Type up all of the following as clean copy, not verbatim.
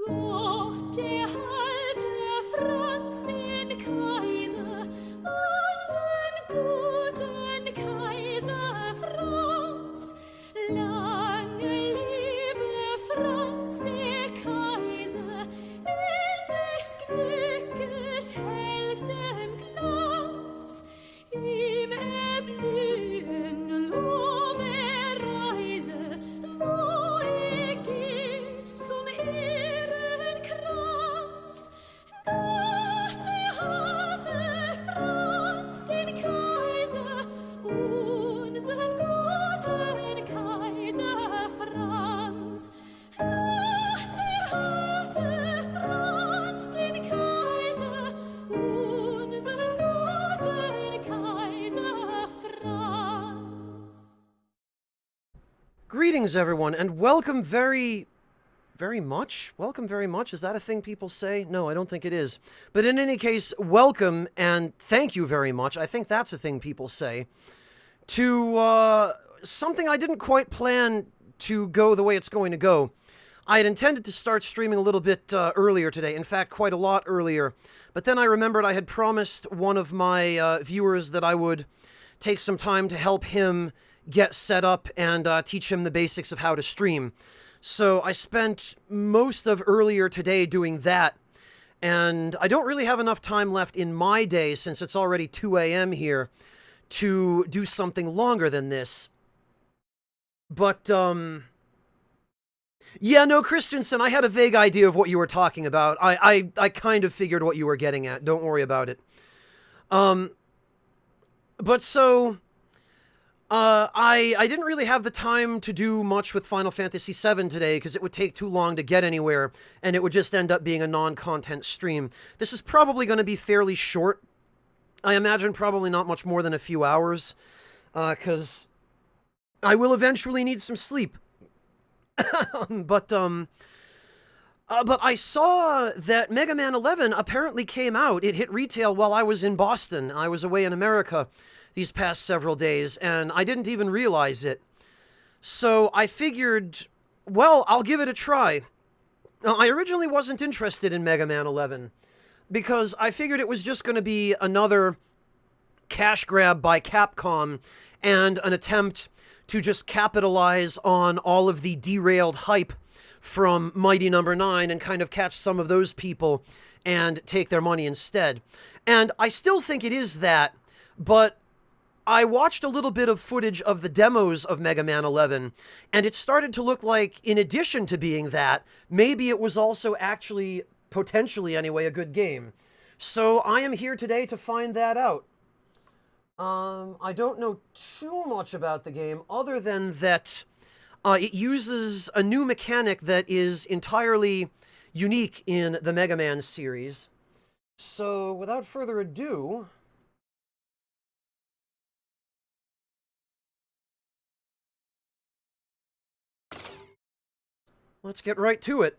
Gott erhalte Franz den Kaiser, unseren guten Kaiser Franz. Lange lebe Franz der Kaiser, in des Glückes hellstem Glanz. Ihm erblühen Lobereise, wo geht zum Ehrenkranz. Gott erhalte Franz den Kaiser, unseren guten Kaiser Franz. Gott erhalte Franz den Kaiser, unseren guten Kaiser Franz. Greetings, everyone, and welcome very much? Welcome very much? Is that a thing people say? No, I don't think it is. But in any case, welcome and thank you very much. I think that's a thing people say. To something I didn't quite plan to go the way it's going to go. I had intended to start streaming a little bit earlier today, in fact, quite a lot earlier. But then I remembered I had promised one of my viewers that I would take some time to help him get set up and teach him the basics of how to stream. So I spent most of earlier today doing that, and I don't really have enough time left in my day, since it's already 2 a.m. here, to do something longer than this. But, yeah, no, Christensen, I had a vague idea of what you were talking about. I kind of figured what you were getting at. Don't worry about it. But so, I didn't really have the time to do much with Final Fantasy VII today, because it would take too long to get anywhere, and it would just end up being a non-content stream. This is probably going to be fairly short. I imagine probably not much more than a few hours, because I will eventually need some sleep. But I saw that Mega Man 11 apparently came out. It hit retail while I was in Boston. I was away in America these past several days, and I didn't even realize it. So I figured, well, I'll give it a try. I originally wasn't interested in Mega Man 11, because I figured it was just going to be another cash grab by Capcom and an attempt to just capitalize on all of the derailed hype from Mighty Number 9 and kind of catch some of those people and take their money instead. And I still think it is that, but I watched a little bit of footage of the demos of Mega Man 11, and it started to look like, in addition to being that, maybe it was also actually, potentially anyway, a good game. So I am here today to find that out. I don't know too much about the game, other than that it uses a new mechanic that is entirely unique in the Mega Man series. So, without further ado, let's get right to it.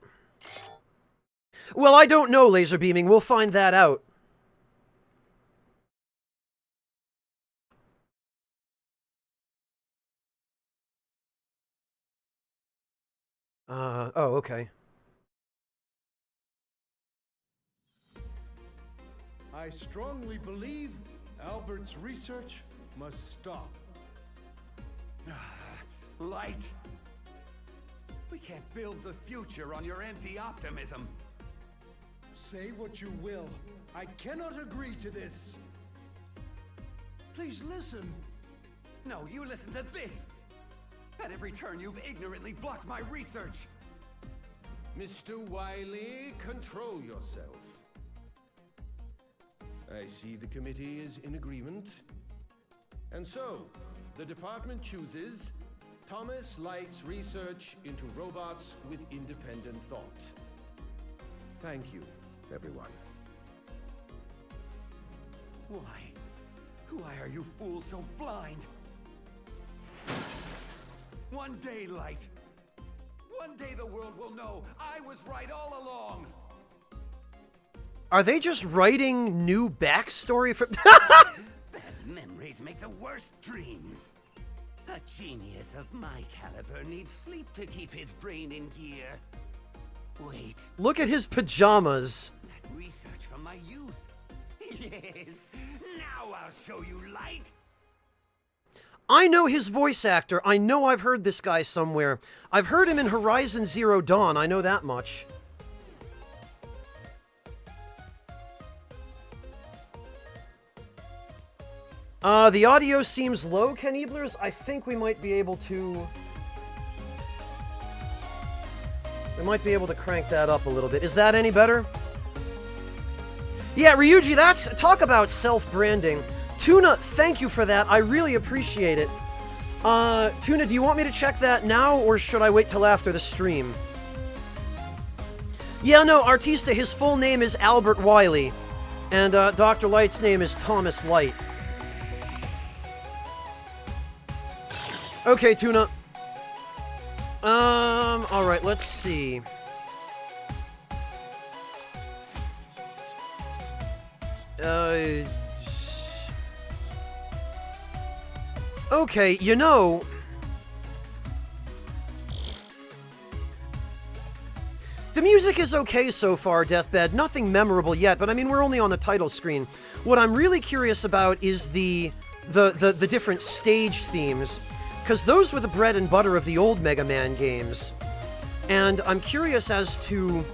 Well, I don't know, laser beaming. We'll find that out. Oh, okay. I strongly believe Albert's research must stop. Light! We can't build the future on your empty optimism. Say what you will, I cannot agree to this. Please listen. No, you listen to this! At every turn, you've ignorantly blocked my research! Mr. Wily, control yourself. I see the committee is in agreement. And so, the department chooses Thomas Light's research into robots with independent thought. Thank you, everyone. Why are you fools so blind? One day, Light. One day the world will know I was right all along. Are they just writing new backstory for... Bad memories make the worst dreams. A genius of my caliber needs sleep to keep his brain in gear. Wait, Look at his pajamas. that research from my youth. Yes, now I'll show you light. I know his voice actor. I know I've heard this guy somewhere. I've heard him in Horizon Zero Dawn. I know that much. The audio seems low, Keneblers. I think we might be able to... We might be able to crank that up a little bit. Is that any better? Yeah, Ryuji, that's... Talk about self-branding. Tuna, thank you for that. I really appreciate it. Tuna, do you want me to check that now, or should I wait till after the stream? Yeah, no, Artista, his full name is Albert Wiley. And, Dr. Light's name is Thomas Light. Okay, Tuna. Alright, let's see. Okay, you know... The music is okay so far, Deathbed. Nothing memorable yet, but I mean, we're only on the title screen. What I'm really curious about is the different stage themes, because those were the bread and butter of the old Mega Man games. And I'm curious as to...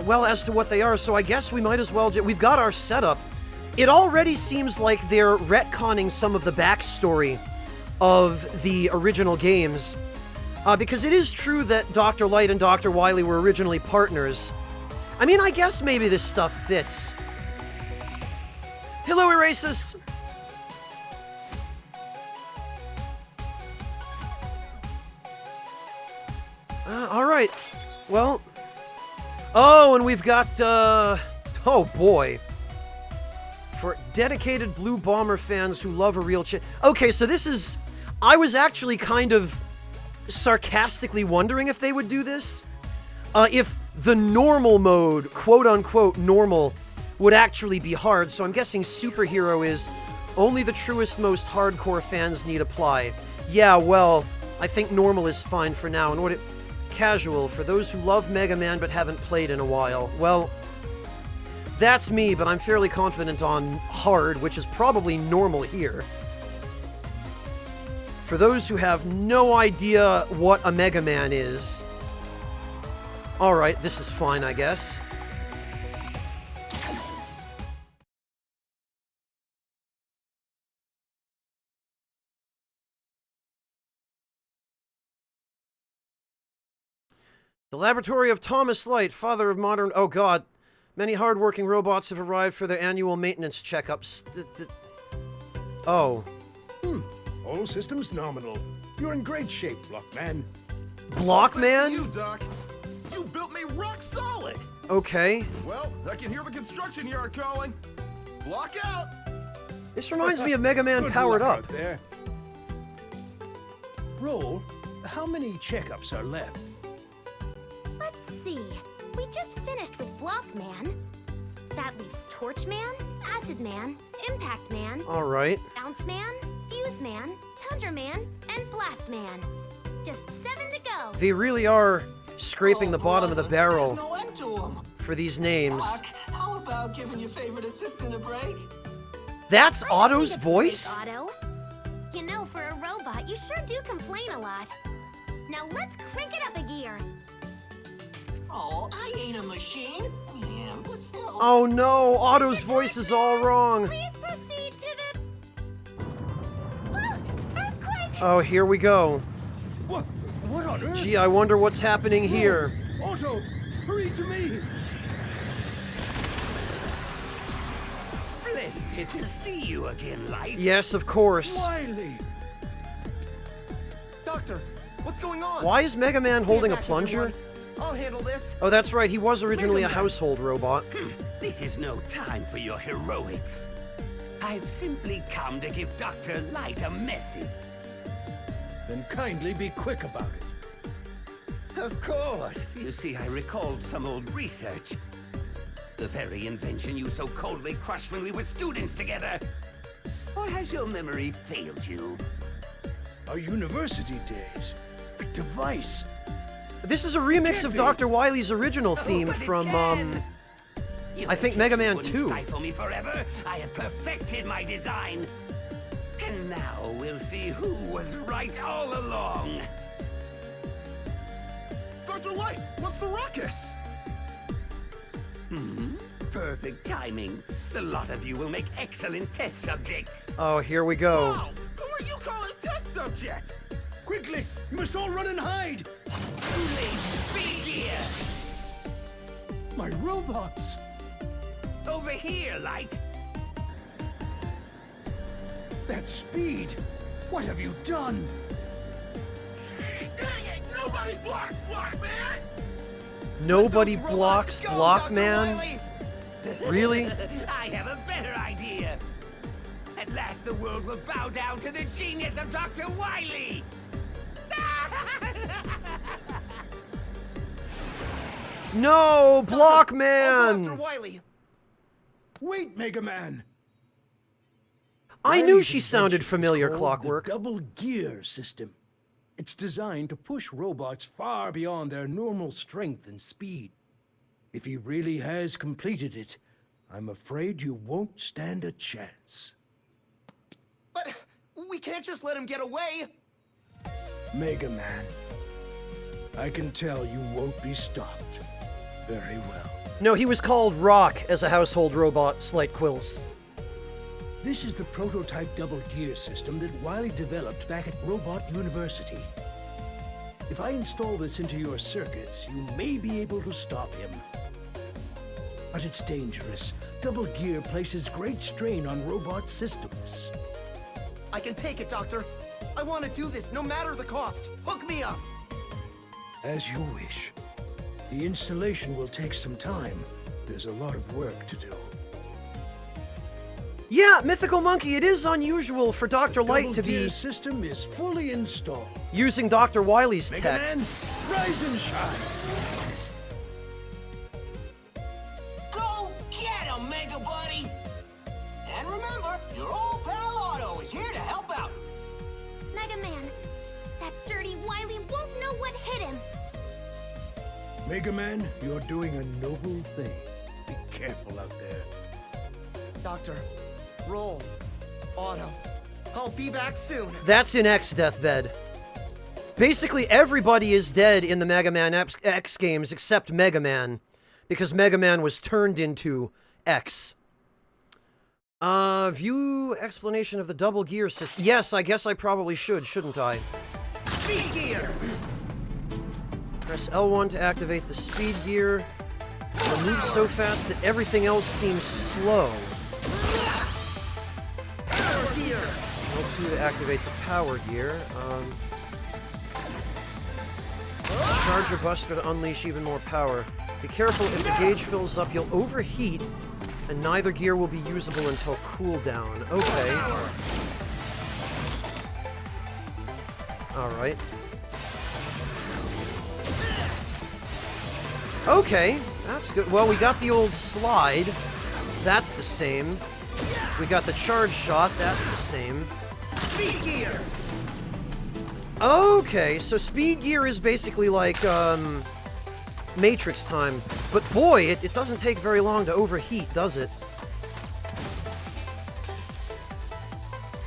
as to what they are, so I guess we might as well... We've got our setup. It already seems like they're retconning some of the backstory of the original games. Because it is true that Dr. Light and Dr. Wily were originally partners. I mean, I guess maybe this stuff fits. Hello, Erasus! Alright. Well... Oh, and we've got, oh boy. For dedicated Blue Bomber fans who love a real Okay, so this is... I was actually kind of sarcastically wondering if they would do this. If the normal mode, quote-unquote normal, would actually be hard, so I'm guessing Superhero is only the truest, most hardcore fans need apply. Yeah, well, I think normal is fine for now, and what it... Casual, for those who love Mega Man but haven't played in a while. Well, that's me, but I'm fairly confident on hard, which is probably normal here. For those who have no idea what a Mega Man is... Alright, this is fine, I guess. The laboratory of Thomas Light, father of modern... Oh god. Many hard-working robots have arrived for their annual maintenance checkups. Oh. All systems nominal. You're in great shape, Blockman. Blockman? You, Doc. You built me rock solid. Okay. Well, I can hear the construction yard calling. Block out. This reminds me of Mega Man Good Powered luck Up. out there. Roll, how many checkups are left? Let's see. We just finished with Blockman. That leaves Torchman, Acid Man, Impact Man, Alright. Bounce Man, Fuse Man, Tundra Man, and Blast Man. Just 7 to go. They really are scraping the bottom of the barrel There's no end to 'em. for these names. Doc, how about giving your favorite assistant a break? That's I Otto's think it's great, voice? Otto. You know, for a robot, you sure do complain a lot. Now let's crank it up a gear. Oh, I ain't a machine. I am, but still. Oh no, Otto's voice is all wrong. Please proceed to the... Oh, earthquake! Oh, here we go. What on earth? Gee, I wonder what's happening here. Otto, hurry to me! Splendid to see you again, Light. Yes, of course. Wily! Doctor, what's going on? Why is Mega Man Stand holding a back, plunger? everyone. I'll handle this. Oh, that's right, he was originally a Mega Man. household robot. This is no time for your heroics. I've simply come to give Dr. Light a message. Then kindly be quick about it. Of course. You see, I recalled some old research. The very invention you so coldly crushed when we were students together. Or has your memory failed you? Our university days. A device. This is a remix of Dr. Wily's original theme but it from, can. You I think thought Mega you Man wouldn't 2. Stifle me forever. I have perfected my design. And now we'll see who was right all along. Dr. Light, what's the ruckus? Perfect timing. The lot of you will make excellent test subjects. Oh, here we go. Wow, who are you calling a test subject? Quickly, you must all run and hide. Too late. Speed gear. My robots. Over here, Light. That speed. What have you done? Dang it! Nobody blocks Blockman! Nobody Those blocks robots go, Dr. Blockman? Wily! Really? I have a better idea. At last the world will bow down to the genius of Dr. Wily. No, Dr. Blockman! Wily. Wait, Mega Man. I knew Wily's she sounded invention is familiar, called Clockwork. The double gear system. It's designed to push robots far beyond their normal strength and speed. If he really has completed it, I'm afraid you won't stand a chance. But we can't just let him get away. Mega Man, I can tell you won't be stopped. Very well. No, he was called Rock as a household robot, Slight Quills. This is the prototype double gear system that Wily developed back at Robot University. If I install this into your circuits, you may be able to stop him. But it's dangerous. Double gear places great strain on robot systems. I can take it, Doctor. I want to do this no matter the cost. Hook me up. As you wish. The installation will take some time. There's a lot of work to do. Yeah, Mythical Monkey, it is unusual for Dr. Light Double to gear be system is fully installed. using Dr. Wily's Mega tech. Man, rise and shine. Go get him, Mega Buddy! And remember, your old pal Otto is here to help out. Mega Man, that dirty Wily won't know what hit him. Mega Man, you're doing a noble thing. Be careful out there. Doctor, roll. Otto. I'll be back soon. That's in X Deathbed. Basically, everybody is dead in the Mega Man X games except Mega Man, because Mega Man was turned into X. View explanation of the double gear system. Yes, I guess I probably should, shouldn't I? Speed gear. Press L1 to activate the speed gear. It'll move so fast that everything else seems slow. Power gear. L2 to activate the power gear. Charge your buster to unleash even more power. Be careful, if the gauge fills up, you'll overheat, and neither gear will be usable until cooldown. Okay. Alright. Okay, that's good. Well, we got the old slide. That's the same. We got the charge shot. That's the same. Speed gear. Okay, so speed gear is basically like, Matrix time. But boy, it doesn't take very long to overheat, does it?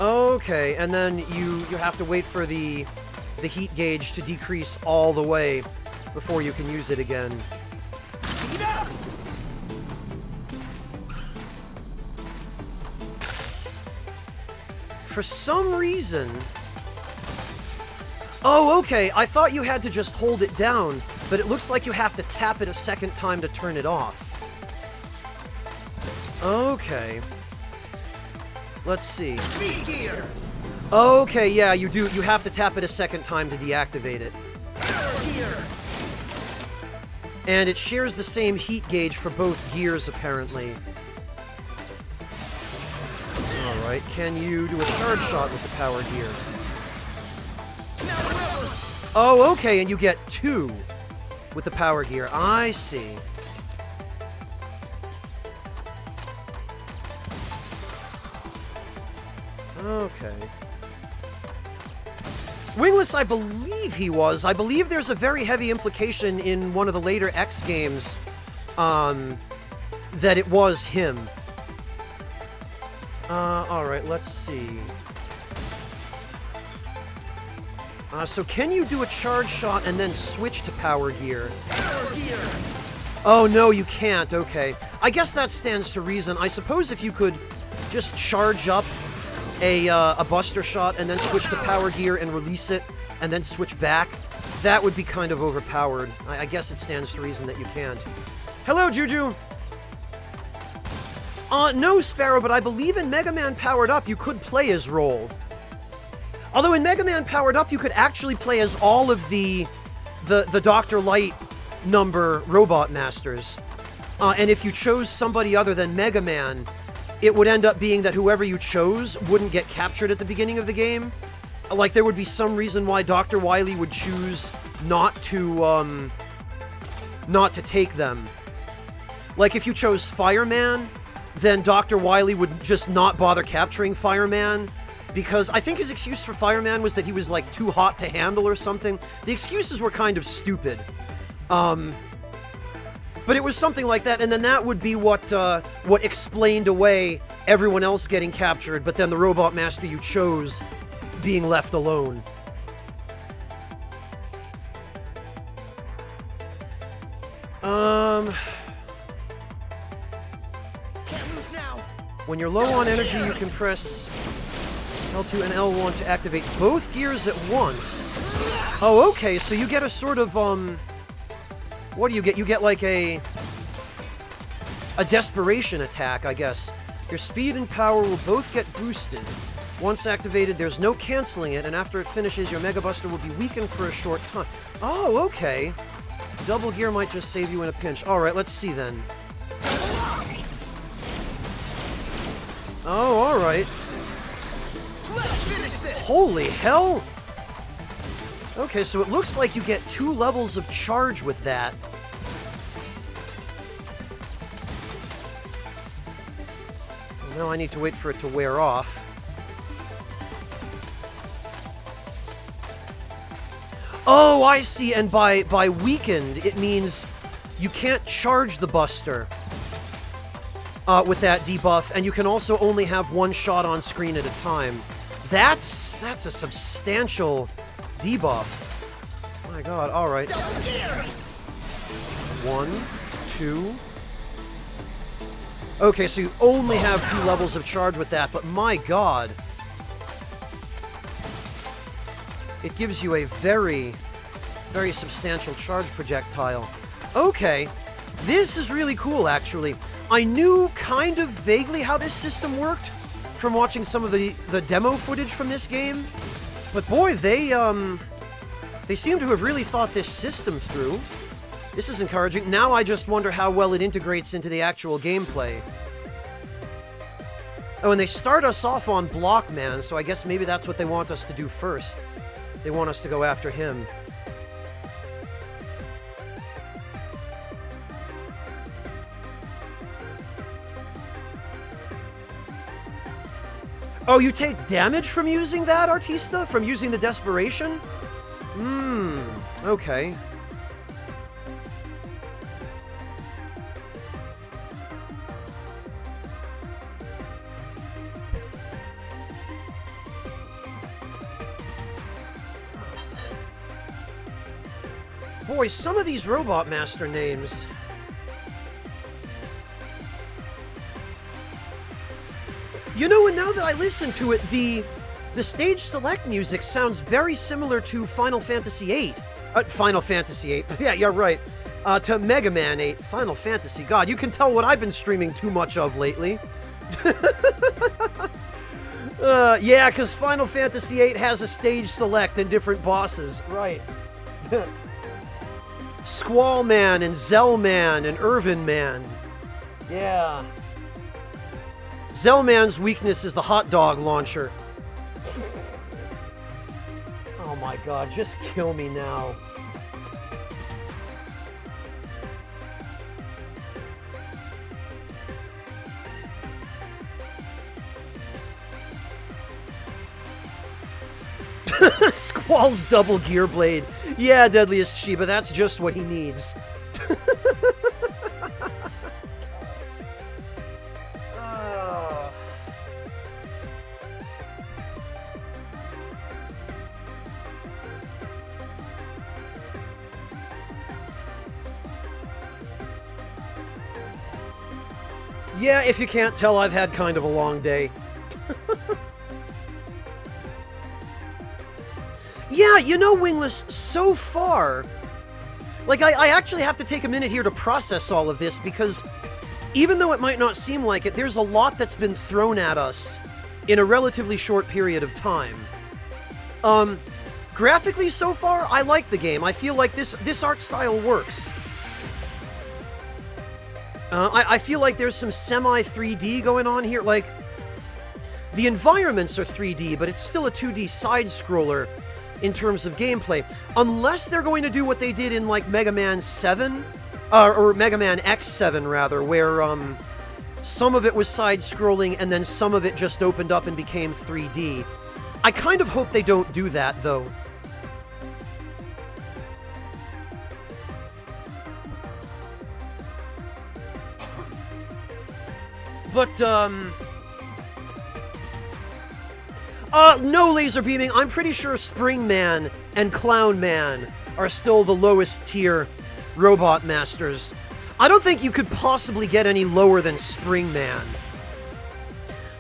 Okay, and then you have to wait for the heat gauge to decrease all the way before you can use it again. Speed up. For some reason... Oh, okay, I thought you had to just hold it down, but it looks like you have to tap it a second time to turn it off. Okay. Let's see. Speed gear. Okay, yeah, you do. You have to tap it a second time to deactivate it. Power gear. And it shares the same heat gauge for both gears, apparently. Alright, can you do a charge shot with the power gear? Oh, okay, and you get 2 with the power gear. I see. Okay. Wingless, I believe he was. I believe there's a very heavy implication in one of the later X games that it was him. Alright, let's see. So can you do a charge shot and then switch to power gear? Power gear! Oh, no, you can't. Okay. I guess that stands to reason. I suppose if you could just charge up a Buster Shot and then switch to power gear and release it and then switch back, that would be kind of overpowered. I guess it stands to reason that you can't. Hello, Juju! No, Sparrow, but I believe in Mega Man Powered Up you could play as Roll. Although in Mega Man Powered Up you could actually play as all of the Dr. Light number Robot Masters. And if you chose somebody other than Mega Man, it would end up being that whoever you chose wouldn't get captured at the beginning of the game. Like, there would be some reason why Dr. Wily would choose not to take them. Like, if you chose Fireman, then Dr. Wily would just not bother capturing Fireman, because I think his excuse for Fireman was that he was, like, too hot to handle or something. The excuses were kind of stupid. But it was something like that, and then that would be what explained away everyone else getting captured, but then the Robot Master you chose being left alone. Can't move now. When you're low on energy, you can press L2 and L1 to activate both gears at once. Oh, okay, so you get a sort of, what do you get? You get like a desperation attack, I guess. Your speed and power will both get boosted. Once activated, there's no canceling it, and after it finishes, your Mega Buster will be weakened for a short time. Oh, okay. Double gear might just save you in a pinch. Alright, let's see then. Oh, alright. Let's finish this! Holy hell! Okay, so it looks like you get 2 levels of charge with that. Well, now I need to wait for it to wear off. Oh, I see, and by weakened, it means you can't charge the Buster with that debuff, and you can also only have one shot on screen at a time. That's a substantial debuff. My god, alright. 1, 2. Okay, so you only have 2 levels of charge with that, but my god. It gives you a very, very substantial charge projectile. Okay, this is really cool, actually. I knew kind of vaguely how this system worked from watching some of the demo footage from this game, but boy, they seem to have really thought this system through. This is encouraging. Now I just wonder how well it integrates into the actual gameplay. Oh, and they start us off on Blockman, so I guess maybe that's what they want us to do first. They want us to go after him. Oh, you take damage from using that, Artista? From using the Desperation? Okay. Boy, some of these Robot Master names. You know, and now that I listen to it, the stage select music sounds very similar to Final Fantasy VIII. Final Fantasy VIII. Yeah, you're right. To Mega Man 8. Final Fantasy. God, you can tell what I've been streaming too much of lately. Yeah, because Final Fantasy VIII has a stage select and different bosses. Right. Squall Man and Zell Man and Irvin Man. Yeah. Zell Man's weakness is the hot dog launcher. Oh my god, just kill me now. Squall's double gear blade. Yeah, Deadliest Sheba, that's just what he needs. Yeah, if you can't tell, I've had kind of a long day. Yeah, you know, Wingless, so far... Like, I actually have to take a minute here to process all of this, because even though it might not seem like it, there's a lot that's been thrown at us in a relatively short period of time. Graphically, so far, I like the game. I feel like this art style works. I feel like there's some semi-3D going on here. Like, the environments are 3D, but it's still a 2D side-scroller in terms of gameplay. Unless they're going to do what they did in, like, Mega Man 7, or Mega Man X7, rather, where, some of it was side-scrolling and then some of it just opened up and became 3D. I kind of hope they don't do that, though. But, no laser beaming. I'm pretty sure Spring Man and Clown Man are still the lowest tier robot masters. I don't think you could possibly get any lower than Spring Man.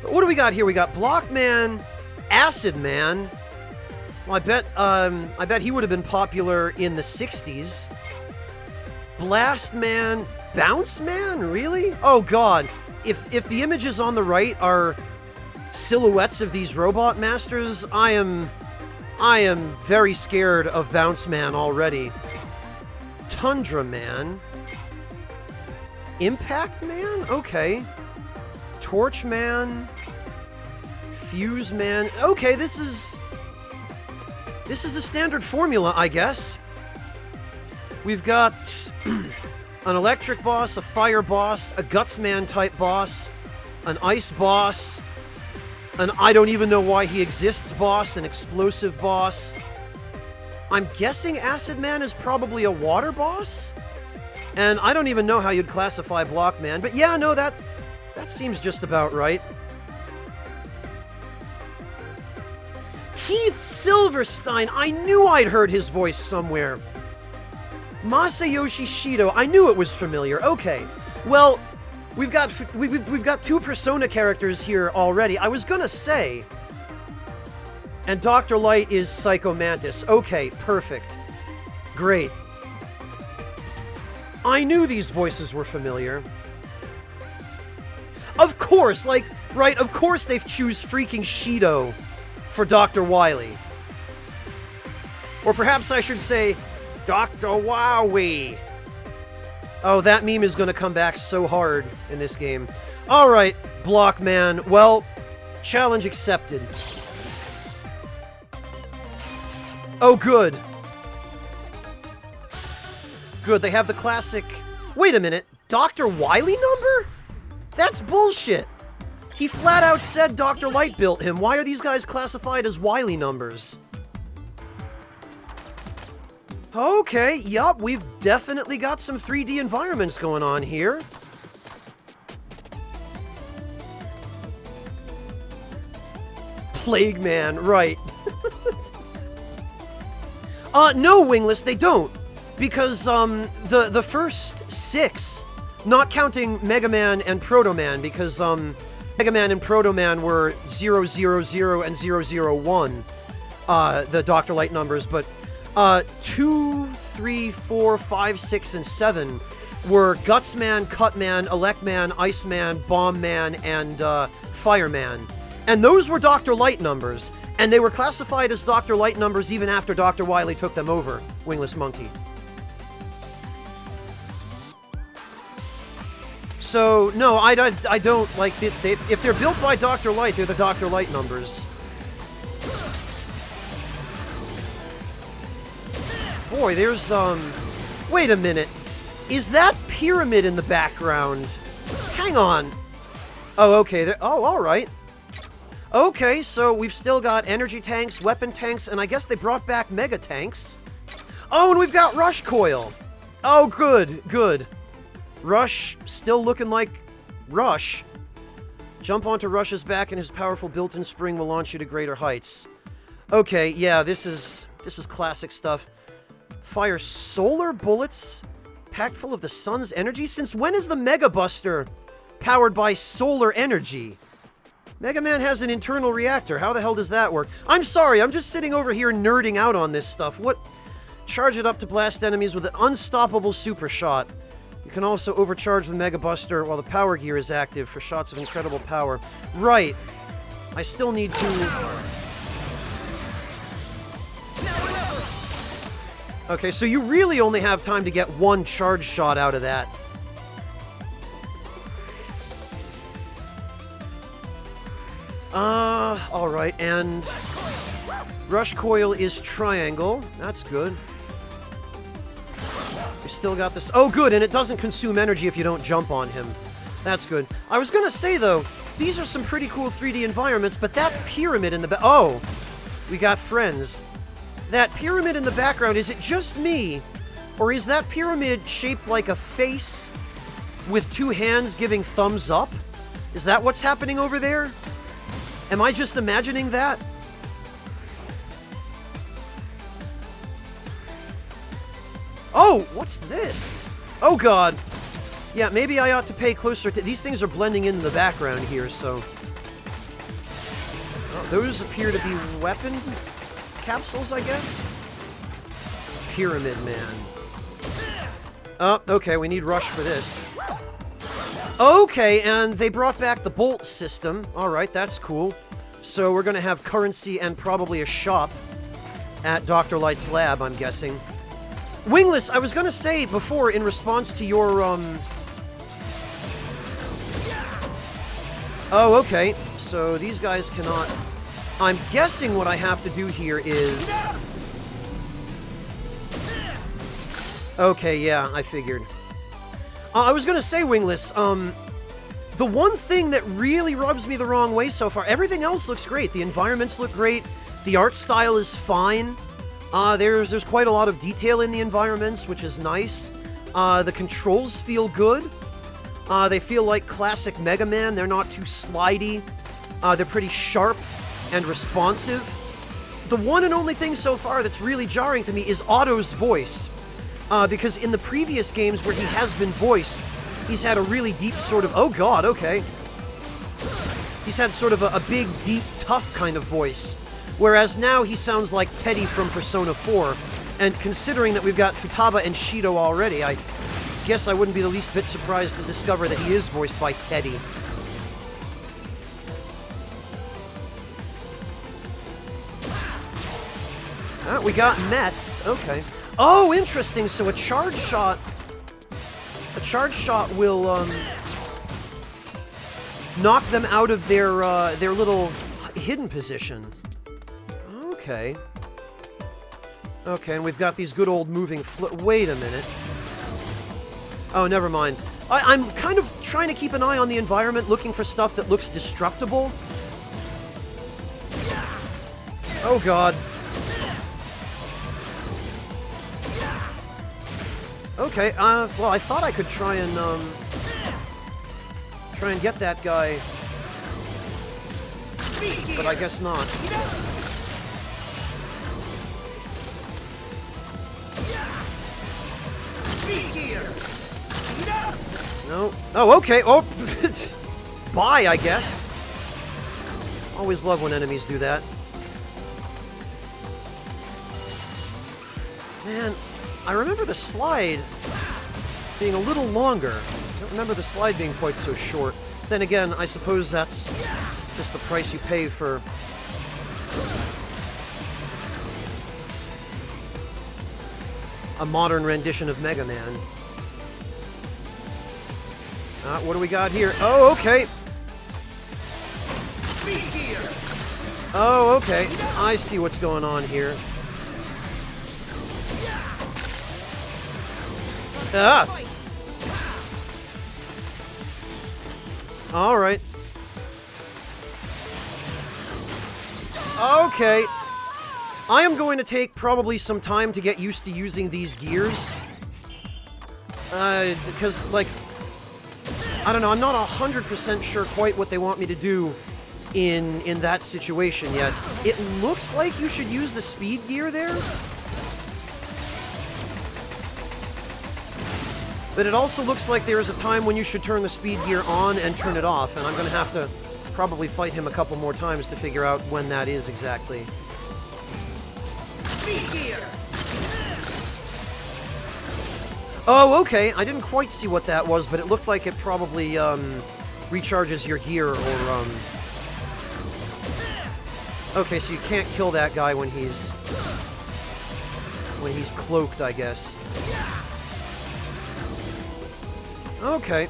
But what do we got here? We got Block Man, Acid Man. Well, I bet he would have been popular in the 60s. Blast Man, Bounce Man? Really? Oh god. If the images on the right are silhouettes of these robot masters, I am very scared of Bounce Man already. Tundra Man. Impact Man? Okay. Torch Man. Fuse Man. Okay, this is a standard formula, I guess. We've got an electric boss, a fire boss, a Gutsman type boss, an ice boss, an I don't even know why he exists boss, an explosive boss. I'm guessing Acid Man is probably a water boss? And I don't even know how you'd classify Block Man, but yeah, no, that seems just about right. Keith Silverstein! I knew I'd heard his voice somewhere. Masayoshi Shido, I knew it was familiar. Okay, well, we've got two Persona characters here already. I was gonna say, and Dr. Light is Psycho Mantis. Okay, perfect, great. I knew these voices were familiar. Of course, like, right? Of course they've choose freaking Shido for Dr. Wily, or perhaps I should say, Dr. Wowie. Oh, that meme is going to come back so hard in this game. Alright, Block Man. Well, challenge accepted. Oh, good. Good, they have the classic... Wait a minute, Dr. Wily number? That's bullshit. He flat out said Dr. Light built him. Why are these guys classified as Wily numbers? Okay, yup, we've definitely got some 3D environments going on here. Plague Man, right. No, Wingless, they don't. Because, the first 6, not counting Mega Man and Proto Man, because, Mega Man and Proto Man were 000 and 001, the Dr. Light numbers, but 2, 3, 4, 5, 6, and 7 were Gutsman, Cutman, Electman, Iceman, Bombman, and Fireman. And those were Dr. Light numbers, and they were classified as Dr. Light numbers even after Dr. Wily took them over, Wingless Monkey. So, no, I don't, like, if they're built by Dr. Light, they're the Dr. Light numbers. Boy, there's, wait a minute. Is that pyramid in the background? Hang on. Oh, okay. Oh, alright. Okay, so we've still got energy tanks, weapon tanks, and I guess they brought back mega tanks. Oh, and we've got Rush Coil. Oh, good, good. Rush, still looking like Rush. Jump onto Rush's back and his powerful built-in spring will launch you to greater heights. Okay, yeah, this is classic stuff. Fire solar bullets packed full of the sun's energy? Since when is the Mega Buster powered by solar energy? Mega Man has an internal reactor. How the hell does that work? I'm sorry, I'm just sitting over here nerding out on this stuff. What? Charge it up to blast enemies with an unstoppable super shot. You can also overcharge the Mega Buster while the power gear is active for shots of incredible power. Right. I still need to... Okay, so you really only have time to get one charge shot out of that. Alright, and... Rush Coil is triangle. That's good. We still got this... Oh, good, and it doesn't consume energy if you don't jump on him. That's good. I was gonna say, though, these are some pretty cool 3D environments, but that pyramid in the Oh! We got friends. That pyramid in the background, is it just me? Or is that pyramid shaped like a face with two hands giving thumbs up? Is that what's happening over there? Am I just imagining that? Oh, what's this? Oh god. Yeah, maybe I ought to pay closer attention. These things are blending in the background here, so... Oh, those appear to be weapon capsules, I guess? Pyramid Man. Oh, okay, we need Rush for this. Okay, and they brought back the Bolt system. Alright, that's cool. So we're gonna have currency and probably a shop at Dr. Light's lab, I'm guessing. Wingless, I was gonna say before, in response to your, Oh, okay. So these guys cannot... I'm guessing what I have to do here is... Okay, yeah, I figured. I was gonna say, Wingless, the one thing that really rubs me the wrong way so far, everything else looks great. The environments look great. The art style is fine. There's quite a lot of detail in the environments, which is nice. The controls feel good. They feel like classic Mega Man. They're not too slidey. They're pretty sharp and responsive. The one and only thing so far that's really jarring to me is Otto's voice. Because in the previous games where he has been voiced, he's had a really deep sort of... Oh god, okay. He's had sort of a big, deep, tough kind of voice. Whereas now he sounds like Teddy from Persona 4. And considering that we've got Futaba and Shido already, I guess I wouldn't be the least bit surprised to discover that he is voiced by Teddy. We got Mets. Okay. Oh, interesting. So a charge shot will knock them out of their little hidden position. Okay. Okay, and we've got these good old moving wait a minute. Oh, never mind. I'm kind of trying to keep an eye on the environment, looking for stuff that looks destructible. Oh god. Okay, well, I thought I could try and get that guy, but I guess not. No. Oh, okay. Oh, bye, I guess. Always love when enemies do that. Man, I remember the slide being a little longer. I don't remember the slide being quite so short. Then again, I suppose that's just the price you pay for... a modern rendition of Mega Man. What do we got here? Oh, okay. Oh, okay. I see what's going on here. Ah! Alright. Okay. I am going to take probably some time to get used to using these gears. Because, like, I don't know, I'm not 100% sure quite what they want me to do in that situation yet. It looks like you should use the speed gear there. But it also looks like there is a time when you should turn the speed gear on and turn it off, and I'm going to have to probably fight him a couple more times to figure out when that is exactly. Speed gear! Oh, okay. I didn't quite see what that was, but it looked like it probably recharges your gear or... Okay, so you can't kill that guy when he's cloaked, I guess. Okay.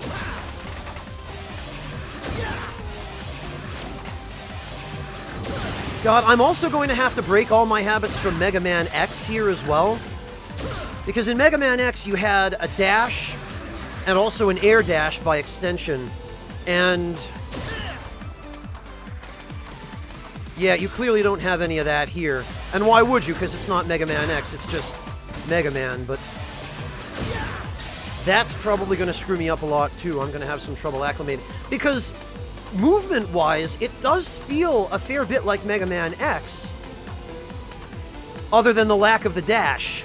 God, I'm also going to have to break all my habits from Mega Man X here as well. Because in Mega Man X, you had a dash and also an air dash by extension. And... yeah, you clearly don't have any of that here. And why would you? Because it's not Mega Man X, it's just Mega Man, but... that's probably going to screw me up a lot, too. I'm going to have some trouble acclimating. Because, movement-wise, it does feel a fair bit like Mega Man X. Other than the lack of the dash.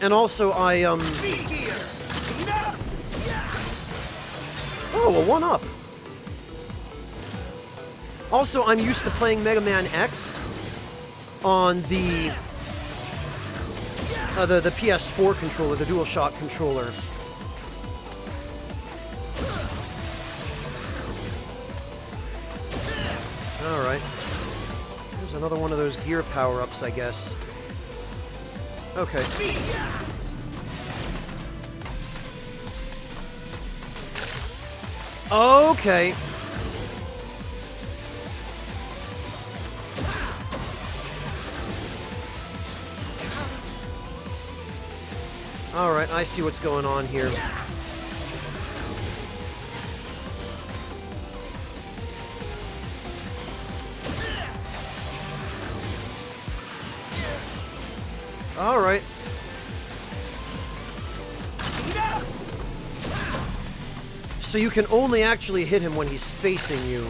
And also, oh, a 1-up. Also, I'm used to playing Mega Man X on the PS4 controller, the DualShock controller. Alright. There's another one of those gear power-ups, I guess. Okay. Okay. Alright, I see what's going on here. Alright. So you can only actually hit him when he's facing you.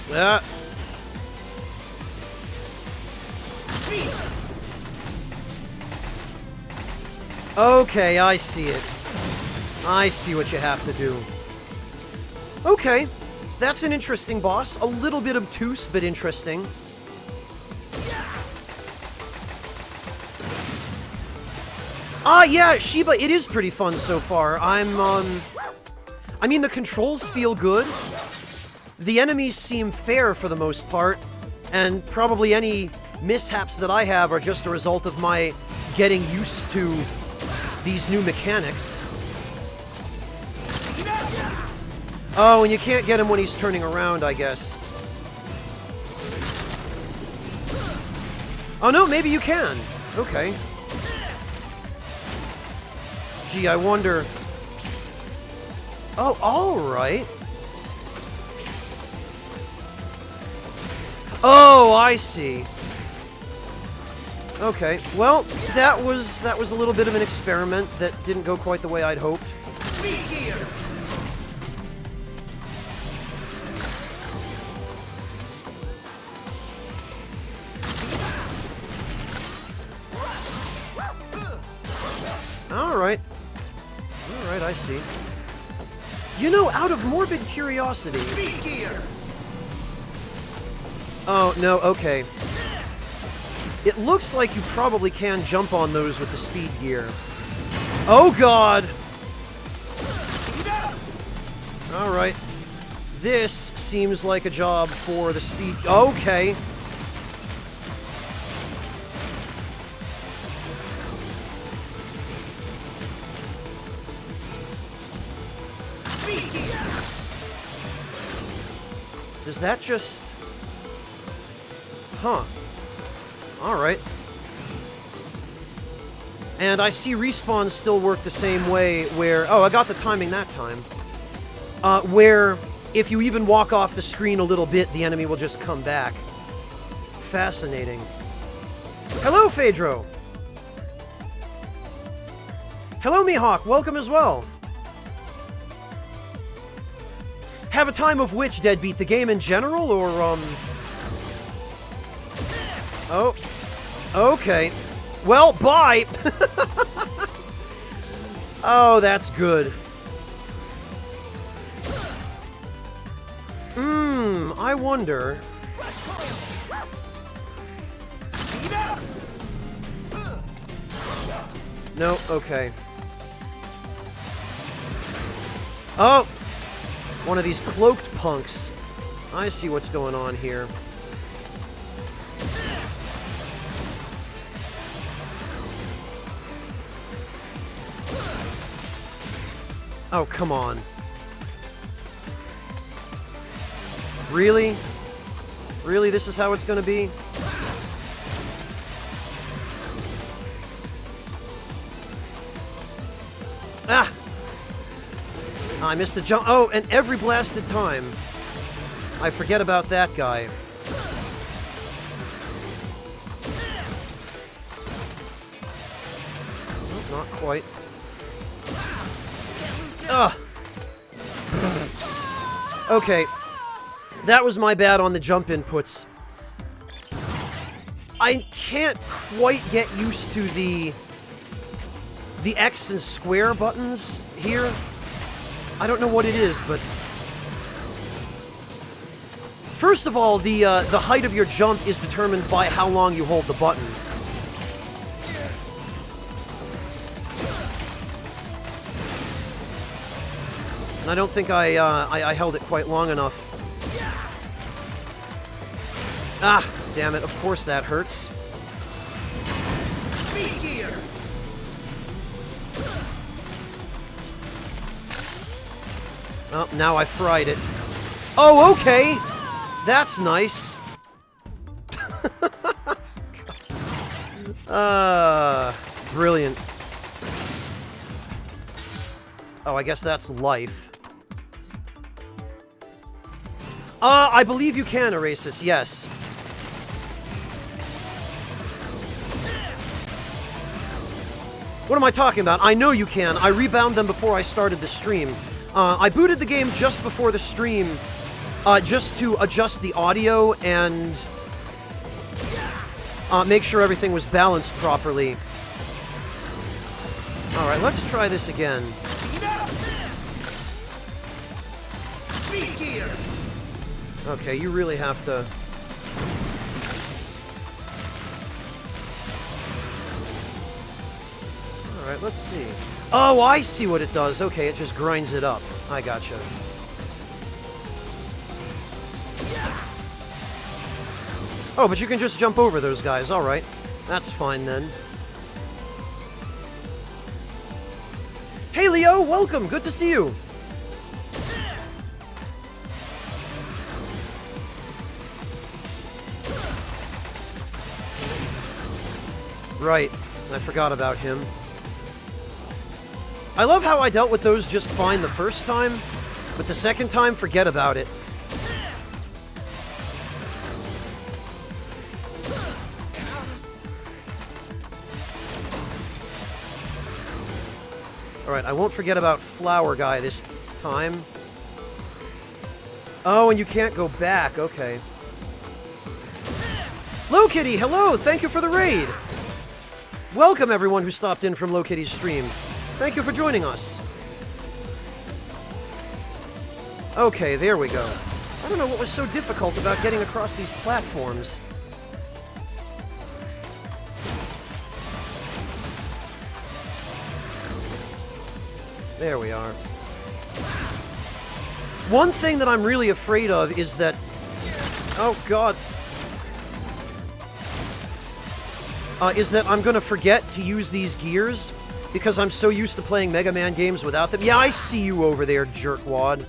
Yeah. Okay, I see it. I see what you have to do. Okay, that's an interesting boss. A little bit obtuse, but interesting. Yeah, Shiba, it is pretty fun so far. I mean, the controls feel good. The enemies seem fair for the most part, and probably any mishaps that I have are just a result of my getting used to these new mechanics. Oh, and you can't get him when he's turning around, I guess. Oh no, maybe you can. Okay. Gee, I wonder... Oh, alright. Oh, I see. Okay, well, that was a little bit of an experiment that didn't go quite the way I'd hoped. Alright. Alright, I see. You know, out of morbid curiosity... Oh, no, okay. It looks like you probably can jump on those with the speed gear. Oh, God! Alright. This seems like a job for the speed... Okay. Does that just... Huh. Alright. And I see respawns still work the same way where... Oh, I got the timing that time. Where if you even walk off the screen a little bit, the enemy will just come back. Fascinating. Hello, Phaedro! Hello, Mihawk. Welcome as well. Have a time of which, Deadbeat? The game in general, or, Oh. Okay. Well, bye! Oh, that's good. I wonder... No, okay. Oh! One of these cloaked punks. I see what's going on here. Oh, come on. Really? Really, this is how it's gonna be? Ah! I missed the jump. Oh, and every blasted time. I forget about that guy. Oh, not quite. Ugh. Okay. That was my bad on the jump inputs. I can't quite get used to the X and square buttons here. I don't know what it is, but... First of all, the height of your jump is determined by how long you hold the button. And I don't think I held it quite long enough. Ah, damn it, of course that hurts. Speed gear! Oh, now I fried it. Oh, okay! That's nice. Brilliant. Oh, I guess that's life. I believe you can, Erasus, yes. What am I talking about? I know you can. I rebound them before I started the stream. I booted the game just before the stream, just to adjust the audio and make sure everything was balanced properly. Alright, let's try this again. Speed gear! Okay, you really have to... Alright, let's see. Oh, I see what it does. Okay, it just grinds it up. I gotcha. Oh, but you can just jump over those guys. Alright. That's fine, then. Hey, Leo! Welcome! Good to see you! Right. I forgot about him. I love how I dealt with those just fine the first time, but the second time, forget about it. Alright, I won't forget about Flower Guy this time. Oh, and you can't go back, okay. Low Kitty, hello! Thank you for the raid! Welcome everyone who stopped in from Low Kitty's stream. Thank you for joining us. Okay, there we go. I don't know what was so difficult about getting across these platforms. There we are. One thing that I'm really afraid of is that... Oh, God. Is that I'm going to forget to use these gears because I'm so used to playing Mega Man games without them. Yeah, I see you over there, jerkwad.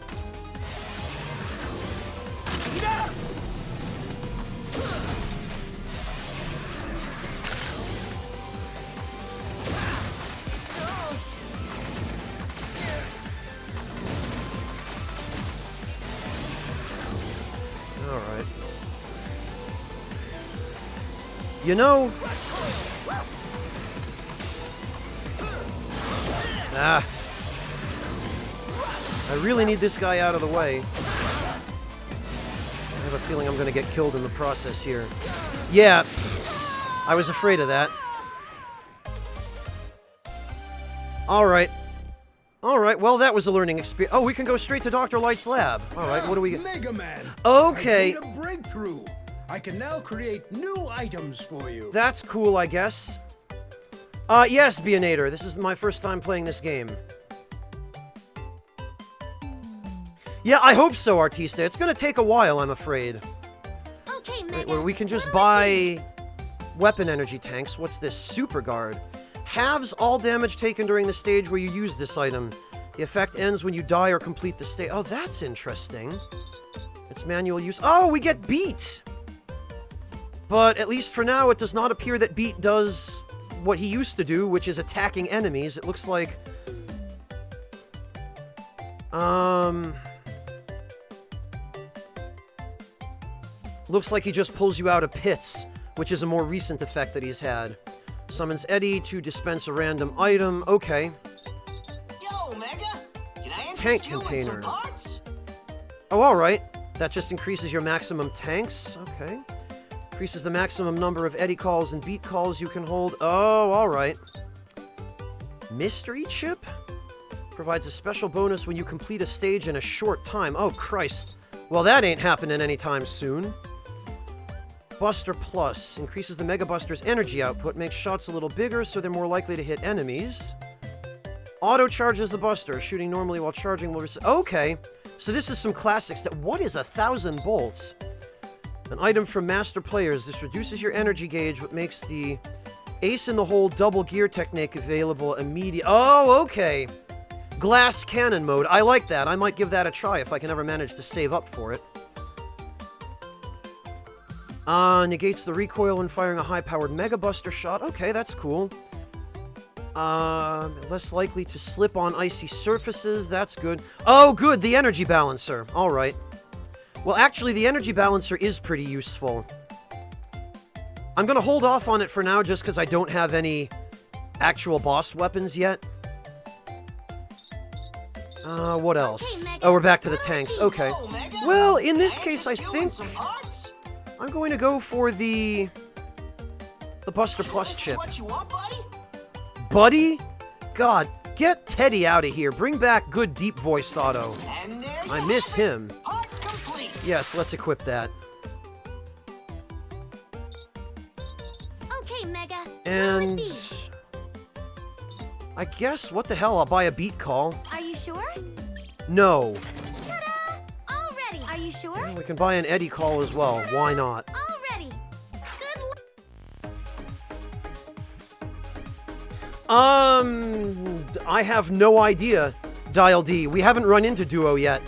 Alright. You know... Ah. I really need this guy out of the way. I have a feeling I'm gonna get killed in the process here. Yeah, I was afraid of that. Alright. Alright, well that was a learning experience. Oh, we can go straight to Dr. Light's lab. Alright, what do we get? Mega Man! Okay. I made a breakthrough! I can now create new items for you. That's cool, I guess. Yes, Bionator. This is my first time playing this game. Yeah, I hope so, Artista. It's gonna take a while, I'm afraid. Okay, Mega. Wait, where we can just buy weapon energy tanks. What's this? Super Guard. Halves all damage taken during the stage where you use this item. The effect ends when you die or complete the stage. Oh, that's interesting. It's manual use. Oh, we get Beat! But at least for now, it does not appear that Beat does what he used to do, which is attacking enemies. It looks like... Looks like he just pulls you out of pits, which is a more recent effect that he's had. Summons Eddie to dispense a random item. Okay. Yo, Mega! Can I Tank interest you in container. some parts? Oh, alright. That just increases your maximum tanks. Okay. Increases the maximum number of Eddie calls and Beat calls you can hold. Oh, alright. Mystery Chip? Provides a special bonus when you complete a stage in a short time. Oh, Christ. Well, that ain't happening anytime soon. Buster Plus. Increases the Mega Buster's energy output. Makes shots a little bigger so they're more likely to hit enemies. Auto charges the Buster. Shooting normally while charging will... Okay. So this is some classics. What is 1,000 bolts? An item from Master Players. This reduces your energy gauge, but makes the Ace in the Hole double gear technique available immediately. Oh, okay. Glass cannon mode. I like that. I might give that a try if I can ever manage to save up for it. Negates the recoil when firing a high-powered Mega Buster shot. Okay, that's cool. Less likely to slip on icy surfaces. That's good. Oh, good. The energy balancer. All right. Well, actually, the energy balancer is pretty useful. I'm going to hold off on it for now just because I don't have any actual boss weapons yet. What else? Okay, Oh, we're back to the tanks. Okay. Yo, Mega! Well, in this Can I case, I interest you in think some parts? I'm going to go for the Buster Plus chip. What you want, buddy? Buddy? God, get Teddy out of here. Bring back good deep-voiced Otto. And there you I miss have it. him. Part complete. Yes, let's equip that. Okay, Mega. And I guess, what the hell, I'll buy a Beat call. Are you sure? No. Ta-da! All ready. Are you sure? We can buy an Eddie call as well. Why not? All ready. Good luck. I have no idea, Dial D. We haven't run into Duo yet.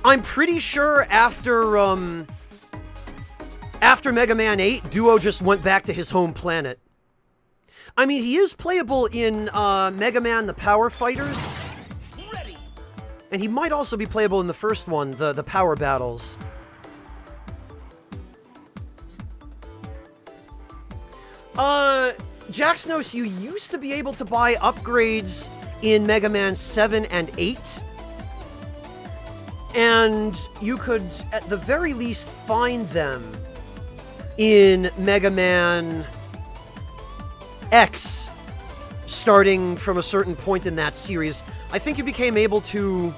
I'm pretty sure after Mega Man 8, Duo just went back to his home planet. I mean, he is playable in Mega Man the Power Fighters. And he might also be playable in the first one, the Power Battles. Jaxnos, you used to be able to buy upgrades in Mega Man 7 and 8. And you could, at the very least, find them in Mega Man X, starting from a certain point in that series. I think you became able to...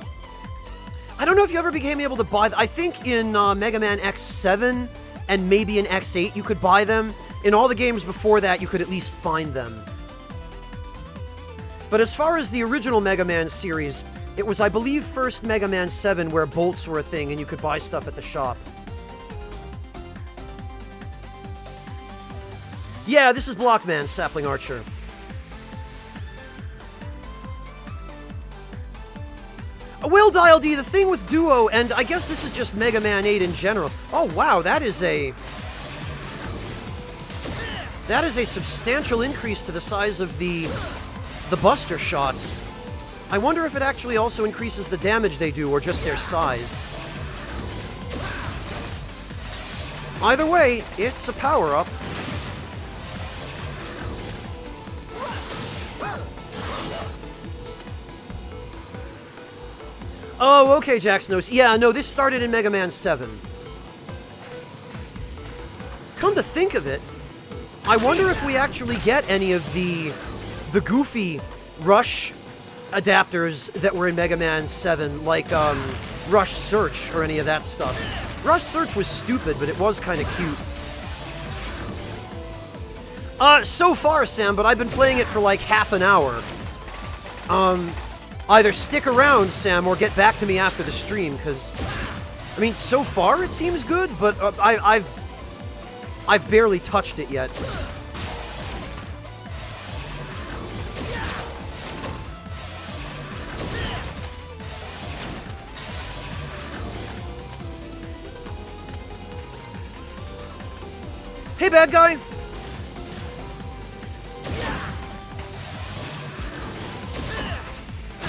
I don't know if you ever became able to buy... I think in Mega Man X7 and maybe in X8 you could buy them. In all the games before that, you could at least find them. But as far as the original Mega Man series, it was, I believe, first Mega Man 7 where bolts were a thing and you could buy stuff at the shop. Yeah, this is Blockman, Sapling Archer. Well, Dial D, the thing with Duo, and I guess this is just Mega Man 8 in general. Oh, wow, that is a substantial increase to the size of the Buster shots. I wonder if it actually also increases the damage they do, or just their size. Either way, it's a power-up. Oh, okay, Jaxnos. Yeah, no, this started in Mega Man 7. Come to think of it, I wonder if we actually get any of the goofy Rush adapters that were in Mega Man 7, like Rush Search or any of that stuff. Rush Search was stupid, but it was kind of cute. So far, Sam, but I've been playing it for like half an hour. Either stick around, Sam, or get back to me after the stream, because, I mean, so far it seems good, but I've barely touched it yet. Hey, bad guy!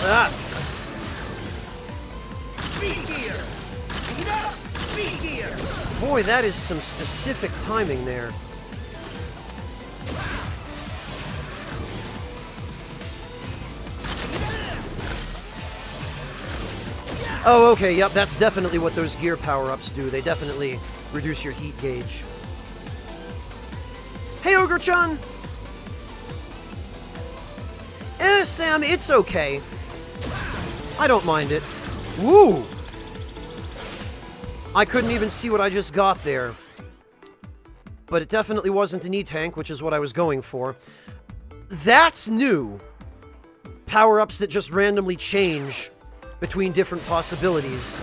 Ah. Boy, that is some specific timing there. Oh, okay, yep, that's definitely what those gear power-ups do. They definitely reduce your heat gauge. Hey, Ogre-chan! Sam, it's okay. I don't mind it. Woo! I couldn't even see what I just got there. But it definitely wasn't an E-Tank, which is what I was going for. That's new. Power-ups that just randomly change between different possibilities.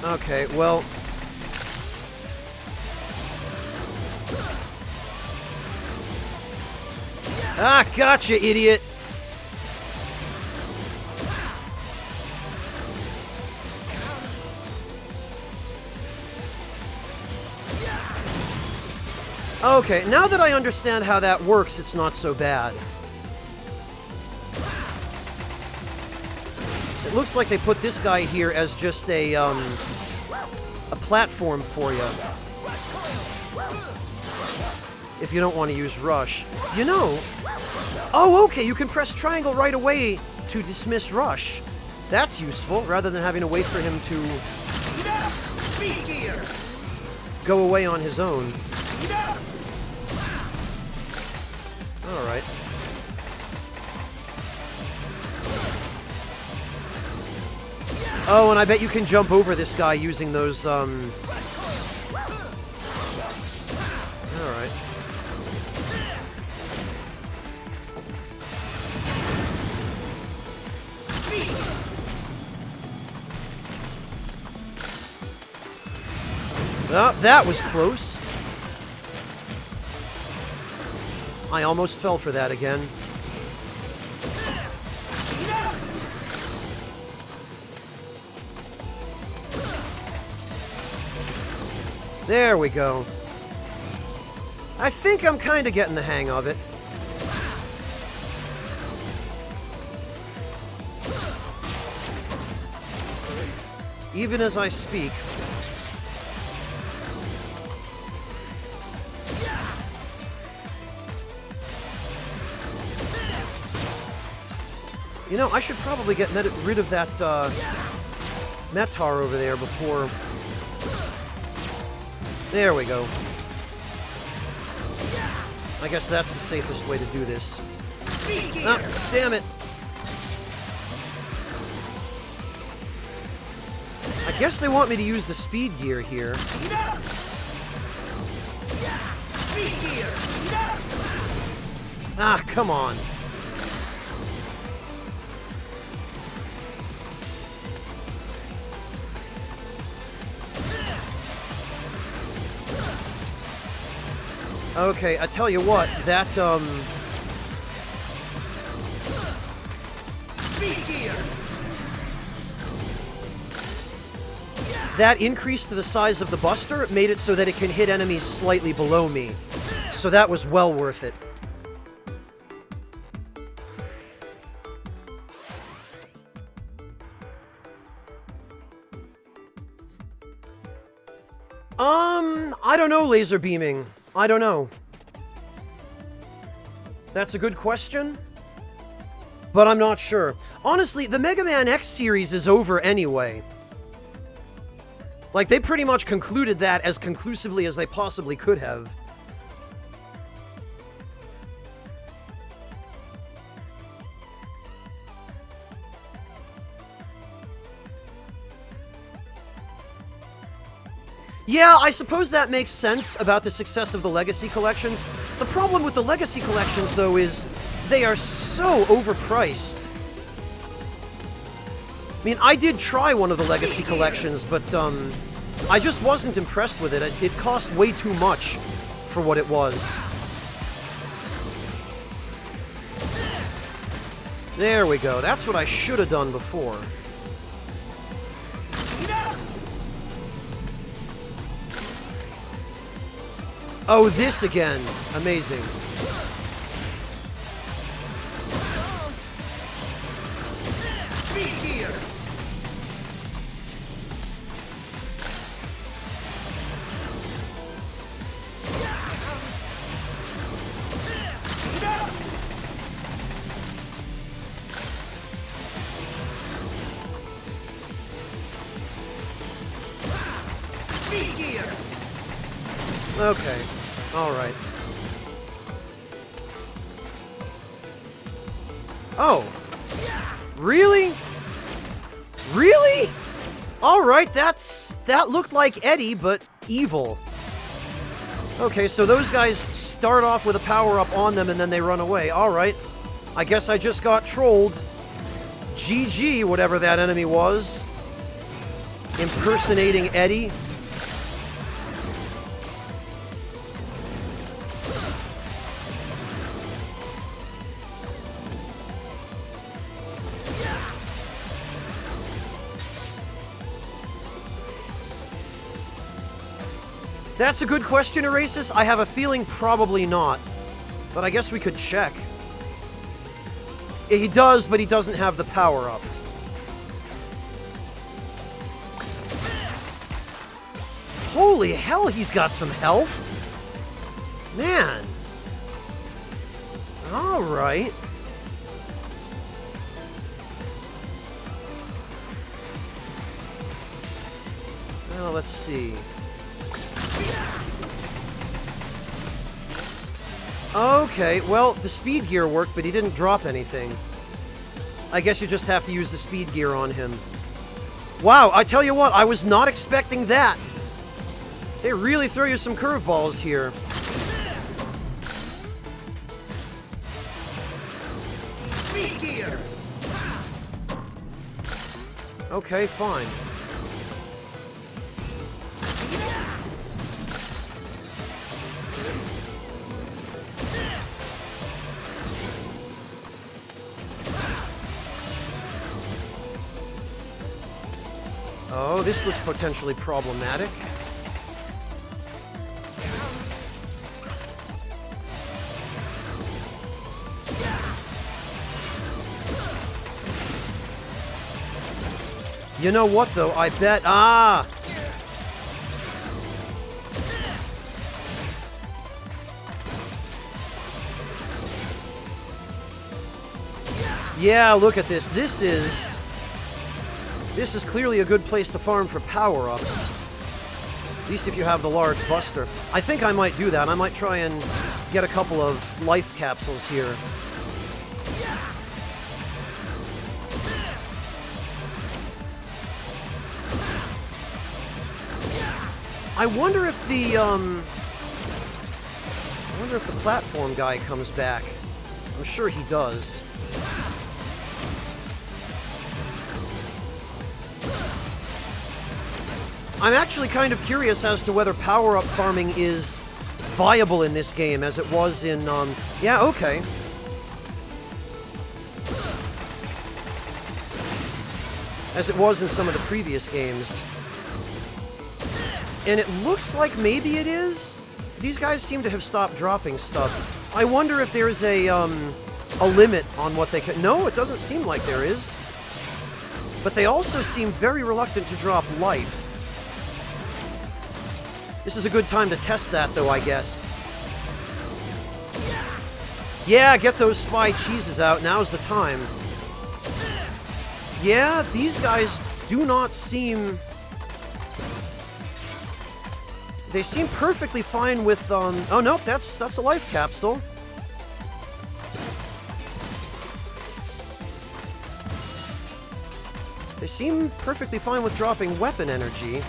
Okay, well... Ah, gotcha, idiot! Okay, now that I understand how that works, it's not so bad. It looks like they put this guy here as just a platform for you. If you don't want to use Rush. You know... Oh, okay, you can press triangle right away to dismiss Rush. That's useful, rather than having to wait for him to... go away on his own. Alright. Oh, and I bet you can jump over this guy using those, Alright. Oh, that was close. I almost fell for that again. There we go. I think I'm kind of getting the hang of it. Even as I speak. You know, I should probably get rid of that Metar over there before... There we go. I guess that's the safest way to do this. Ah, damn it! I guess they want me to use the speed gear here. Ah, come on. Okay, I tell you what, that, that increase to the size of the Buster made it so that it can hit enemies slightly below me. So that was well worth it. I don't know, laser beaming. I don't know. That's a good question, but I'm not sure. Honestly, the Mega Man X series is over anyway. Like, they pretty much concluded that as conclusively as they possibly could have. Yeah, I suppose that makes sense about the success of the Legacy Collections. The problem with the Legacy Collections, though, is they are so overpriced. I mean, I did try one of the Legacy Collections, but, I just wasn't impressed with it. It cost way too much for what it was. There we go. That's what I should have done before. Oh, this again. Amazing. Okay. Alright. Oh. Really? Really? Alright, that looked like Eddie, but evil. Okay, so those guys start off with a power-up on them and then they run away. Alright. I guess I just got trolled. GG, whatever that enemy was. Impersonating Eddie. That's a good question, Erasus. I have a feeling probably not. But I guess we could check. He does, but he doesn't have the power-up. Holy hell, he's got some health. Man. Alright. Well, let's see. Okay, well, the speed gear worked, but he didn't drop anything. I guess you just have to use the speed gear on him. Wow, I tell you what, I was not expecting that. They really throw you some curveballs here. Speed gear. Okay, fine. Oh, this looks potentially problematic. You know what, though? I bet... Ah! Yeah, look at this. This is clearly a good place to farm for power-ups. At least if you have the large buster. I think I might do that. I might try and get a couple of life capsules here. I wonder if the platform guy comes back. I'm sure he does. I'm actually kind of curious as to whether power-up farming is viable in this game, as it was in, yeah, okay. As it was in some of the previous games. And it looks like maybe it is. These guys seem to have stopped dropping stuff. I wonder if there's a limit on what they can... No, it doesn't seem like there is. But they also seem very reluctant to drop life. This is a good time to test that, though, I guess. Yeah, get those spy cheeses out. Now's the time. Yeah, these guys do not seem... They seem perfectly fine with, Oh, no, that's a life capsule. They seem perfectly fine with dropping weapon energy.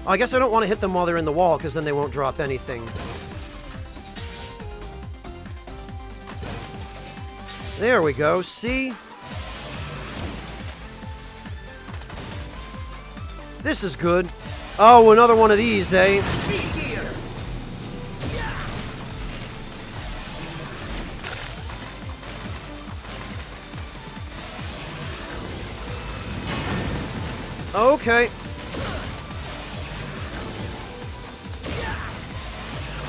I guess I don't want to hit them while they're in the wall, because then they won't drop anything. There we go, see? This is good. Oh, another one of these, eh? Okay.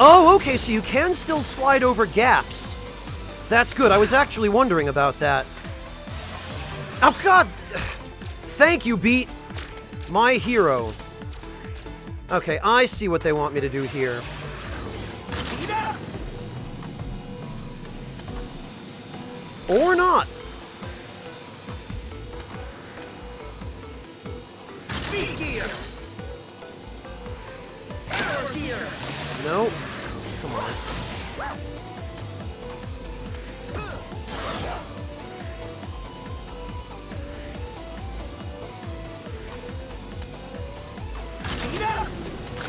Oh, okay, so you can still slide over gaps. That's good. I was actually wondering about that. Oh, God! Thank you, Beat. My hero. Okay, I see what they want me to do here. Or not. No. Come on.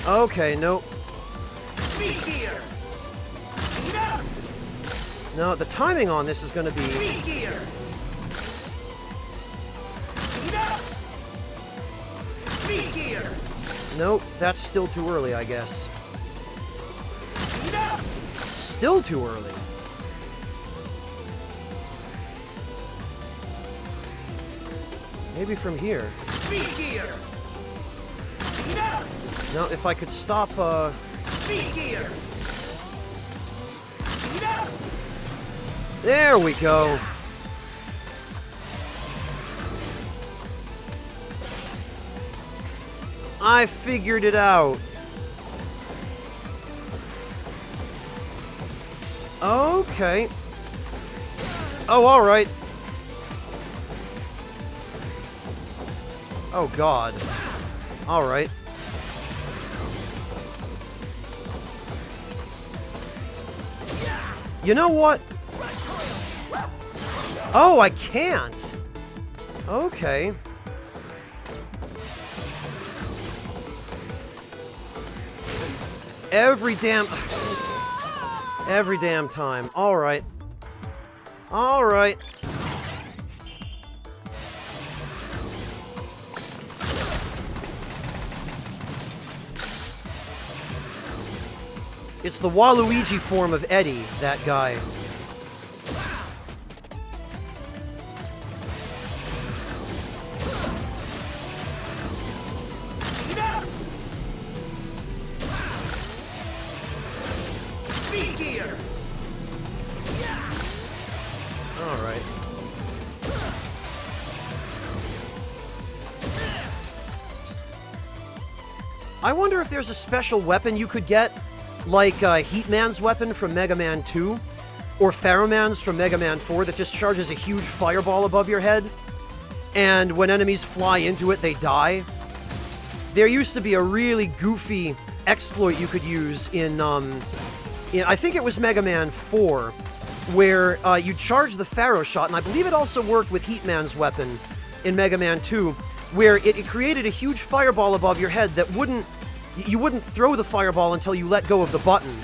Okay, nope. No, the timing on this is going to be... Nope, that's still too early, I guess. Still too early. Maybe from here. No, if I could stop, There we go. I figured it out. Okay. Oh, alright. Oh, God. Alright. You know what? Oh, I can't. Okay. Every damn time. All right. All right. It's the Waluigi form of Eddie, that guy. Alright. I wonder if there's a special weapon you could get, like Heatman's weapon from Mega Man 2, or Pharaohman's from Mega Man 4 that just charges a huge fireball above your head, and when enemies fly into it, they die. There used to be a really goofy exploit you could use in I think it was Mega Man 4, where you charge the Pharaoh shot, and I believe it also worked with Heatman's weapon in Mega Man 2, where it created a huge fireball above your head that you wouldn't throw the fireball until you let go of the button.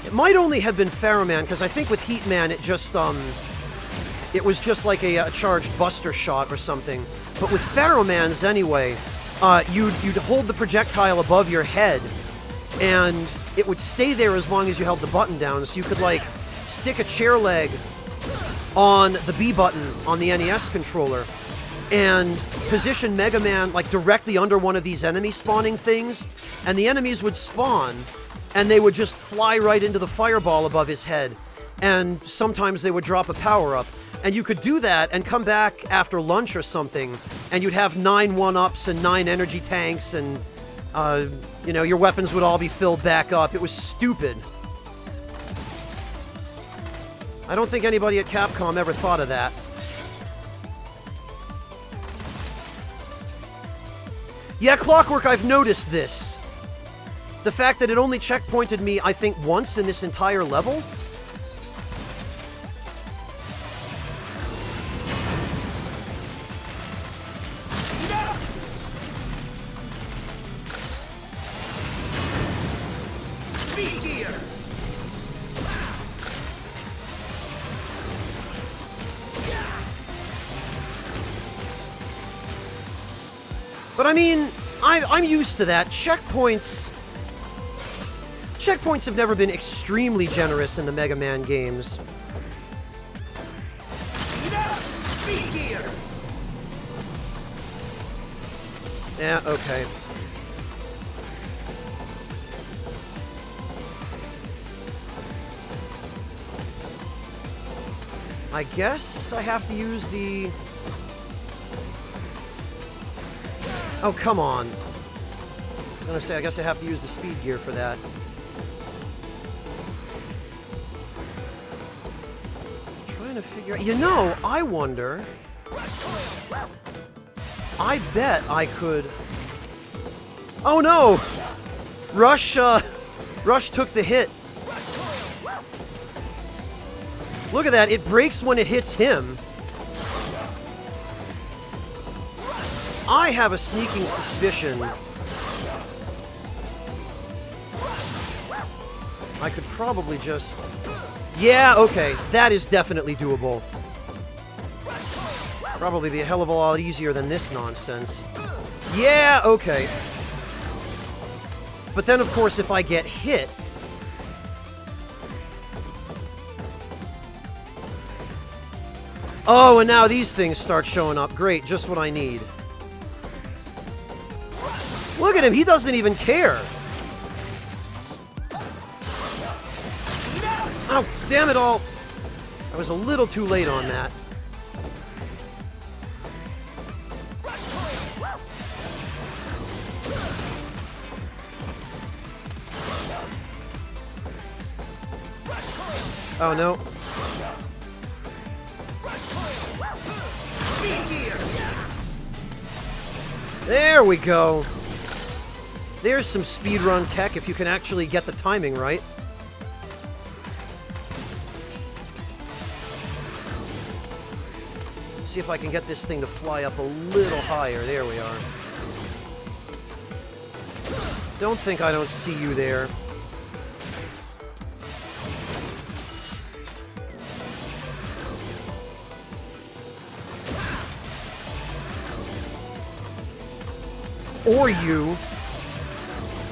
It might only have been Pharaohman, because I think with Heatman it was just like a charged Buster shot or something. But with Pharaohman's anyway, you'd hold the projectile above your head, and it would stay there as long as you held the button down, so you could, like, stick a chair leg on the B button on the NES controller and position Mega Man, like, directly under one of these enemy spawning things, and the enemies would spawn, and they would just fly right into the fireball above his head, and sometimes they would drop a power-up. And you could do that and come back after lunch or something, and you'd have 9 1-ups and 9 energy tanks and You know, your weapons would all be filled back up. It was stupid. I don't think anybody at Capcom ever thought of that. Yeah, Clockwork, I've noticed this. The fact that it only checkpointed me, I think, once in this entire level. But I mean, I'm used to that. Checkpoints have never been extremely generous in the Mega Man games. Yeah, okay. I guess I have to use the... Oh, come on. I was gonna say, I guess I have to use the speed gear for that. I'm trying to figure out... You know, I wonder... I bet I could... Oh no! Rush took the hit. Look at that, it breaks when it hits him. I have a sneaking suspicion I could probably just... Yeah, okay, that is definitely doable. Probably be a hell of a lot easier than this nonsense. Yeah, okay. But then, of course, if I get hit... Oh, and now these things start showing up. Great, just what I need. Look at him, he doesn't even care. Oh, damn it all. I was a little too late on that. Oh, no. There we go. There's some speedrun tech if you can actually get the timing right. See if I can get this thing to fly up a little higher. There we are. Don't think I don't see you there. Or you.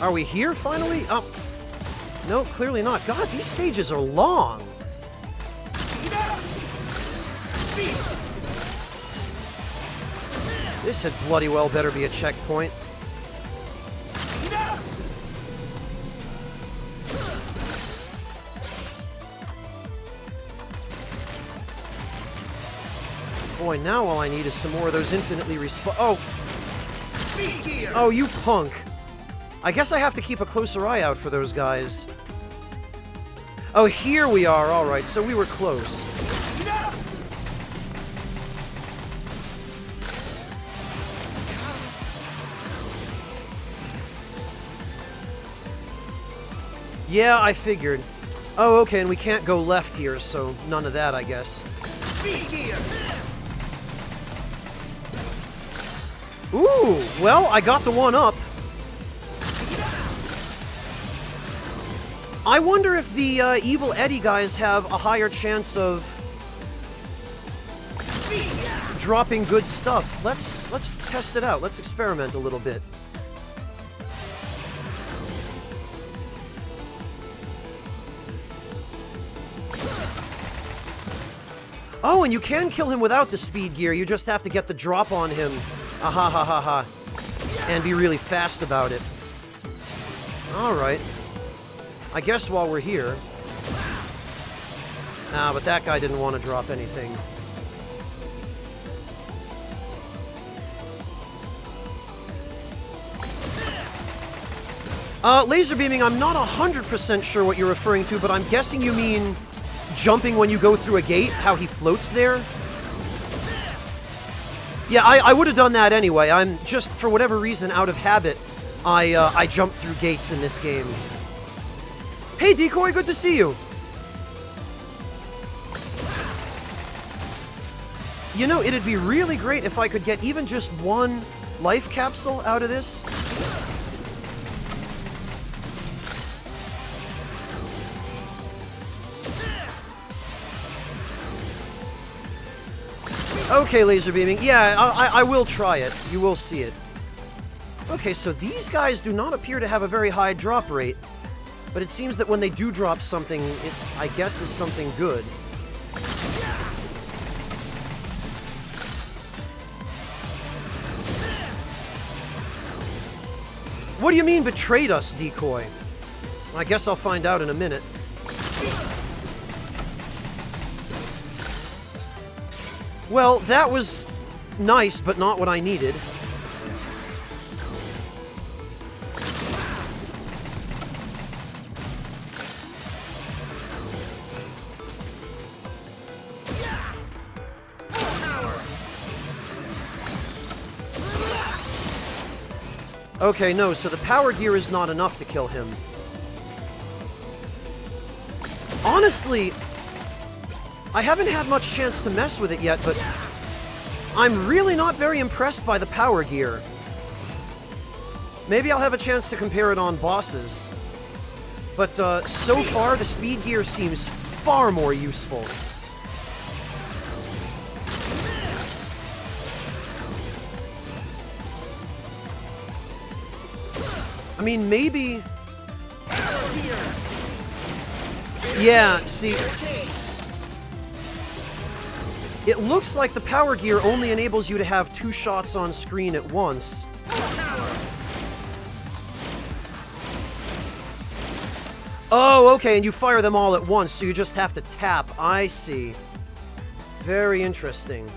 Are we here finally? Oh. No, clearly not. God, these stages are long. This had bloody well better be a checkpoint. Boy, now all I need is some more of those infinitely Oh! Oh, you punk. I guess I have to keep a closer eye out for those guys. Oh, here we are. Alright, so we were close. Yeah, I figured. Oh, okay, and we can't go left here, so none of that, I guess. Ooh, well, I got the one up. I wonder if the Evil Eddie guys have a higher chance of dropping good stuff. Let's test it out. Let's experiment a little bit. Oh, and you can kill him without the speed gear. You just have to get the drop on him. Aha, ha, ha, ha. And be really fast about it. Alright. I guess while we're here... Nah, but that guy didn't want to drop anything. Laser beaming, I'm not 100% sure what you're referring to, but I'm guessing you mean jumping when you go through a gate, how he floats there? Yeah, I would have done that anyway. I'm just, for whatever reason, out of habit, I jump through gates in this game. Hey, Decoy, good to see you. You know, it'd be really great if I could get even just one life capsule out of this. Okay, laser beaming. Yeah, I will try it. You will see it. Okay, so these guys do not appear to have a very high drop rate, but it seems that when they do drop something, it, I guess, is something good. What do you mean betrayed us, Decoy? I guess I'll find out in a minute. Well, that was nice, but not what I needed. Okay, no, so the power gear is not enough to kill him. Honestly, I haven't had much chance to mess with it yet, but I'm really not very impressed by the power gear. Maybe I'll have a chance to compare it on bosses. But so far, the speed gear seems far more useful. I mean, maybe... Yeah, see... It looks like the power gear only enables you to have 2 shots on screen at once. Oh, okay, and you fire them all at once, so you just have to tap. I see. Very interesting.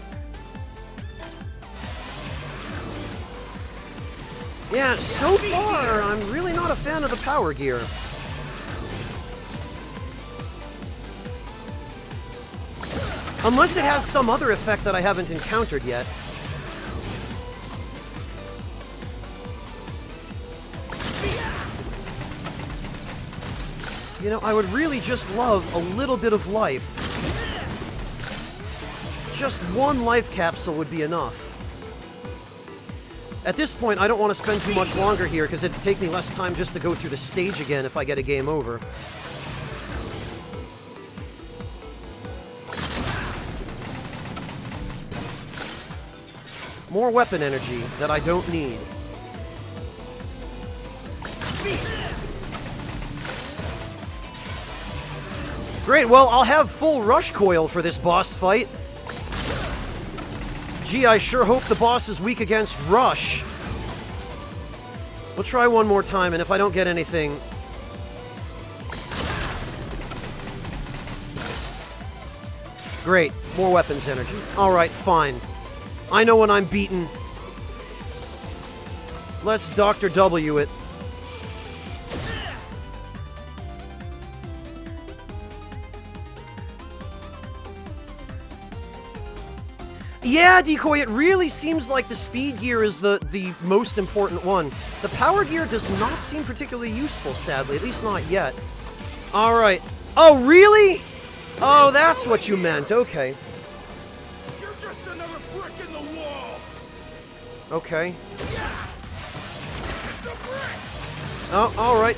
Yeah, so far, I'm really not a fan of the power gear. Unless it has some other effect that I haven't encountered yet. You know, I would really just love a little bit of life. Just one life capsule would be enough. At this point, I don't want to spend too much longer here, because it'd take me less time just to go through the stage again if I get a game over. More weapon energy that I don't need. Great, well, I'll have full rush coil for this boss fight. Gee, I sure hope the boss is weak against rush. We'll try one more time, and if I don't get anything... Great, more weapons energy. Alright, fine. I know when I'm beaten. Let's Dr. W it. Yeah, Decoy, it really seems like the speed gear is the most important one. The power gear does not seem particularly useful, sadly, at least not yet. Alright. Oh, really? Oh, that's what you meant, okay. You're just another brick in the wall. Okay. Oh, alright.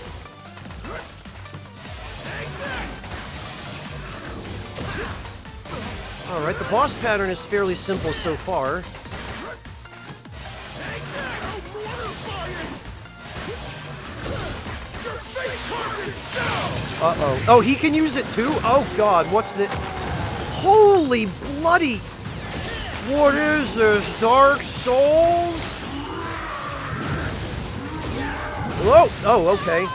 Alright, the boss pattern is fairly simple so far. Uh-oh. Oh, he can use it too? Oh god, what's the... Holy bloody... What is this, Dark Souls? Whoa! Oh, okay.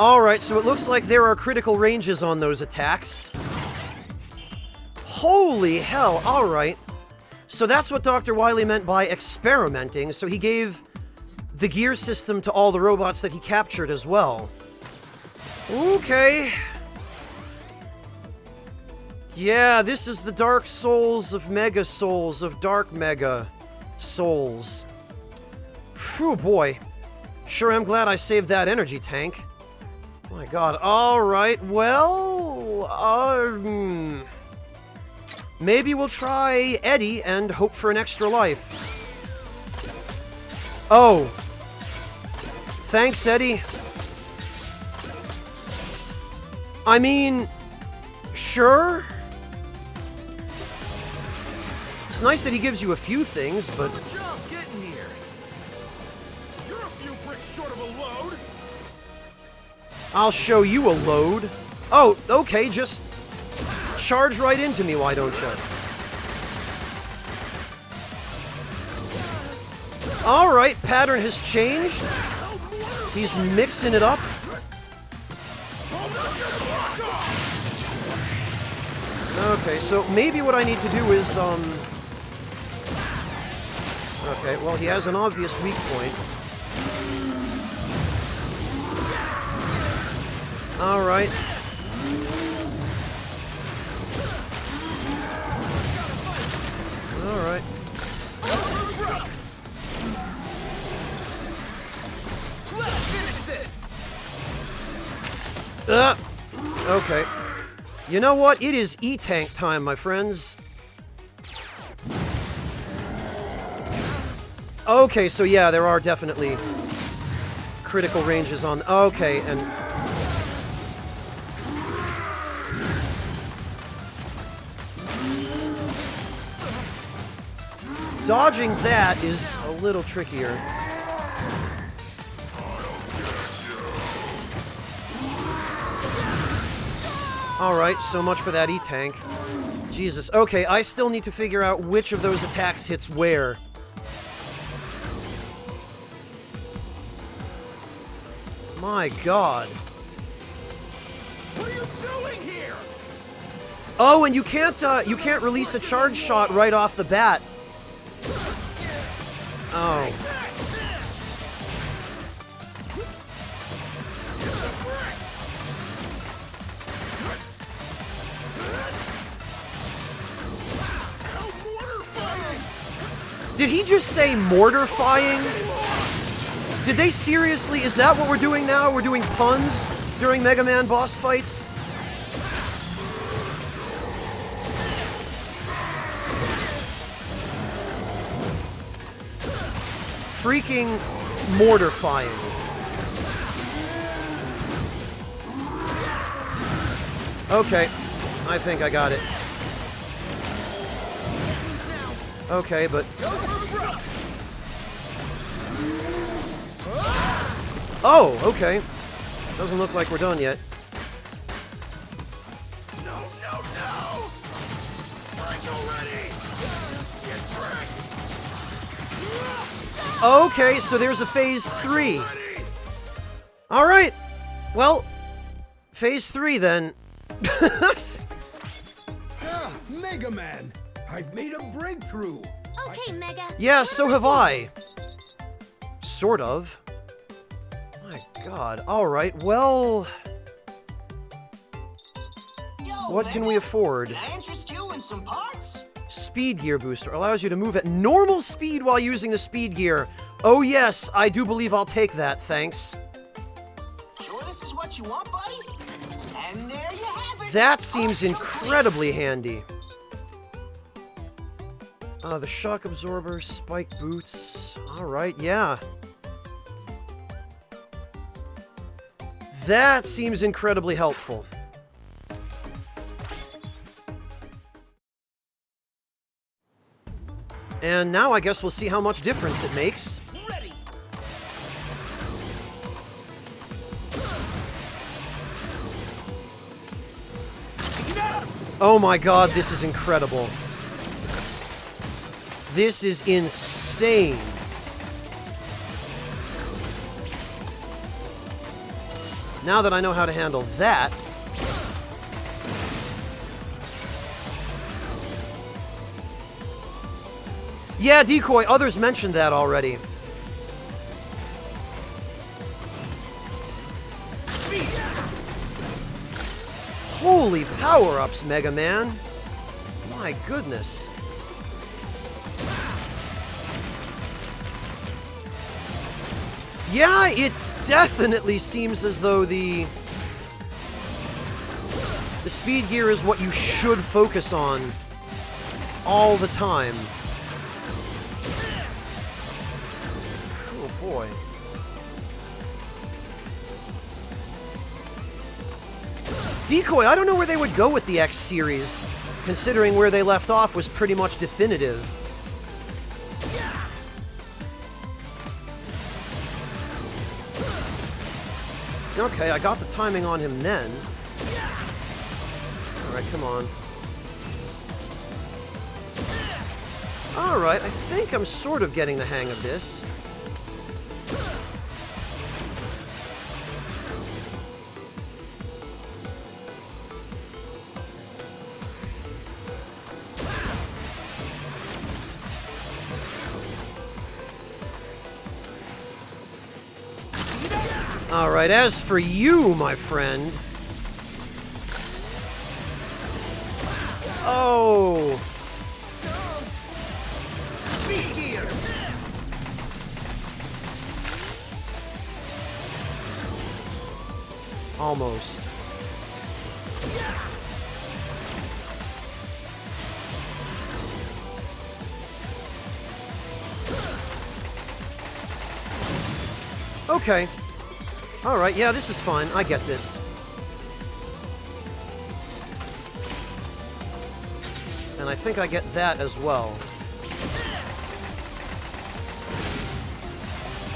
Alright, so it looks like there are critical ranges on those attacks. Holy hell, alright. So that's what Dr. Wily meant by experimenting. So he gave the gear system to all the robots that he captured as well. Okay. Yeah, this is the Dark Souls of Mega Souls of Dark Mega Souls. Phew, boy. Sure am glad I saved that energy tank. My god. Alright, well... maybe we'll try Eddie and hope for an extra life. Oh. Thanks, Eddie. I mean... sure? It's nice that he gives you a few things, but... Good job getting here. You're a few bricks short of a load. I'll show you a load. Oh, okay, just charge right into me, why don't you? Alright, pattern has changed. He's mixing it up. Okay, so maybe what I need to do is, okay, well, he has an obvious weak point. Alright. Alright. Let's finish this. Okay. You know what? It is E-Tank time, my friends. Okay, so yeah, there are definitely critical ranges on... Okay, and... dodging that is a little trickier. Alright, so much for that E-Tank. Jesus. Okay, I still need to figure out which of those attacks hits where. My god. What are you doing here? Oh, and you can't release a charge shot right off the bat. Oh. Did he just say mortarfying? Did they seriously? Is that what we're doing now? We're doing puns during Mega Man boss fights? Freaking mortarfying. Okay, I think I got it. Okay, but... oh, okay. Doesn't look like we're done yet. No, no, no! Break already! Get wrecked! Okay, so there's a Phase 3. Alright. Well, Phase 3 then. Mega Man, I've made a breakthrough. Okay, Mega. Yeah, so have I. Sort of. My god. Alright, well... Yo, what can Mega, we afford? Can I interest you in some parts? Speed gear booster allows you to move at normal speed while using the speed gear. Oh yes, I do believe I'll take that, thanks. Sure this is what you want, buddy? And there you have it. That seems incredibly handy. The shock absorber, spike boots. Alright, yeah. That seems incredibly helpful. And now I guess we'll see how much difference it makes. Ready. Oh my god, this is incredible. This is insane. Now that I know how to handle that... yeah, Decoy, others mentioned that already. Holy power-ups, Mega Man. My goodness. Yeah, it definitely seems as though the speed gear is what you should focus on all the time. Oh boy. Decoy, I don't know where they would go with the X series, considering where they left off was pretty much definitive. Okay, I got the timing on him then. Alright, come on. Alright, I think I'm sort of getting the hang of this. Alright, as for you, my friend... Oh! Almost. Okay. Alright, yeah, this is fine. I get this. And I think I get that as well.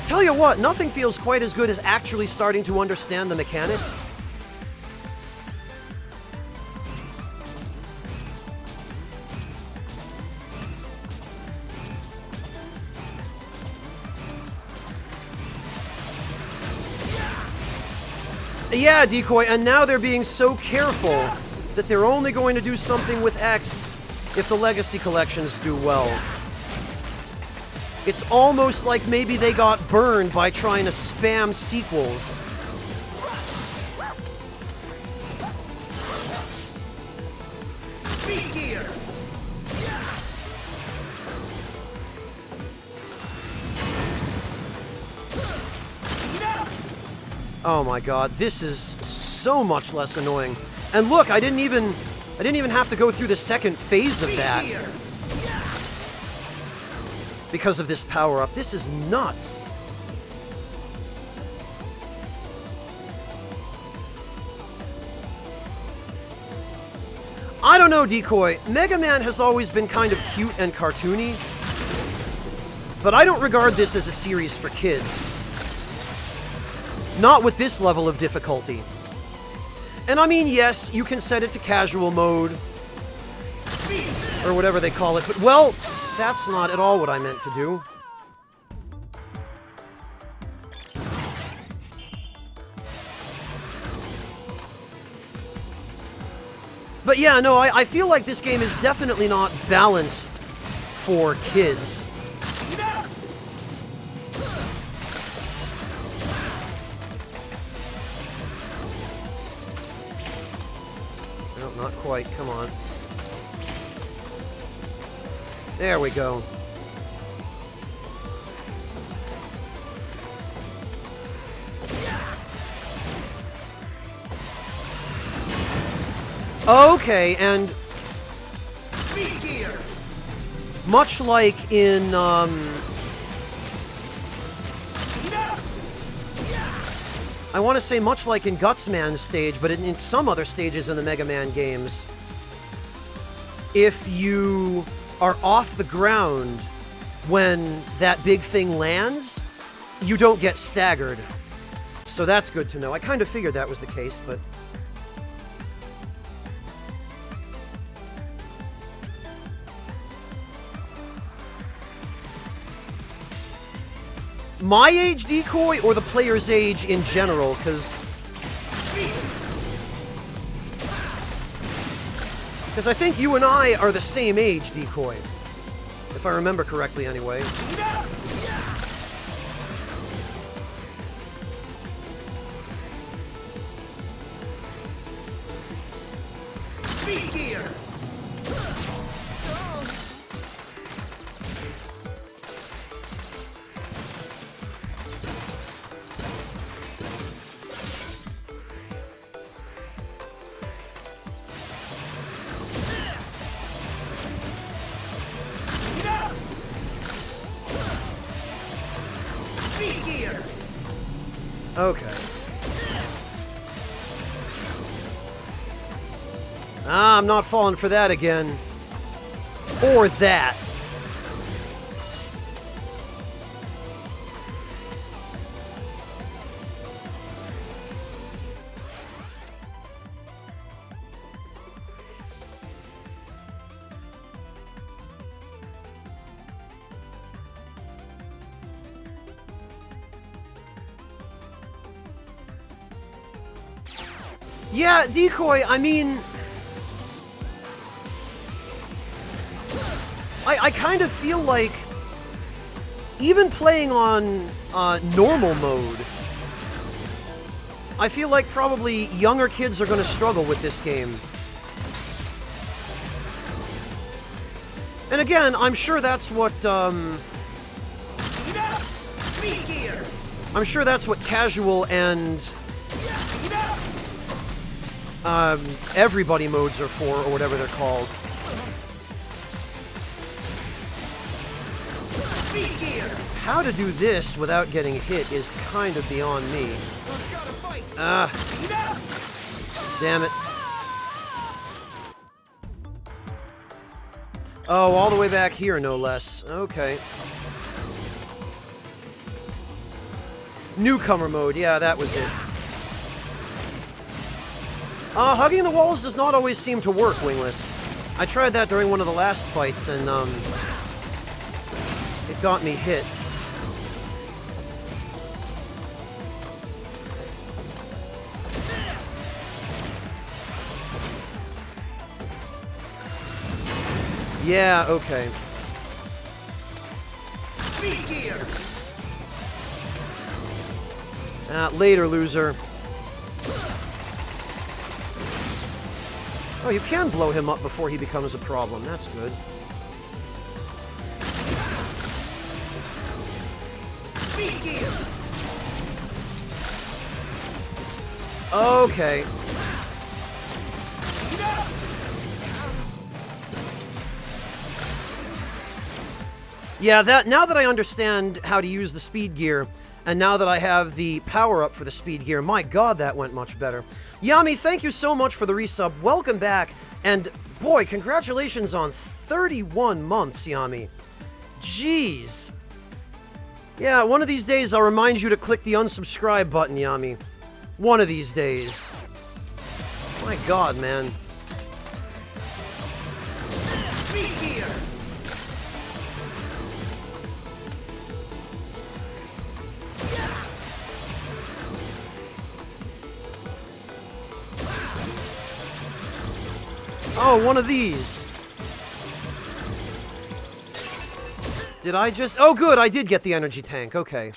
Tell you what, nothing feels quite as good as actually starting to understand the mechanics. Yeah, Decoy, and now they're being so careful that they're only going to do something with X if the Legacy collections do well. It's almost like maybe they got burned by trying to spam sequels. Oh my god, this is so much less annoying. And look, I didn't even have to go through the second phase of that. Because of this power-up. This is nuts. I don't know, Decoy. Mega Man has always been kind of cute and cartoony. But I don't regard this as a series for kids. Not with this level of difficulty. And I mean, yes, you can set it to casual mode. Or whatever they call it, but well, that's not at all what I meant to do. But yeah, no, I feel like this game is definitely not balanced for kids. No, not quite, come on. There we go. Okay, and much like in I want to say much like in Gutsman's stage, but in some other stages in the Mega Man games, if you are off the ground when that big thing lands, you don't get staggered. So that's good to know. I kind of figured that was the case, but... My age, Decoy, or the player's age in general, because I think you and I are the same age, Decoy. If I remember correctly, anyway. Speed gear! Speed gear! Okay. Ah, I'm not falling for that again. Or that. Yeah, Decoy, I mean... I kind of feel like... Even playing on normal mode, I feel like probably younger kids are going to struggle with this game. And again, I'm sure that's what, I'm sure that's what casual and... everybody modes are for, or whatever they're called. How to do this without getting hit is kind of beyond me. Ah. Damn it. Oh, all the way back here, no less. Okay. Newcomer mode, yeah, that was it. Hugging the walls does not always seem to work, Wingless. I tried that during one of the last fights, and, it got me hit. Yeah, okay. Speed gear! Later, loser. Oh, you can blow him up before he becomes a problem. That's good. Speed gear! Okay. Yeah, now that I understand how to use the speed gear, and now that I have the power-up for the speed gear, my god, that went much better. Yami, thank you so much for the resub. Welcome back, and boy, congratulations on 31 months, Yami. Jeez. Yeah, one of these days I'll remind you to click the unsubscribe button, Yami. One of these days. My god, man. Speed gear! Oh, one of these. Did I just... Oh, good, I did get the energy tank. Okay.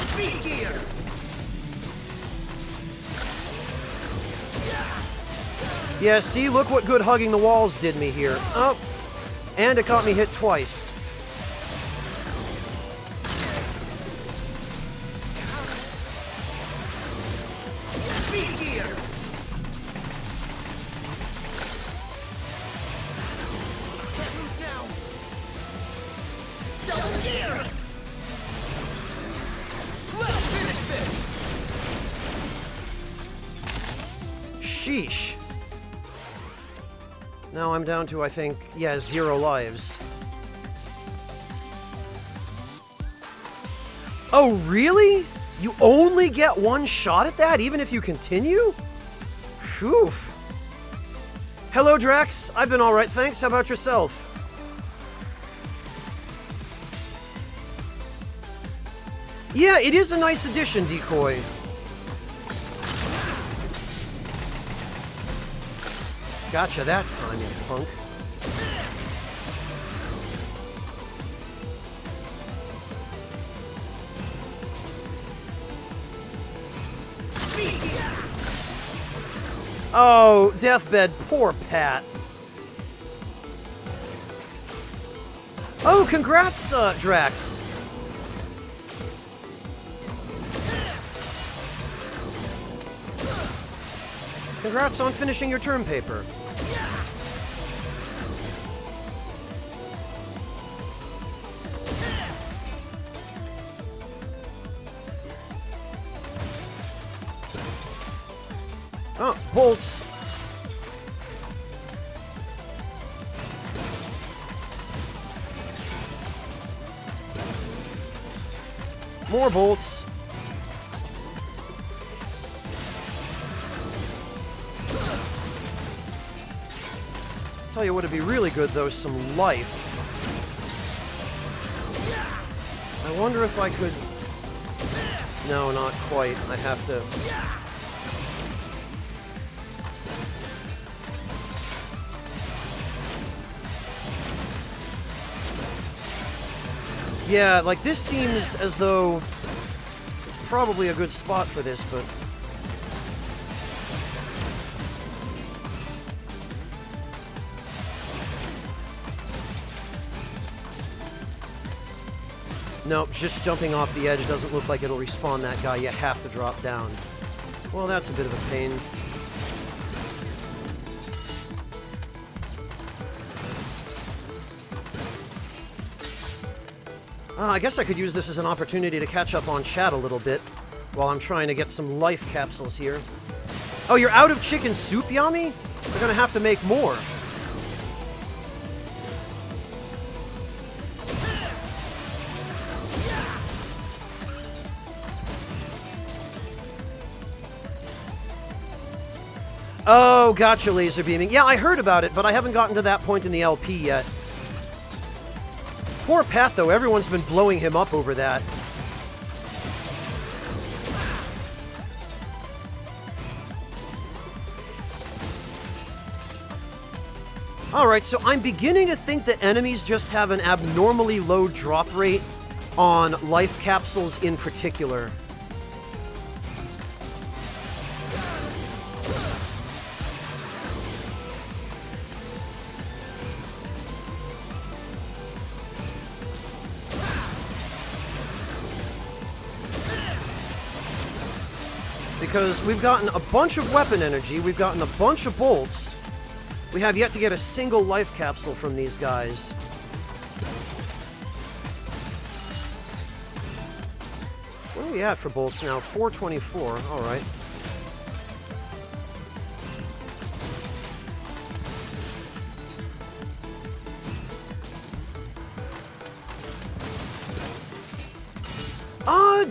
Speed gear! Yeah, see, look what good hugging the walls did me here. Oh, and it got me hit twice. Speed gear! Can't move now! Double gear! Let's finish this! Sheesh. Now I'm down to, I think, yeah, 0 lives. Oh, really? You only get one shot at that, even if you continue? Phew. Hello, Drax. I've been alright, thanks. How about yourself? Yeah, it is a nice addition, Decoy. Gotcha that time, you punk. Oh, deathbed, poor Pat. Oh, congrats, Drax. Congrats on finishing your term paper. Oh, bolts. More bolts. Tell you what would be really good though, some life. I wonder if I could... No, not quite. I have to... Yeah, like this seems as though it's probably a good spot for this, but... Nope, just jumping off the edge doesn't look like it'll respawn that guy. You have to drop down. Well, that's a bit of a pain. I guess I could use this as an opportunity to catch up on chat a little bit while I'm trying to get some life capsules here. Oh, you're out of chicken soup, Yami? We're gonna have to make more. Oh, gotcha, laser beaming. Yeah, I heard about it, but I haven't gotten to that point in the LP yet. Poor Pat, though. Everyone's been blowing him up over that. Alright, so I'm beginning to think that enemies just have an abnormally low drop rate on life capsules in particular. Because we've gotten a bunch of weapon energy, we've gotten a bunch of bolts. We have yet to get a single life capsule from these guys. What are we at for bolts now? 424, alright.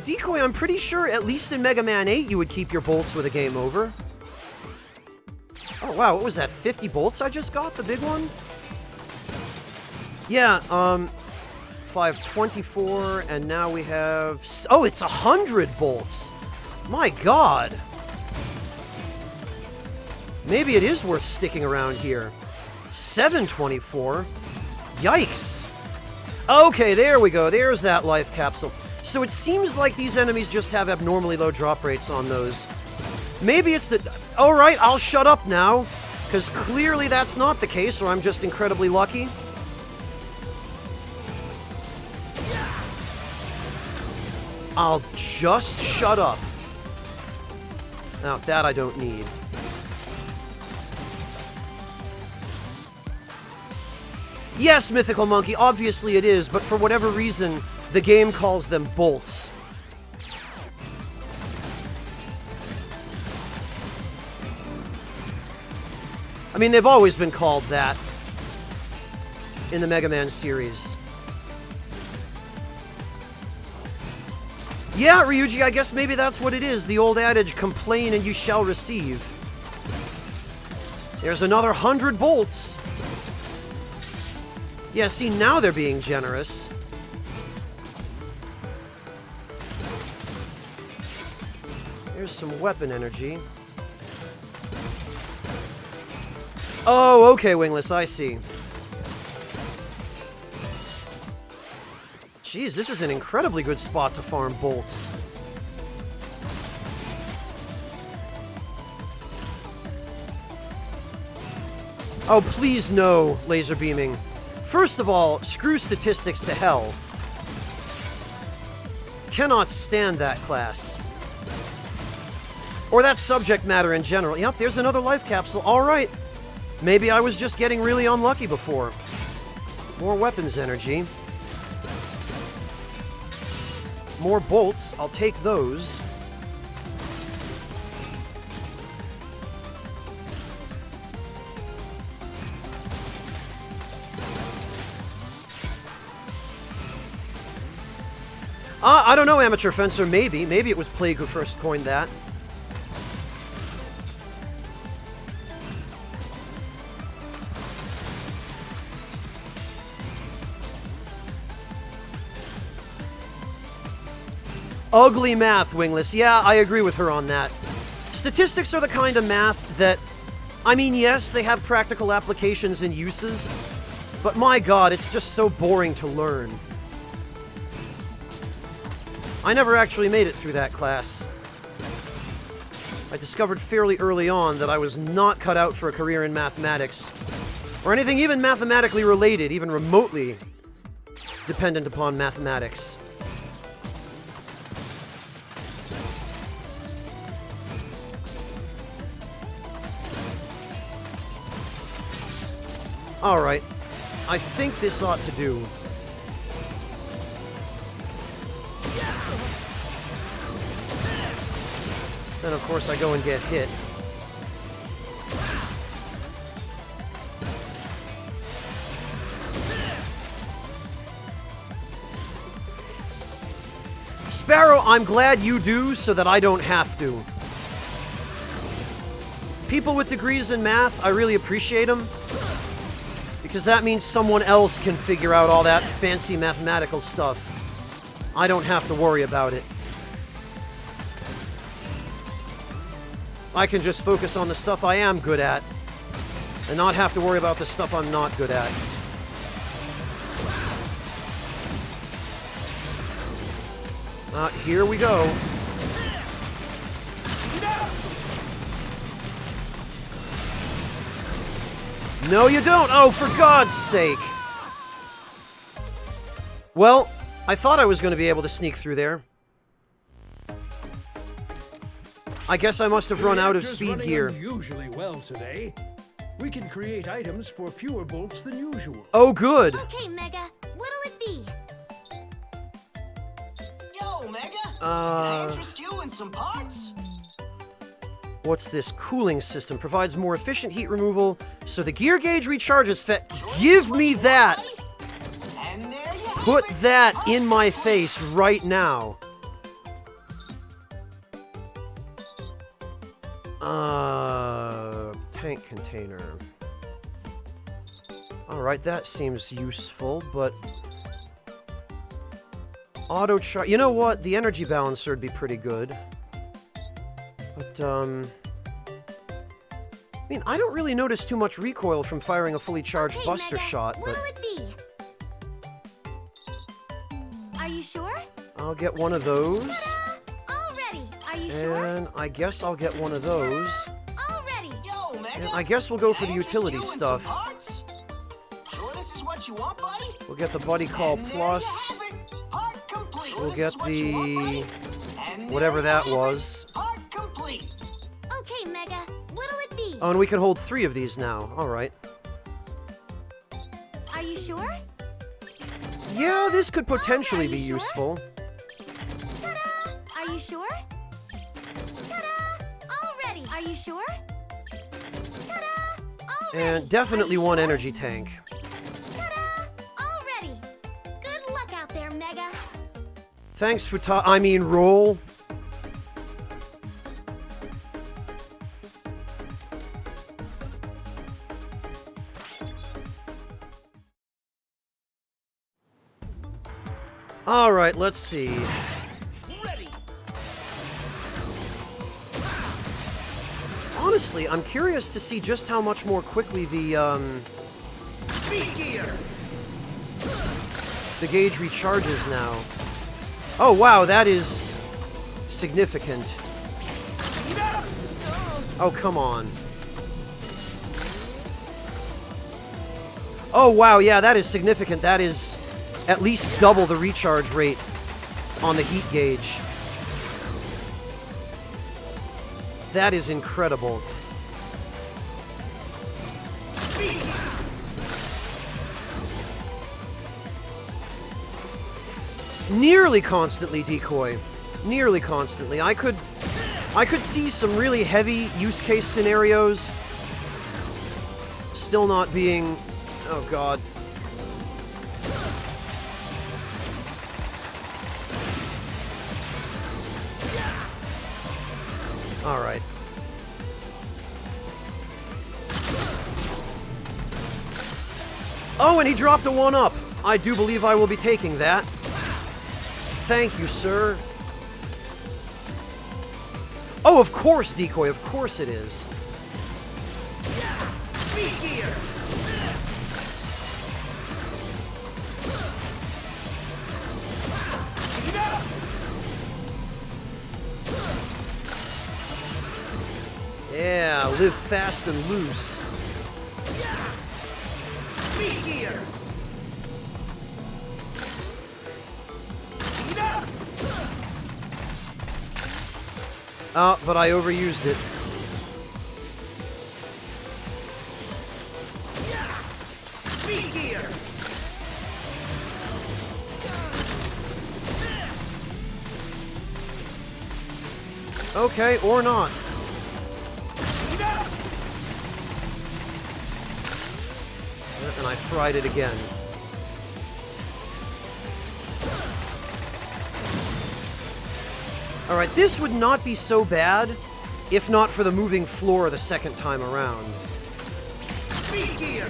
Decoy, I'm pretty sure, at least in Mega Man 8, you would keep your bolts with a game over. Oh, wow, what was that, 50 bolts I just got? The big one? Yeah, 524, and now we have... Oh, it's 100 bolts! My god! Maybe it is worth sticking around here. 724? Yikes! Okay, there we go, there's that life capsule. So it seems like these enemies just have abnormally low drop rates on those. Maybe it's the... Alright, I'll shut up now, because clearly that's not the case, or I'm just incredibly lucky. I'll just shut up. Now, that I don't need. Yes, Mythical Monkey, obviously it is, but for whatever reason... The game calls them bolts. I mean, they've always been called that in the Mega Man series. Yeah, Ryuji, I guess maybe that's what it is. The old adage, complain and you shall receive. There's another 100 bolts. Yeah, see, now they're being generous. Here's some weapon energy. Oh, okay, Wingless, I see. Jeez, this is an incredibly good spot to farm bolts. Oh, please no, laser beaming. First of all, screw statistics to hell. Cannot stand that class. Or that subject matter in general. Yep, there's another life capsule. Alright. Maybe I was just getting really unlucky before. More weapons energy. More bolts. I'll take those. I don't know, Amateur Fencer. Maybe. Maybe it was Plague who first coined that. Ugly math, Wingless. Yeah, I agree with her on that. Statistics are the kind of math that, I mean, yes, they have practical applications and uses, but my god, it's just so boring to learn. I never actually made it through that class. I discovered fairly early on that I was not cut out for a career in mathematics, or anything even mathematically related, even remotely dependent upon mathematics. Alright, I think this ought to do. Then of course I go and get hit. Sparrow, I'm glad you do so that I don't have to. People with degrees in math, I really appreciate them. Because that means someone else can figure out all that fancy mathematical stuff. I don't have to worry about it. I can just focus on the stuff I am good at, and not have to worry about the stuff I'm not good at. Here we go. No, you don't! Oh, for God's sake! Well, I thought I was going to be able to sneak through there. I guess I must have run out of speed gear. Unusually well today. We can create items for fewer bolts than usual. Oh, good! Okay, Mega, what'll it be? Yo, Mega! Can I interest you in some parts? What's this? Cooling system provides more efficient heat removal, so the gear gauge recharges Give me that! And there you Put have it. that in my face right now. Tank container. Alright, that seems useful, but... Auto charge. You know what? The energy balancer would be pretty good. But, I mean, I don't really notice too much recoil from firing a fully charged Okay, buster Mega, shot, but... what'll it be? Are you sure? I'll get one of those. Already. Are you sure? And I guess I'll get one of those. Already. Yo, Mega! And I guess we'll go for the Can I interest utility you in some stuff. parts? Sure this is what you want, buddy? We'll get the Buddy Call And there Plus. you have it. Part complete. We'll This get is what you want, buddy? And there whatever you that have it. was. Part complete. Okay, Mega, what'll it be? Oh, and we can hold 3 of these now. Alright. Are you sure? Yeah, this could potentially Are you be sure? useful. Ta-da! Are you sure? Ta-da! Already. Are you sure? Ta-da! Already. And definitely Are you one sure? energy tank. Ta-da! Already. Good luck out there, Mega. Thanks, Roll. Alright, let's see. Honestly, I'm curious to see just how much more quickly the gauge recharges now. Oh wow, that is significant. Oh, come on. Oh, wow, yeah, that is significant. That is at least double the recharge rate on the heat gauge. That is incredible. Nearly constantly, Decoy. Nearly constantly. I could see some really heavy use case scenarios still not being... Oh, God. All right. Oh, and he dropped a 1-up. I do believe I will be taking that. Thank you, sir. Oh, of course, Decoy. Of course it is. Speed gear! Speed up! Yeah, live fast and loose. Speed gear! Speed up! Oh, but I overused it. Speed gear! Okay, or not. Speed up! And I fried it again. Alright, this would not be so bad if not for the moving floor the second time around. Speed gear!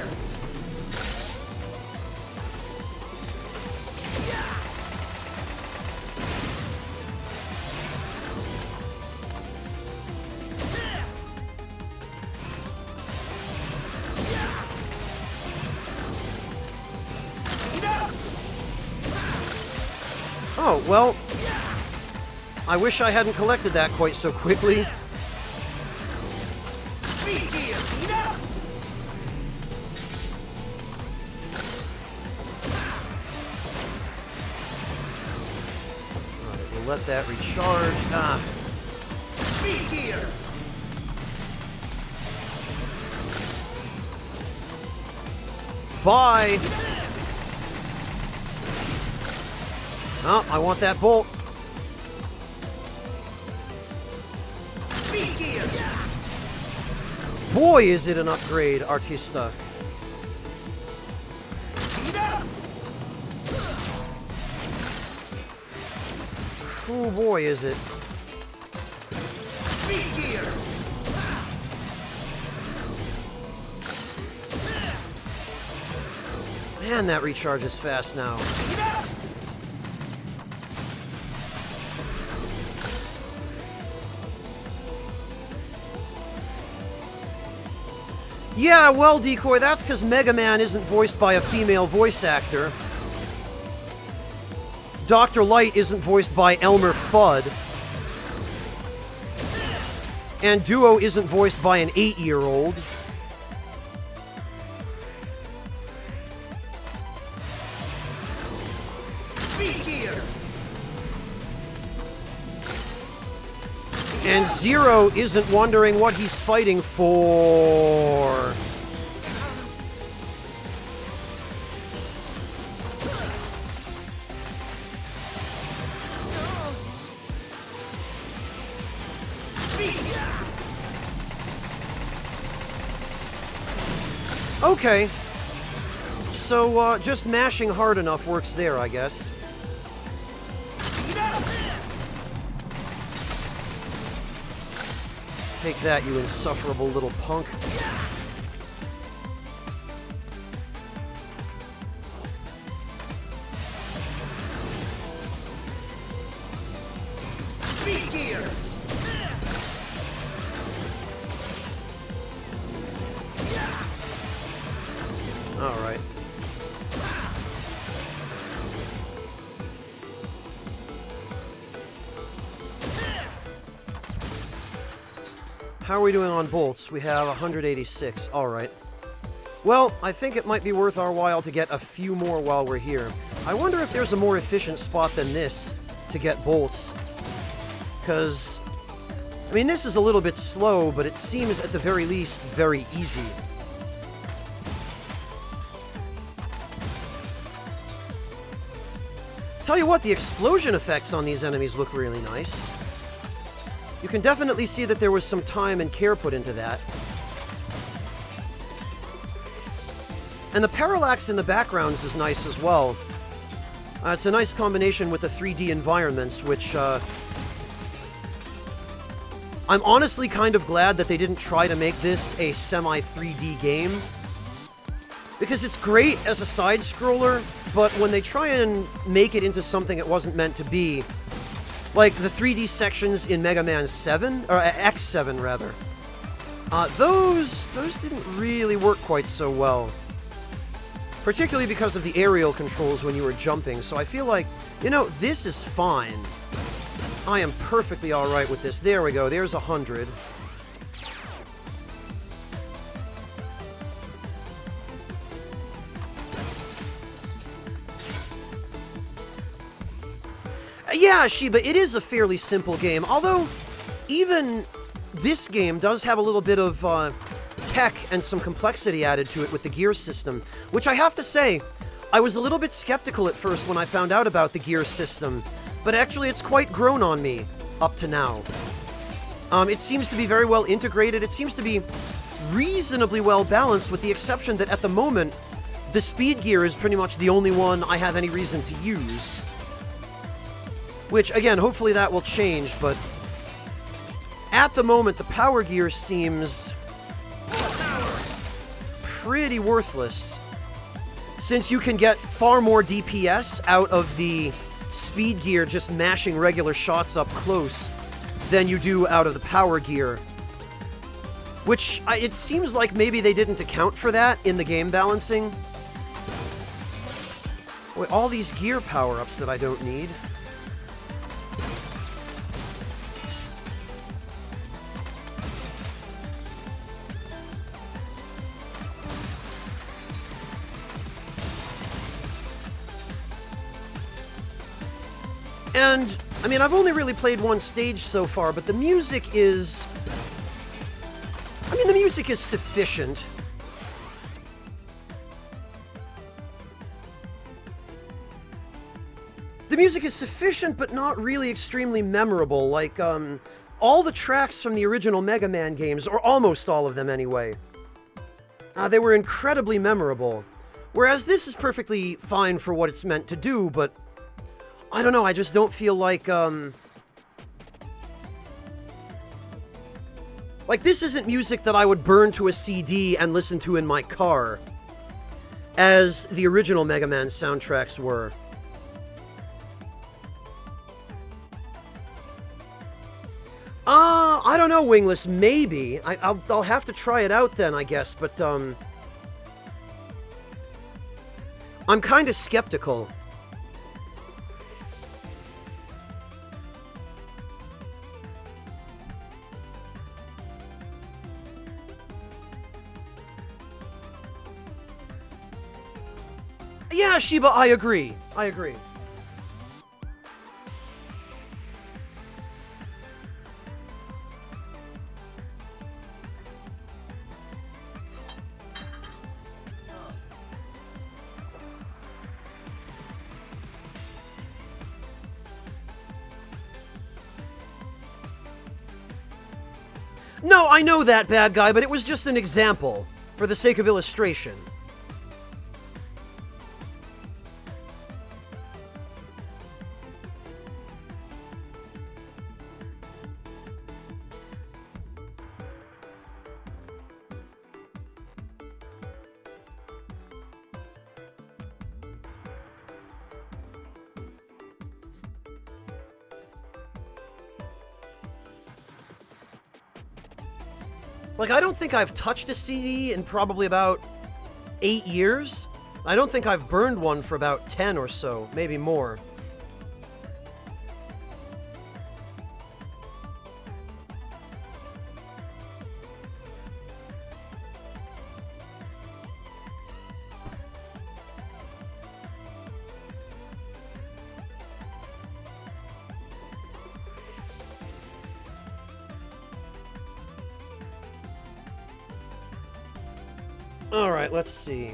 Oh, well, I wish I hadn't collected that quite so quickly. Speed gear! Speed up! Alright, we'll let that recharge. Ah. Speed gear! Bye! Oh, I want that bolt. Speed gear! Boy, is it an upgrade, Artista. Speed up! Oh boy, is it. Speed gear! Man, that recharges fast now. Speed up! Yeah, well, Decoy, that's because Mega Man isn't voiced by a female voice actor. Dr. Light isn't voiced by Elmer Fudd. And Duo isn't voiced by an 8-year-old. Speed gear! And Zero isn't wondering what he's fighting for. Okay. So, just mashing hard enough works there, I guess. Take that, you insufferable little punk. Speed gear! All right. How are we doing on bolts? We have 186. All right. Well, I think it might be worth our while to get a few more while we're here. I wonder if there's a more efficient spot than this to get bolts. Because, I mean, this is a little bit slow, but it seems at the very least very easy. Tell you what, the explosion effects on these enemies look really nice. You can definitely see that there was some time and care put into that. And the parallax in the backgrounds is nice as well. It's a nice combination with the 3D environments, which, I'm honestly kind of glad that they didn't try to make this a semi-3D game. Because it's great as a side-scroller, but when they try and make it into something it wasn't meant to be, like the 3D sections in Mega Man 7, or X7 rather, those didn't really work quite so well. Particularly because of the aerial controls when you were jumping, so I feel like, you know, this is fine. I am perfectly alright with this. There we go, there's 100. Yeah, Shiba, it is a fairly simple game, although even this game does have a little bit of tech and some complexity added to it with the gear system, which I have to say, I was a little bit skeptical at first when I found out about the gear system, but actually it's quite grown on me up to now. It seems to be very well integrated, it seems to be reasonably well balanced, with the exception that at the moment, the speed gear is pretty much the only one I have any reason to use. Which, again, hopefully that will change, but at the moment, the power gear seems pretty worthless, since you can get far more DPS out of the speed gear just mashing regular shots up close than you do out of the power gear. Which, it seems like maybe they didn't account for that in the game balancing. Boy, all these gear power-ups that I don't need. And, I mean, I've only really played one stage so far, but the music is... I mean, the music is sufficient. The music is sufficient, but not really extremely memorable, like, all the tracks from the original Mega Man games, or almost all of them anyway. They were incredibly memorable. Whereas this is perfectly fine for what it's meant to do, but... I don't know, I just don't feel like, like, this isn't music that I would burn to a CD and listen to in my car, as the original Mega Man soundtracks were. I don't know, Wingless, maybe. I'll have to try it out then, I guess, but, I'm kind of skeptical. Yeah, Shiba, I agree. I agree. No, I know that, bad guy, but it was just an example, for the sake of illustration. Like, I don't think I've touched a CD in probably about 8 years. I don't think I've burned one for about 10 or so, maybe more. Alright, let's see.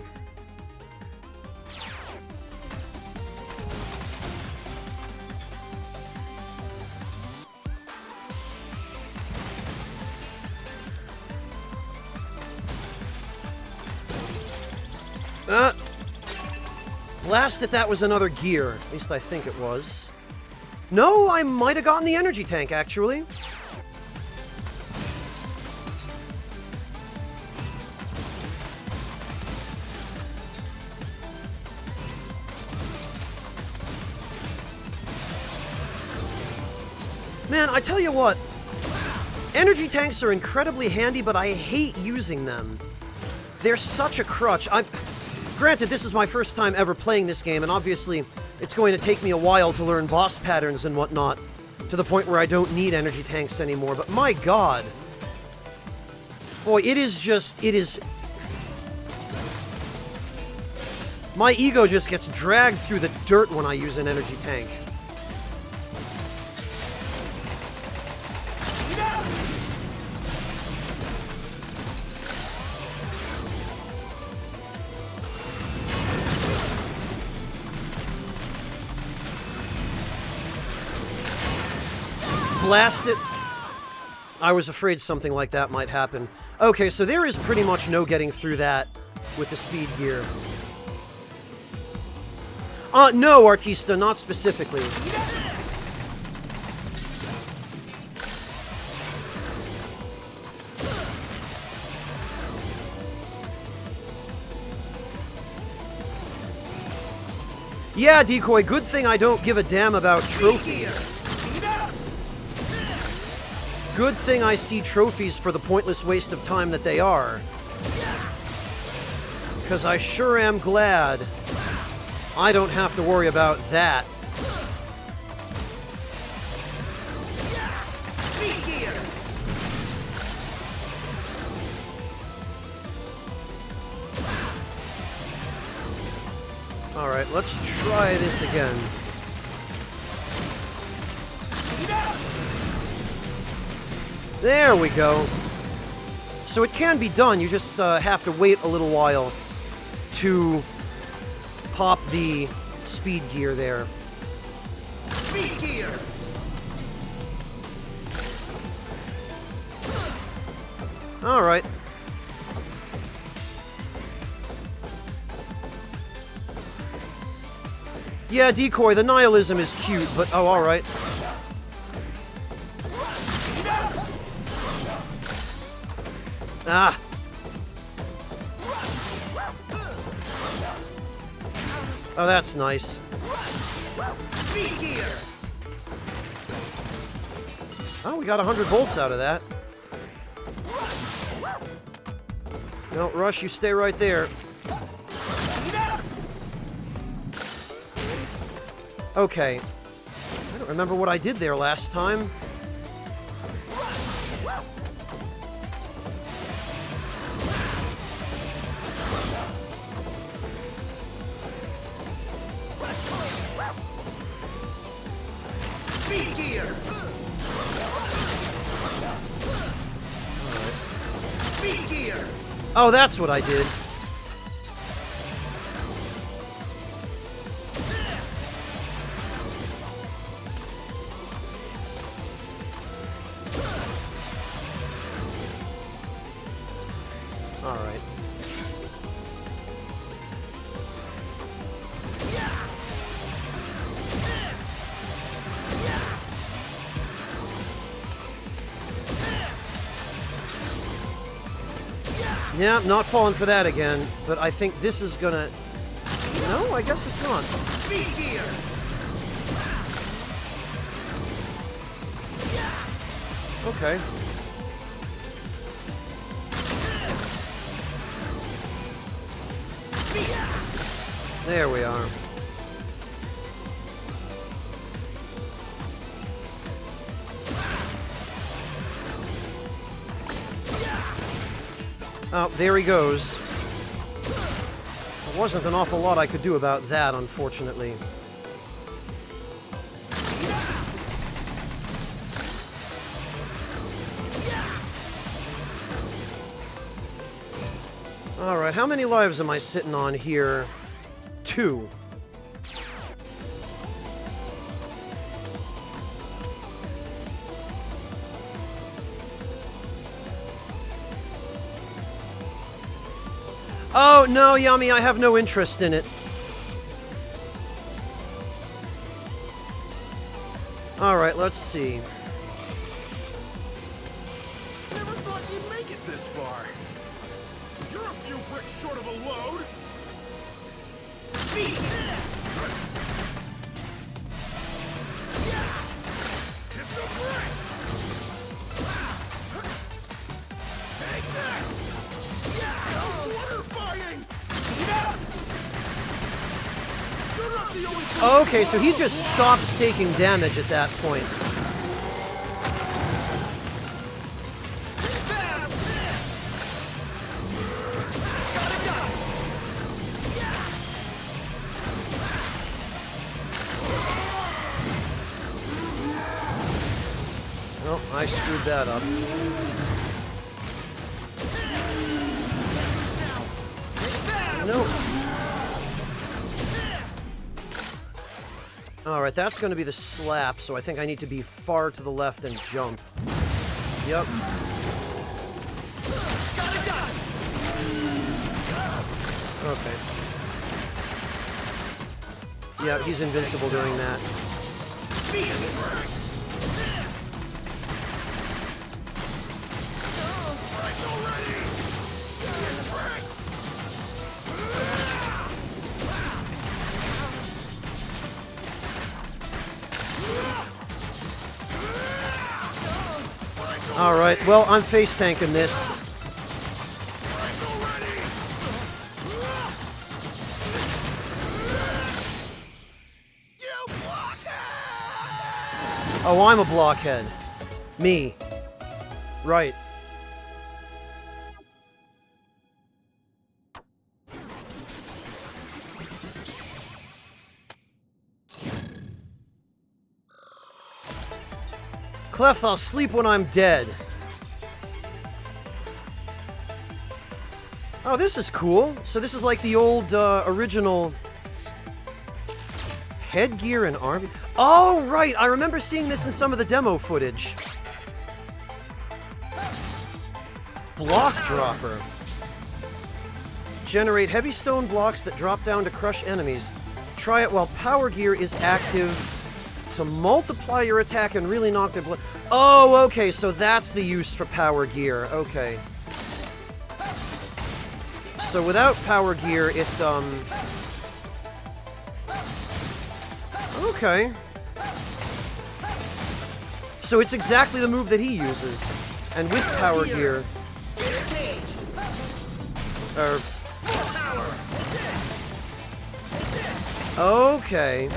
Blast it, that was another gear. At least I think it was. No, I might have gotten the energy tank, actually. Man, I tell you what. Energy tanks are incredibly handy, but I hate using them. They're such a crutch. Granted, this is my first time ever playing this game, and obviously it's going to take me a while to learn boss patterns and whatnot, to the point where I don't need energy tanks anymore, but my god. Boy, it is... My ego just gets dragged through the dirt when I use an energy tank. Blast it. I was afraid something like that might happen. Okay, so there is pretty much no getting through that with the speed gear. No, Artista, not specifically. Yeah, Decoy, good thing I don't give a damn about trophies. Good thing I see trophies for the pointless waste of time that they are. Because I sure am glad I don't have to worry about that. Alright, let's try this again. There we go. So it can be done, you just have to wait a little while to pop the speed gear there. Speed gear! Alright. Yeah, Decoy, the nihilism is cute, but oh, alright. Ah. Oh, that's nice. Oh, we got 100 volts out of that. No, Rush, you stay right there. Okay. I don't remember what I did there last time. Oh, that's what I did. All right. Yeah, not falling for that again, but I think this is gonna... No, I guess it's not. Speed gear! Okay. There we are. Oh, there he goes. There wasn't an awful lot I could do about that, unfortunately. Alright, how many lives am I sitting on here? 2. Oh, no, Yami, I have no interest in it. Alright, let's see. Never thought you'd make it this far. You're a few bricks short of a load. Hit the bricks! Take that! No water fighting! You're not the only Okay, so he just stops taking damage at that point. Oh, I screwed that up. Nope. Alright, that's going to be the slap, so I think I need to be far to the left and jump. Yep. Okay. Yeah, he's invincible doing that. Alright, well, I'm face tanking this. Oh, I'm a blockhead. Me. Right. Clef, I'll sleep when I'm dead. Oh, this is cool. So this is like the old, original headgear and arm. Oh, right! I remember seeing this in some of the demo footage. Block dropper. Generate heavy stone blocks that drop down to crush enemies. Try it while power gear is active to multiply your attack and really knock their blood. Oh, okay, so that's the use for power gear. Okay. So without power gear, it, okay. So it's exactly the move that he uses. And with power gear... Okay.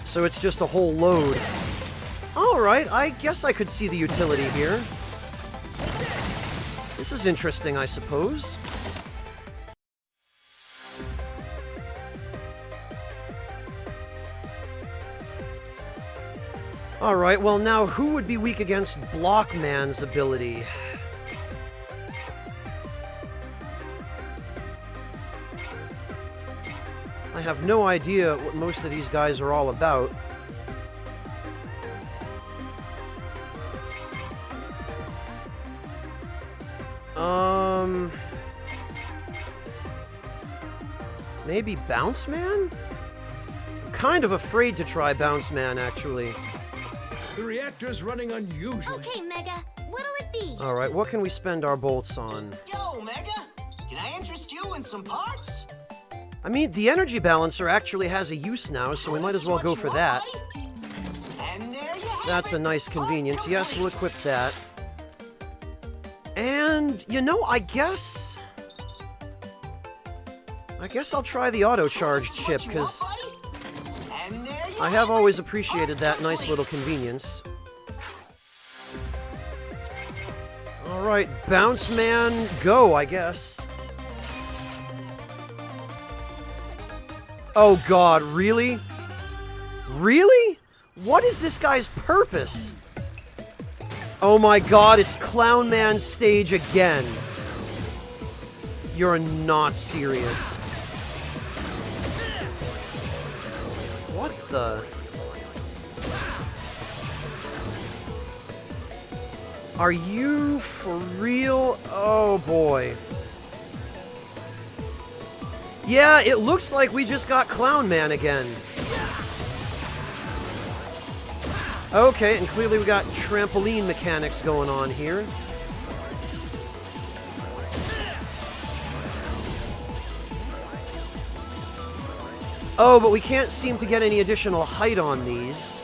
So it's just a whole load. Alright, I guess I could see the utility here. This is interesting, I suppose. Alright, well now who would be weak against Blockman's ability? I have no idea what most of these guys are all about. Maybe Bounce Man? I'm kind of afraid to try Bounce Man, actually. The reactor's running unusually. Okay, Mega. What'll it be? Alright, what can we spend our bolts on? Yo, Mega! Can I interest you in some parts? I mean, the energy balancer actually has a use now, so we might as well go for that. And there you have That's it. a nice convenience. Yes, we'll equip that. And, you know, I guess I'll try the auto-charged chip, because I have always appreciated that nice little convenience. Alright, Bounce Man, go, I guess. Oh god, really? Really? What is this guy's purpose? Oh my god, it's Clown Man stage again. You're not serious. What the? Are you for real? Oh boy. Yeah, it looks like we just got Clown Man again. Okay, and clearly we got trampoline mechanics going on here. Oh, but we can't seem to get any additional height on these.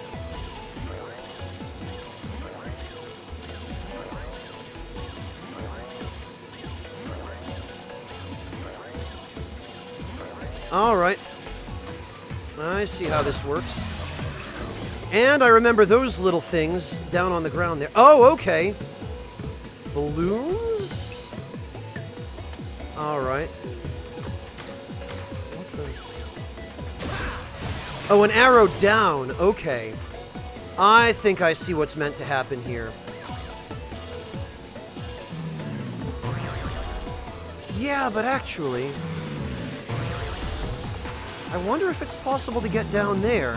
Alright. I see how this works. And I remember those little things down on the ground there. Oh, okay. Balloons? Alright. Oh, an arrow down. Okay. I think I see what's meant to happen here. Yeah, but actually... I wonder if it's possible to get down there.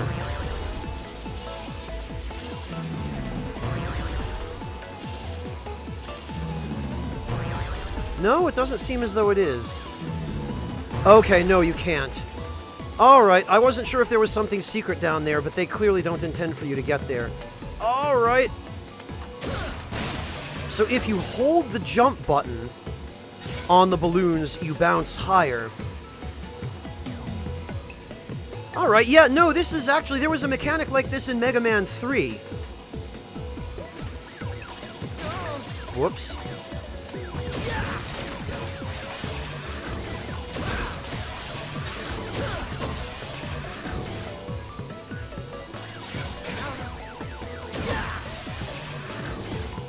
No, it doesn't seem as though it is. Okay, no, you can't. Alright, I wasn't sure if there was something secret down there, but they clearly don't intend for you to get there. Alright. So if you hold the jump button on the balloons, you bounce higher. Alright, yeah, no, this is actually... There was a mechanic like this in Mega Man 3. Whoops.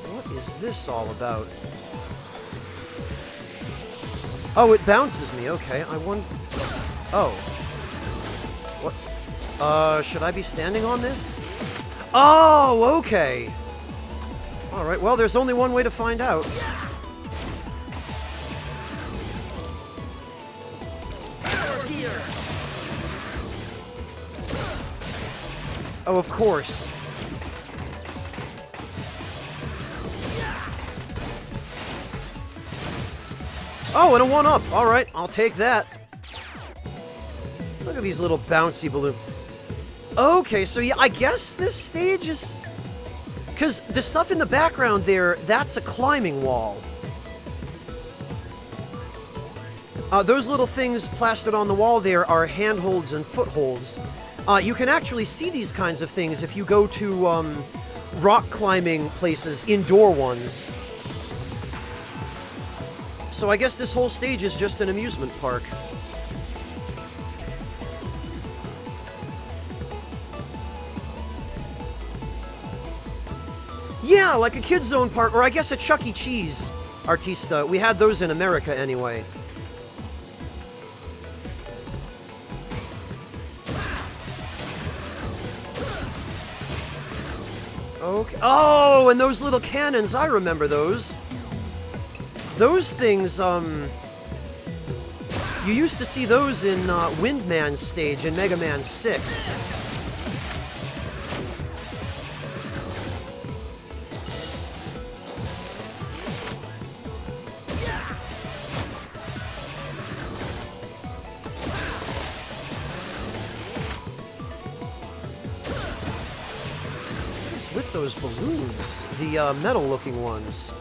What is this all about? Oh, it bounces me. Okay, I wonder... Oh. What? Should I be standing on this? Oh, okay. Alright, well, there's only one way to find out. Oh, of course. Oh, and a 1-up. Alright, I'll take that. Look at these little bouncy balloons. Okay, so yeah, I guess this stage is... Because the stuff in the background there, that's a climbing wall. Those little things plastered on the wall there are handholds and footholds. You can actually see these kinds of things if you go to rock climbing places, indoor ones. So I guess this whole stage is just an amusement park. Yeah, like a Kid Zone park, or I guess a Chuck E. Cheese Artista. We had those in America anyway. Okay. Oh, and those little cannons, I remember those. Those things, you used to see those in Windman's stage in Mega Man 6. With those balloons, the metal-looking ones.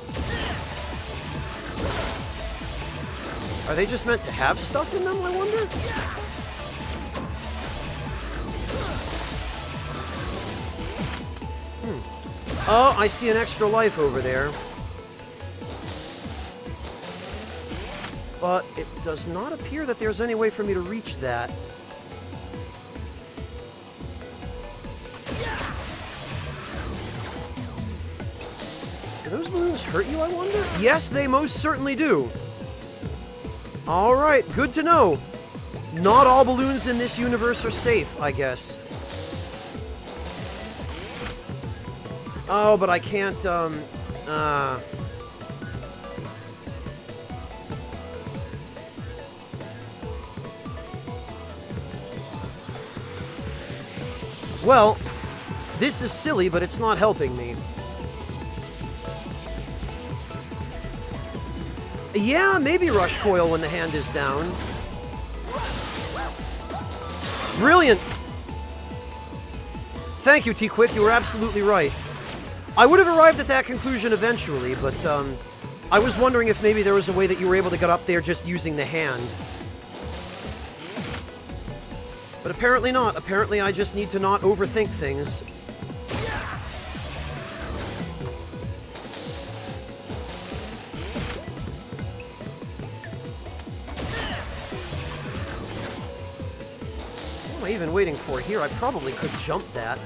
Are they just meant to have stuff in them, I wonder? Oh, I see an extra life over there. But it does not appear that there's any way for me to reach that. Do those balloons hurt you, I wonder? Yes, they most certainly do. Alright, good to know. Not all balloons in this universe are safe, I guess. Oh, but I can't Well, this is silly, but it's not helping me. Yeah, maybe Rush Coil when the hand is down. Brilliant! Thank you, T-Quick, you were absolutely right. I would have arrived at that conclusion eventually, but I was wondering if maybe there was a way that you were able to get up there just using the hand. But apparently not. Apparently I just need to not overthink things. What am I even waiting for here? I probably could jump that.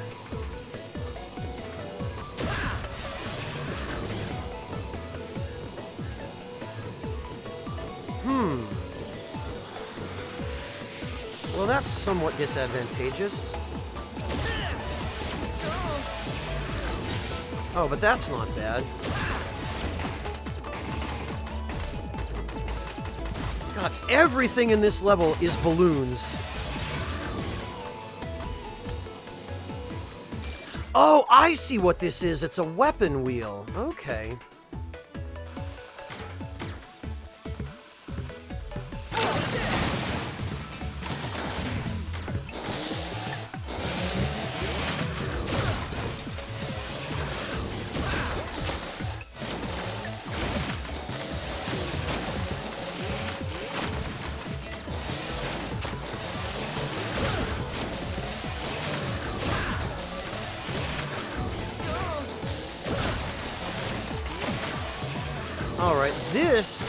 Well, that's somewhat disadvantageous. Oh, but that's not bad. God, everything in this level is balloons. Oh, I see what this is. It's a weapon wheel. Okay. Alright, this...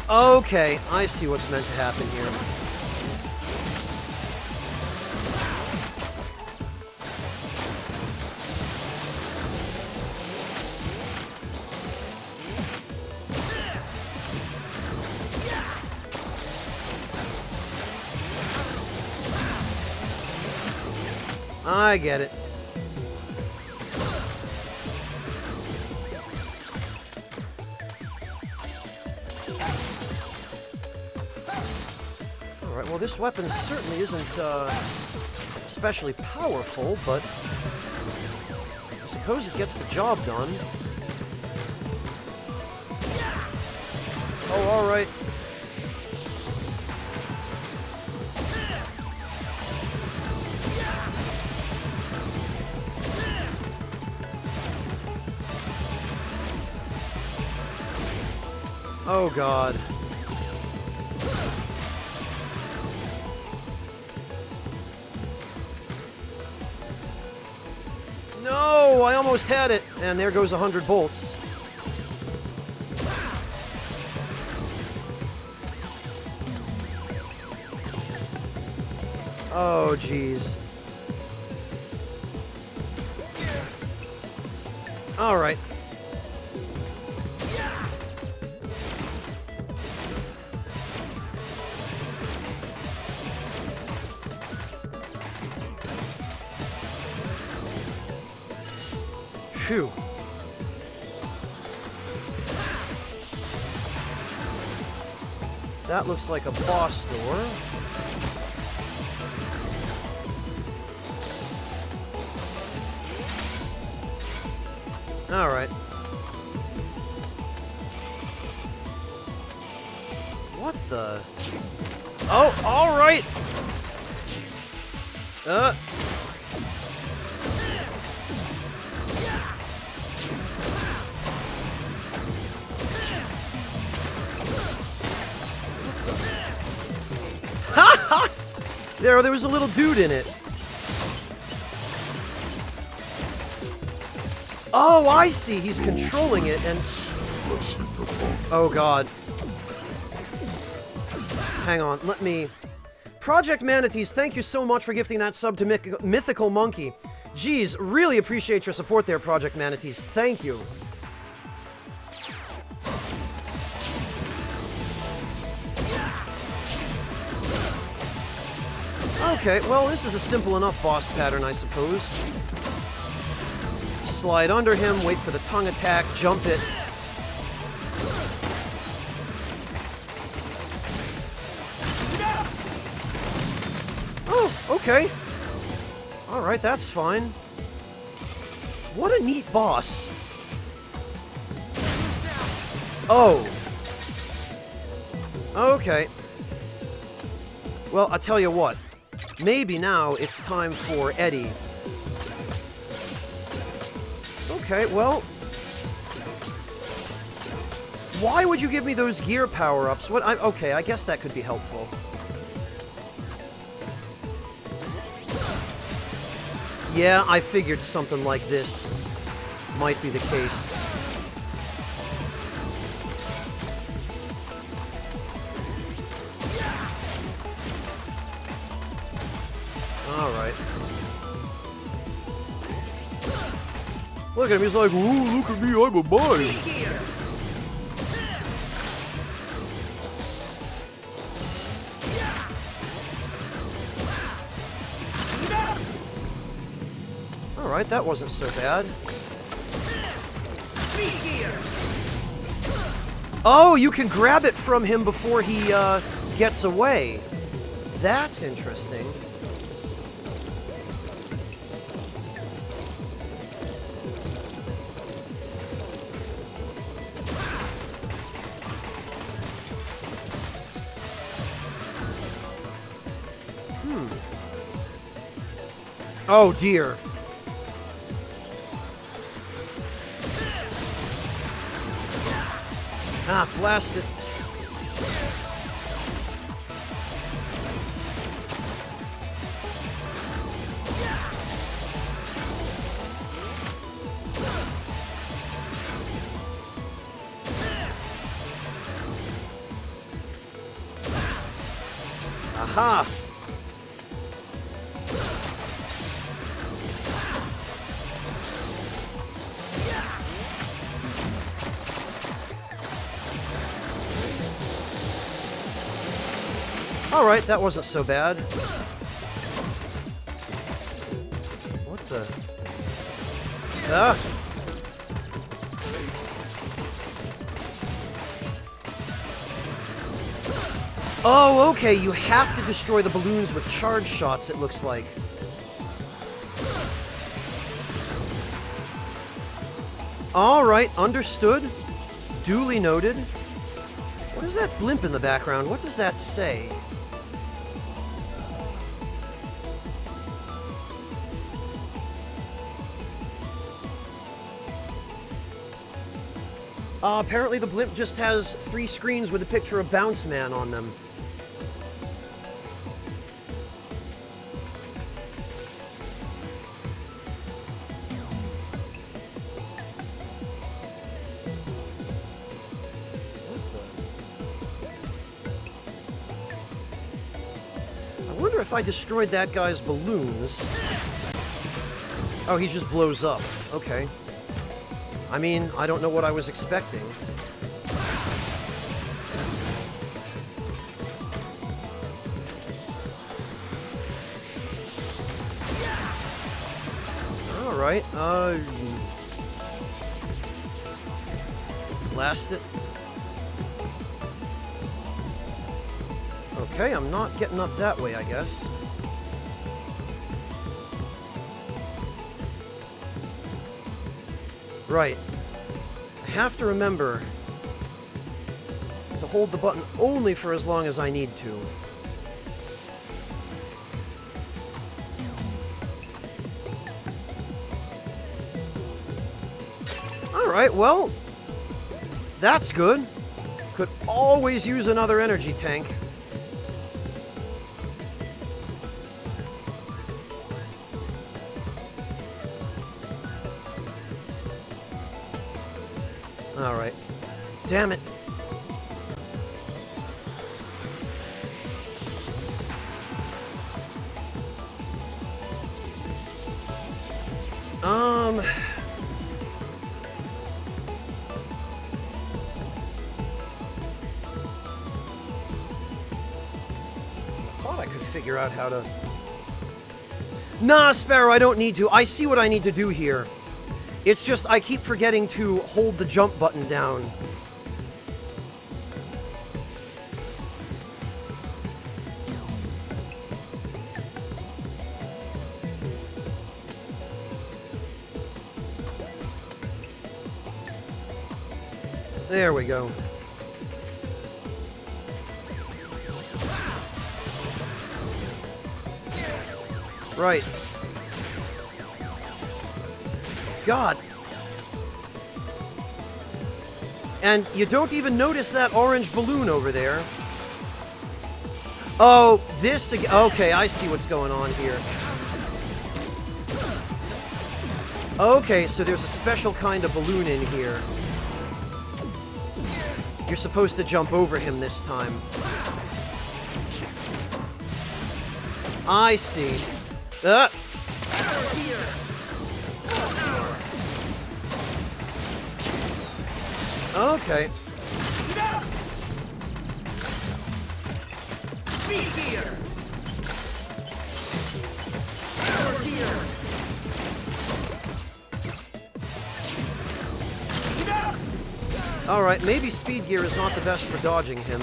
Okay, I see what's meant to happen here. I get it. Alright, well this weapon certainly isn't, especially powerful, but I suppose it gets the job done. Oh, alright. Oh, God. No, I almost had it. And there goes 100 bolts. Oh, jeez. All right. Phew. That looks like a boss door. All right. What the? Oh, all right. There was a little dude in it. Oh, I see. He's controlling it and... Oh, God. Hang on. Let me... Project Manatees, thank you so much for gifting that sub to Mythical Monkey. Geez, really appreciate your support there, Project Manatees. Thank you. Okay, well, this is a simple enough boss pattern, I suppose. Slide under him, wait for the tongue attack, jump it. Oh, okay. Alright, that's fine. What a neat boss. Oh. Okay. Well, I'll tell you what. Maybe now it's time for Eddie. Okay, well... Why would you give me those gear power-ups? Okay, I guess that could be helpful. Yeah, I figured something like this might be the case. Alright. Look at him, he's like, ooh, look at me, I'm a mime. Alright, that wasn't so bad. Oh, you can grab it from him before he gets away. That's interesting. Oh dear. Ah, blast it. Aha! Alright, that wasn't so bad. What the? Ah! Oh, okay, you have to destroy the balloons with charge shots, it looks like. Alright, understood. Duly noted. What is that blimp in the background? What does that say? Apparently the blimp just has 3 screens with a picture of Bounce Man on them. I wonder if I destroyed that guy's balloons. Oh, he just blows up. Okay. I mean, I don't know what I was expecting. Alright, blast it. Okay, I'm not getting up that way, I guess. Right. I have to remember to hold the button only for as long as I need to. Alright, well, that's good. Could always use another energy tank. Alright. Damn it. I thought I could figure out how to Nah, Sparrow, I don't need to. I see what I need to do here. It's just I keep forgetting to hold the jump button down. There we go. Right. God. And you don't even notice that orange balloon over there. Oh, this again. Okay, I see what's going on here. Okay, so there's a special kind of balloon in here. You're supposed to jump over him this time. I see. Okay. Alright, maybe speed gear is not the best for dodging him.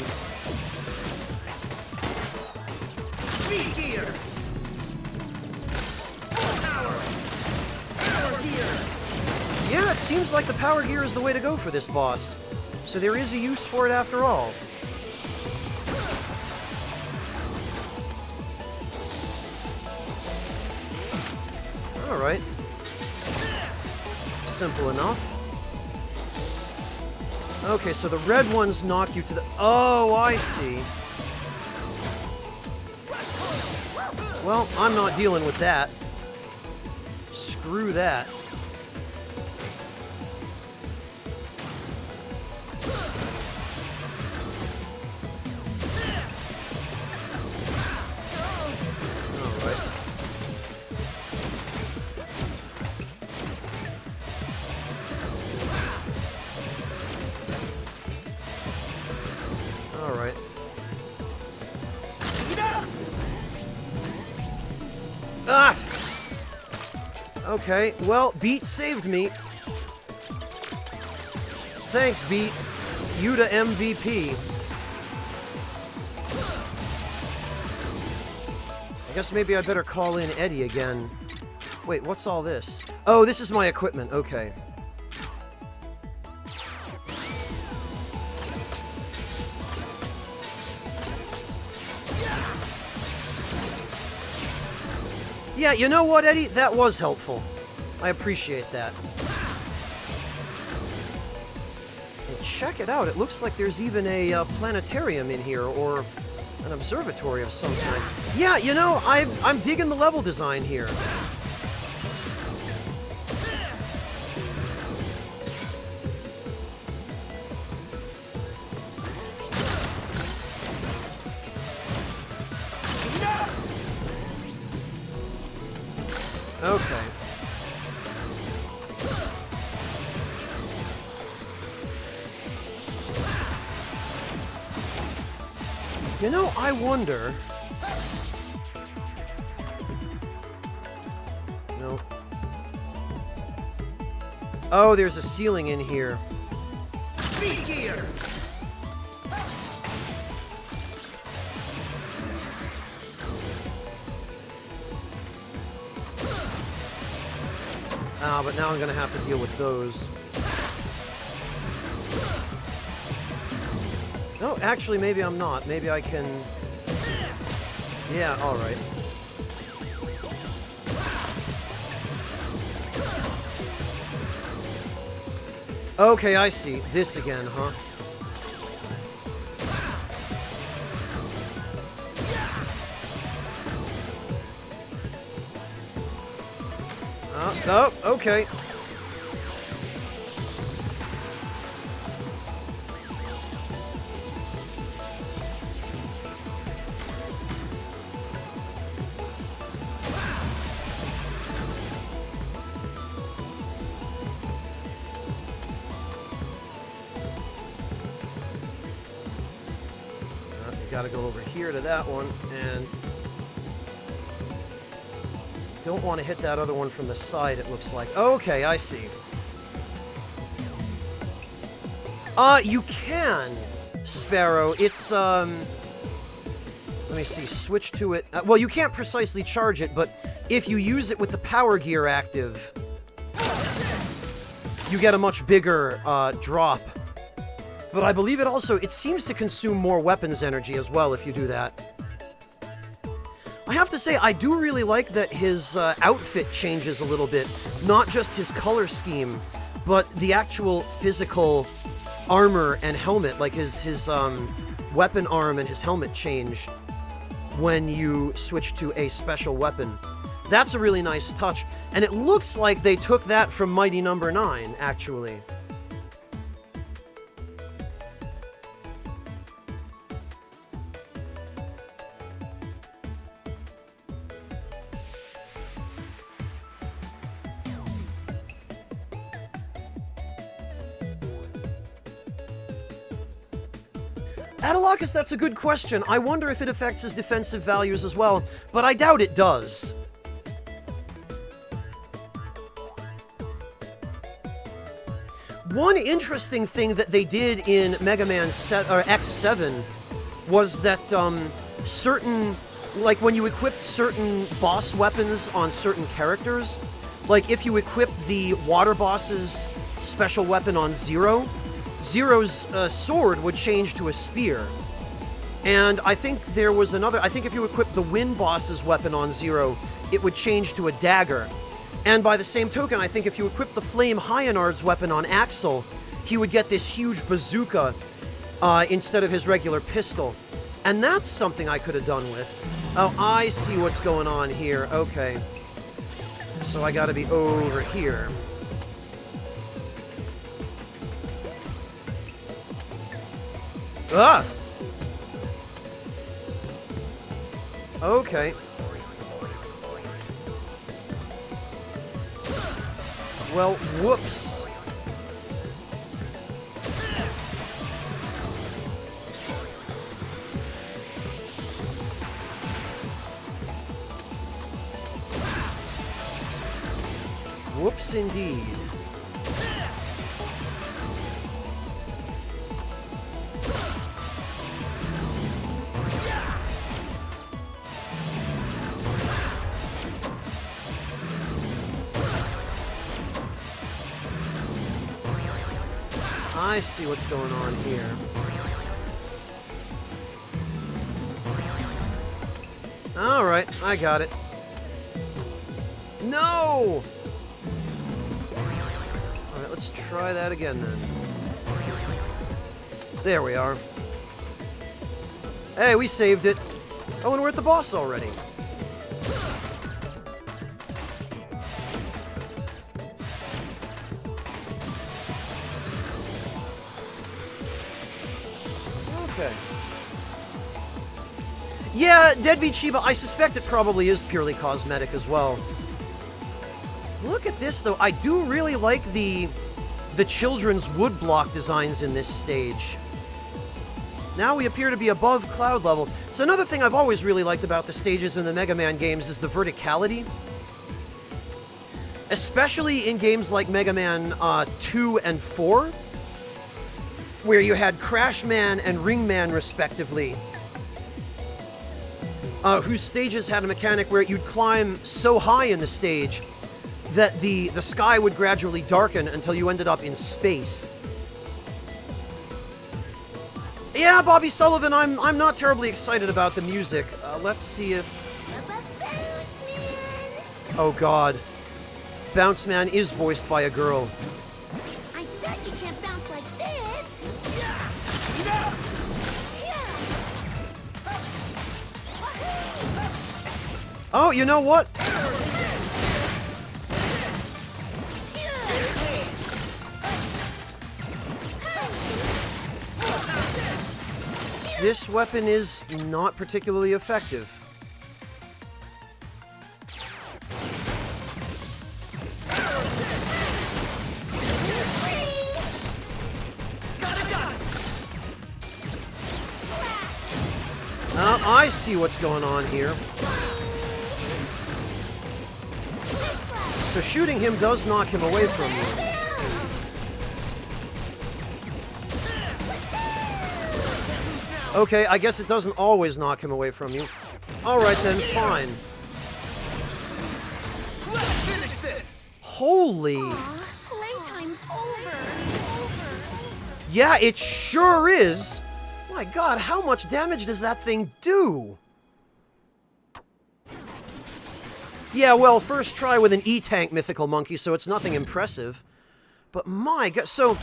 Speed gear! Power gear! Yeah, it seems like the power gear is the way to go for this boss. So there is a use for it after all. Alright. Simple enough. Okay, so the red ones knock you to the... Oh, I see. Well, I'm not dealing with that. Screw that. Alright. Alright. Ah! Okay, well, Beat saved me. Thanks, Beat. You to MVP. I guess maybe I better call in Eddie again. Wait, what's all this? Oh, this is my equipment. Okay. Yeah, you know what, Eddie? That was helpful. I appreciate that. And check it out. It looks like there's even a planetarium in here, or an observatory of some kind. Yeah, you know, I'm digging the level design here. Okay. You know, I wonder... No. Oh, there's a ceiling in here. Speed gear! Ah, but now I'm gonna have to deal with those. No, actually, maybe I'm not. Maybe I can... Yeah, alright. Okay, I see. This again, huh? Oh, okay. You gotta go over here to that one, and... don't want to hit that other one from the side, it looks like. Okay, I see. You can, Sparrow. It's, let me see, switch to it. Well, you can't precisely charge it, but if you use it with the power gear active, you get a much bigger, drop. But I believe it seems to consume more weapons energy as well if you do that. I have to say, I do really like that his outfit changes a little bit. Not just his color scheme, but the actual physical armor and helmet. Like his weapon arm and his helmet change when you switch to a special weapon. That's a really nice touch. And it looks like they took that from Mighty Number 9, actually. Adelakis, that's a good question. I wonder if it affects his defensive values as well, but I doubt it does. One interesting thing that they did in Mega Man X7 was that certain, like when you equipped certain boss weapons on certain characters, like if you equipped the water boss's special weapon on Zero, Zero's sword would change to a spear. And I think there was another, I think if you equip the Wind boss's weapon on Zero, it would change to a dagger. And by the same token, I think if you equip the Flame Hyanard's weapon on Axel, he would get this huge bazooka instead of his regular pistol. And that's something I could have done with. Oh, I see what's going on here. Okay. So I gotta be over here. Ah! Okay. Well, whoops. Whoops indeed. I see what's going on here. Alright, I got it. No! Alright, let's try that again then. There we are. Hey, we saved it. Oh, and we're at the boss already. Okay. Yeah, Deadbeat Shiba, I suspect it probably is purely cosmetic as well. Look at this, though. I do really like the children's woodblock designs in this stage. Now we appear to be above cloud level. So another thing I've always really liked about the stages in the Mega Man games is the verticality. Especially in games like Mega Man 2 and 4, where you had Crash Man and Ring Man, respectively, whose stages had a mechanic where you'd climb so high in the stage that the sky would gradually darken until you ended up in space. Yeah, Bobby Sullivan, I'm not terribly excited about the music. Let's see if... Oh god. Bounce Man is voiced by a girl. I bet you can't bounce like this. Oh, you know what? This weapon is not particularly effective. I see what's going on here. so shooting him does knock him away from you. Okay, I guess it doesn't always knock him away from you. Alright then, fine. Let's finish this! Holy... Playtime's over. Yeah, it sure is! My god, how much damage does that thing do? Yeah, well, first try with an E-Tank Mythical Monkey, so it's nothing impressive. But my god, so...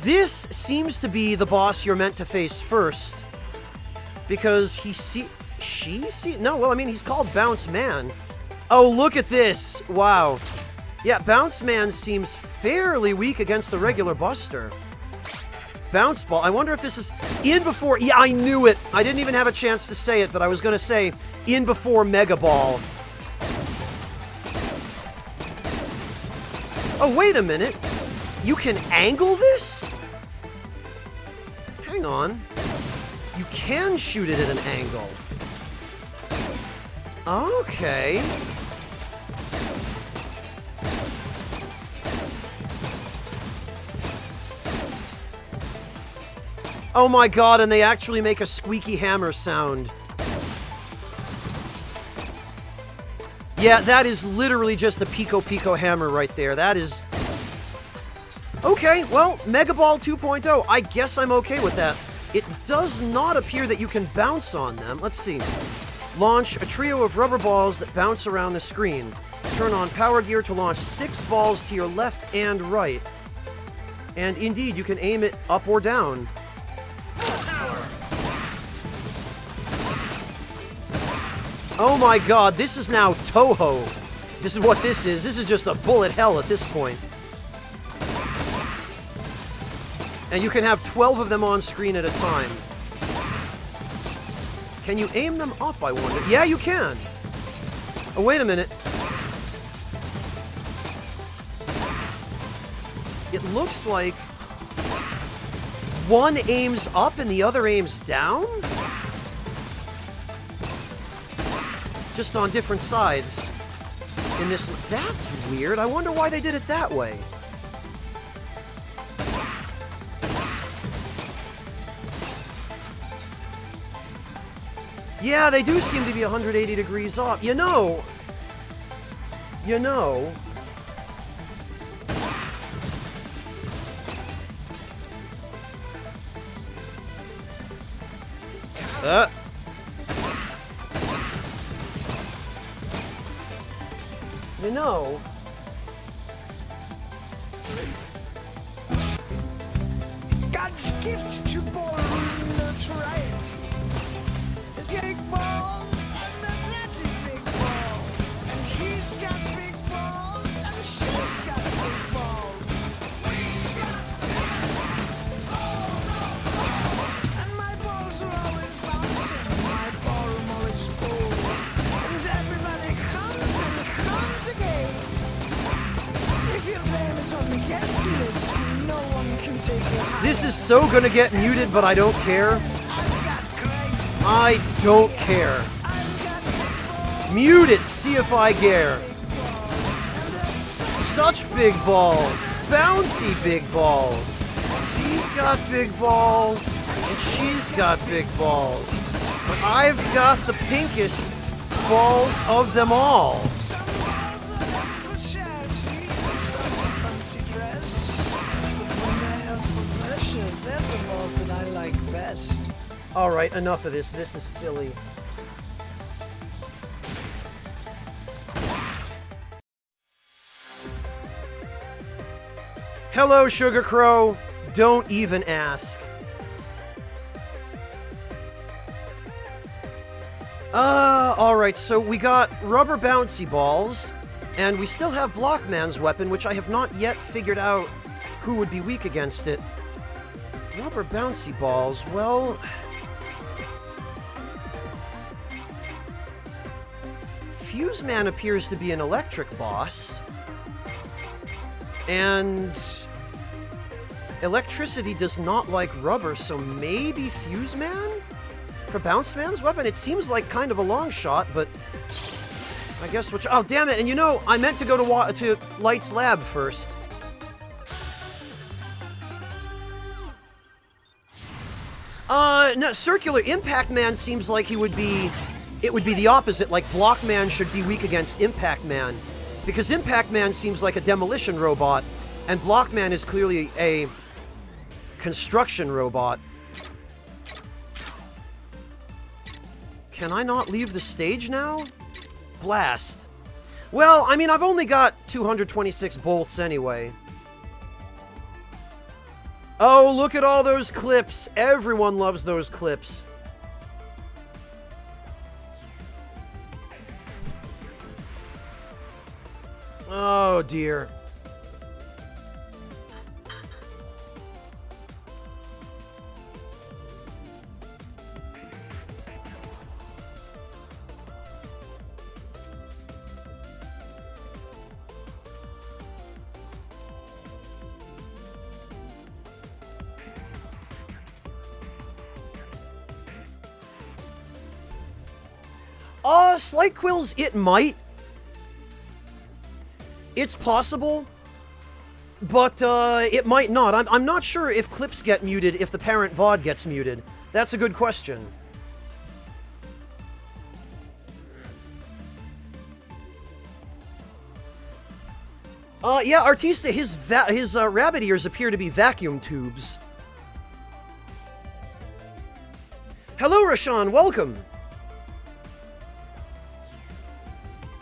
This seems to be the boss you're meant to face first. Because no, well, I mean, he's called Bounce Man. Oh, look at this! Wow. Yeah, Bounce Man seems fairly weak against the regular Buster. Bounce Ball, I wonder if this is in before... Yeah, I knew it! I didn't even have a chance to say it, but I was gonna say, in before Mega Ball. Oh, wait a minute! You can angle this? Hang on. You can shoot it at an angle. Okay. Oh my god, and they actually make a squeaky hammer sound. Yeah, that is literally just a Pico Pico hammer right there. That is... Okay, well, Mega Ball 2.0. I guess I'm okay with that. It does not appear that you can bounce on them. Let's see. Launch a trio of rubber balls that bounce around the screen. Turn on Power Gear to launch 6 balls to your left and right. And indeed, you can aim it up or down. Oh my god, this is now Toho. This is what this is. This is just a bullet hell at this point. And you can have 12 of them on screen at a time. Can you aim them up, I wonder? Yeah, you can! Oh, wait a minute. It looks like one aims up and the other aims down? Just on different sides. In this... That's weird. I wonder why they did it that way. Yeah, they do seem to be 180 degrees off. You know... God's gift to born looks right. His big balls and the daddy big balls. And he's got big balls and she's got big balls. And my balls are always bouncing, my ballroom always full. And everybody comes and comes again. If your name is on the guest list, no one can take your high. This is so gonna get muted, but I don't care. I don't care. Mute it, see if I care. Such big balls. Bouncy big balls. He's got big balls, and she's got big balls. But I've got the pinkest balls of them all. Alright, enough of this. This is silly. Hello, Sugar Crow. Don't even ask. Alright, so we got rubber bouncy balls, and we still have Blockman's weapon, which I have not yet figured out who would be weak against it. Rubber bouncy balls, well... Fuse Man appears to be an electric boss. And... electricity does not like rubber, so maybe Fuse Man? For Bounce Man's weapon? It seems like kind of a long shot, but... I guess which. Oh, damn it! And you know, I meant to go to Light's lab first. No, Circular Impact Man seems like he would be. It would be the opposite. Like Block Man should be weak against Impact Man, because Impact Man seems like a demolition robot, and Block Man is clearly a construction robot. Can I not leave the stage now? Blast. Well, I mean, I've only got 226 bolts anyway. Oh, look at all those clips. Everyone loves those clips. Oh, dear. Slight Quills, it might. It's possible. But, it might not. I'm not sure if clips get muted if the parent VOD gets muted. That's a good question. Yeah, Artista, his rabbit ears appear to be vacuum tubes. Hello, Rashawn, welcome!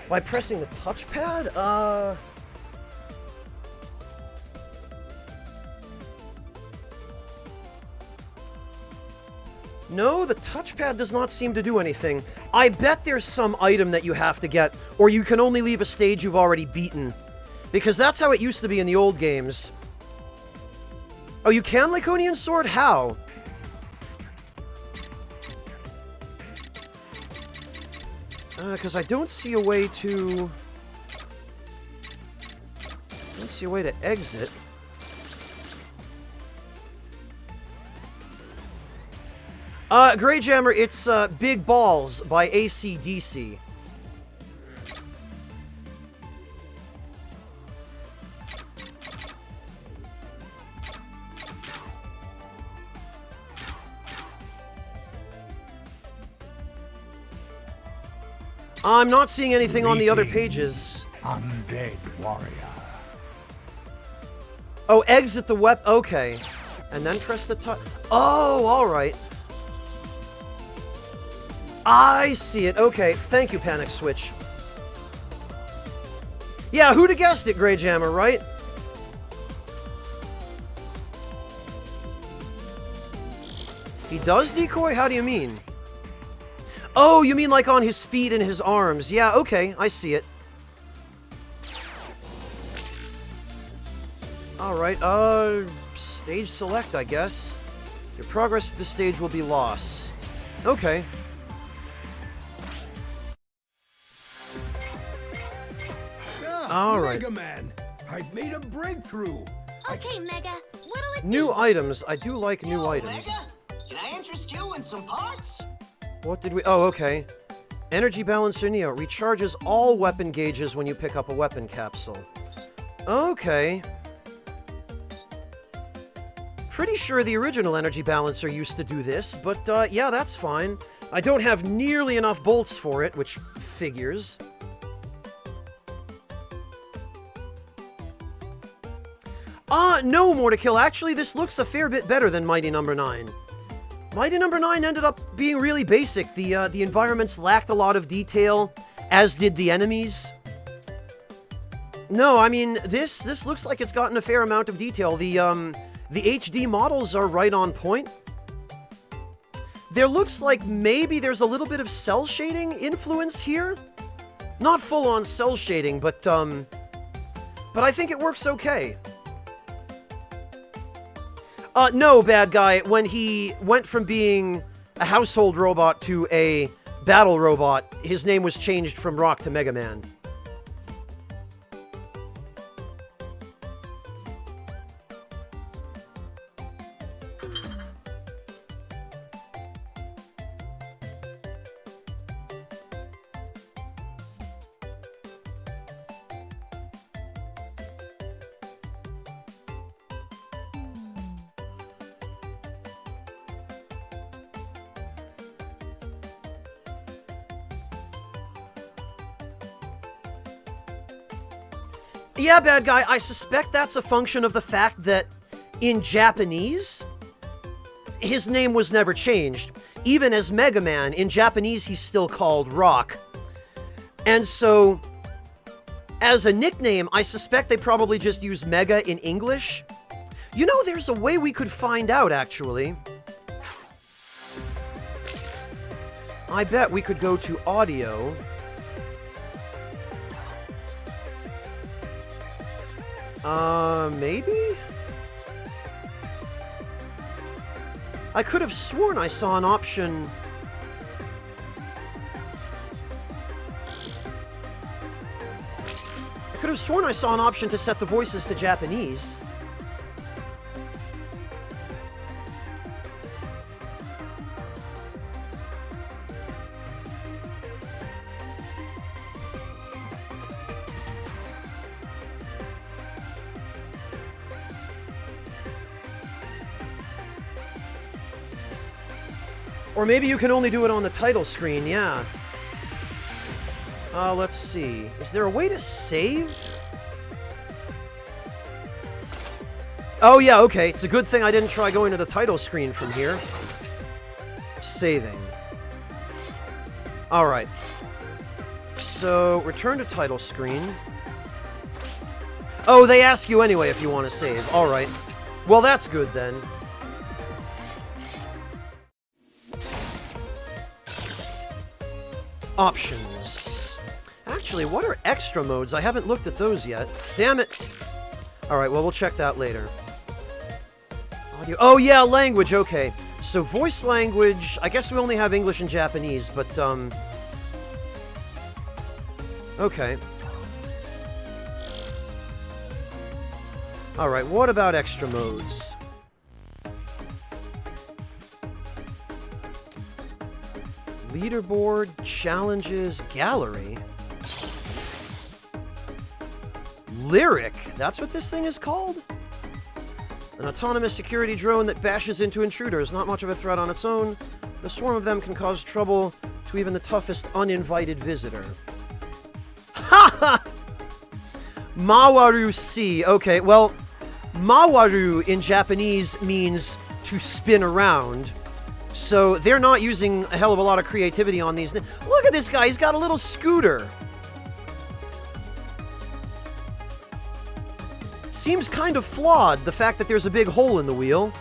By pressing the touchpad? No, the touchpad does not seem to do anything. I bet there's some item that you have to get, or you can only leave a stage you've already beaten. Because that's how it used to be in the old games. Oh, you can Laconian Sword? How? Because I don't see a way to... I don't see a way to exit. Grey Jammer, it's Big Balls by AC/DC. I'm not seeing anything on the other pages. Undead warrior. Oh, exit the web. Okay. And then press the touch. Oh, alright. I see it. Okay. Thank you, Panic Switch. Yeah, who'd have guessed it, Grey Jammer, right? He does decoy? How do you mean? Oh, you mean like on his feet and his arms. Yeah, okay, I see it. Alright, stage select, I guess. Your progress to the stage will be lost. Okay. Alright. Mega Man, I've made a breakthrough. Okay, Mega, what'll it New do? items. I do like new items. Mega, can I interest you in some parts? What did we... Oh, okay. Energy Balancer Neo recharges all weapon gauges when you pick up a weapon capsule. Okay. Pretty sure the original Energy Balancer used to do this, but yeah, that's fine. I don't have nearly enough bolts for it, which figures. No, Mortikill. Actually, this looks a fair bit better than Mighty Number 9. Mighty Number 9 ended up being really basic. The environments lacked a lot of detail, as did the enemies. No, I mean, this looks like it's gotten a fair amount of detail. The HD models are right on point. There looks like maybe there's a little bit of cell shading influence here. Not full-on cell shading, but I think it works okay. No, bad guy. When he went from being a household robot to a battle robot, his name was changed from Rock to Mega Man. Yeah, bad guy, I suspect that's a function of the fact that in Japanese, his name was never changed. Even as Mega Man, in Japanese he's still called Rock. And so, as a nickname, I suspect they probably just use Mega in English. You know, there's a way we could find out, actually. I bet we could go to audio. Maybe? I could have sworn I saw an option. I could have sworn I saw an option to set the voices to Japanese. Or maybe you can only do it on the title screen, yeah. Let's see. Is there a way to save? Oh, yeah, okay. It's a good thing I didn't try going to the title screen from here. Saving. Alright. So, return to title screen. Oh, they ask you anyway if you want to save. Alright. Well, that's good then. Options. Actually, what are extra modes? I haven't looked at those yet. Damn it. Alright, well, we'll check that later. Audio. Oh, yeah, language, okay. So, voice language, I guess we only have English and Japanese, but, okay. Alright, what about extra modes? Leaderboard, challenges, gallery. Lyric, that's what this thing is called? An autonomous security drone that bashes into intruders. Not much of a threat on its own. The swarm of them can cause trouble to even the toughest uninvited visitor. Ha ha! Mawaru C. Okay, well, Mawaru in Japanese means to spin around. So they're not using a hell of a lot of creativity on these. Look at this guy, he's got a little scooter. Seems kind of flawed, the fact that there's a big hole in the wheel.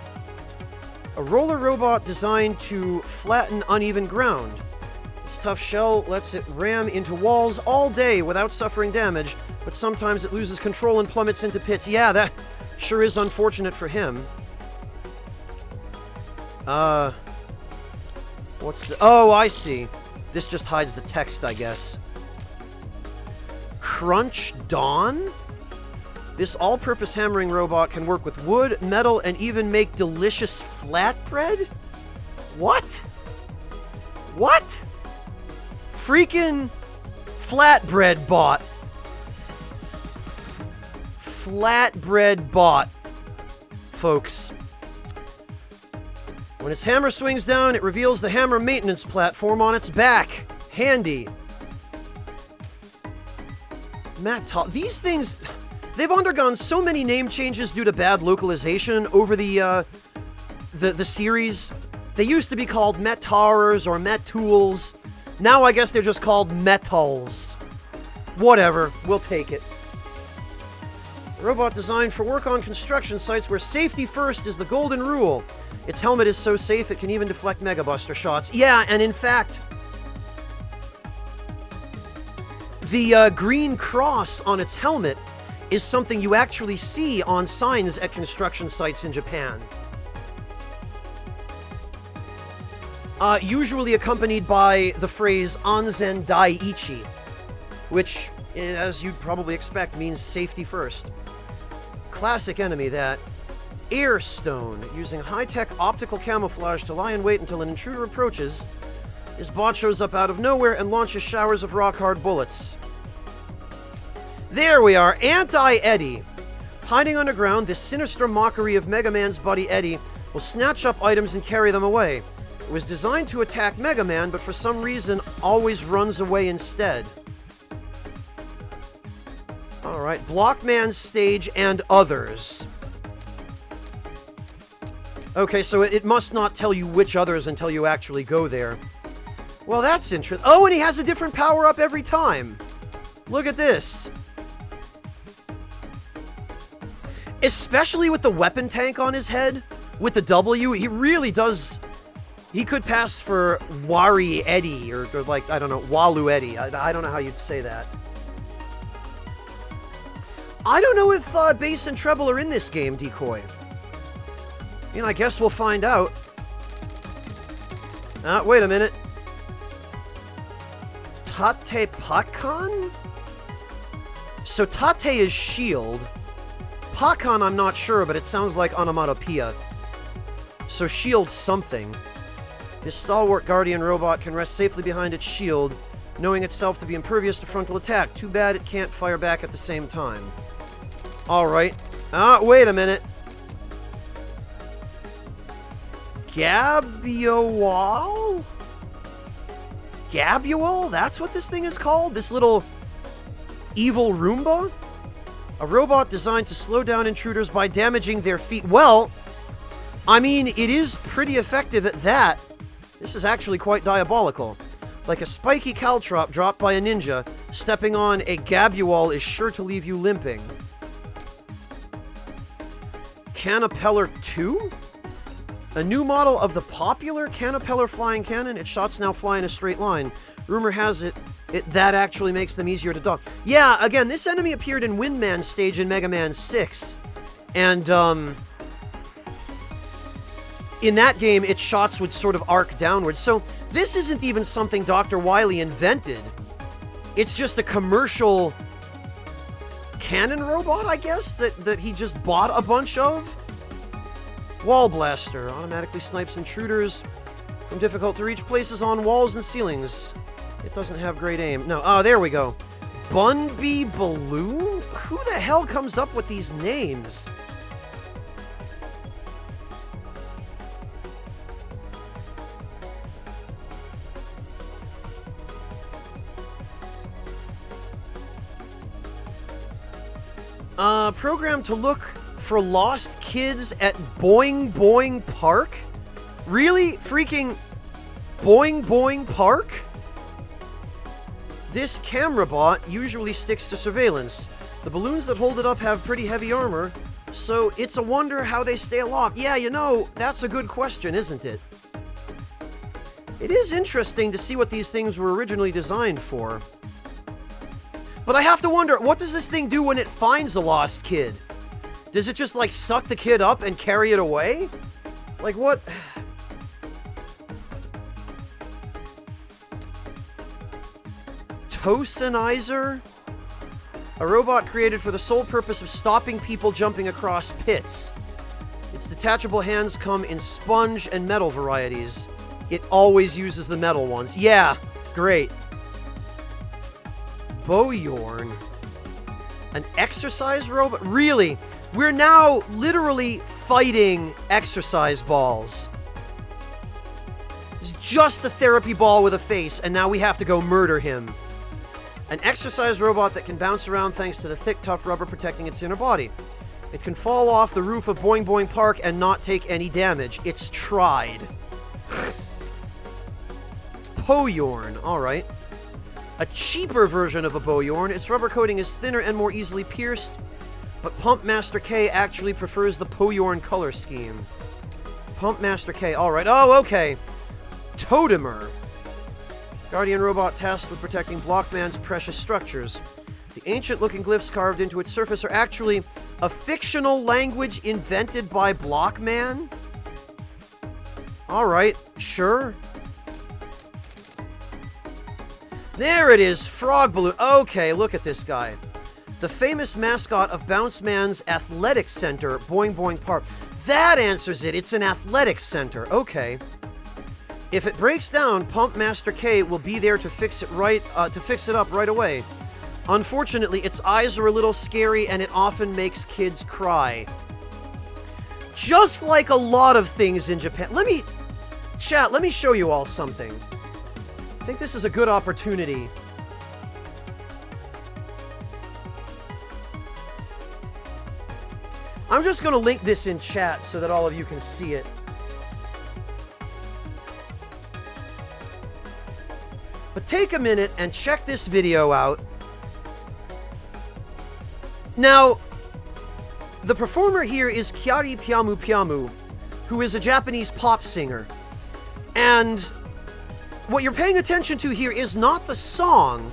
A roller robot designed to flatten uneven ground. Its tough shell lets it ram into walls all day without suffering damage, but sometimes it loses control and plummets into pits. Yeah, that sure is unfortunate for him. What's the... Oh, I see. This just hides the text, I guess. Crunch Dawn? This all-purpose hammering robot can work with wood, metal, and even make delicious flatbread? What? What? Freaking flatbread bot. Flatbread bot. Folks. When its hammer swings down, it reveals the hammer maintenance platform on its back. Handy. These things, they've undergone so many name changes due to bad localization over the series. They used to be called Metars or Metools. Now I guess they're just called Metals. Whatever, we'll take it. A robot designed for work on construction sites where safety first is the golden rule. Its helmet is so safe it can even deflect Mega Buster shots. Yeah, and in fact, the green cross on its helmet is something you actually see on signs at construction sites in Japan. Usually accompanied by the phrase Anzen Daiichi, which, as you'd probably expect, means safety first. Classic enemy, that. Airstone, using high-tech optical camouflage to lie in wait until an intruder approaches. This bot shows up out of nowhere and launches showers of rock-hard bullets. There we are, Anti-Eddie. Hiding underground, this sinister mockery of Mega Man's buddy Eddie will snatch up items and carry them away. It was designed to attack Mega Man, but for some reason always runs away instead. Alright, Blockman stage and others. Okay, so it must not tell you which others until you actually go there. Well, that's interesting. Oh, and he has a different power-up every time. Look at this. Especially with the weapon tank on his head, with the W, he really does... He could pass for Wari Eddie, or like, I don't know, Walu Eddie. I don't know how you'd say that. I don't know if bass and treble are in this game, Decoy. I mean, I guess we'll find out. Wait a minute. Tate Pakan? So Tate is shield. Pakan I'm not sure, but it sounds like onomatopoeia. So shield something. This stalwart guardian robot can rest safely behind its shield, knowing itself to be impervious to frontal attack. Too bad it can't fire back at the same time. Alright. Wait a minute. Gabual? Gabual? That's what this thing is called? This little evil Roomba? A robot designed to slow down intruders by damaging their feet. Well, I mean, it is pretty effective at that. This is actually quite diabolical. Like a spiky caltrop dropped by a ninja, stepping on a Gabual is sure to leave you limping. Canapeller 2? A new model of the popular Canapeller flying cannon. Its shots now fly in a straight line. Rumor has it that actually makes them easier to dodge. Yeah, again, this enemy appeared in Windman stage in Mega Man 6. And, in that game, its shots would sort of arc downwards. So this isn't even something Dr. Wily invented. It's just a commercial cannon robot, I guess, that he just bought a bunch of. Wall Blaster automatically snipes intruders from difficult to reach places on walls and ceilings. It doesn't have great aim. No, oh, there we go. Bunby Balloon? Who the hell comes up with these names? Programmed to look for lost kids at Boing Boing Park? Really? Freaking Boing Boing Park? This camera bot usually sticks to surveillance. The balloons that hold it up have pretty heavy armor, so it's a wonder how they stay aloft. Yeah, you know, that's a good question, isn't it? It is interesting to see what these things were originally designed for. But I have to wonder, what does this thing do when it finds a lost kid? Does it just, like, suck the kid up and carry it away? Like, what? Tosenizer? A robot created for the sole purpose of stopping people jumping across pits. Its detachable hands come in sponge and metal varieties. It always uses the metal ones. Yeah, great. Boyorn. An exercise robot? Really? We're now literally fighting exercise balls. It's just a therapy ball with a face, and now we have to go murder him. An exercise robot that can bounce around thanks to the thick, tough rubber protecting its inner body. It can fall off the roof of Boing Boing Park and not take any damage. It's tried. Boyorn. Alright. A cheaper version of a Boyorn. Its rubber coating is thinner and more easily pierced, but Pump Master K actually prefers the Boyorn color scheme. Pump Master K. Alright. Oh, okay. Totemer. Guardian robot tasked with protecting Blockman's precious structures. The ancient-looking glyphs carved into its surface are actually a fictional language invented by Blockman? Alright, sure. There it is, Frog Balloon. Okay, look at this guy. The famous mascot of Bounce Man's Athletics Center, Boing Boing Park. That answers it. It's an athletics center. Okay. If it breaks down, Pump Master K will be there to fix it up right away. Unfortunately, its eyes are a little scary and it often makes kids cry. Just like a lot of things in Japan. Let me show you all something. I think this is a good opportunity. I'm just going to link this in chat so that all of you can see it. But take a minute and check this video out. Now, the performer here is Kyari Pyamu Pyamu, who is a Japanese pop singer. And what you're paying attention to here is not the song,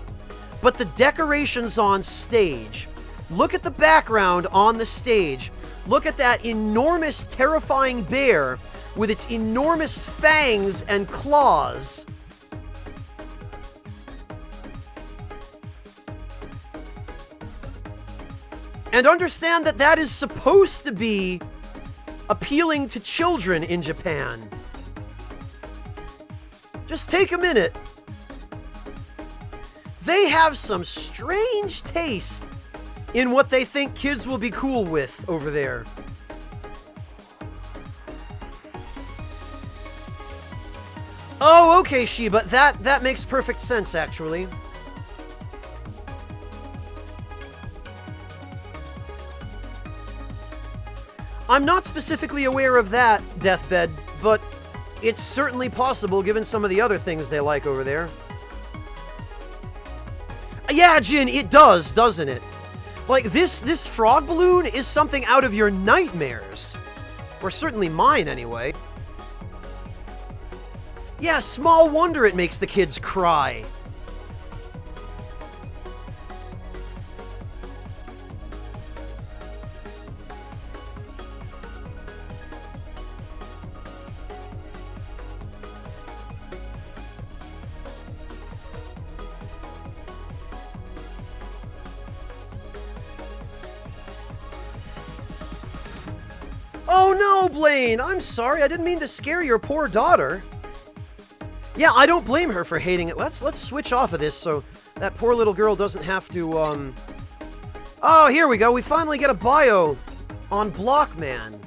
but the decorations on stage. Look at the background on the stage. Look at that enormous, terrifying bear with its enormous fangs and claws. And understand that that is supposed to be appealing to children in Japan. Just take a minute. They have some strange taste in what they think kids will be cool with over there. Oh, okay, Shiba. That makes perfect sense, actually. I'm not specifically aware of that, Deathbed, but it's certainly possible given some of the other things they like over there. Yeah, Jin, it does, doesn't it? Like, this frog balloon is something out of your nightmares. Or certainly mine, anyway. Yeah, small wonder it makes the kids cry. Oh no, Blaine! I'm sorry, I didn't mean to scare your poor daughter. Yeah, I don't blame her for hating it. Let's switch off of this so that poor little girl doesn't have to, Oh, here we go. We finally get a bio on Blockman.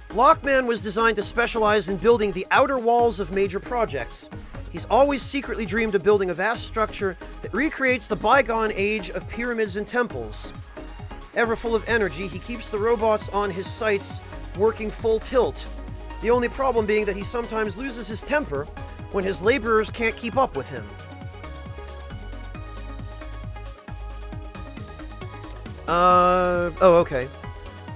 Blockman was designed to specialize in building the outer walls of major projects. He's always secretly dreamed of building a vast structure that recreates the bygone age of pyramids and temples. Ever full of energy, he keeps the robots on his sites working full tilt. The only problem being that he sometimes loses his temper when his laborers can't keep up with him. Oh, okay.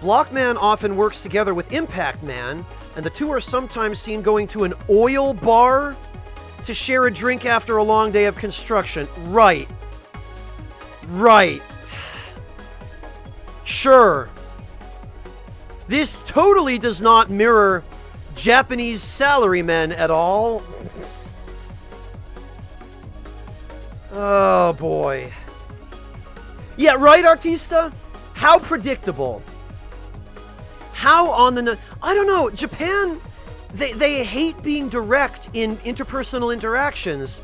Blockman often works together with Impact Man, and the two are sometimes seen going to an oil bar to share a drink after a long day of construction. Right. Right. Sure. This totally does not mirror Japanese salarymen at all. Oh boy. Yeah, right, Artista? How predictable. How on the... I don't know, Japan, they hate being direct in interpersonal interactions.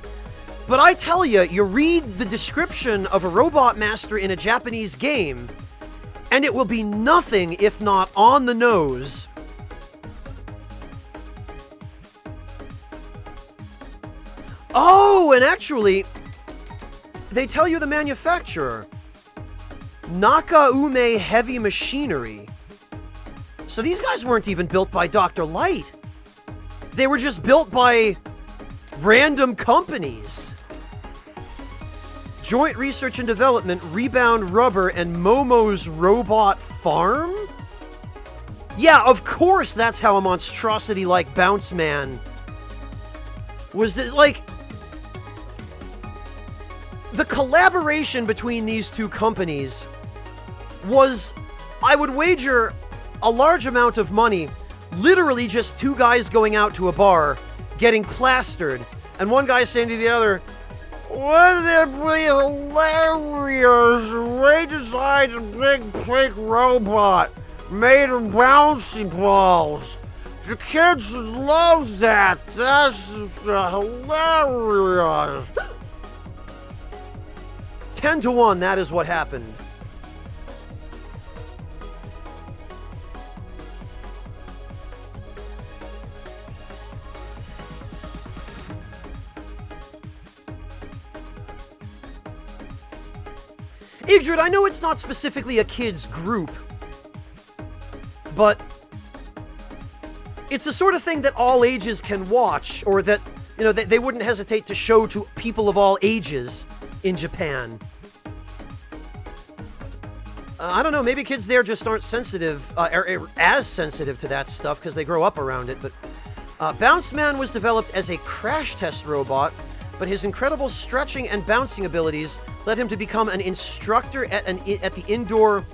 But I tell you, you read the description of a robot master in a Japanese game, and it will be nothing if not on the nose. Oh, and actually, they tell you the manufacturer. Nakaume Heavy Machinery. So these guys weren't even built by Dr. Light. They were just built by random companies. Joint Research and Development, Rebound Rubber, and Momo's Robot Farm? Yeah, of course that's how a monstrosity like Bounce Man was... like... The collaboration between these two companies was, I would wager, a large amount of money. Literally just two guys going out to a bar, getting plastered, and one guy saying to the other, "Wouldn't it be hilarious if we designed a big pink robot made of bouncy balls? The kids would love that. That's hilarious." 10-1, that is what happened. Igdrid, I know it's not specifically a kids group, but it's the sort of thing that all ages can watch, or that, you know, they wouldn't hesitate to show to people of all ages in Japan. I don't know, maybe kids there just aren't sensitive, or as sensitive to that stuff because they grow up around it, but Bounce Man was developed as a crash test robot, but his incredible stretching and bouncing abilities led him to become an instructor at the indoor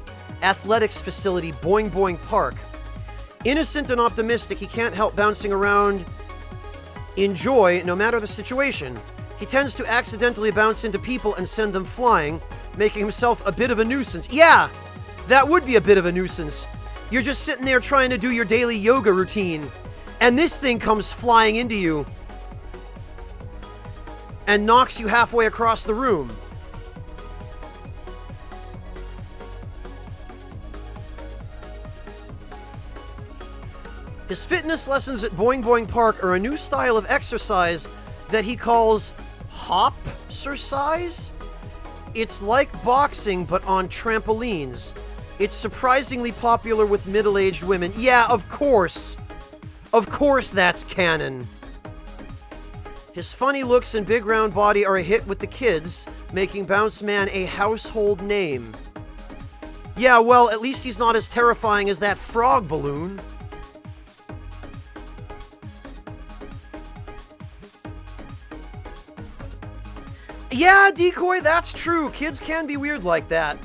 athletics facility Boing Boing Park. Innocent and optimistic, he can't help bouncing around in joy no matter the situation. He tends to accidentally bounce into people and send them flying, making himself a bit of a nuisance. Yeah, that would be a bit of a nuisance. You're just sitting there trying to do your daily yoga routine, and this thing comes flying into you and knocks you halfway across the room. His fitness lessons at Boing Boing Park are a new style of exercise that he calls hop-cercise. It's like boxing, but on trampolines. It's surprisingly popular with middle-aged women. Yeah, of course. Of course that's canon. His funny looks and big round body are a hit with the kids, making Bounce Man a household name. Yeah, well, at least he's not as terrifying as that frog balloon. Yeah, Decoy, that's true. Kids can be weird like that.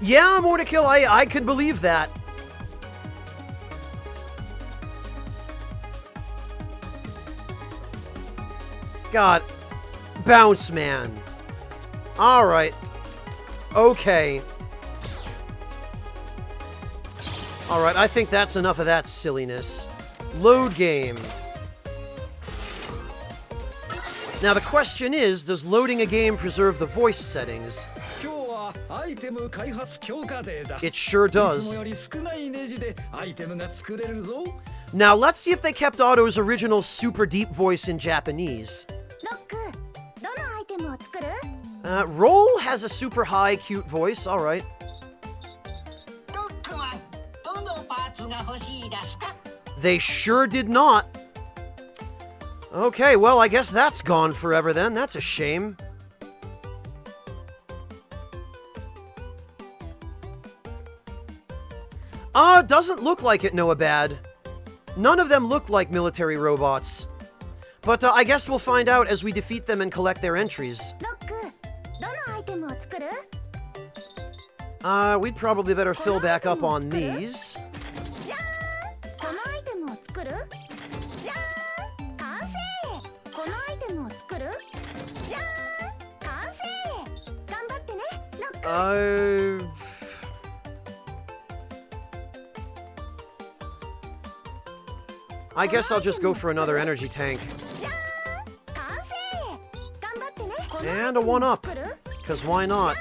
Yeah, Mortikill, I could believe that. God. Bounce Man. Alright. Okay. Alright, I think that's enough of that silliness. Load game. Now the question is, does loading a game preserve the voice settings? It sure does. Now let's see if they kept Otto's original super deep voice in Japanese. Roll has a super high, cute voice, alright. They sure did not. Okay, well, I guess that's gone forever then. That's a shame. Doesn't look like it, Noah Bad. None of them look like military robots. But I guess we'll find out as we defeat them and collect their entries. We'd probably better fill back up on these. I guess I'll just go for another energy tank. And a 1-up, because why not?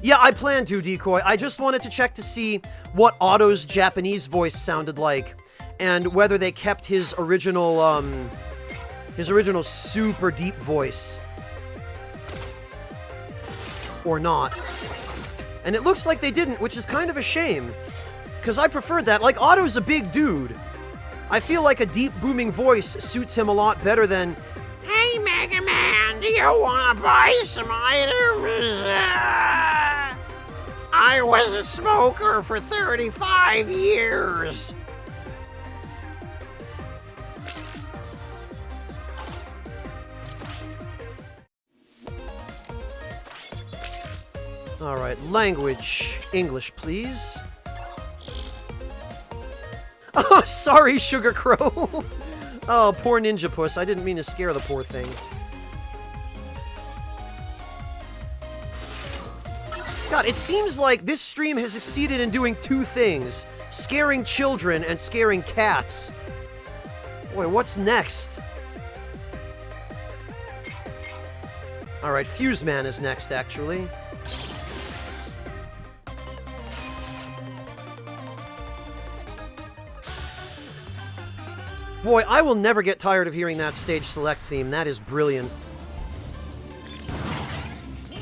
Yeah, I plan to, Decoy. I just wanted to check to see what Otto's Japanese voice sounded like, and whether they kept his original super deep voice. Or not. And it looks like they didn't, which is kind of a shame. Because I preferred that. Like, Otto's a big dude. I feel like a deep, booming voice suits him a lot better than, "Hey, Mega Man, do you want to buy some items? I was a smoker for 35 years. Alright, language. English, please. Oh, sorry, Sugar Crow. Oh, poor Ninja Puss. I didn't mean to scare the poor thing. God, it seems like this stream has succeeded in doing two things. Scaring children and scaring cats. Boy, what's next? Alright, Fuse Man is next, actually. Boy, I will never get tired of hearing that stage select theme. That is brilliant.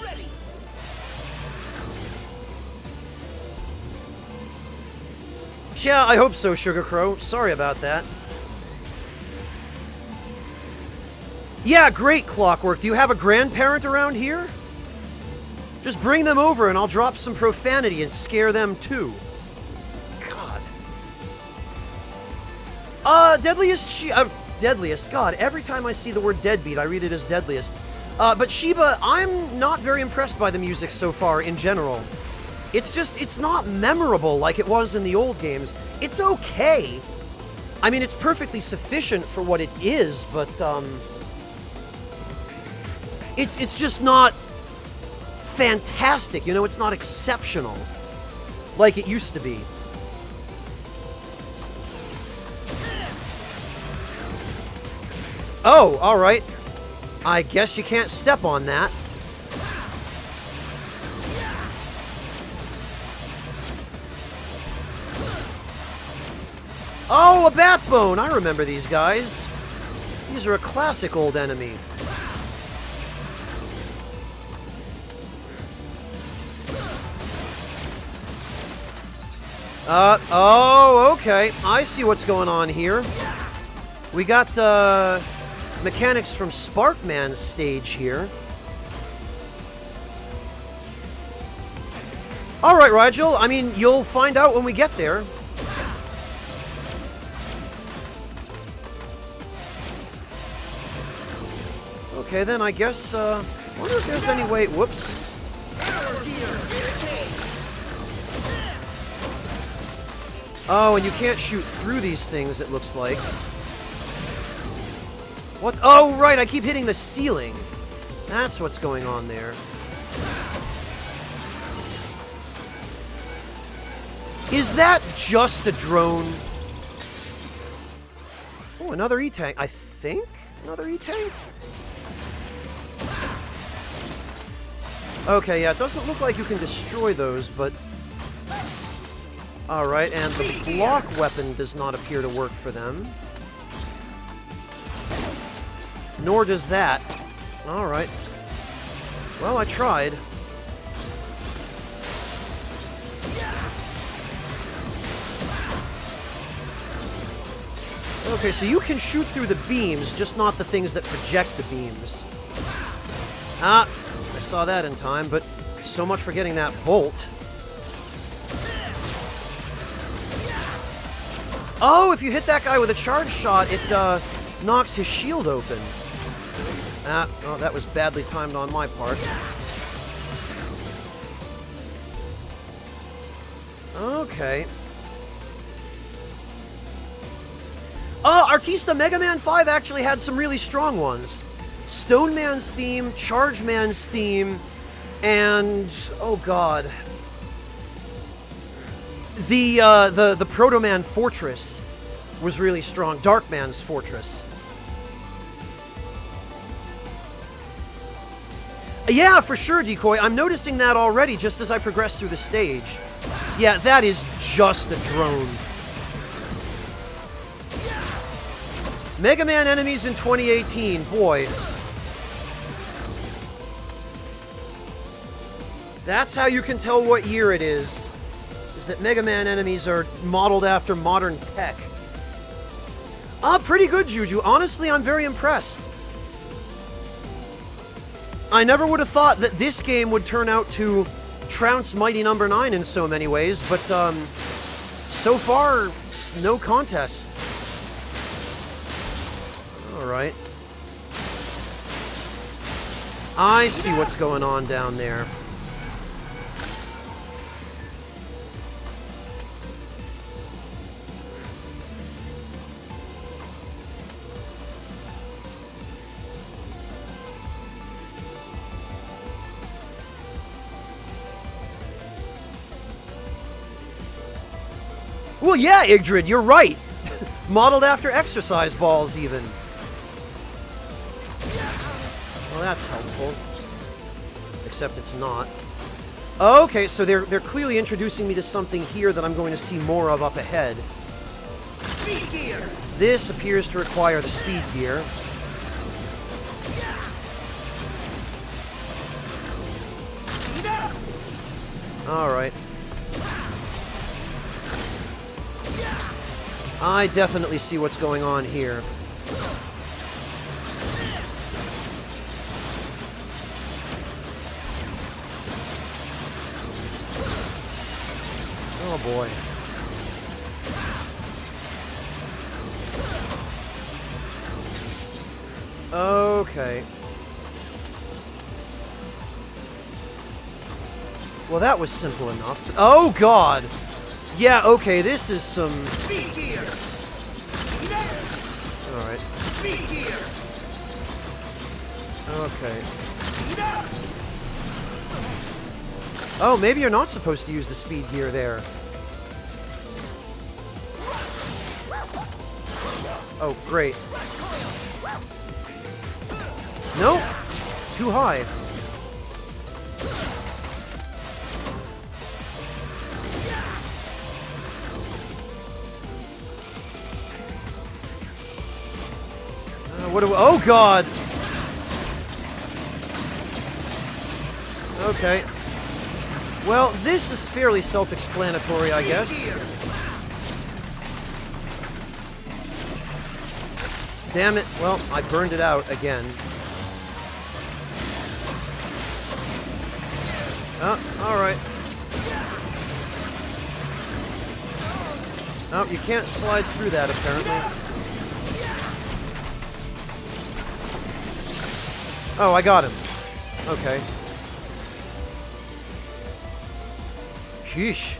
Ready. Yeah, I hope so, Sugar Crow. Sorry about that. Yeah, great, Clockwork. Do you have a grandparent around here? Just bring them over and I'll drop some profanity and scare them too. God. Deadliest. God, every time I see the word deadbeat, I read it as deadliest. But Sheba, I'm not very impressed by the music so far in general. It's not memorable like it was in the old games. It's okay. I mean, it's perfectly sufficient for what it is, but, it's just not fantastic, you know? It's not exceptional like it used to be. Oh, alright. I guess you can't step on that. Oh, a Batbone! I remember these guys. These are a classic old enemy. Oh, okay. I see what's going on here. We got, mechanics from Sparkman's stage here. Alright, Rigel. I mean, you'll find out when we get there. Okay, then I guess, I wonder if there's any way... Whoops. Oh, and you can't shoot through these things, it looks like. What? Oh, right, I keep hitting the ceiling. That's what's going on there. Is that just a drone? Oh, another E-Tank. I think? Another E-Tank? Okay, yeah, it doesn't look like you can destroy those, but... Alright, and the block weapon does not appear to work for them. Nor does that. Alright. Well, I tried. Okay, so you can shoot through the beams, just not the things that project the beams. Ah, I saw that in time, but so much for getting that bolt. Oh, if you hit that guy with a charge shot, it knocks his shield open. Ah, oh, that was badly timed on my part. Okay. Artista Mega Man 5 actually had some really strong ones. Stone Man's theme, Charge Man's theme, and... oh god. The Proto Man Fortress was really strong. Dark Man's Fortress. Yeah, for sure, Decoy. I'm noticing that already just as I progress through the stage. Yeah, that is just a drone. Mega Man enemies in 2018, boy. That's how you can tell what year it is that Mega Man enemies are modeled after modern tech. Pretty good, Juju. Honestly, I'm very impressed. I never would have thought that this game would turn out to trounce Mighty No. 9 in so many ways, but, so far, it's no contest. Alright. I see what's going on down there. Well, yeah, Igdrid, you're right. Modeled after exercise balls, even. Well, that's helpful. Except it's not. Okay, so they're clearly introducing me to something here that I'm going to see more of up ahead. Speed gear. This appears to require the speed gear. Alright. I definitely see what's going on here. Oh boy. Okay. Well, that was simple enough. Oh god! Yeah, okay, this is some... Speed gear! Alright. Speed gear! Okay. Oh, maybe you're not supposed to use the speed gear there. Oh, great. Nope. Too high. What do we... Oh, God! Okay. Well, this is fairly self-explanatory, I guess. Damn it. Well, I burned it out again. Oh, alright. Oh, you can't slide through that, apparently. Oh, I got him. Okay. Sheesh.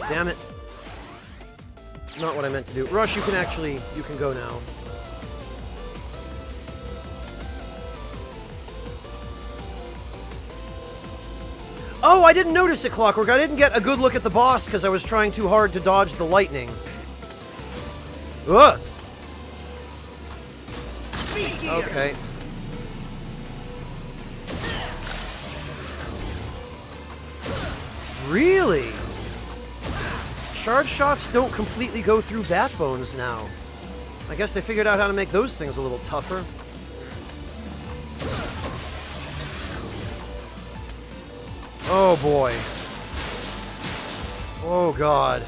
Damn it. Not what I meant to do. Rush, you can go now. Oh, I didn't notice it, Clockwork. I didn't get a good look at the boss because I was trying too hard to dodge the lightning. Ugh! Okay. Really? Charge shots don't completely go through backbones now. I guess they figured out how to make those things a little tougher. Oh boy. Oh god.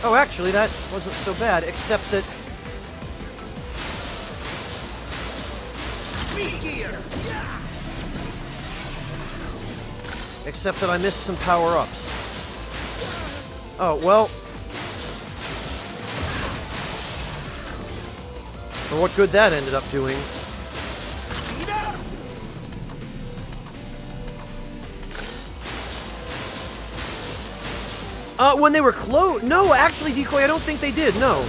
Oh, actually, that wasn't so bad, except that... Except that I missed some power-ups. Oh, well... For what good that ended up doing. When they were closed... No, actually, Decoy, I don't think they did, no.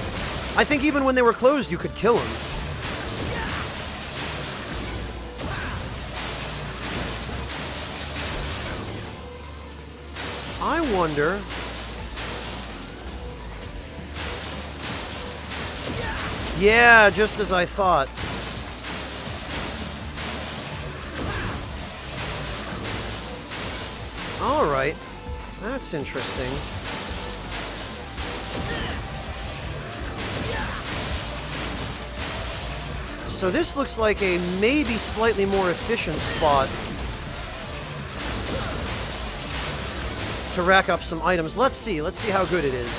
I think even when they were closed, you could kill them. I wonder... Yeah, just as I thought. Alright. That's interesting. So this looks like a maybe slightly more efficient spot to rack up some items. Let's see how good it is.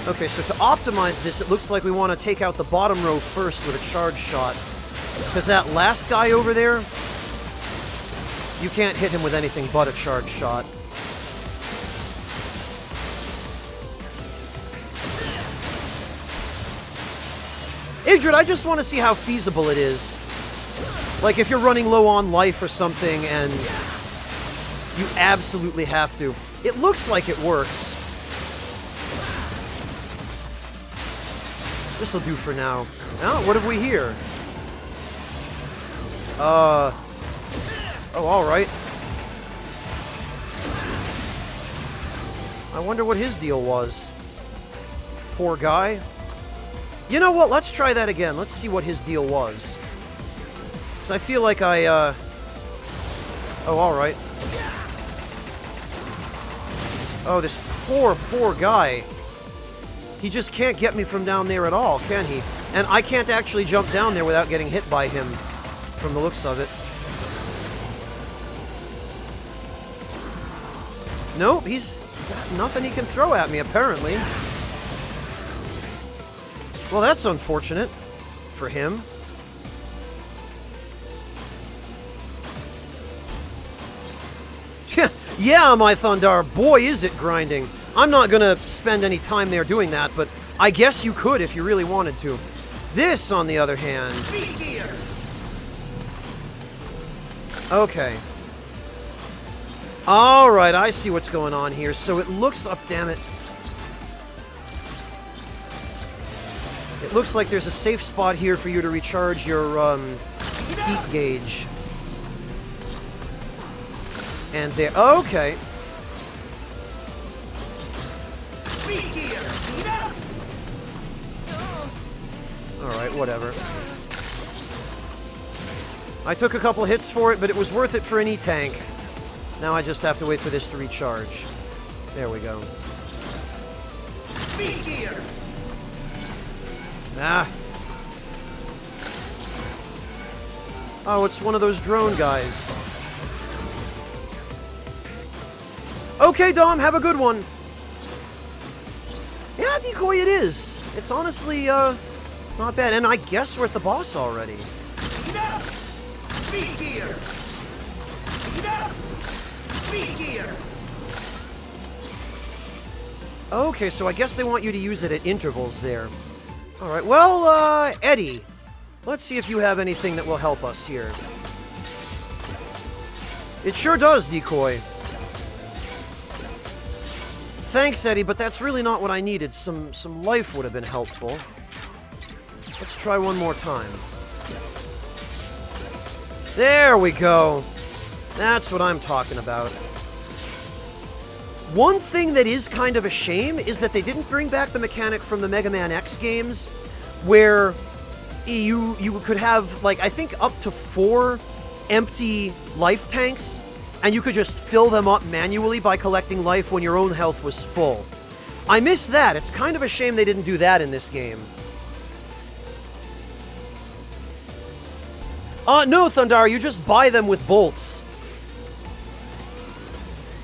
Okay, so to optimize this, it looks like we want to take out the bottom row first with a charge shot. Because that last guy over there, you can't hit him with anything but a charge shot. Idrid, I just want to see how feasible it is. Like, if you're running low on life or something and you absolutely have to. It looks like it works. This'll do for now. Oh, what have we here? Oh, alright. I wonder what his deal was. Poor guy. You know what? Let's try that again. Let's see what his deal was. Because I feel like I, Oh, alright. Oh, this poor, poor guy. He just can't get me from down there at all, can he? And I can't actually jump down there without getting hit by him, from the looks of it. Nope, he's got nothing he can throw at me, apparently. Well, that's unfortunate for him. Yeah, my Thundar, boy is it grinding. I'm not gonna spend any time there doing that, but I guess you could if you really wanted to. This, on the other hand... Okay. Alright, I see what's going on here. So it looks... Oh, damn it. It looks like there's a safe spot here for you to recharge your, heat gauge. And there... Okay. Alright, whatever. I took a couple hits for it, but it was worth it for an E-Tank. Now I just have to wait for this to recharge. There we go. Ah. Oh, it's one of those drone guys. Okay, Dom, have a good one. Yeah, decoy it is. It's honestly, not bad. And I guess we're at the boss already. Okay, so I guess they want you to use it at intervals there. Alright, well, Eddie, let's see if you have anything that will help us here. It sure does, decoy. Thanks, Eddie, but that's really not what I needed. Some life would have been helpful. Let's try one more time. There we go. That's what I'm talking about. One thing that is kind of a shame is that they didn't bring back the mechanic from the Mega Man X games where you could have, like, I think up to 4 empty life tanks, and you could just fill them up manually by collecting life when your own health was full. I miss that. It's kind of a shame they didn't do that in this game. No, Thundar, you just buy them with bolts.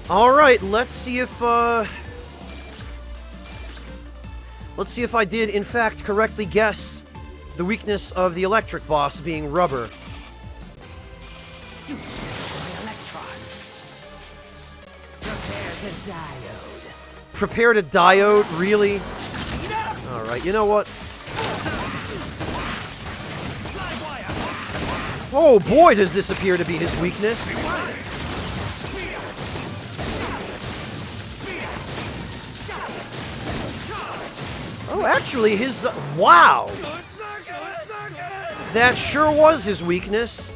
Alright, let's see if I did, in fact, correctly guess the weakness of the electric boss being rubber. Prepare to diode? Really? Alright, you know what? Oh boy, does this appear to be his weakness. Oh, actually, his... wow! That sure was his weakness.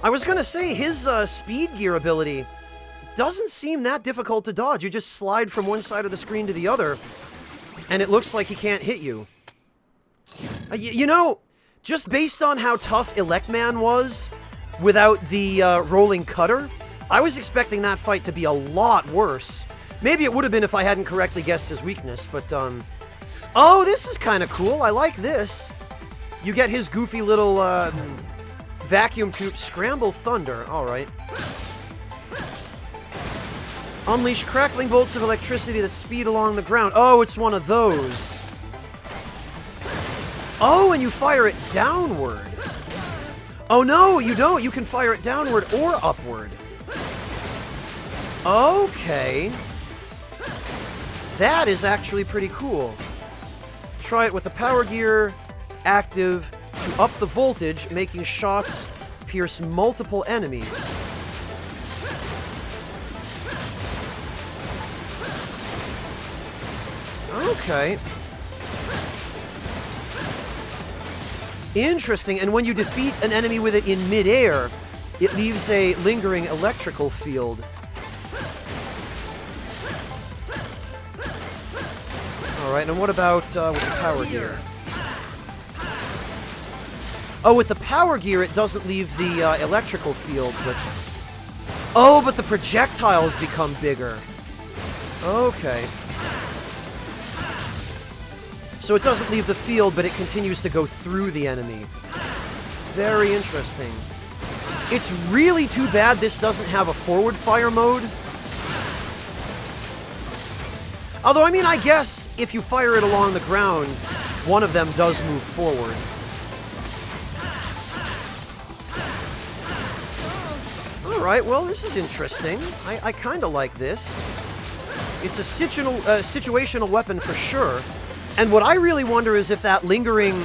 I was gonna say, his speed gear ability doesn't seem that difficult to dodge. You just slide from one side of the screen to the other, and it looks like he can't hit you. You know, just based on how tough Elecman was without the rolling cutter, I was expecting that fight to be a lot worse. Maybe it would have been if I hadn't correctly guessed his weakness, but, oh, this is kind of cool. I like this. You get his goofy little, vacuum tube. Scramble Thunder. Alright. Unleash crackling bolts of electricity that speed along the ground. Oh, it's one of those. Oh, and you fire it downward. Oh, no, you don't. You can fire it downward or upward. Okay. That is actually pretty cool. Try it with the power gear active to up the voltage, making shots pierce multiple enemies. Okay. Interesting, and when you defeat an enemy with it in midair, it leaves a lingering electrical field. Alright, and what about with the power gear? Oh, with the power gear, it doesn't leave the electrical field, but... Oh, but the projectiles become bigger. Okay. So it doesn't leave the field, but it continues to go through the enemy. Very interesting. It's really too bad this doesn't have a forward fire mode. Although, I mean, I guess if you fire it along the ground, one of them does move forward. Alright, well, this is interesting. I kind of like this. It's a situational weapon for sure. And what I really wonder is if that lingering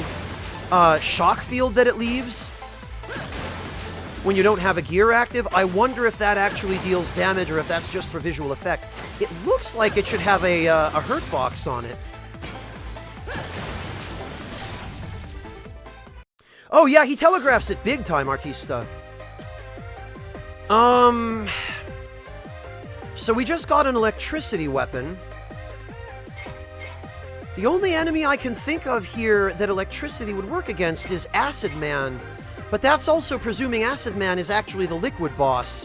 shock field that it leaves when you don't have a gear active, I wonder if that actually deals damage or if that's just for visual effect. It looks like it should have a hurt box on it. Oh yeah, he telegraphs it big time, Artista. So we just got an electricity weapon. The only enemy I can think of here that electricity would work against is Acid Man. But that's also presuming Acid Man is actually the liquid boss.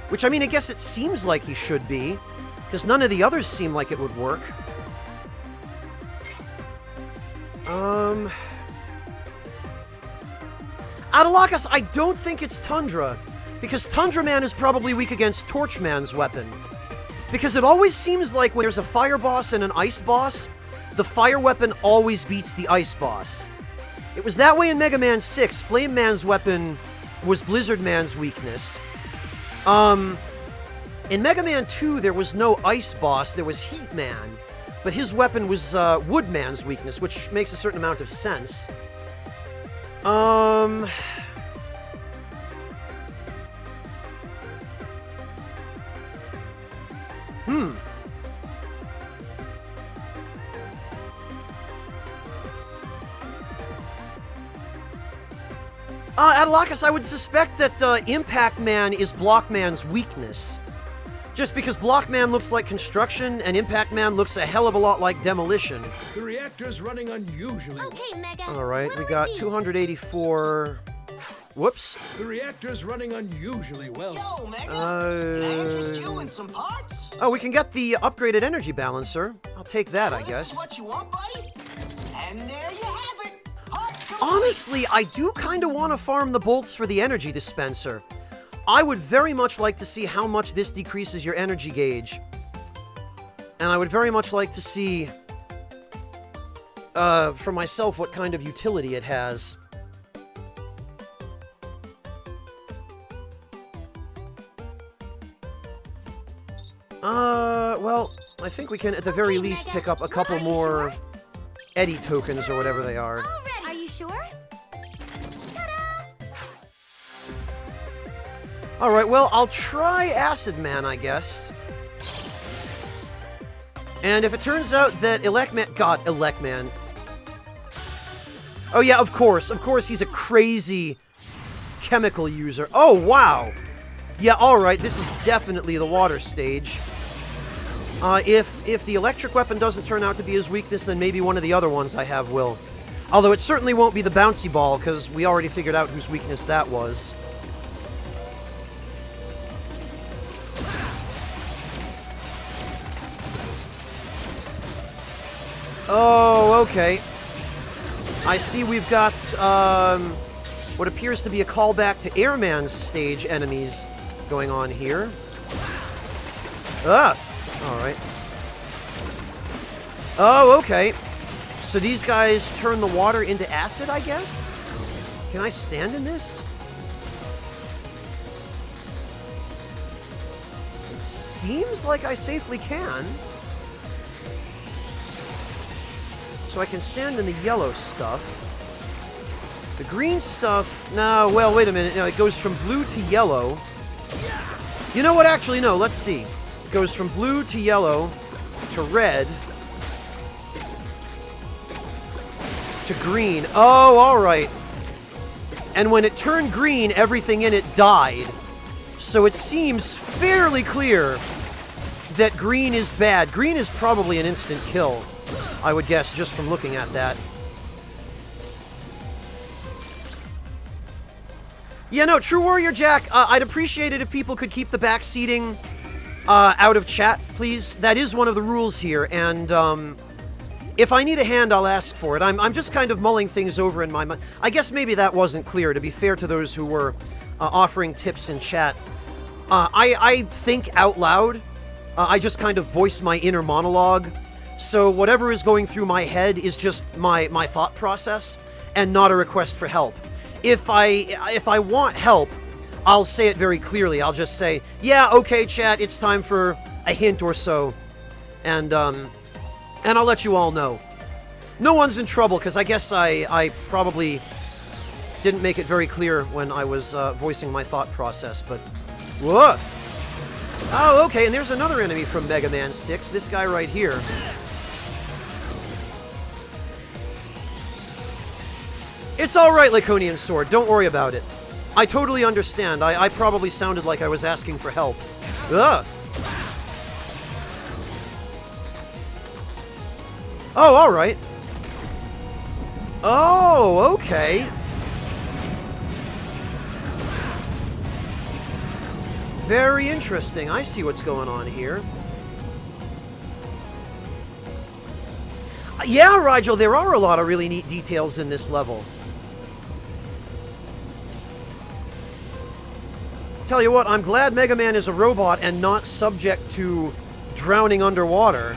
Which, I mean, I guess it seems like he should be, because none of the others seem like it would work. Adalakas, I don't think it's Tundra, because Tundra Man is probably weak against Torch Man's weapon. Because it always seems like when there's a fire boss and an ice boss, the fire weapon always beats the ice boss. It was that way in Mega Man 6. Flame Man's weapon was Blizzard Man's weakness. In Mega Man 2, there was no ice boss, there was Heat Man. But his weapon was Wood Man's weakness, which makes a certain amount of sense. Adalakas, I would suspect that Impact Man is Block Man's weakness. Just because Block Man looks like construction, and Impact Man looks a hell of a lot like demolition. The reactor's running unusually. Okay, Mega. Alright, What'll we it got be? 284... Whoops. The reactor's running unusually well. Yo, Mega! Can I interest you in some parts? Oh, we can get the upgraded energy balancer. I'll take that, I This guess. is what you want, buddy? And there you have it! Part complete. Honestly, I do kind of want to farm the bolts for the energy dispenser. I would very much like to see how much this decreases your energy gauge. And I would very much like to see, for myself, what kind of utility it has. Well, I think we can, at the very Okay, least, Mega. pick up a couple Are you more sure? Eddy tokens or whatever they are. Already. Are you sure? Ta-da! Alright, well, I'll try Acid Man, I guess. And if it turns out that Elecman... Oh yeah, of course he's a crazy chemical user. Oh, wow! Yeah, alright, this is definitely the water stage. If the electric weapon doesn't turn out to be his weakness, then maybe one of the other ones I have will. Although it certainly won't be the bouncy ball, because we already figured out whose weakness that was. Oh, okay. I see we've got, what appears to be a callback to Airman's stage enemies going on here. Ah! Alright. Oh, okay. So these guys turn the water into acid, I guess? Can I stand in this? It seems like I safely can. So I can stand in the yellow stuff. The green stuff... No, well, wait a minute. No, it goes from blue to yellow. You know what? Actually, no. Let's see. It goes from blue to yellow to red to green. Oh, alright. And when it turned green, everything in it died. So it seems fairly clear that green is bad. Green is probably an instant kill, I would guess, just from looking at that. Yeah, no, True Warrior Jack, I'd appreciate it if people could keep the back seating out of chat, please. That is one of the rules here, and if I need a hand, I'll ask for it. I'm just kind of mulling things over in my mind. I guess maybe that wasn't clear, to be fair to those who were offering tips in chat. I think out loud. I just kind of voice my inner monologue. So whatever is going through my head is just my thought process and not a request for help. If I want help, I'll say it very clearly. I'll just say, yeah, okay, chat, it's time for a hint or so. And I'll let you all know. No one's in trouble, because I guess I probably didn't make it very clear when I was voicing my thought process, but... Whoa! Oh, okay, and there's another enemy from Mega Man 6, this guy right here. It's alright, Laconian Sword, don't worry about it. I totally understand. I probably sounded like I was asking for help. Ugh! Oh, alright. Oh, okay. Very interesting. I see what's going on here. Yeah, Rigel, there are a lot of really neat details in this level. Tell you what, I'm glad Mega Man is a robot and not subject to drowning underwater.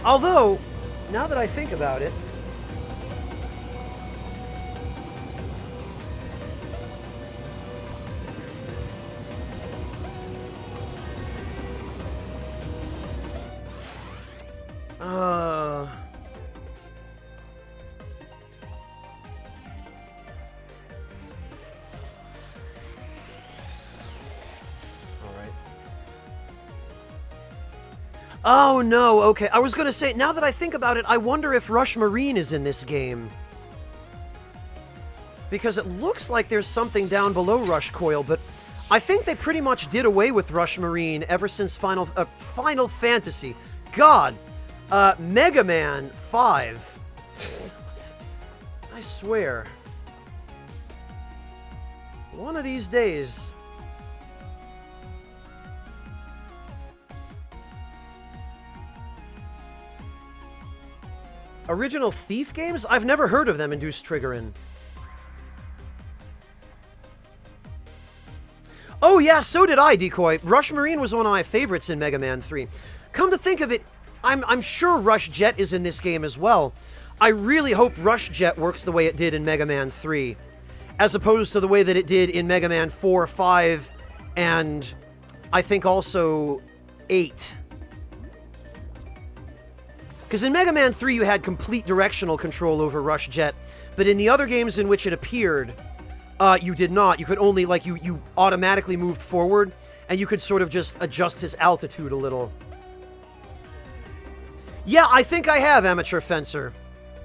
Although, now that I think about it... Oh, no, okay. I was gonna say, now that I think about it, I wonder if Rush Marine is in this game. Because it looks like there's something down below Rush Coil, but I think they pretty much did away with Rush Marine ever since Final Fantasy. God! Mega Man 5. I swear. One of these days... Original Thief games? I've never heard of them in Deuce Triggerin'. Oh yeah, so did I, Decoy. Rush Marine was one of my favorites in Mega Man 3. Come to think of it, I'm sure Rush Jet is in this game as well. I really hope Rush Jet works the way it did in Mega Man 3, as opposed to the way that it did in Mega Man 4, 5, and I think also 8. Because in Mega Man 3, you had complete directional control over Rush Jet, but in the other games in which it appeared, you did not. You could only, like, you automatically moved forward, and you could sort of just adjust his altitude a little. Yeah, I think I have, Amateur Fencer.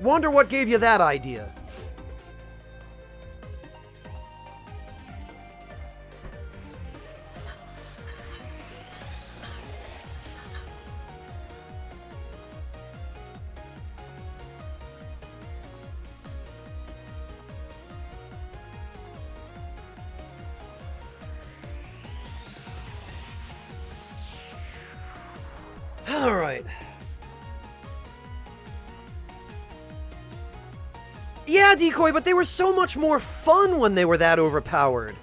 Wonder what gave you that idea. All right. Yeah, Decoy, but they were so much more fun when they were that overpowered.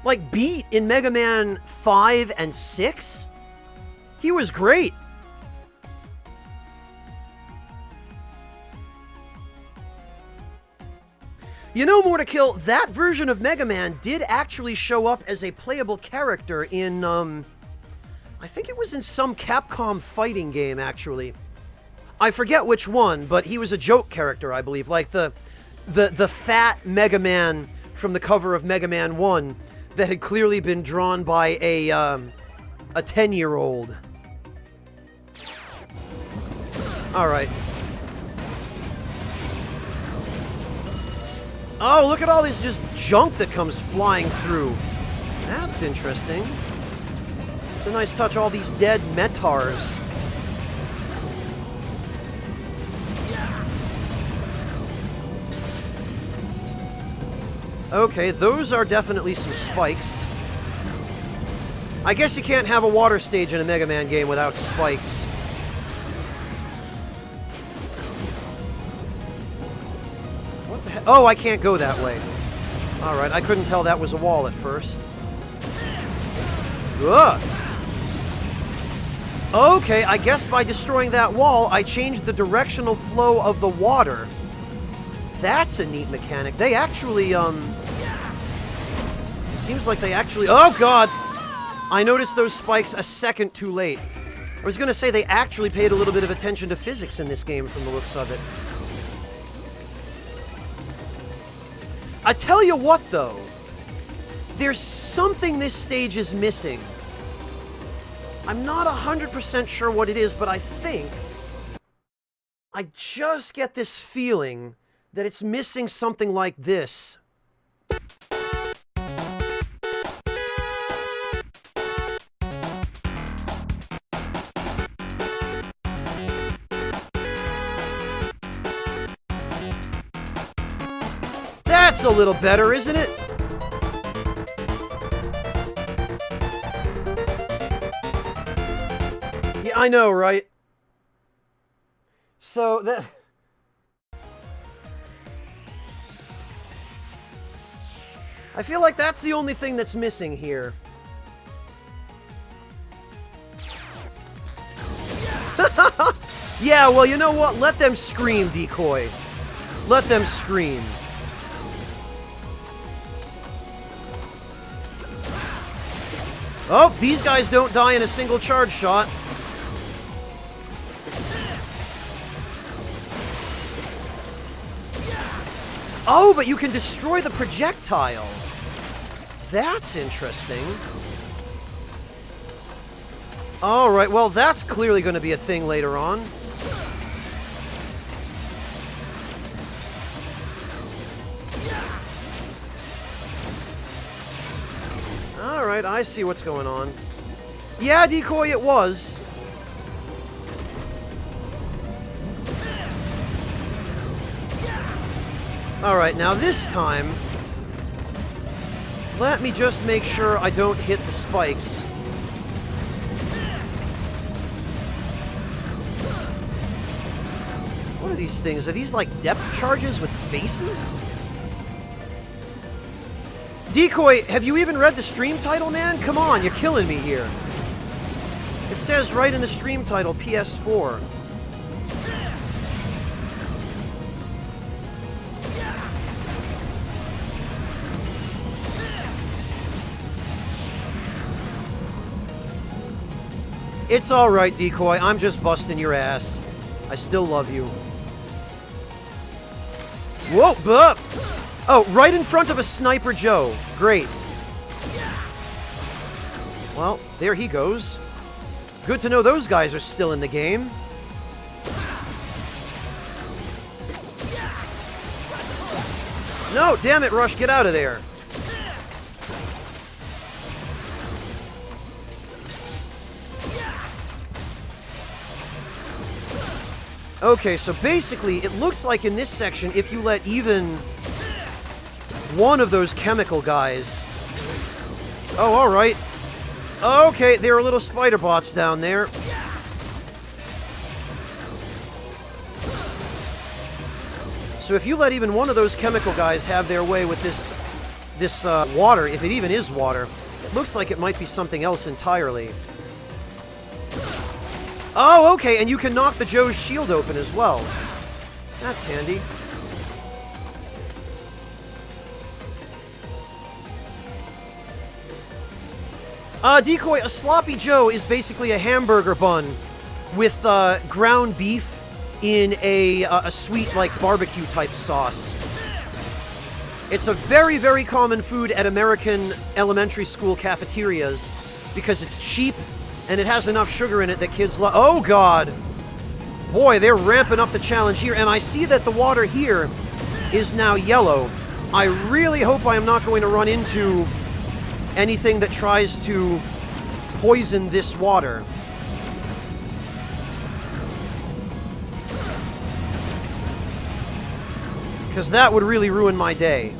Like, Beat in Mega Man 5 and 6? He was great. You know, Mortakill, that version of Mega Man did actually show up as a playable character in, I think it was in some Capcom fighting game, actually. I forget which one, but he was a joke character, I believe. Like the fat Mega Man from the cover of Mega Man 1 that had clearly been drawn by a 10-year-old. Alright. Oh, look at all this just junk that comes flying through. That's interesting. It's a nice touch, all these dead Metars. Okay, those are definitely some spikes. I guess you can't have a water stage in a Mega Man game without spikes. What the heck? Oh, I can't go that way. Alright, I couldn't tell that was a wall at first. Ugh! Okay, I guess by destroying that wall, I changed the directional flow of the water. That's a neat mechanic. They actually, seems like they actually... Oh, God! I noticed those spikes a second too late. I was gonna say they actually paid a little bit of attention to physics in this game from the looks of it. I tell you what, though. There's something this stage is missing. I'm not 100% sure what it is, but I think... I just get this feeling that it's missing something like this. That's a little better, isn't it? Yeah, I know, right? So that... I feel like that's the only thing that's missing here. Yeah, well, you know what? Let them scream, Decoy. Let them scream. Oh, these guys don't die in a single charge shot. Oh, but you can destroy the projectile. That's interesting. Alright, well, that's clearly going to be a thing later on. Alright, I see what's going on. Yeah, Decoy, it was. Alright, now this time, let me just make sure I don't hit the spikes. What are these things? Are these like depth charges with faces? Decoy, have you even read the stream title, man? Come on, you're killing me here. It says right in the stream title, PS4. It's alright, Decoy. I'm just busting your ass. I still love you. Whoa, buh! Oh, right in front of a Sniper Joe. Great. Well, there he goes. Good to know those guys are still in the game. No, damn it, Rush, get out of there. Okay, so basically, it looks like in this section, if you let even one of those chemical guys... Oh, alright. Okay, there are little spider bots down there. So if you let even one of those chemical guys have their way with this water, if it even is water, it looks like it might be something else entirely. Oh, okay, and you can knock the Joe's shield open as well. That's handy. Decoy, a Sloppy Joe is basically a hamburger bun with ground beef in a sweet, like, barbecue-type sauce. It's a very, very common food at American elementary school cafeterias because it's cheap and it has enough sugar in it that kids love. Oh, God! Boy, they're ramping up the challenge here, and I see that the water here is now yellow. I really hope I am not going to run into anything that tries to poison this water. Because that would really ruin my day.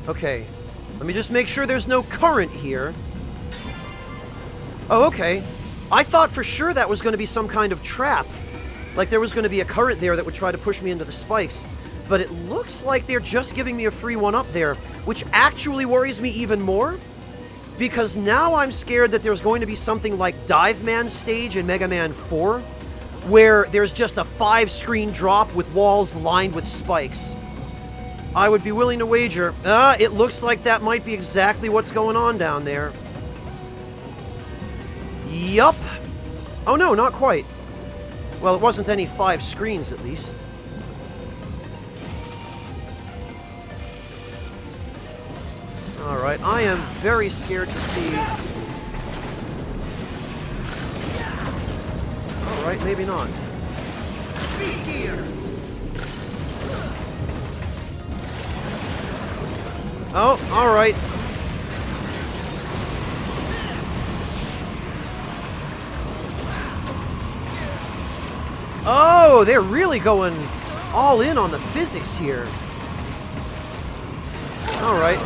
Okay. Let me just make sure there's no current here. Oh, okay. I thought for sure that was going to be some kind of trap. Like there was going to be a current there that would try to push me into the spikes. But it looks like they're just giving me a free one-up there, which actually worries me even more. Because now I'm scared that there's going to be something like Dive Man stage in Mega Man 4, where there's just a 5-screen drop with walls lined with spikes. I would be willing to wager. It looks like that might be exactly what's going on down there. Yup. Oh no, not quite. Well, it wasn't any 5 screens at least. Alright, I am very scared to see. Alright, maybe not. Oh, alright. Oh, they're really going all in on the physics here. Alright.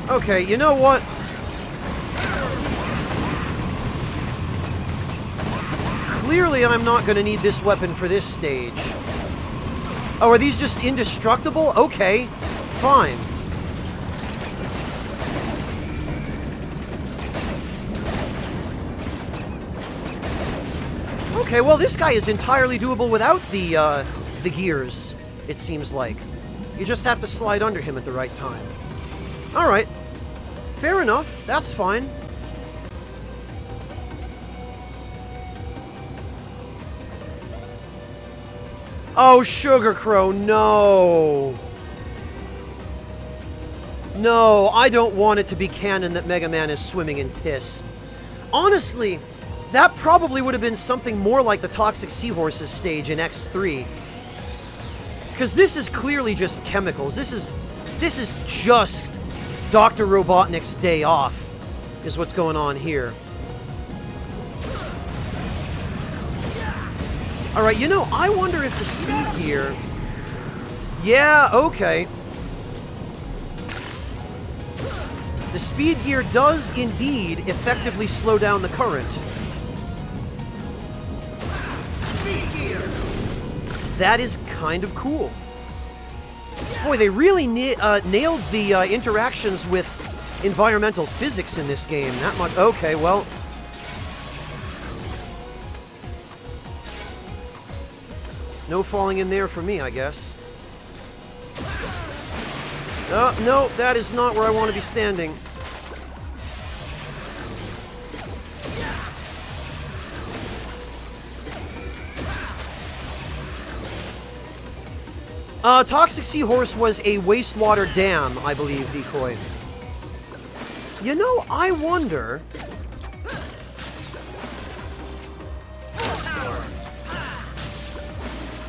Okay, you know what? Clearly I'm not going to need this weapon for this stage. Oh, are these just indestructible? Okay, fine. Okay, well this guy is entirely doable without the gears, it seems like. You just have to slide under him at the right time. Alright. Fair enough. That's fine. Oh, Sugar Crow, no. No, I don't want it to be canon that Mega Man is swimming in piss. Honestly, that probably would have been something more like the Toxic Seahorses stage in X3. Because this is clearly just chemicals. This is just Dr. Robotnik's day off, is what's going on here. Alright, you know, I wonder if the speed gear... Yeah, okay. The speed gear does indeed effectively slow down the current. That is kind of cool. Boy, they really nailed the interactions with environmental physics in this game. That much. Okay, well. No falling in there for me, I guess. No, that is not where I want to be standing. Toxic Seahorse was a wastewater dam, I believe, Decoy. You know, I wonder...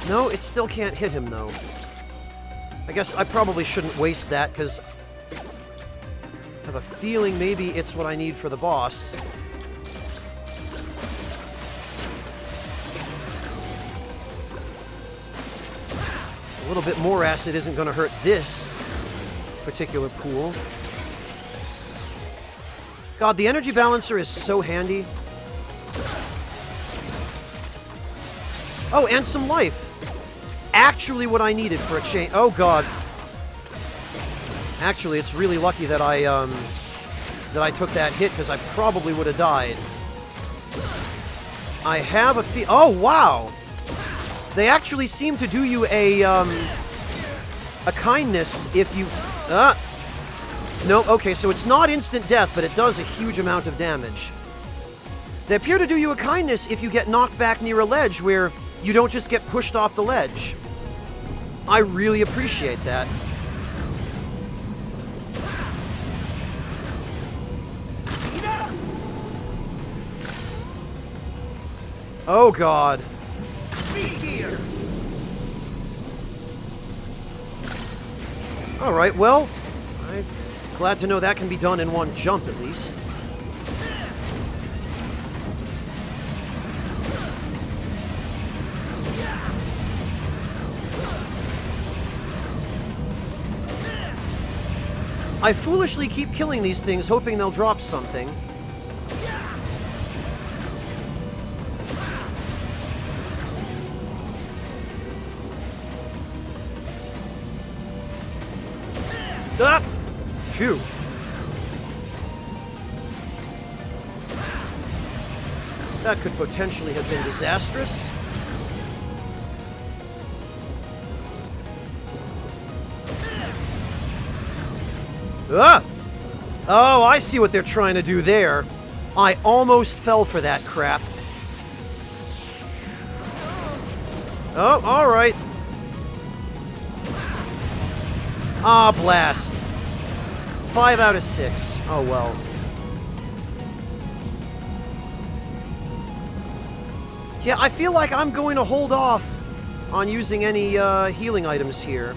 No, it still can't hit him, though. I guess I probably shouldn't waste that, because I have a feeling maybe it's what I need for the boss. A little bit more acid isn't going to hurt this particular pool. God, the energy balancer is so handy. Oh, and some life. Actually what I needed for a change. Oh, God. Actually, it's really lucky that I took that hit, because I probably would have died. I have a oh, wow! They actually seem to do you a kindness if you... No, okay, so it's not instant death, but it does a huge amount of damage. They appear to do you a kindness if you get knocked back near a ledge where you don't just get pushed off the ledge. I really appreciate that. Oh god. Alright, well, I'm glad to know that can be done in one jump at least. I foolishly keep killing these things, hoping they'll drop something. Ah! Phew. That could potentially have been disastrous. Ah! Oh, I see what they're trying to do there. I almost fell for that crap. Oh, alright. Ah, blast. 5 out of 6. Oh, well. Yeah, I feel like I'm going to hold off on using any healing items here.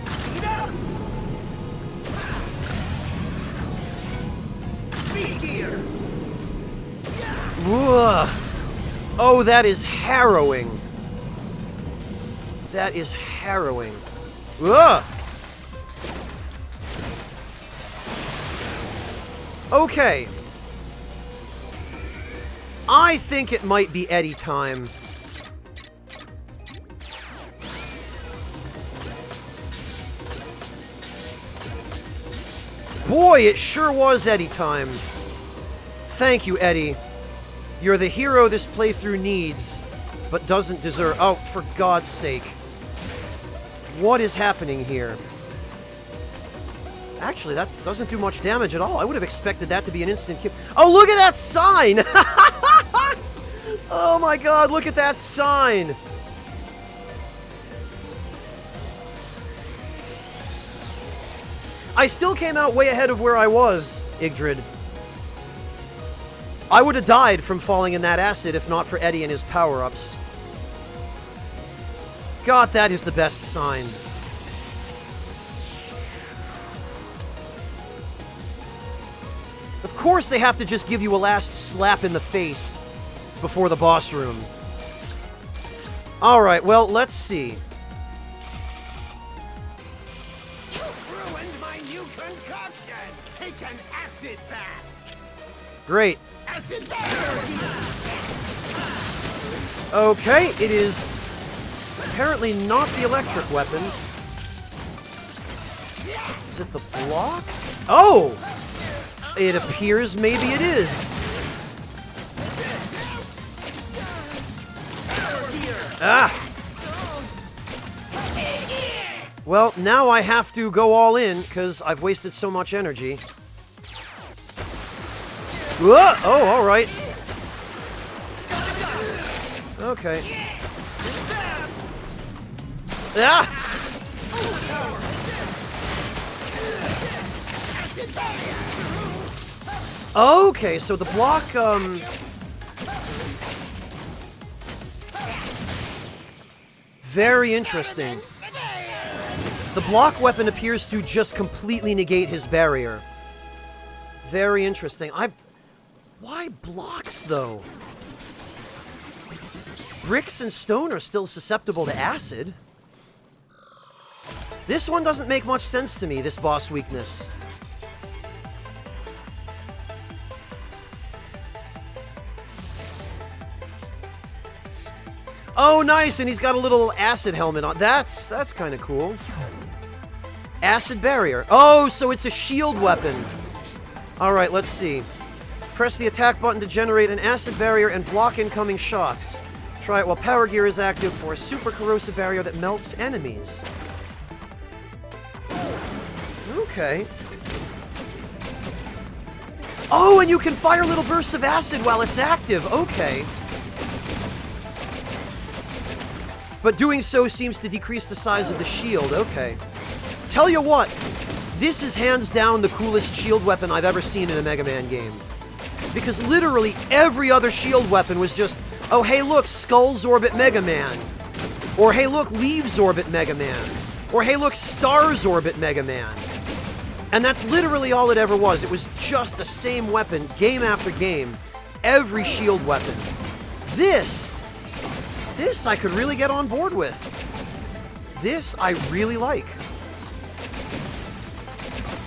Ugh. Oh, that is harrowing. That is harrowing. Ugh. Okay. I think it might be Eddie time. Boy, it sure was Eddie time. Thank you, Eddie. You're the hero this playthrough needs, but doesn't deserve. Oh, for God's sake. What is happening here? Actually, that doesn't do much damage at all. I would have expected that to be an instant kill. Oh, look at that sign! Oh my god, look at that sign! I still came out way ahead of where I was, Yggdrad. I would have died from falling in that acid if not for Eddie and his power-ups. God, that is the best sign. Of course they have to just give you a last slap in the face before the boss room. Alright, well, let's see. Ruined my new concoction! Take an acid bath! Great. Acid bath! Okay, it is apparently not the electric weapon. Is it the block? Oh! It appears maybe it is. Ah! Well, now I have to go all in, because I've wasted so much energy. Whoa! Oh, alright. Okay. Ah! Okay, so the block, very interesting. The block weapon appears to just completely negate his barrier. Very interesting. Why blocks, though? Bricks and stone are still susceptible to acid. This one doesn't make much sense to me, this boss weakness. Oh, nice, and he's got a little acid helmet on. That's kind of cool. Acid barrier. Oh, so it's a shield weapon. Alright, let's see. Press the attack button to generate an acid barrier and block incoming shots. Try it while power gear is active for a super corrosive barrier that melts enemies. Okay. Oh, and you can fire little bursts of acid while it's active. Okay. But doing so seems to decrease the size of the shield. Okay. Tell you what, this is hands down the coolest shield weapon I've ever seen in a Mega Man game. Because literally every other shield weapon was just, oh hey look, Skulls orbit Mega Man. Or hey look, Leaves orbit Mega Man. Or hey look, Stars orbit Mega Man. And that's literally all it ever was. It was just the same weapon, game after game. Every shield weapon. This I could really get on board with. This I really like.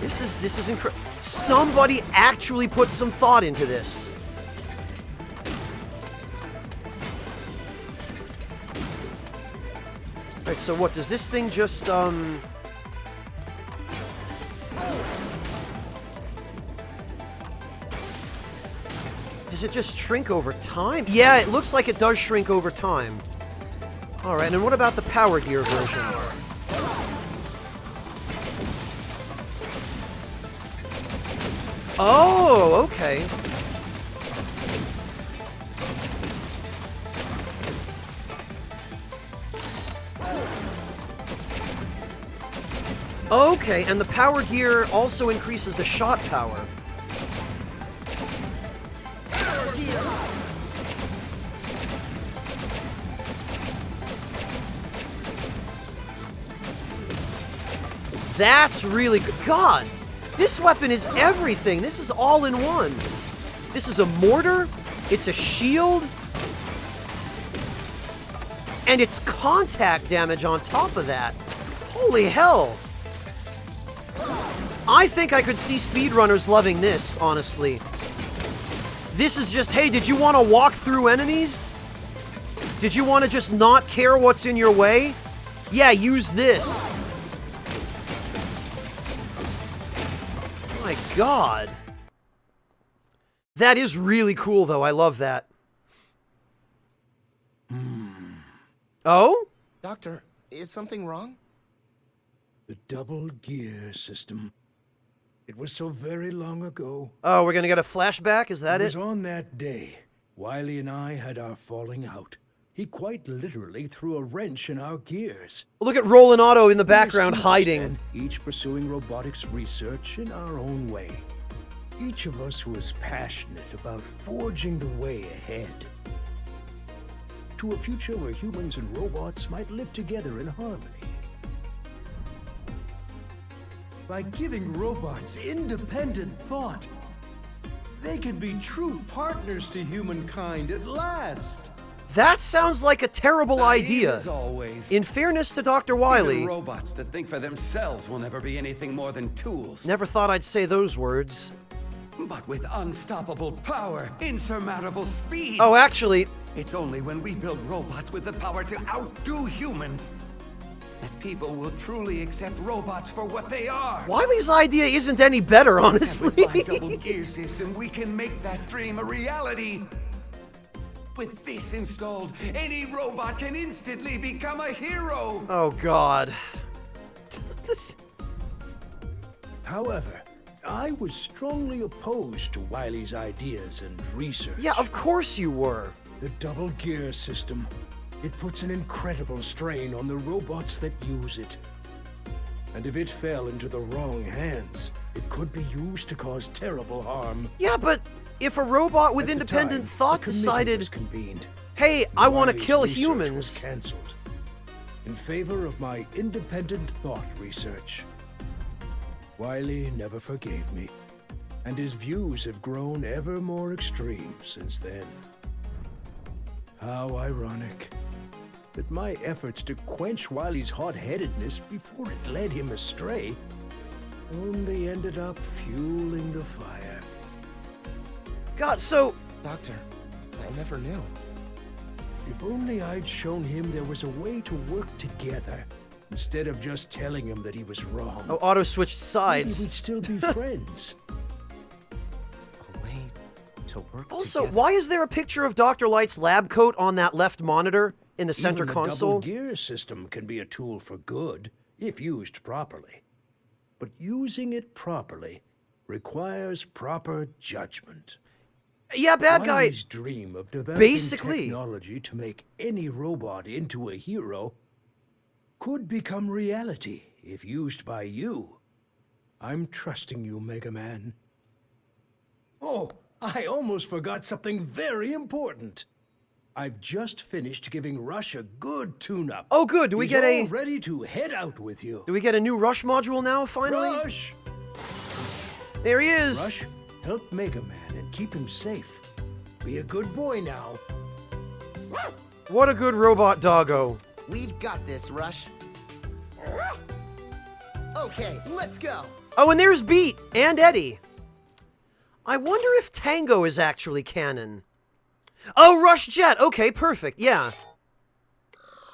This is incredible. Somebody actually put some thought into this. Alright, so what, does this thing just, does it just shrink over time? Yeah, it looks like it does shrink over time. Alright, and what about the Power Gear version? Oh, okay. Okay, and the Power Gear also increases the shot power. That's really good. God, this weapon is everything. This is all in one. This is a mortar, it's a shield, and it's contact damage on top of that. Holy hell. I think I could see speedrunners loving this, honestly. This is just, hey, did you want to walk through enemies? Did you want to just not care what's in your way? Yeah, use this. My God. That is really cool, though. I love that. Oh? Doctor, is something wrong? The double gear system. It was so very long ago. Oh, we're gonna get a flashback? Is that It it? was on that day, Wily and I had our falling out. He quite literally threw a wrench in our gears. Look at Roland Otto in the We were background students hiding. then, each pursuing robotics research in our own way. Each of us was passionate about forging the way ahead. To a future where humans and robots might live together in harmony. By giving robots independent thought, they can be true partners to humankind at last. That sounds like a terrible Naive idea. as always. In fairness to Dr. Even Wily, robots that think for themselves will never be anything more than tools. never thought I'd say those words. But with unstoppable power, insurmountable speed. Oh, actually, It's only when we build robots with the power to outdo humans that people will truly accept robots for what they are. Wily's idea isn't any better, honestly. With my double gear system, we can make that dream a reality. With this installed, any robot can instantly become a hero. Oh, God. This... However, I was strongly opposed to Wily's ideas and research. Yeah, of course you were. The double gear system. It puts an incredible strain on the robots that use it. And if it fell into the wrong hands, it could be used to cause terrible harm. Yeah, but if a robot with At the independent time, thought a committee decided, was convened. hey, and I want to Wily's kill research was humans. Cancelled in favor of my independent thought research. Wily never forgave me, and his views have grown ever more extreme since then. How ironic that my efforts to quench Wily's hot-headedness before it led him astray only ended up fueling the fire. God, so... Doctor, I never knew. If only I'd shown him there was a way to work together, instead of just telling him that he was wrong. Oh, Otto switched Maybe sides. we'd still be friends. A way to work Also, together. why is there a picture of Dr. Light's lab coat on that left monitor in the center Even the console? double gear system can be a tool for good, if used properly. But using it properly requires proper judgment. Yeah, bad guy. Wiley's dream of developing Basically. technology to make any robot into a hero could become reality if used by you. I'm trusting you, Mega Man. Oh, I almost forgot something very important. I've just finished giving Rush a good tune-up. Oh, good. Do we He's get all ready to head out with you. Do we get a new Rush module now, finally? Rush! There he is. Rush, help Mega Man and keep him safe. Be a good boy now. What a good robot doggo. We've got this, Rush. Okay, let's go. Oh, and there's Beat and Eddie. I wonder if Tango is actually canon. Oh, Rush Jet. Okay, perfect. Yeah.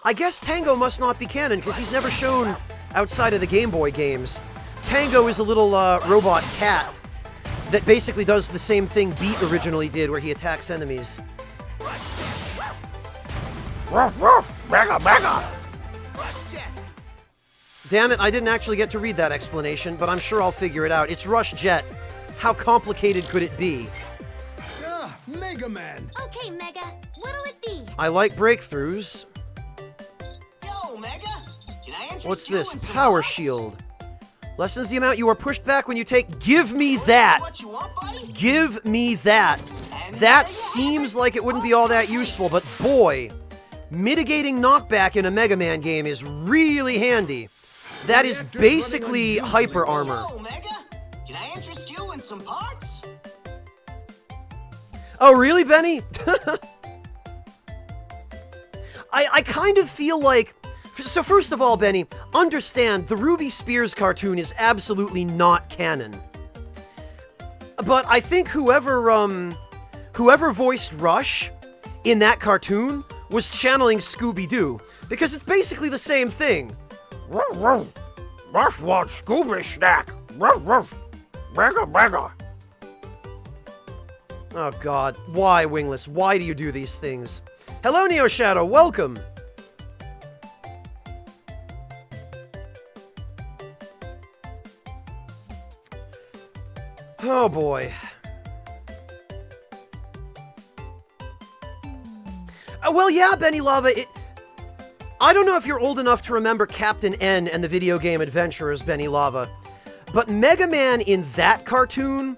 I guess Tango must not be canon because he's never shown outside of the Game Boy games. Tango is a little robot cat that basically does the same thing Beat originally did, where he attacks enemies. Ruff, ruff, mega, mega. Damn it, I didn't actually get to read that explanation, but I'm sure I'll figure it out. It's Rush Jet. How complicated could it be? Ah, Mega Man. Okay, Mega, what'll it be? I like breakthroughs. Yo, Mega! Can I interest What's you this? in some Power parts? shield. Lessens the amount you are pushed back when you take. Give me that! What you want, buddy? Give me that! That seems like it wouldn't be all that useful, but boy, mitigating knockback in a Mega Man game is really handy. That is basically hyper armor. Yo, Mega! Can I interest you in some parts? Oh, really, Benny? I kind of feel like... So first of all, Benny, understand the Ruby Spears cartoon is absolutely not canon. But I think whoever voiced Rush in that cartoon was channeling Scooby-Doo, because it's basically the same thing. Ruff, ruff. Rush wants Scooby snack. Ruff, ruff. Mega, mega. Oh god, why, Wingless? Why do you do these things? Hello, Neo Shadow, welcome! Oh boy. Well, yeah, Benny Lava, I don't know if you're old enough to remember Captain N and the video game Adventurers, Benny Lava, but Mega Man in that cartoon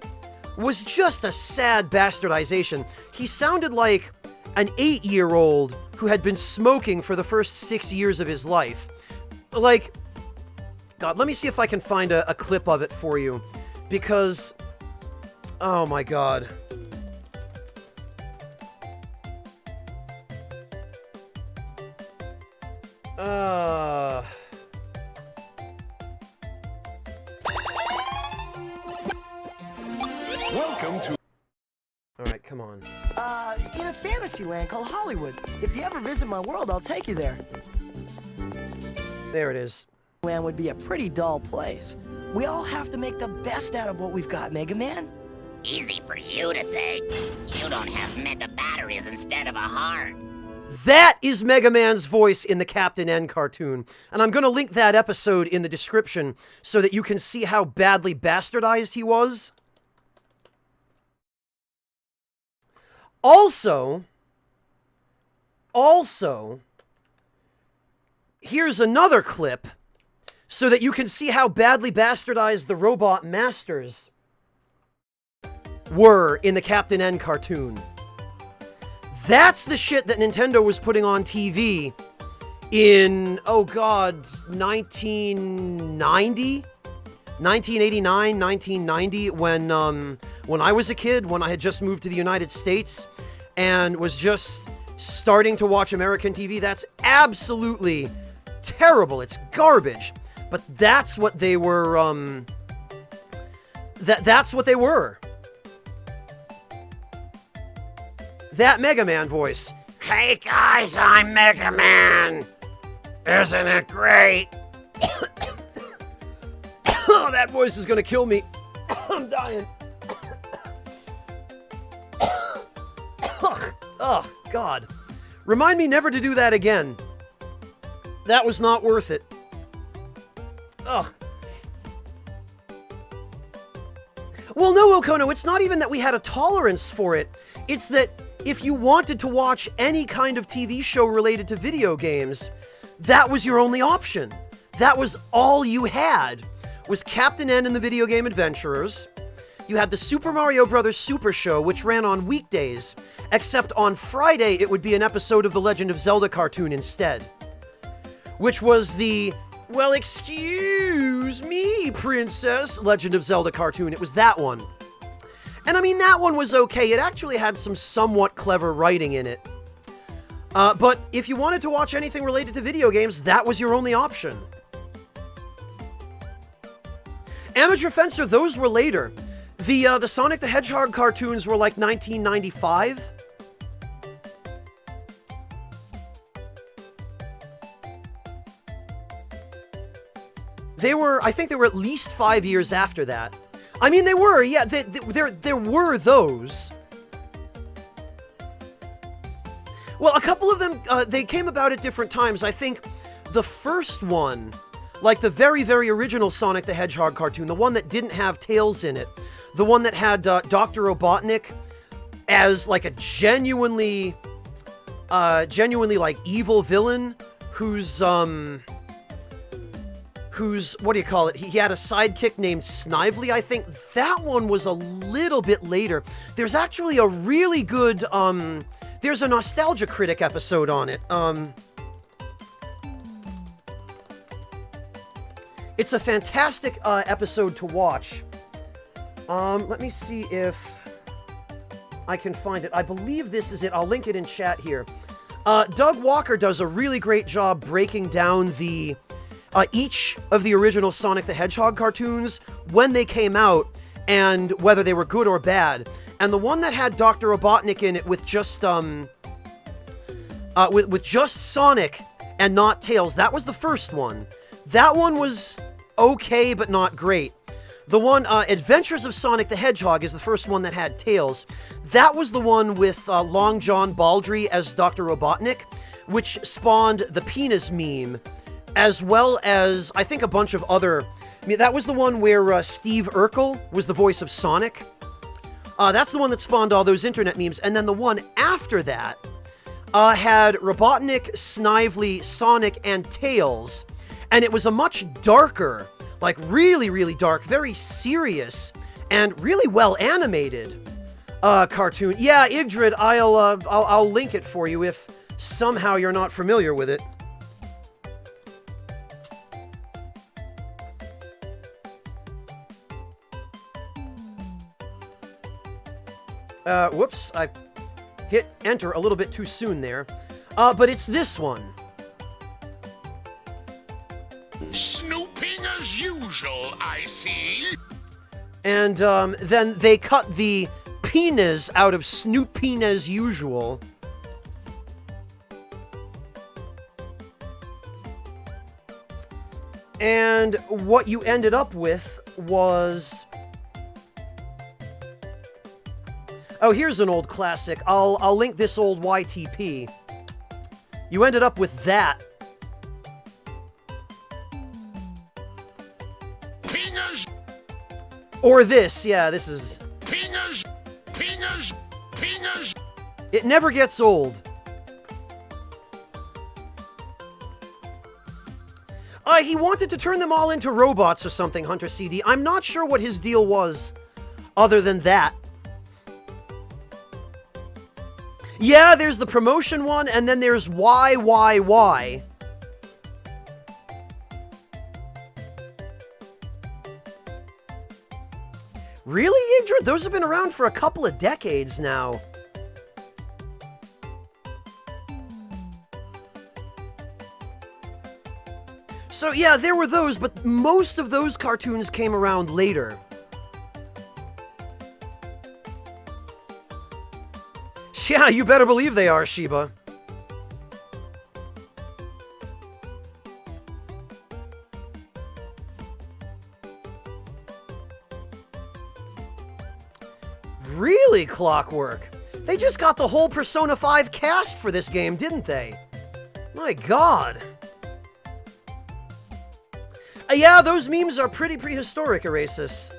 was just a sad bastardization. He sounded like an 8-year-old who had been smoking for the first 6 years of his life. Like, God, let me see if I can find a clip of it for you, because, oh my God. Welcome to... Alright, come on. In a fantasy land called Hollywood. If you ever visit my world, I'll take you there. There it is. Land would be a pretty dull place. We all have to make the best out of what we've got, Mega Man. Easy for you to say. You don't have mega batteries instead of a heart. That is Mega Man's voice in the Captain N cartoon. And I'm going to link that episode in the description so that you can see how badly bastardized he was. Also, here's another clip so that you can see how badly bastardized the Robot Masters were in the Captain N cartoon. That's the shit that Nintendo was putting on TV in, oh god, 1990? 1989, 1990, when I was a kid, when I had just moved to the United States and was just starting to watch American TV. That's absolutely terrible. It's garbage. But that's what they were, that's what they were. That Mega Man voice. Hey guys, I'm Mega Man. Isn't it great? Oh, that voice is gonna kill me. I'm dying. Oh, God. Remind me never to do that again. That was not worth it. Ugh. Well, no, Okono, it's not even that we had a tolerance for it. It's that if you wanted to watch any kind of TV show related to video games, that was your only option. That was all you had, was Captain N and the Video Game Adventurers. You had the Super Mario Bros. Super Show, which ran on weekdays, except on Friday it would be an episode of the Legend of Zelda cartoon instead. Which was the, well, excuse me, Princess, Legend of Zelda cartoon. It was that one. And I mean, that one was okay. It actually had some somewhat clever writing in it. But if you wanted to watch anything related to video games, that was your only option. Amateur Fencer, those were later. The Sonic the Hedgehog cartoons were like 1995. I think they were at least 5 years after that. I mean, they were, yeah, there were those. Well, a couple of them, they came about at different times. I think the first one, like the very, very original Sonic the Hedgehog cartoon, the one that didn't have Tails in it, the one that had Dr. Robotnik as like a genuinely like evil villain who's, what do you call it? He had a sidekick named Snively, I think. That one was a little bit later. There's actually a really good, there's a Nostalgia Critic episode on it. It's a fantastic episode to watch. Let me see if I can find it. I believe this is it. I'll link it in chat here. Doug Walker does a really great job breaking down the each of the original Sonic the Hedgehog cartoons, when they came out, and whether they were good or bad. And the one that had Dr. Robotnik in it with just with just Sonic and not Tails, that was the first one. That one was okay, but not great. The one, Adventures of Sonic the Hedgehog, is the first one that had Tails. That was the one with Long John Baldry as Dr. Robotnik, which spawned the penis meme, as well as, I think, a bunch of other... I mean, that was the one where Steve Urkel was the voice of Sonic. That's the one that spawned all those internet memes. And then the one after that had Robotnik, Snively, Sonic, and Tails. And it was a much darker, like really, really dark, very serious, and really well animated cartoon. Yeah, Yggdrad, I'll link it for you if somehow you're not familiar with it. Whoops, I hit enter a little bit too soon there. But it's this one. Snooping as usual, I see. And then they cut the penis out of snooping as usual. And what you ended up with was... Oh, here's an old classic. I'll link this old YTP. You ended up with that. Pingers. Or this, yeah, this is... Pingers. Pingers. Pingers. It never gets old. He wanted to turn them all into robots or something, Hunter CD. I'm not sure what his deal was, other than that. Yeah, there's the promotion one, and then there's why. Really, Yggdrad? Those have been around for a couple of decades now. So yeah, there were those, but most of those cartoons came around later. Yeah, you better believe they are, Sheba. Really, Clockwork? They just got the whole Persona 5 cast for this game, didn't they? My god. Yeah, those memes are pretty prehistoric, Erasus.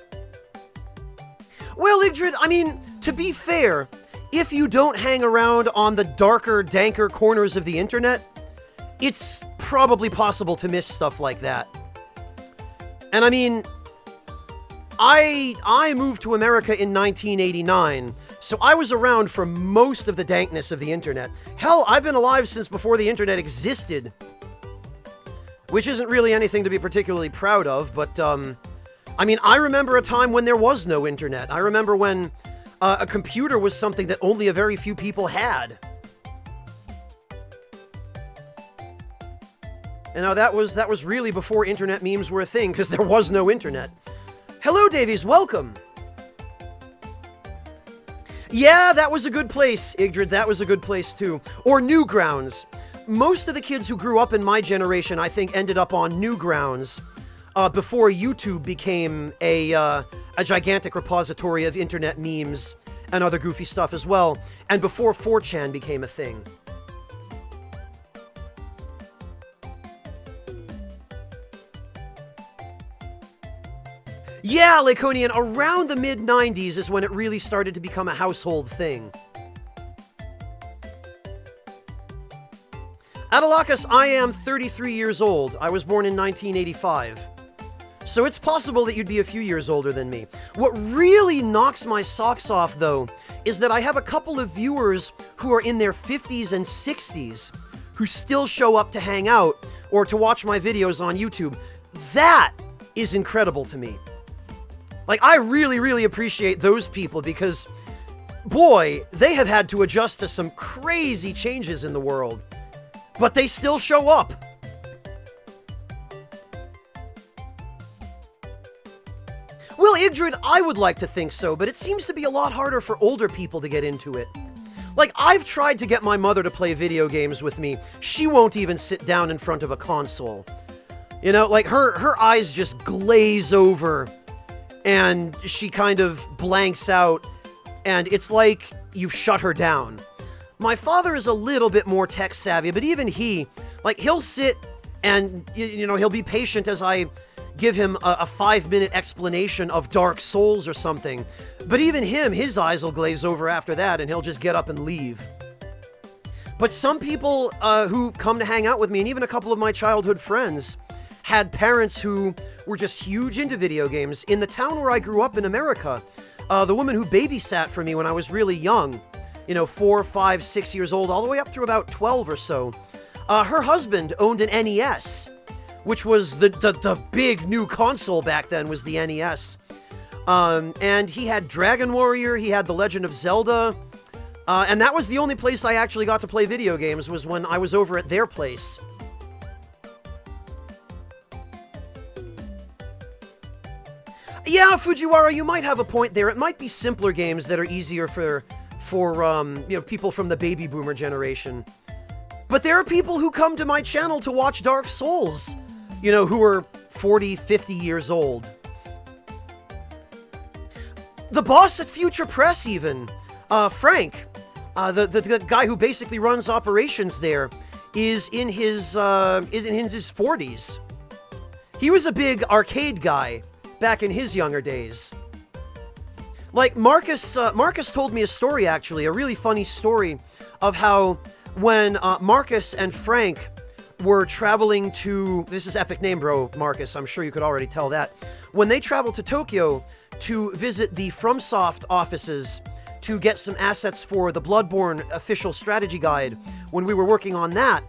Well, Yggdrad, I mean, to be fair, if you don't hang around on the darker, danker corners of the internet, it's probably possible to miss stuff like that. And I mean, I moved to America in 1989, so I was around for most of the dankness of the internet. Hell, I've been alive since before the internet existed. Which isn't really anything to be particularly proud of, but, I mean, I remember a time when there was no internet. I remember when a computer was something that only a very few people had. And now that was really before internet memes were a thing, because there was no internet. Hello, Davies, welcome! Yeah, that was a good place, Yggdrad, that was a good place too. Or Newgrounds. Most of the kids who grew up in my generation, I think, ended up on Newgrounds before YouTube became a gigantic repository of internet memes and other goofy stuff as well, and before 4chan became a thing. Yeah, Laconian, around the mid-90s is when it really started to become a household thing. Adalakas, I am 33 years old. I was born in 1985. So it's possible that you'd be a few years older than me. What really knocks my socks off, though, is that I have a couple of viewers who are in their 50s and 60s who still show up to hang out or to watch my videos on YouTube. That is incredible to me. Like, I really, really appreciate those people because, boy, they have had to adjust to some crazy changes in the world. But they still show up. Well, Yggdrad, I would like to think so, but it seems to be a lot harder for older people to get into it. Like, I've tried to get my mother to play video games with me. She won't even sit down in front of a console. You know, like, her eyes just glaze over, and she kind of blanks out, and it's like you've shut her down. My father is a little bit more tech savvy, but even he, like, he'll sit and, you know, he'll be patient as I give him a 5-minute explanation of Dark Souls or something. But even him, his eyes will glaze over after that, and he'll just get up and leave. But some people who come to hang out with me, and even a couple of my childhood friends, had parents who were just huge into video games. In the town where I grew up in America, the woman who babysat for me when I was really young, you know, 4, 5, 6 years old, all the way up through about 12 or so, her husband owned an NES, which was the big new console back then, was the NES. And he had Dragon Warrior, he had The Legend of Zelda, and that was the only place I actually got to play video games, was when I was over at their place. Yeah, Fujiwara, you might have a point there. It might be simpler games that are easier for you know, people from the baby boomer generation. But there are people who come to my channel to watch Dark Souls, you know, who are 40, 50 years old. The boss at Future Press, even, Frank, the guy who basically runs operations there, is in his 40s. He was a big arcade guy back in his younger days. Like, Marcus told me a story, actually, a really funny story of how when Marcus and Frank were traveling to, this is epic name, bro, Marcus, I'm sure you could already tell that. When they traveled to Tokyo to visit the FromSoft offices to get some assets for the Bloodborne official strategy guide, when we were working on that,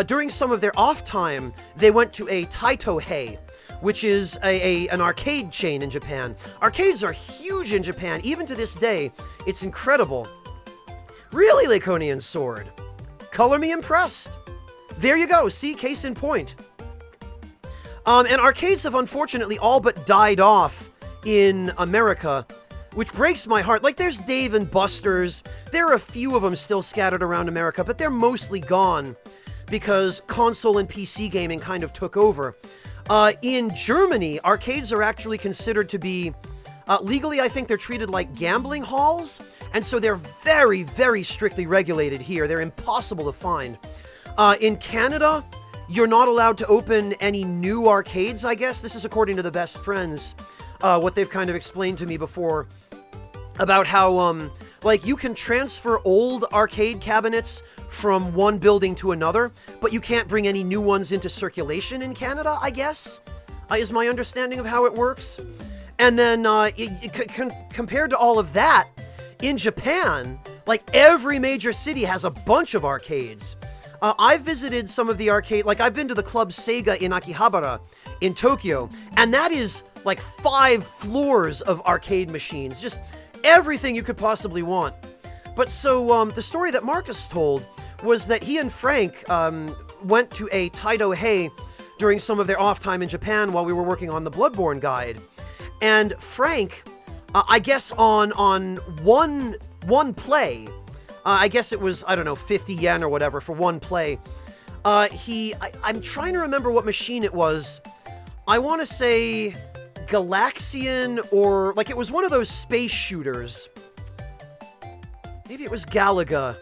during some of their off time, they went to a Taito-hei, which is an arcade chain in Japan. Arcades are huge in Japan, even to this day. It's incredible. Really, Laconian Sword? Color me impressed. There you go, see, case in point. And arcades have unfortunately all but died off in America, which breaks my heart. Like, there's Dave & Buster's. There are a few of them still scattered around America, but they're mostly gone because console and PC gaming kind of took over. In Germany, arcades are actually considered to be, legally I think they're treated like gambling halls, and so they're very, very strictly regulated here. They're impossible to find. In Canada, you're not allowed to open any new arcades, I guess. This is according to the best friends, what they've kind of explained to me before. about how, like, you can transfer old arcade cabinets from one building to another, but you can't bring any new ones into circulation in Canada, I guess, is my understanding of how it works. And then, compared to all of that, in Japan, like, every major city has a bunch of arcades. I've visited some of the arcade, like, I've been to the Club Sega in Akihabara in Tokyo, and that is, like, 5 floors of arcade machines. Just everything you could possibly want. But so, the story that Marcus told was that he and Frank went to a Taito Hei during some of their off time in Japan while we were working on the Bloodborne guide. And Frank, I guess on one play, I guess it was, I don't know, 50 yen or whatever for one play, I'm trying to remember what machine it was. I want to say Galaxian, or, like, it was one of those space shooters. Maybe it was Galaga.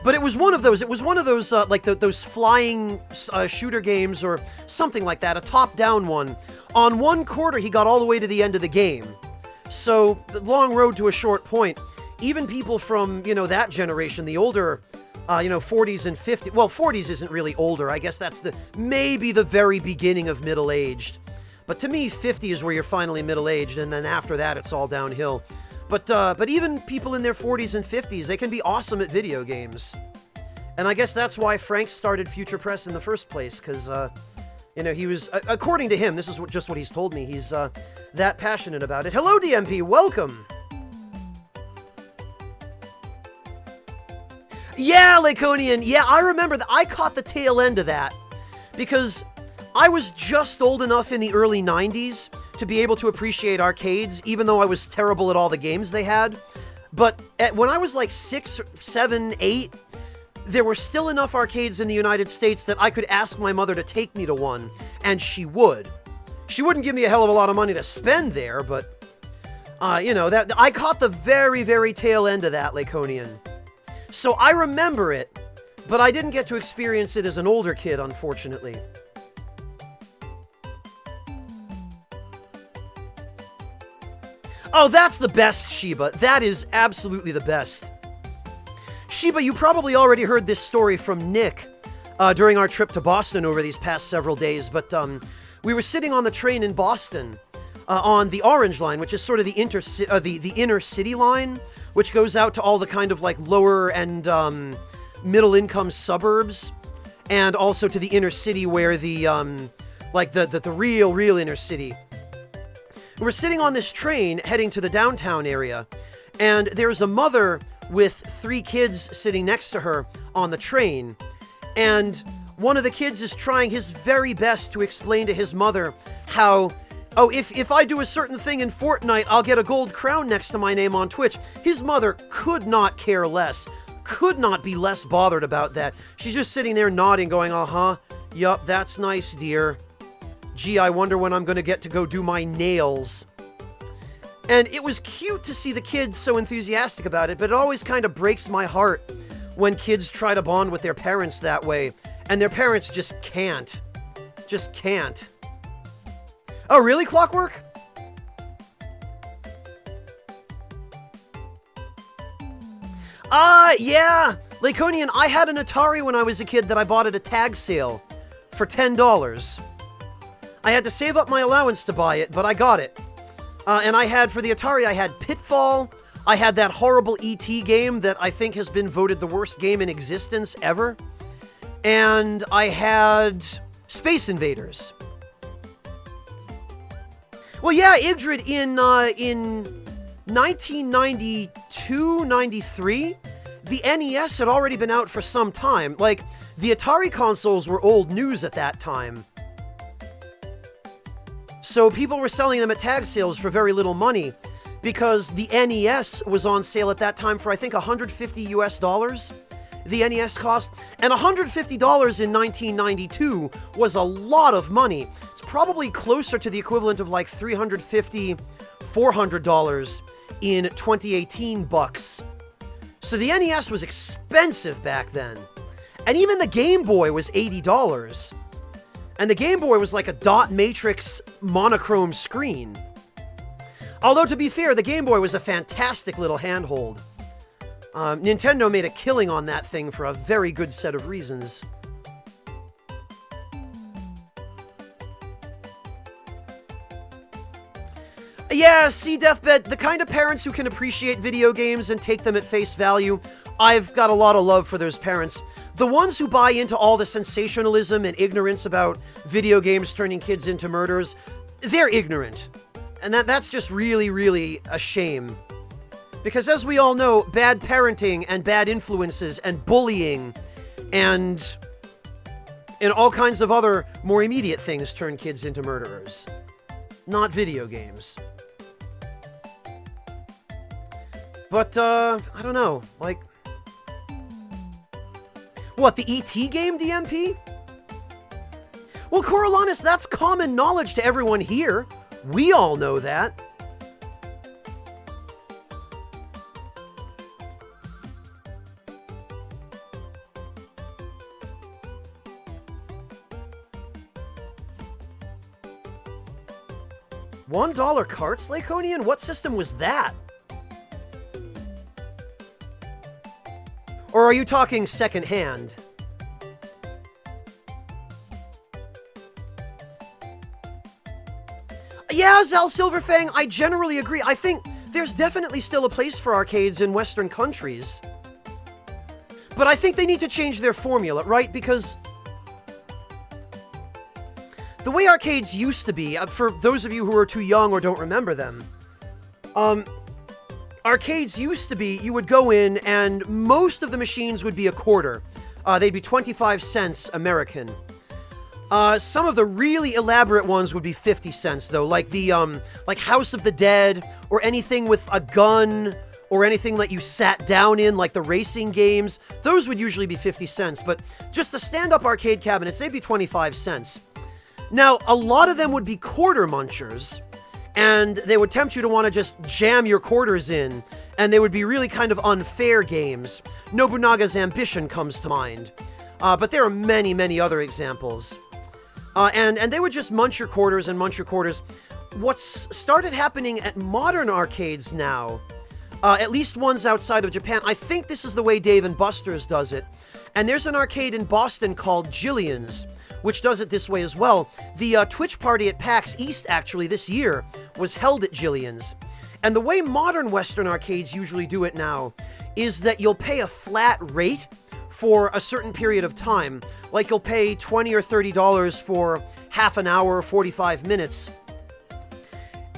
But it was one of those. It was one of those, like, those flying shooter games or something like that, a top-down one. On one quarter, he got all the way to the end of the game. So, the long road to a short point. Even people from, you know, that generation, the older, 40s and 50s. Well, 40s isn't really older. I guess that's maybe the very beginning of middle-aged. But to me, 50 is where you're finally middle-aged, and then after that, it's all downhill. But even people in their 40s and 50s, they can be awesome at video games. And I guess that's why Frank started Future Press in the first place, because, he was, according to him, this is just what he's told me, he's that passionate about it. Hello, DMP, welcome! Yeah, Laconian, yeah, I remember that. I caught the tail end of that, because I was just old enough in the early 90s to be able to appreciate arcades, even though I was terrible at all the games they had. But when I was like 6, 7, 8, there were still enough arcades in the United States that I could ask my mother to take me to one, and she would. She wouldn't give me a hell of a lot of money to spend there, but, that I caught the very, very tail end of that, Laconian. So I remember it, but I didn't get to experience it as an older kid, unfortunately. Oh, that's the best, Shiba. That is absolutely the best. Shiba, you probably already heard this story from Nick during our trip to Boston over these past several days, but we were sitting on the train in Boston on the Orange Line, which is sort of the inner city line, which goes out to all the kind of like lower and middle-income suburbs, and also to the inner city where the real inner city. We're sitting on this train heading to the downtown area, and there's a mother with 3 kids sitting next to her on the train, and one of the kids is trying his very best to explain to his mother how, if I do a certain thing in Fortnite, I'll get a gold crown next to my name on Twitch. His mother could not care less, could not be less bothered about that. She's just sitting there nodding, going, uh-huh, yup, that's nice, dear. Gee, I wonder when I'm going to get to go do my nails. And it was cute to see the kids so enthusiastic about it, but it always kind of breaks my heart when kids try to bond with their parents that way, and their parents just can't. Just can't. Oh, really, Clockwork? Yeah! Laconian, I had an Atari when I was a kid that I bought at a tag sale for $10. I had to save up my allowance to buy it, but I got it. And I had, for the Atari, I had Pitfall. I had that horrible E.T. game that I think has been voted the worst game in existence ever. And I had Space Invaders. Well, yeah, Igdrid, in 1992, 93, the NES had already been out for some time. Like, the Atari consoles were old news at that time. So people were selling them at tag sales for very little money because the NES was on sale at that time for, I think, $150 US, the NES cost. And $150 in 1992 was a lot of money. It's probably closer to the equivalent of like $350, $400 in 2018 bucks. So the NES was expensive back then. And even the Game Boy was $80. And the Game Boy was like a dot matrix monochrome screen. Although, to be fair, the Game Boy was a fantastic little handhold. Nintendo made a killing on that thing for a very good set of reasons. Yeah, see, Deathbed, the kind of parents who can appreciate video games and take them at face value, I've got a lot of love for those parents. The ones who buy into all the sensationalism and ignorance about video games turning kids into murderers, they're ignorant. And that's just really, really a shame. Because as we all know, bad parenting and bad influences and bullying and all kinds of other more immediate things turn kids into murderers. Not video games. But, I don't know, like... What, the E.T. game, DMP? Well, Coriolanus, that's common knowledge to everyone here. We all know that. $1 carts, Laconian? What system was that? Or are you talking secondhand? Yeah, Zal Silverfang, I generally agree. I think there's definitely still a place for arcades in Western countries. But I think they need to change their formula, right? Because the way arcades used to be, for those of you who are too young or don't remember them, arcades used to be, you would go in and most of the machines would be a quarter. They'd be 25 cents American. Some of the really elaborate ones would be 50 cents though, like the, like House of the Dead, or anything with a gun, or anything that you sat down in, like the racing games. Those would usually be 50 cents, but just the stand-up arcade cabinets, they'd be 25 cents. Now, a lot of them would be quarter munchers, and they would tempt you to want to just jam your quarters in, and they would be really kind of unfair games. Nobunaga's Ambition comes to mind. But there are many, many other examples. And they would just munch your quarters and munch your quarters. What's started happening at modern arcades now, at least ones outside of Japan, I think this is the way Dave & Buster's does it. And there's an arcade in Boston called Jillian's, which does it this way as well. The Twitch party at PAX East, actually, this year, was held at Jillian's. And the way modern Western arcades usually do it now is that you'll pay a flat rate for a certain period of time. Like you'll pay $20 or $30 for half an hour, 45 minutes.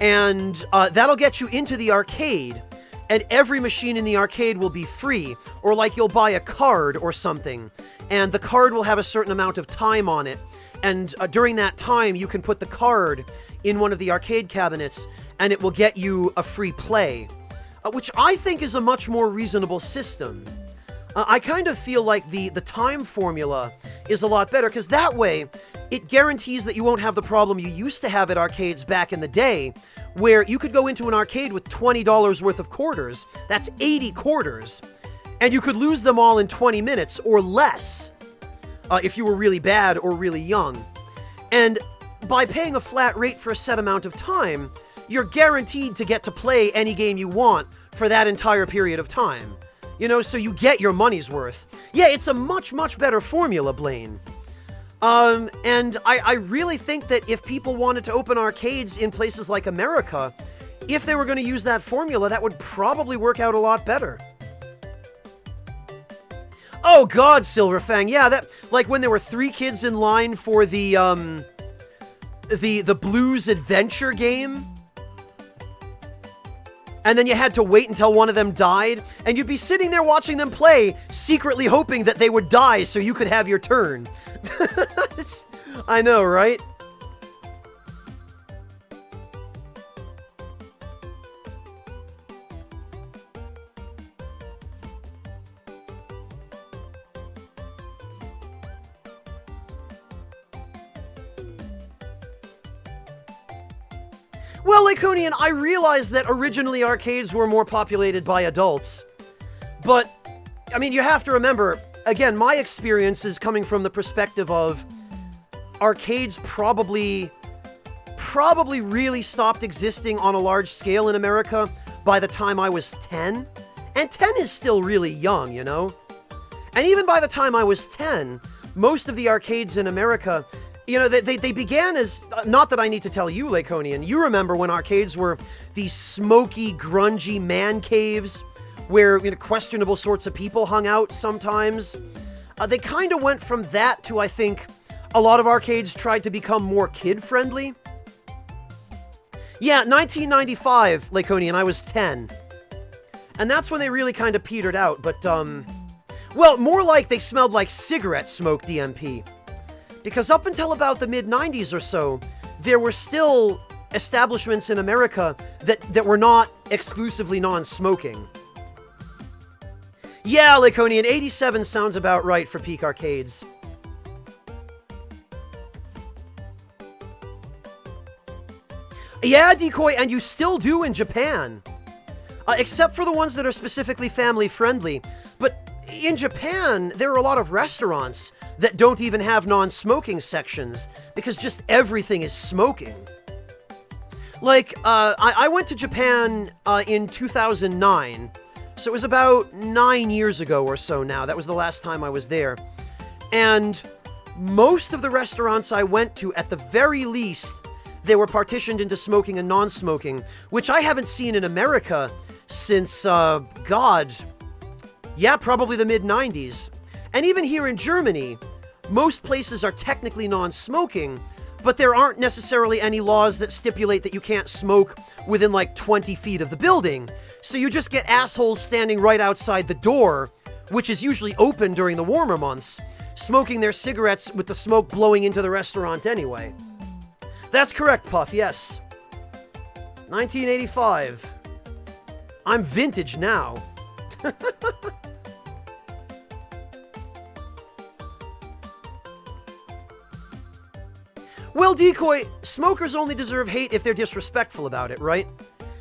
And that'll get you into the arcade. And every machine in the arcade will be free. Or like you'll buy a card or something. And the card will have a certain amount of time on it. And during that time, you can put the card in one of the arcade cabinets, and it will get you a free play. Which I think is a much more reasonable system. I kind of feel like the time formula is a lot better, because that way, it guarantees that you won't have the problem you used to have at arcades back in the day, where you could go into an arcade with $20 worth of quarters. That's 80 quarters. And you could lose them all in 20 minutes or less, if you were really bad or really young. And by paying a flat rate for a set amount of time, you're guaranteed to get to play any game you want for that entire period of time. You know, so you get your money's worth. Yeah, it's a much, much better formula, Blaine. And I really think that if people wanted to open arcades in places like America, if they were going to use that formula, that would probably work out a lot better. Oh God, Silverfang, yeah, that, like when there were 3 kids in line for the Blues Adventure game, and then you had to wait until one of them died, and you'd be sitting there watching them play, secretly hoping that they would die so you could have your turn. I know, right? Well, Laconian, I realize that originally arcades were more populated by adults. But, I mean, you have to remember, again, my experience is coming from the perspective of arcades probably probably really stopped existing on a large scale in America by the time I was 10. And 10 is still really young, you know? And even by the time I was 10, most of the arcades in America, you know, they began as, not that I need to tell you, Laconian, you remember when arcades were these smoky, grungy man caves where, you know, questionable sorts of people hung out sometimes. They kind of went from that to, I think, a lot of arcades tried to become more kid-friendly. Yeah, 1995, Laconian, I was 10. And that's when they really kind of petered out, but, well, more like they smelled like cigarette smoke, DMP. Because up until about the mid-90s or so, there were still establishments in America that were not exclusively non-smoking. Yeah, Laconian, 87 sounds about right for peak arcades. Yeah, Decoy, and you still do in Japan. Except for the ones that are specifically family-friendly. But in Japan, there are a lot of restaurants that don't even have non-smoking sections, because just everything is smoking. Like, I went to Japan in 2009, so it was about 9 years ago or so now. That was the last time I was there. And most of the restaurants I went to, at the very least, they were partitioned into smoking and non-smoking, which I haven't seen in America since, God, yeah, probably the mid-90s. And even here in Germany, most places are technically non-smoking, but there aren't necessarily any laws that stipulate that you can't smoke within like 20 feet of the building. So you just get assholes standing right outside the door, which is usually open during the warmer months, smoking their cigarettes with the smoke blowing into the restaurant anyway. That's correct, Puff, yes. 1985. I'm vintage now. Well, Decoy, smokers only deserve hate if they're disrespectful about it, right?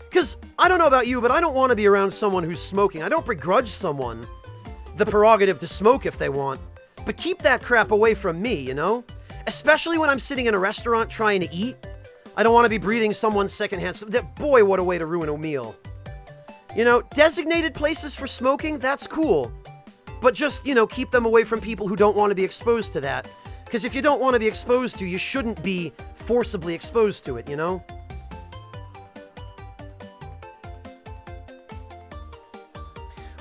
Because, I don't know about you, but I don't want to be around someone who's smoking. I don't begrudge someone the prerogative to smoke if they want, but keep that crap away from me, you know? Especially when I'm sitting in a restaurant trying to eat. I don't want to be breathing someone's secondhand... Boy, what a way to ruin a meal. You know, designated places for smoking, that's cool. But just, you know, keep them away from people who don't want to be exposed to that. Because if you don't want to be exposed to, you shouldn't be forcibly exposed to it, you know?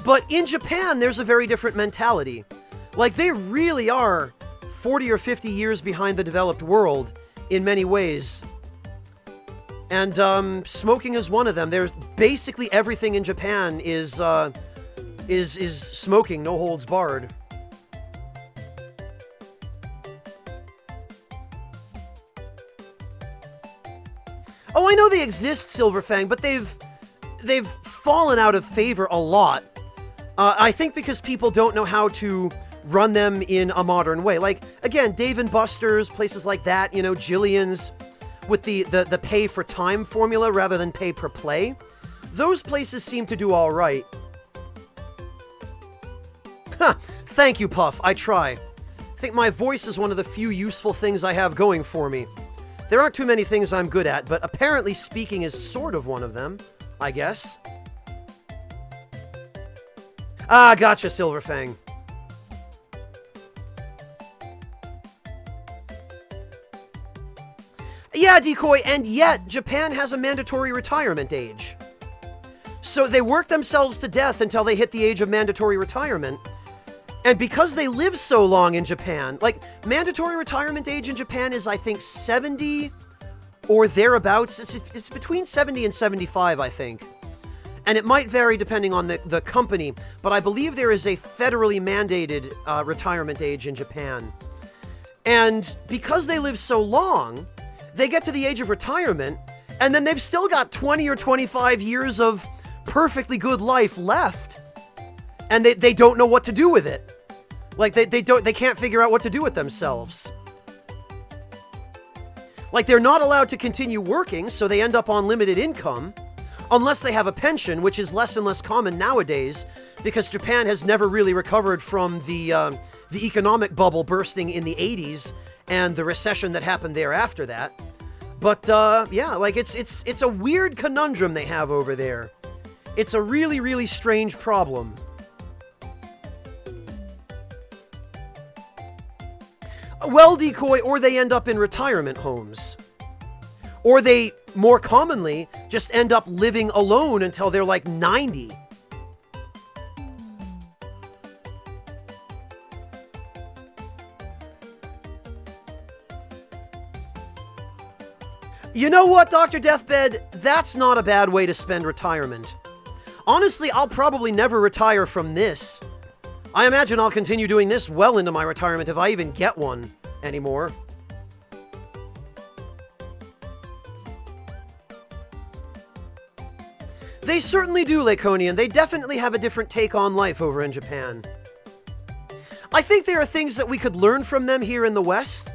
But in Japan, there's a very different mentality. Like, they really are 40 or 50 years behind the developed world in many ways. And, smoking is one of them. There's basically everything in Japan is smoking, no holds barred. Oh, I know they exist, Silverfang, but they've fallen out of favor a lot. I think because people don't know how to run them in a modern way. Like, again, Dave & Buster's, places like that, you know, Jillian's, with the pay for time formula rather than pay per play. Those places seem to do all right. Huh, thank you, Puff, I try. I think my voice is one of the few useful things I have going for me. There aren't too many things I'm good at, but apparently speaking is sort of one of them, I guess. Ah, gotcha, Silverfang. Yeah, Decoy, and yet Japan has a mandatory retirement age. So they work themselves to death until they hit the age of mandatory retirement. And because they live so long in Japan, like, mandatory retirement age in Japan is, I think, 70 or thereabouts. It's between 70 and 75, I think. And it might vary depending on the company, but I believe there is a federally mandated retirement age in Japan. And because they live so long, they get to the age of retirement, and then they've still got 20 or 25 years of perfectly good life left. And they don't know what to do with it. Like, they can't figure out what to do with themselves. Like, they're not allowed to continue working, so they end up on limited income, unless they have a pension, which is less and less common nowadays, because Japan has never really recovered from the economic bubble bursting in the 80s, and the recession that happened there after that. But, yeah, like, it's a weird conundrum they have over there. It's a really, really strange problem. Well, Decoy, or they end up in retirement homes. Or they, more commonly, just end up living alone until they're like 90. You know what, Dr. Deathbed? That's not a bad way to spend retirement. Honestly, I'll probably never retire from this. I imagine I'll continue doing this well into my retirement if I even get one anymore. They certainly do, Laconian. They definitely have a different take on life over in Japan. I think there are things that we could learn from them here in the West,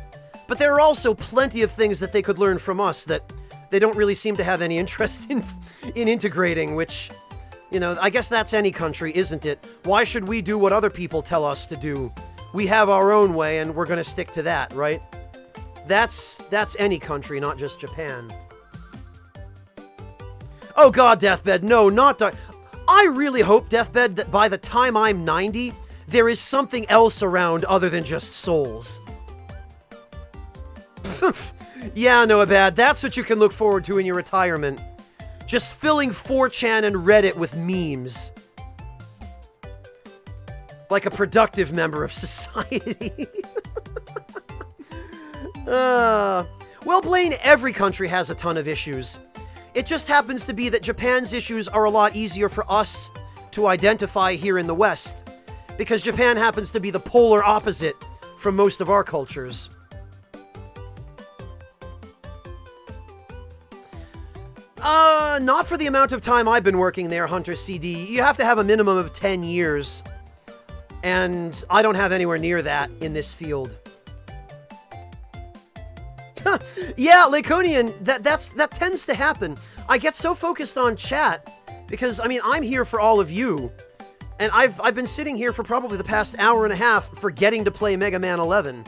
but there are also plenty of things that they could learn from us that they don't really seem to have any interest in integrating, which, you know, I guess that's any country, isn't it? Why should we do what other people tell us to do? We have our own way, and we're gonna stick to that, right? That's any country, not just Japan. Oh god, Deathbed, no, not I really hope, Deathbed, that by the time I'm 90, there is something else around other than just souls. Yeah, Noahbad, that's what you can look forward to in your retirement. Just filling 4chan and Reddit with memes. Like a productive member of society. Well, Blaine, every country has a ton of issues. It just happens to be that Japan's issues are a lot easier for us to identify here in the West, because Japan happens to be the polar opposite from most of our cultures. Not for the amount of time I've been working there, Hunter CD. You have to have a minimum of 10 years, and I don't have anywhere near that in this field. Yeah, Laconian, that tends to happen. I get so focused on chat because, I mean, I'm here for all of you, and I've been sitting here for probably the past hour and a half forgetting to play Mega Man 11.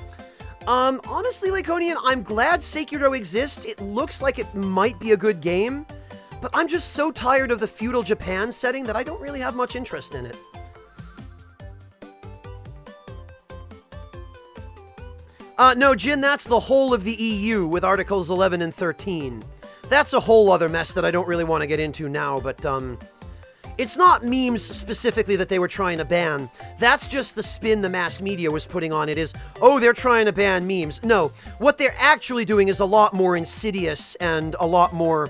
Honestly, Laconian, I'm glad Sekiro exists. It looks like it might be a good game, but I'm just so tired of the feudal Japan setting that I don't really have much interest in it. No, Jin, that's the whole of the EU with Articles 11 and 13. That's a whole other mess that I don't really want to get into now, but, it's not memes specifically that they were trying to ban. That's just the spin the mass media was putting on it is, oh, they're trying to ban memes. No, what they're actually doing is a lot more insidious and a lot more,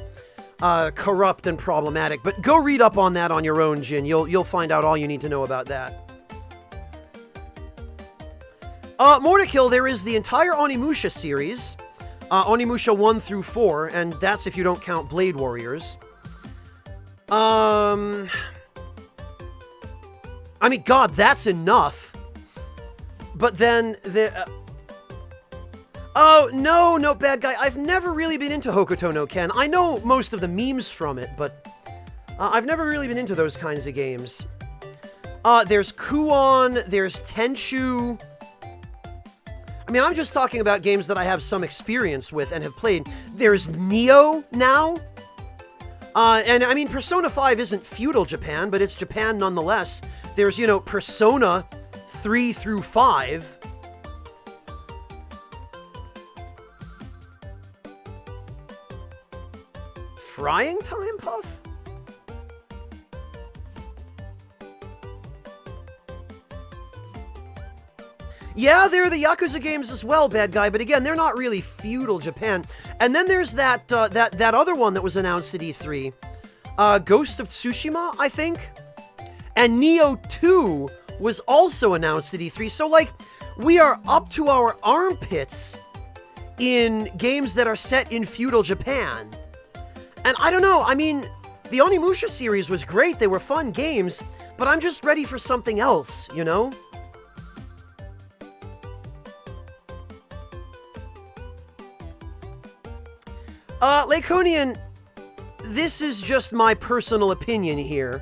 corrupt and problematic. But go read up on that on your own, Jin. You'll find out all you need to know about that. More to kill, there is the entire Onimusha series, Onimusha 1 through 4, and that's if you don't count Blade Warriors. I mean, god, that's enough. But then, oh, no, bad guy, I've never really been into Hokuto no Ken. I know most of the memes from it, but I've never really been into those kinds of games. There's Kuon, there's Tenchu. I mean, I'm just talking about games that I have some experience with and have played. There's Neo now. And I mean, Persona 5 isn't feudal Japan, but it's Japan nonetheless. There's, you know, Persona 3 through 5. Frying Time, Puff? Yeah, there are the Yakuza games as well, bad guy, but again, they're not really feudal Japan. And then there's that other one that was announced at E3. Ghost of Tsushima, I think? And Neo 2 was also announced at E3. So, like, we are up to our armpits in games that are set in feudal Japan. And I don't know, I mean, the Onimusha series was great, they were fun games, but I'm just ready for something else, you know? Laconian, this is just my personal opinion here,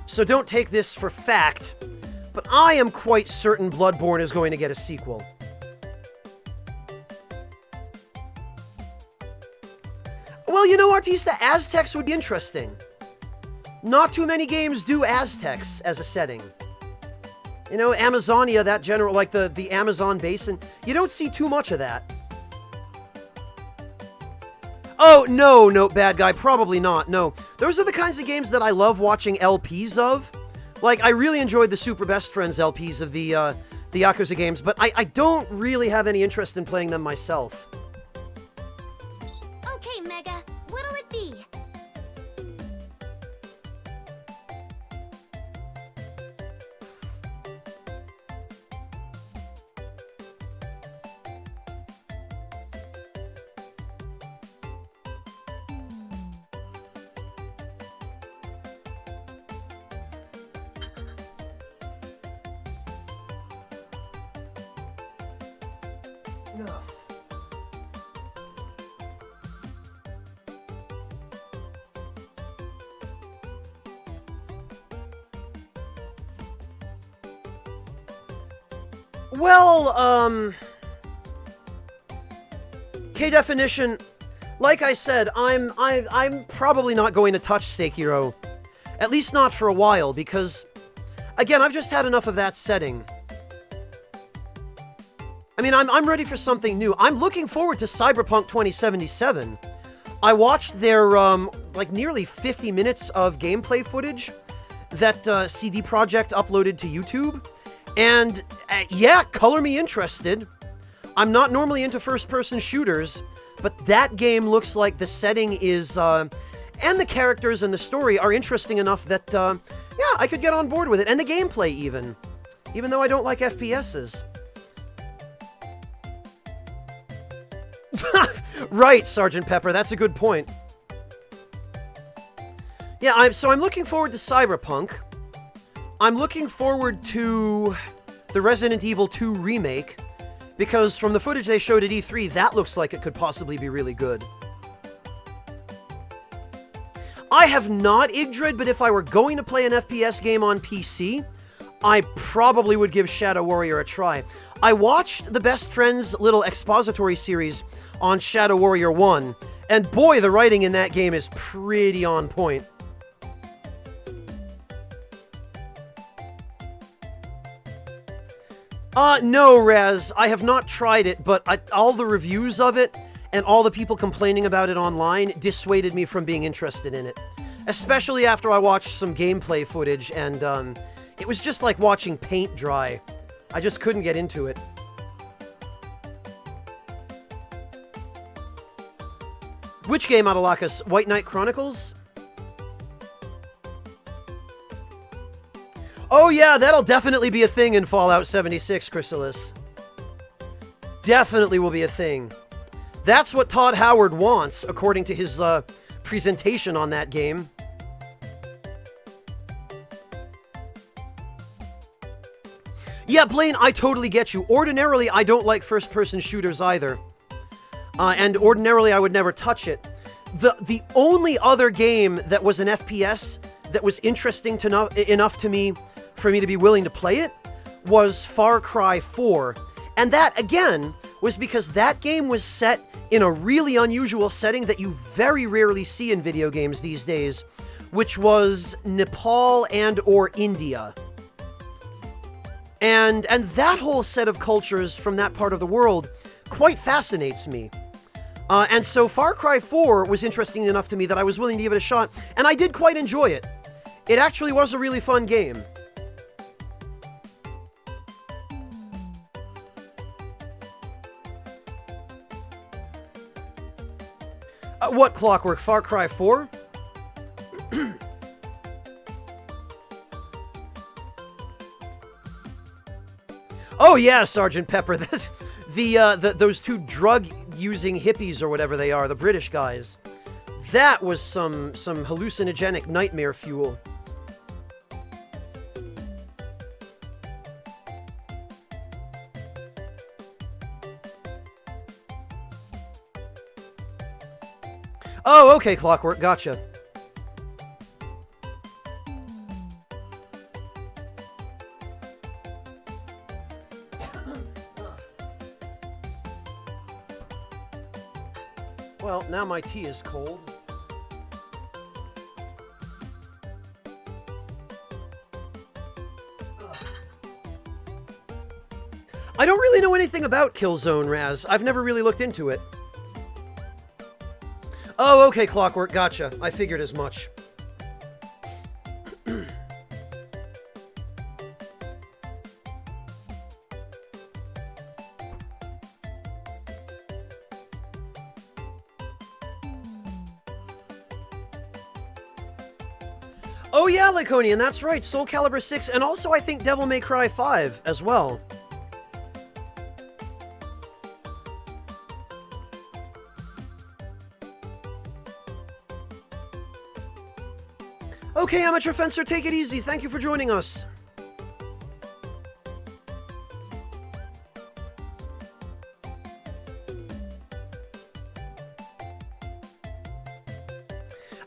so don't take this for fact, but I am quite certain Bloodborne is going to get a sequel. Well, you know, Artista, Aztecs would be interesting. Not too many games do Aztecs as a setting. You know, Amazonia, that general, like the Amazon basin, you don't see too much of that. Oh, no, bad guy, probably not, no. Those are the kinds of games that I love watching LPs of. Like, I really enjoyed the Super Best Friends LPs of the Yakuza games, but I don't really have any interest in playing them myself. Okay, Mega, what'll it be? No. Well, K-Definition, like I said, I'm probably not going to touch Sekiro. At least not for a while, because, again, I've just had enough of that setting. I mean, I'm ready for something new. I'm looking forward to Cyberpunk 2077. I watched their, like, nearly 50 minutes of gameplay footage that CD Projekt uploaded to YouTube. And, yeah, color me interested. I'm not normally into first-person shooters, but that game looks like the setting is, and the characters and the story are interesting enough that, yeah, I could get on board with it. And the gameplay, even though I don't like FPSs. Right, Sergeant Pepper, that's a good point. Yeah, so I'm looking forward to Cyberpunk. I'm looking forward to the Resident Evil 2 remake, because from the footage they showed at E3, that looks like it could possibly be really good. I have not Yggdrad, but if I were going to play an FPS game on PC, I probably would give Shadow Warrior a try. I watched the Best Friends little expository series on Shadow Warrior 1, and boy, the writing in that game is pretty on point. No, Raz, I have not tried it, but all the reviews of it and all the people complaining about it online dissuaded me from being interested in it. Especially after I watched some gameplay footage, and it was just like watching paint dry. I just couldn't get into it. Which game, Adalakas? White Knight Chronicles? Oh yeah, that'll definitely be a thing in Fallout 76, Chrysalis. Definitely will be a thing. That's what Todd Howard wants, according to his presentation on that game. Yeah, Blaine, I totally get you. Ordinarily, I don't like first-person shooters either. And ordinarily, I would never touch it. The only other game that was an FPS that was interesting enough to me for me to be willing to play it was Far Cry 4. And that, again, was because that game was set in a really unusual setting that you very rarely see in video games these days, which was Nepal and or India. And that whole set of cultures from that part of the world quite fascinates me. And so Far Cry 4 was interesting enough to me that I was willing to give it a shot, and I did quite enjoy it. It actually was a really fun game. What Clockwork? Far Cry 4? Oh yeah, Sergeant Pepper. That's those two drug-using hippies or whatever they are, the British guys. That was some hallucinogenic nightmare fuel. Oh, okay, Clockwork, gotcha. Well, now my tea is cold. I don't really know anything about Killzone, Raz. I've never really looked into it. Oh, okay, Clockwork, gotcha. I figured as much. Oh yeah, Laconian, that's right, Soul Calibur 6, and also I think Devil May Cry 5 as well. Okay, Amateur Fencer, take it easy. Thank you for joining us.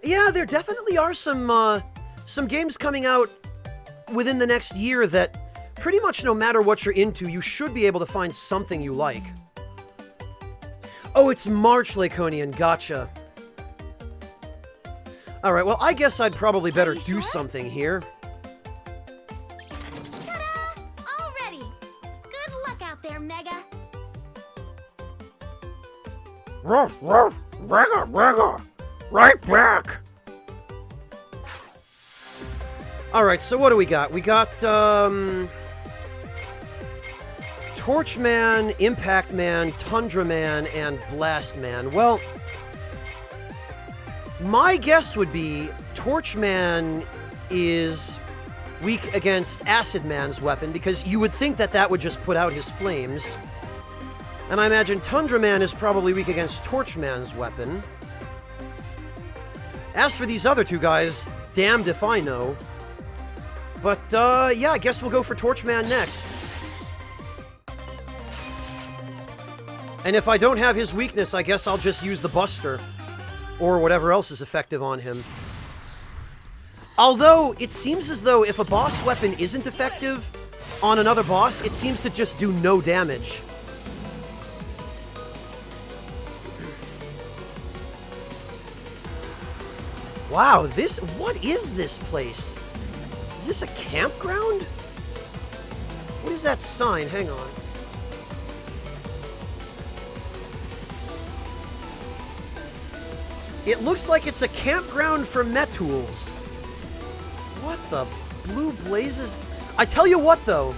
Yeah, there definitely are some games coming out within the next year that pretty much no matter what you're into, you should be able to find something you like. Oh, it's March, Laconian. Gotcha. Alright, well, I guess I'd probably better do something here. Ta-da! All ready! Good luck out there, Mega! Ruff, ruff, Mega, Mega! Right back! Alright, so what do we got? We got, Torchman, Impact Man, Tundra Man, and Blast Man. Well, my guess would be Torchman is weak against Acid Man's weapon, because you would think that that would just put out his flames. And I imagine Tundra Man is probably weak against Torchman's weapon. As for these other two guys, damned if I know. But, yeah, I guess we'll go for Torchman next. And if I don't have his weakness, I guess I'll just use the Buster. Or whatever else is effective on him. Although, it seems as though if a boss weapon isn't effective on another boss, it seems to just do no damage. Wow, what is this place? Is this a campground? What is that sign? Hang on. It looks like it's a campground for Metools. What the blue blazes? I tell you what, though.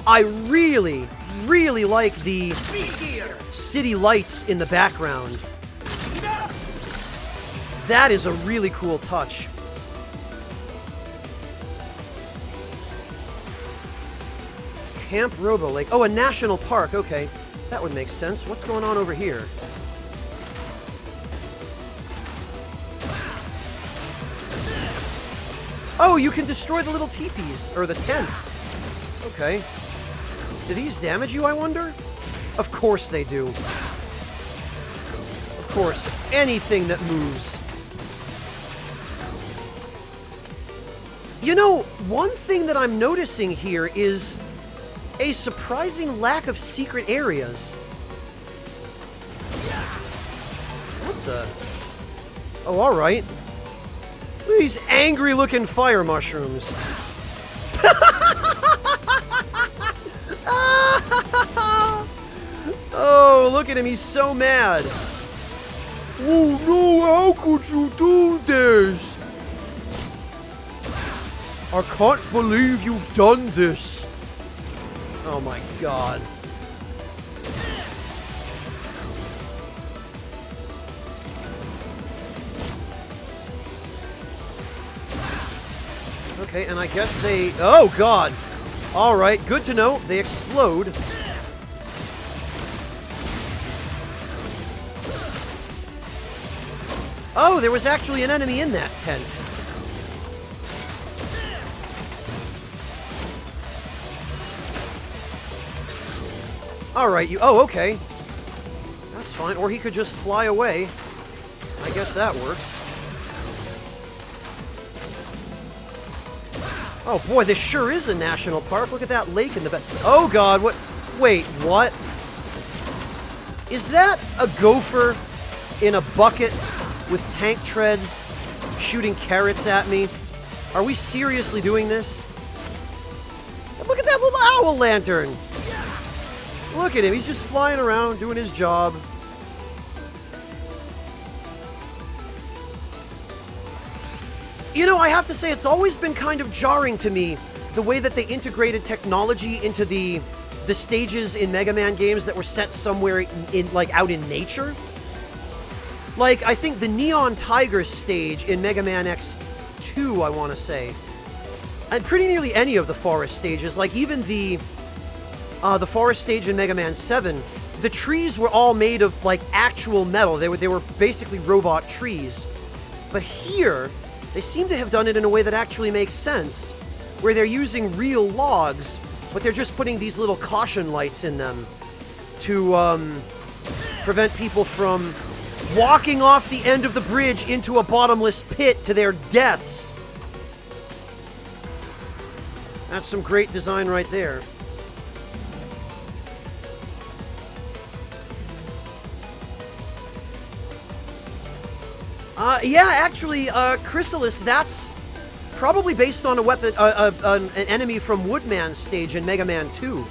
I really, really like the city lights in the background. That is a really cool touch. Camp Robo Lake. Oh, a national park. Okay, that would make sense. What's going on over here? Oh, you can destroy the little teepees, or the tents. Okay. Do these damage you, I wonder? Of course they do. Of course, anything that moves. You know, one thing that I'm noticing here is a surprising lack of secret areas. What the? Oh, alright. Look at these angry-looking fire mushrooms. Oh, look at him. He's so mad. Oh, no. How could you do this? I can't believe you've done this. Oh, my God. Okay, and I guess they... Oh, God! Alright, good to know. They explode. Oh, there was actually an enemy in that tent. Alright, you... Oh, okay. That's fine. Or he could just fly away. I guess that works. Oh boy, this sure is a national park. Look at that lake in the back. Oh God, what? Wait, what? Is that a gopher in a bucket with tank treads shooting carrots at me? Are we seriously doing this? Look at that little owl lantern. Look at him, he's just flying around doing his job. You know, I have to say, it's always been kind of jarring to me the way that they integrated technology into the stages in Mega Man games that were set somewhere in like out in nature. Like, I think the Neon Tigers stage in Mega Man X2, I want to say, and pretty nearly any of the forest stages, like even the forest stage in Mega Man 7, the trees were all made of like actual metal. They were basically robot trees. But here, they seem to have done it in a way that actually makes sense, where they're using real logs, but they're just putting these little caution lights in them to prevent people from walking off the end of the bridge into a bottomless pit to their deaths. That's some great design right there. Yeah, actually, Chrysalis, that's probably based on a weapon, an enemy from Woodman's stage in Mega Man 2.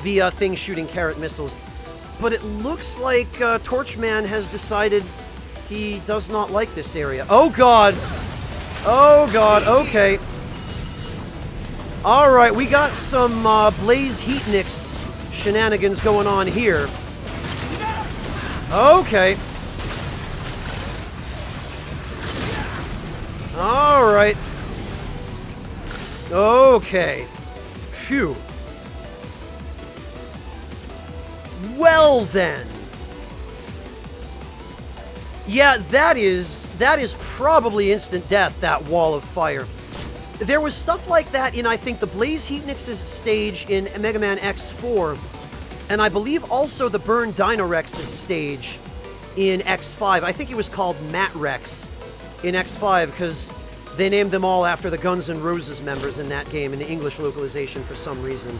The thing shooting carrot missiles. But it looks like Torchman has decided he does not like this area. Oh god! Oh god, okay. Alright, we got some Blaze Heatniks shenanigans going on here. Okay. Alright. Okay. Phew. Well then. Yeah, that is probably instant death, that wall of fire. There was stuff like that in, I think, the Blaze Heatniks' stage in Mega Man X4, and I believe also the Burn Dynarex's stage in X5. I think it was called Matrex in X5, because they named them all after the Guns N' Roses members in that game in the English localization for some reason.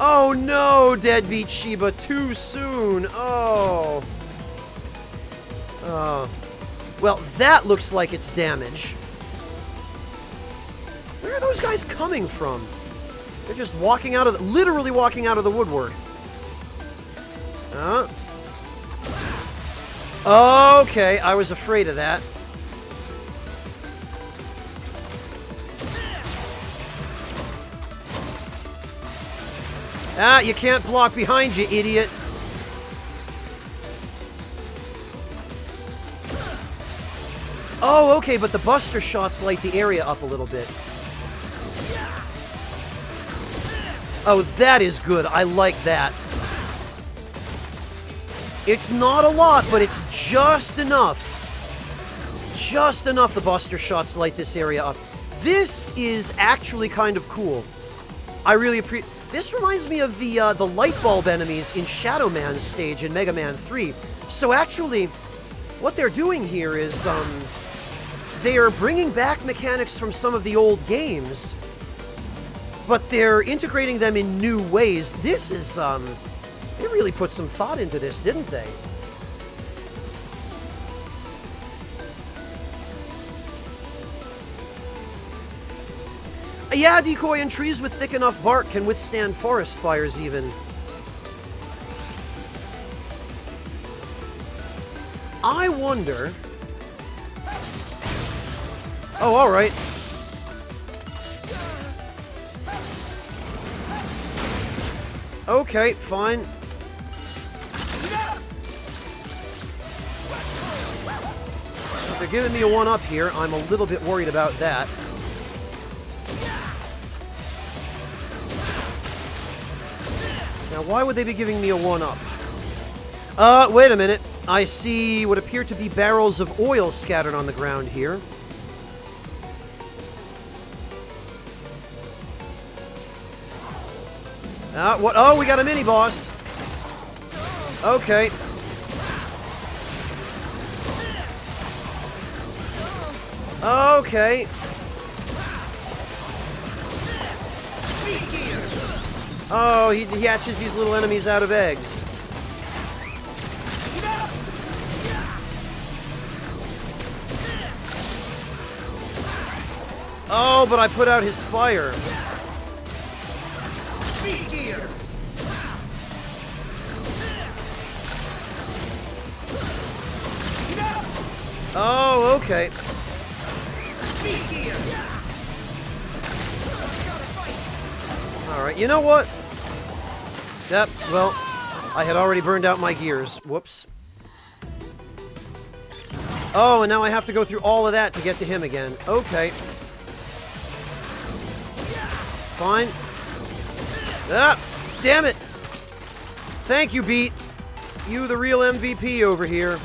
Oh no, Deadbeat Sheba, too soon. Oh. Oh. Well, that looks like it's damage. Where are those guys coming from? They're just walking out of the, literally walking out of the woodwork. Okay, I was afraid of that. Ah, you can't block behind you, idiot. Oh, okay, but the Buster shots light the area up a little bit. Oh, that is good. I like that. It's not a lot, but it's just enough. Just enough the Buster shots light this area up. This is actually kind of cool. I really appreciate... This reminds me of the light bulb enemies in Shadow Man's stage in Mega Man 3. So actually, what they're doing here is, they are bringing back mechanics from some of the old games, but they're integrating them in new ways. This is, they really put some thought into this, didn't they? Yeah, Decoy, and trees with thick enough bark can withstand forest fires even. I wonder... Oh, alright. Okay, fine. If they're giving me a one-up here, I'm a little bit worried about that. Now, why would they be giving me a one-up? Wait a minute. I see what appear to be barrels of oil scattered on the ground here. What? Oh, we got a mini-boss. Okay. Okay. Oh, he hatches these little enemies out of eggs. Oh, but I put out his fire. Oh, okay. Alright, you know what? Yep, well, I had already burned out my gears. Whoops. Oh, and now I have to go through all of that to get to him again. Okay. Fine. Ah! Damn it! Thank you, Beat. You the real MVP over here.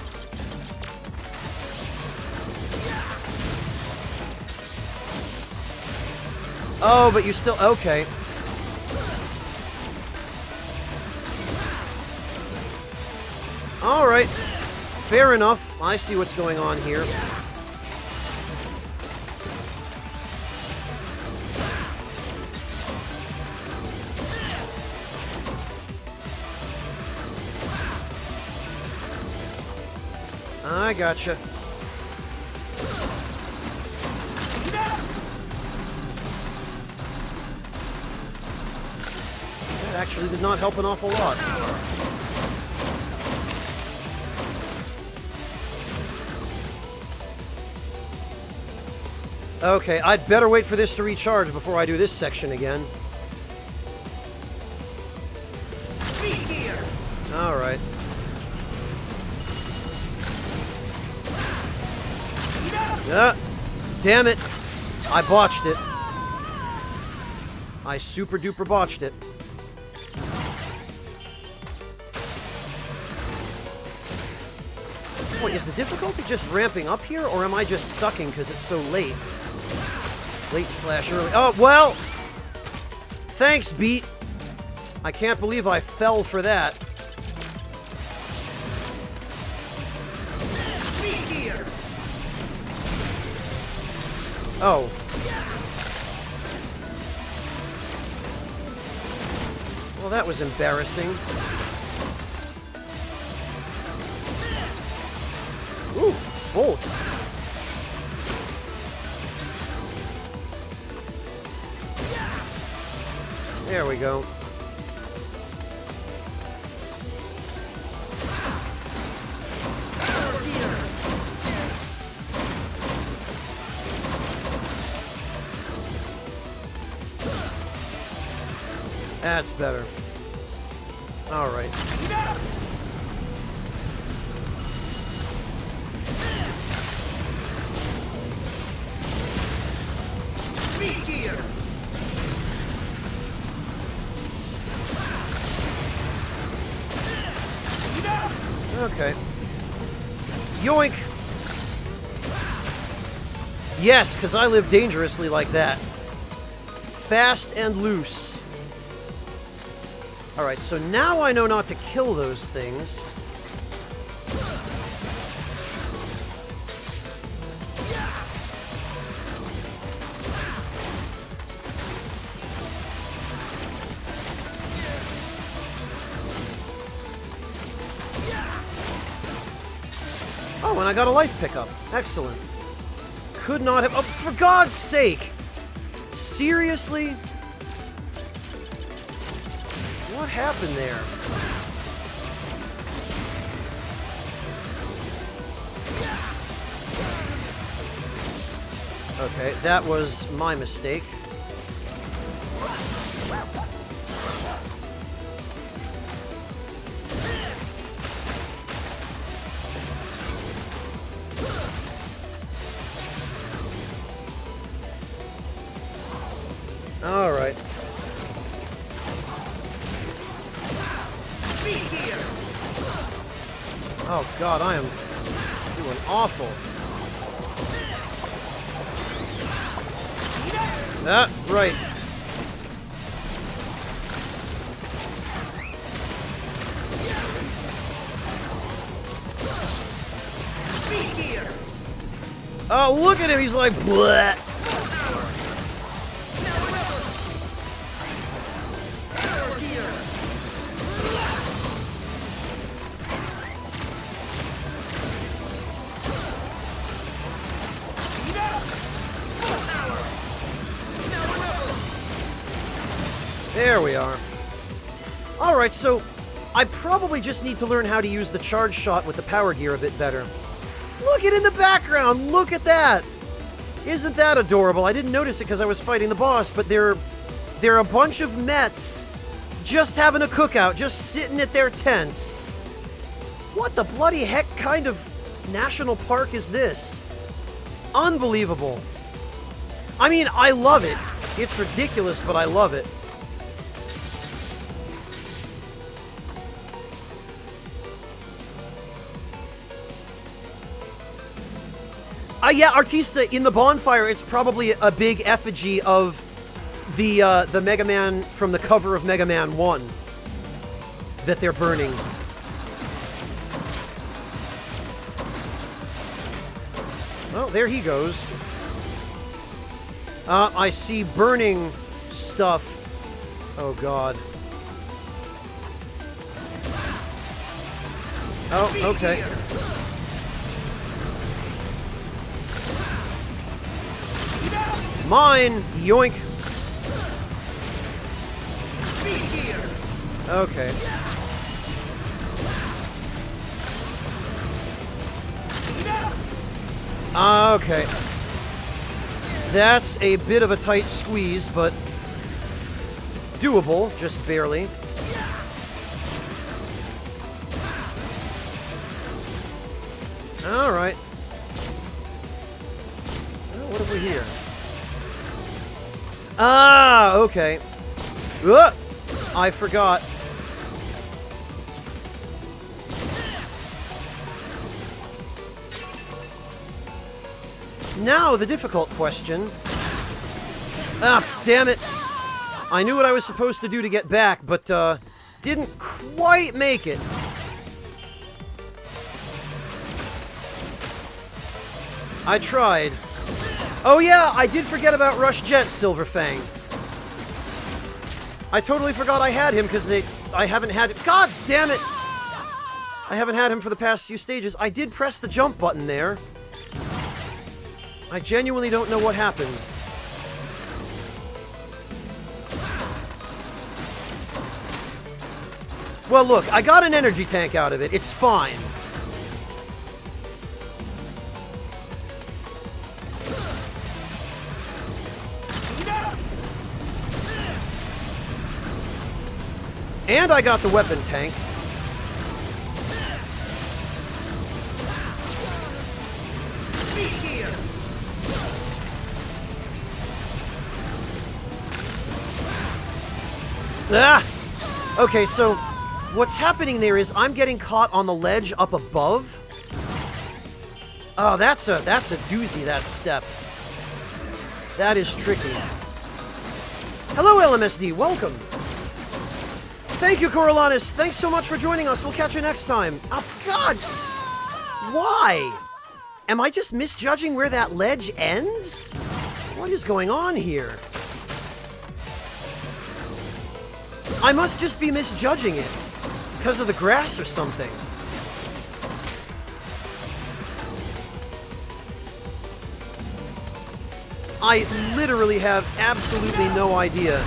Oh, but you still... Okay. Alright. Fair enough. I see what's going on here. I gotcha. That actually did not help an awful lot. Okay, I'd better wait for this to recharge before I do this section again. Alright. Damn it! I botched it. I super duper botched it. Wait, is the difficulty just ramping up here, or am I just sucking because it's so late? Late/early. Oh, well! Thanks, Beat! I can't believe I fell for that. Oh. Well, that was embarrassing. Ooh, bolts. There we go. That's better. All right. Okay. Yoink! Yes, because I live dangerously like that. Fast and loose. Alright, so now I know not to kill those things. Oh, and I got a life pickup. Excellent. Could not have... Oh, for God's sake! Seriously? What happened there? Okay, that was my mistake. All right. Oh God, I am doing awful. Ah, right. Oh, look at him, he's like, bleh. There we are. Alright, so I probably just need to learn how to use the charge shot with the power gear a bit better. Look it in the background. Look at that. Isn't that adorable? I didn't notice it because I was fighting the boss, but they're a bunch of Mets just having a cookout, just sitting at their tents. What the bloody heck kind of national park is this? Unbelievable. I mean, I love it. It's ridiculous, but I love it. Yeah, Artista, in the bonfire, it's probably a big effigy of the Mega Man from the cover of Mega Man 1 that they're burning. Oh, there he goes. I see burning stuff. Oh, God. Oh, okay. Mine! Yoink! Okay. Okay. That's a bit of a tight squeeze, but doable, just barely. Alright. What have we here? Ah, okay. Ugh! I forgot. Now, the difficult question. Ah, damn it. I knew what I was supposed to do to get back, but, didn't quite make it. I tried. Oh yeah, I did forget about Rush Jet, Silver Fang. I totally forgot I had him because I haven't had it. God damn it! I haven't had him for the past few stages. I did press the jump button there. I genuinely don't know what happened. Well, look, I got an energy tank out of it. It's fine. And I got the weapon tank. Ah! Okay, so what's happening there is I'm getting caught on the ledge up above. Oh, that's a doozy, that step. That is tricky. Hello, LMSD. Welcome. Thank you, Coriolanus. Thanks so much for joining us. We'll catch you next time. Oh, God! Why? Am I just misjudging where that ledge ends? What is going on here? I must just be misjudging it. Because of the grass or something. I literally have absolutely no idea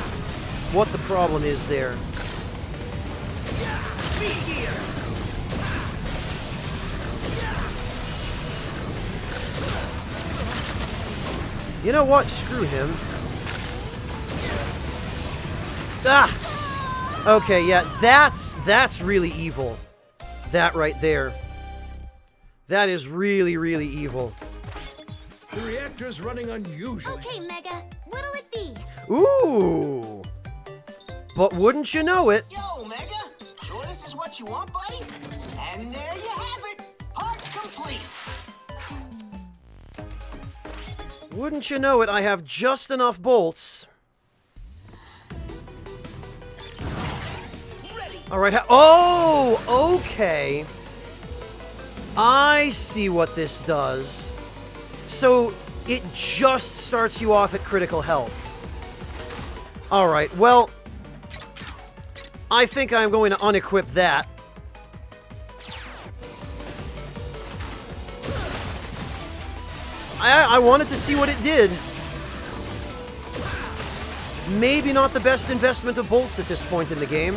what the problem is there. You know what? Screw him. Ah! Okay, yeah, that's really evil. That right there. That is really, really evil. The reactor's running unusually. Okay, Mega. What'll it be? Ooh. But wouldn't you know it? Yo, Mega. Sure this is what you want, buddy? And there you have it. Part complete. Wouldn't you know it, I have just enough bolts. Alright, oh, okay. I see what this does. So, it just starts you off at critical health. Alright, well, I think I'm going to unequip that. I wanted to see what it did. Maybe not the best investment of bolts at this point in the game.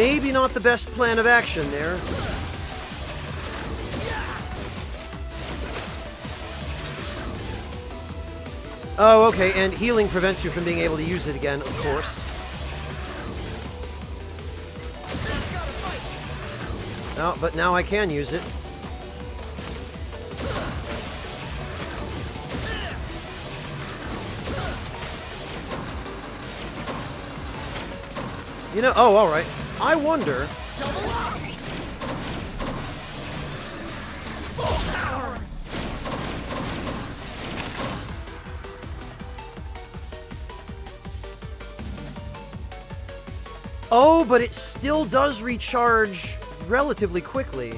maybe not the best plan of action there. Oh, okay, and healing prevents you from being able to use it again, of course. Oh, but now I can use it. You know, oh, alright. I wonder... Oh, but it still does recharge relatively quickly.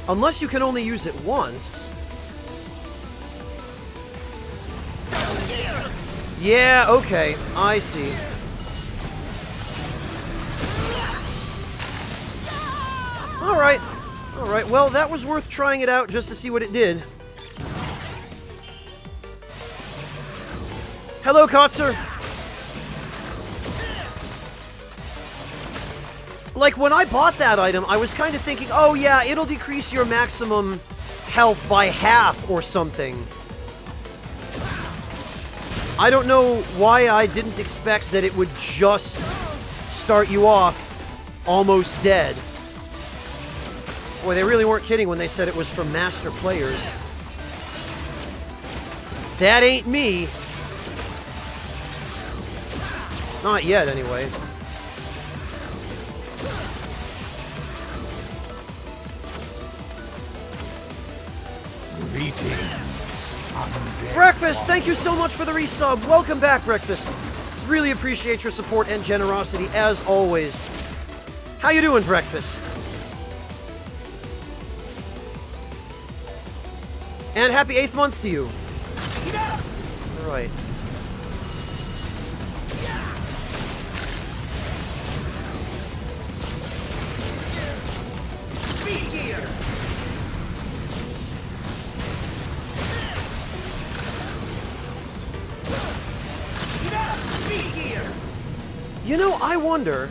Unless you can only use it once. Yeah, okay. I see. Alright. Alright, well, that was worth trying it out just to see what it did. Hello, Kotzer! Like, when I bought that item, I was kind of thinking, oh yeah, it'll decrease your maximum health by half or something. I don't know why I didn't expect that it would just start you off almost dead. Boy, they really weren't kidding when they said it was for master players. That ain't me. Not yet, anyway. Breakfast, thank you so much for the resub. Welcome back, Breakfast. Really appreciate your support and generosity, as always. How you doing, Breakfast? And happy 8th month to you. All right. You know, I wonder...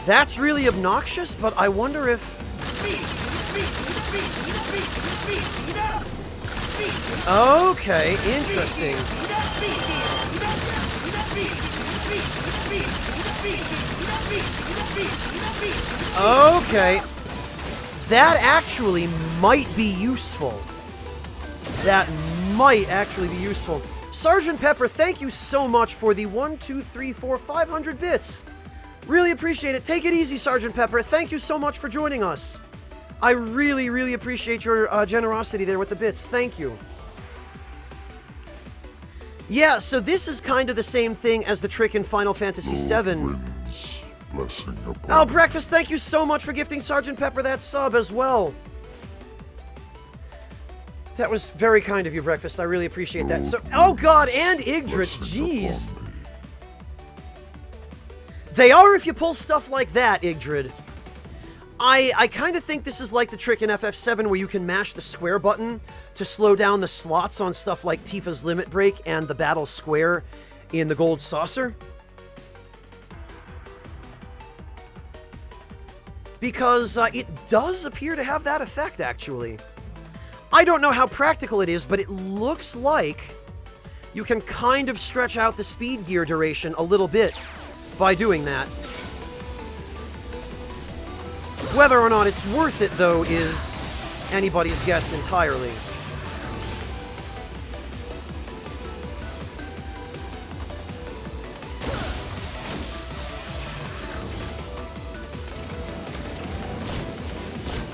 That's really obnoxious, but I wonder if... Okay, interesting. Okay. That actually might be useful. That might actually be useful. Sergeant Pepper, thank you so much for the 500 bits. Really appreciate it. Take it easy, Sergeant Pepper. Thank you so much for joining us. I really, really appreciate your generosity there with the bits. Thank you. Yeah, so this is kind of the same thing as the trick in Final Fantasy VII. Oh, Breakfast, thank you so much for gifting Sergeant Pepper that sub as well. That was very kind of you, Breakfast. I really appreciate that. So, oh god, and Yggdrasil. Jeez. They are if you pull stuff like that, Yggdrasil. I kind of think this is like the trick in FF7 where you can mash the square button to slow down the slots on stuff like Tifa's Limit Break and the Battle Square in the Gold Saucer. Because it does appear to have that effect, actually. I don't know how practical it is, but it looks like you can kind of stretch out the speed gear duration a little bit by doing that. Whether or not it's worth it, though, is anybody's guess entirely.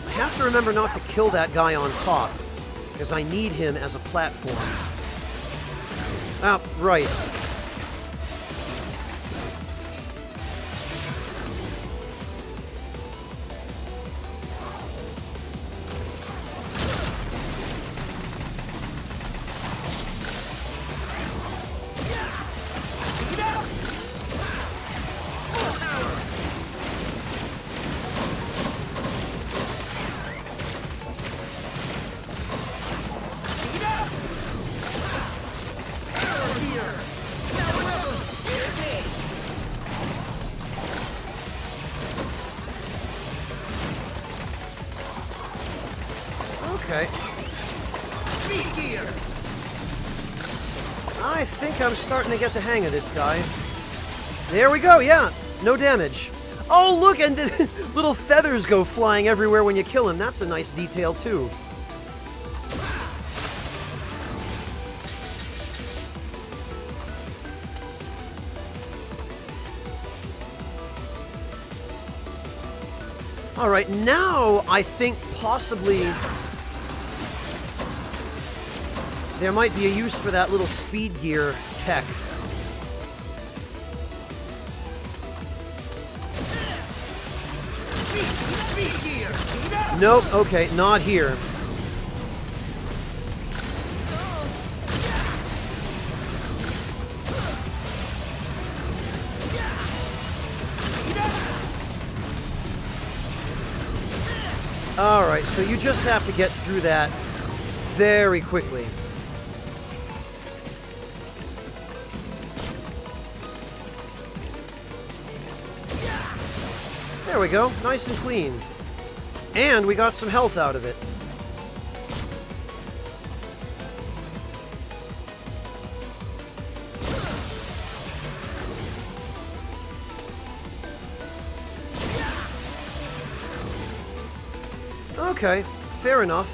I have to remember not to kill that guy on top, because I need him as a platform. Ah, right. Okay. Speed gear! I think I'm starting to get the hang of this guy. There we go, yeah. No damage. Oh, look, and the little feathers go flying everywhere when you kill him. That's a nice detail, too. All right, now I think possibly there might be a use for that little speed gear tech. Speed gear! Nope, okay, not here. Alright, so you just have to get through that very quickly. There we go, nice and clean. And we got some health out of it. Okay, fair enough.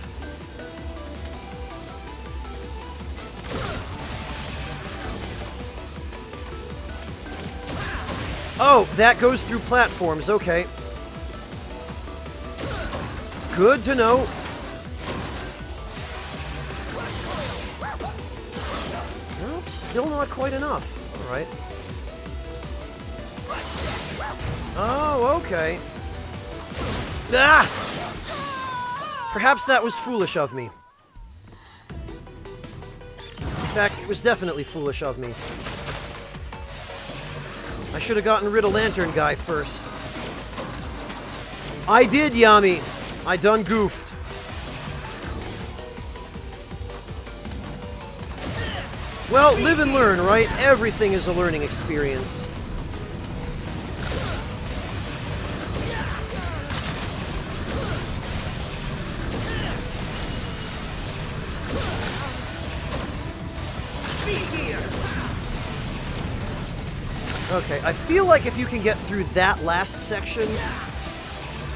Oh, that goes through platforms, okay. Good to know. Nope, still not quite enough. Alright. Oh, okay. Ah! Perhaps that was foolish of me. In fact, it was definitely foolish of me. I should have gotten rid of Lantern Guy first. I did, Yami. I done goofed. Well, live and learn, right? Everything is a learning experience. Okay, I feel like if you can get through that last section,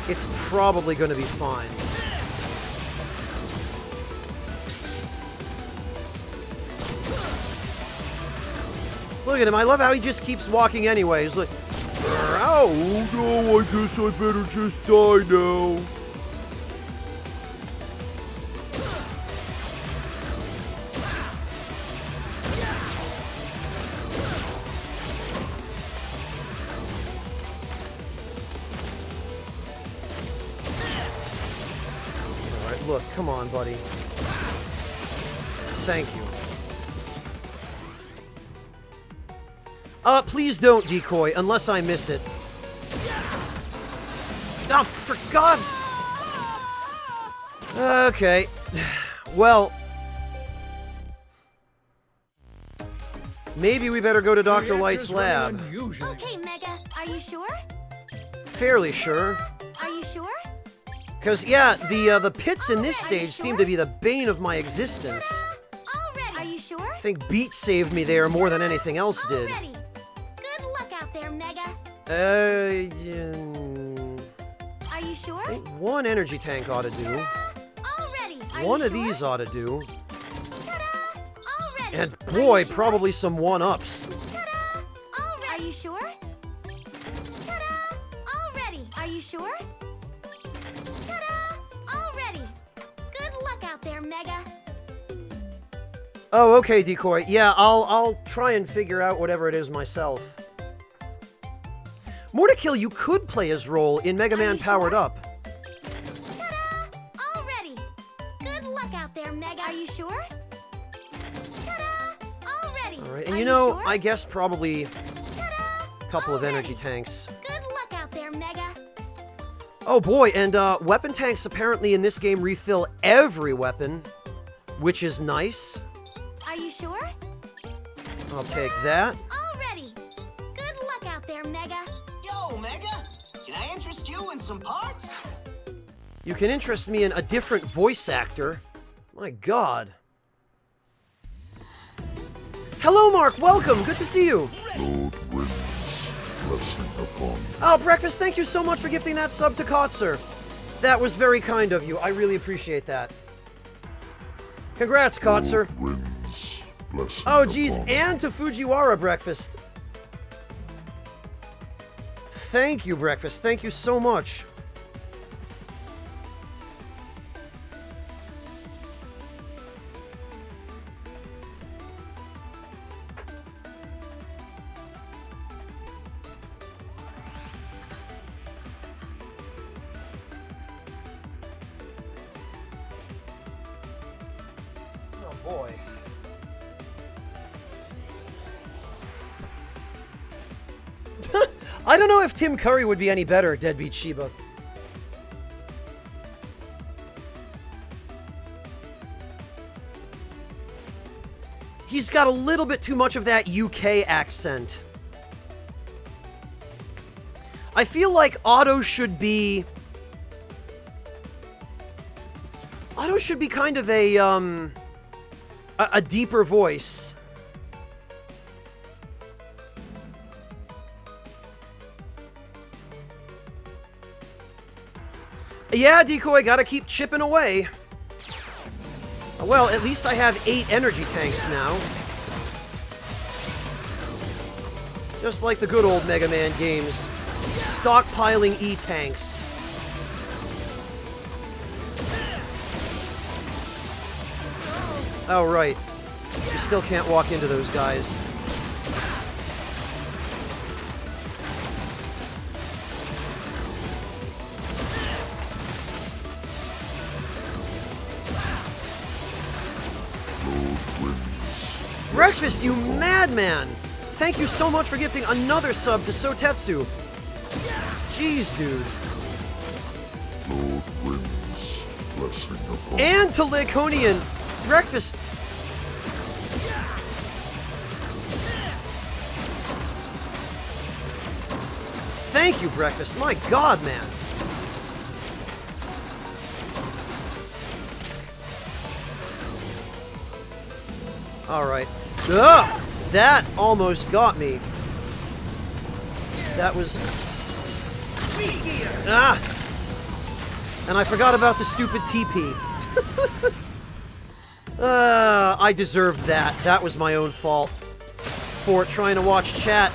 it's probably going to be fine. Look at him, I love how he just keeps walking anyway. He's like, oh no, I guess I better just die now. Look, come on, buddy. Thank you. Please don't decoy, unless I miss it. Oh, for God's... Okay. Well... Maybe we better go to Dr. Light's lab. Okay, Mega, are you sure? Fairly sure. Are you sure? Because, yeah, the pits in this stage seem to be the bane of my existence. Already. Are you sure? I think Beat saved me there more than anything else did. Already. Good luck out there, Mega. Are you sure? I think one energy tank ought to do. Already. One of these ought to do. And boy, probably some one-ups. Are you sure? Already. Are you sure? Already. Good luck out there, Mega. Oh, okay, Decoy. Yeah, I'll try and figure out whatever it is myself. Mortikill, you could play his role in Mega Man Powered Up. Already. Good luck out there, Mega. Are you sure? Already. Alright, and you know, I guess probably a couple of energy tanks. Good luck out there, Mega. Oh boy, and weapon tanks apparently in this game refill every weapon, which is nice. Are you sure? I'll take that. Already. Good luck out there, Mega. Yo, Mega! Can I interest you in some parts? You can interest me in a different voice actor. My God. Hello, Mark. Welcome. Good to see you. Oh, Breakfast, thank you so much for gifting that sub to Kotzer. That was very kind of you. I really appreciate that. Congrats, Kotzer. Oh, geez, and to Fujiwara, Breakfast. Thank you, Breakfast. Thank you so much. Boy. I don't know if Tim Curry would be any better, Deadbeat Sheba. He's got a little bit too much of that UK accent. I feel like Otto should be kind of a deeper voice. Yeah, Decoy, gotta keep chipping away. Well, at least I have 8 energy tanks now. Just like the good old Mega Man games. Stockpiling E-tanks. Oh, right. You still can't walk into those guys. Breakfast, you madman! Thank you so much for gifting another sub to Sotetsu. Jeez, dude. And to Laconian. Breakfast. Thank you, Breakfast. My God, man. All right. Ugh! That almost got me. That was... Ah! And I forgot about the stupid TP. I deserved that. That was my own fault. For trying to watch chat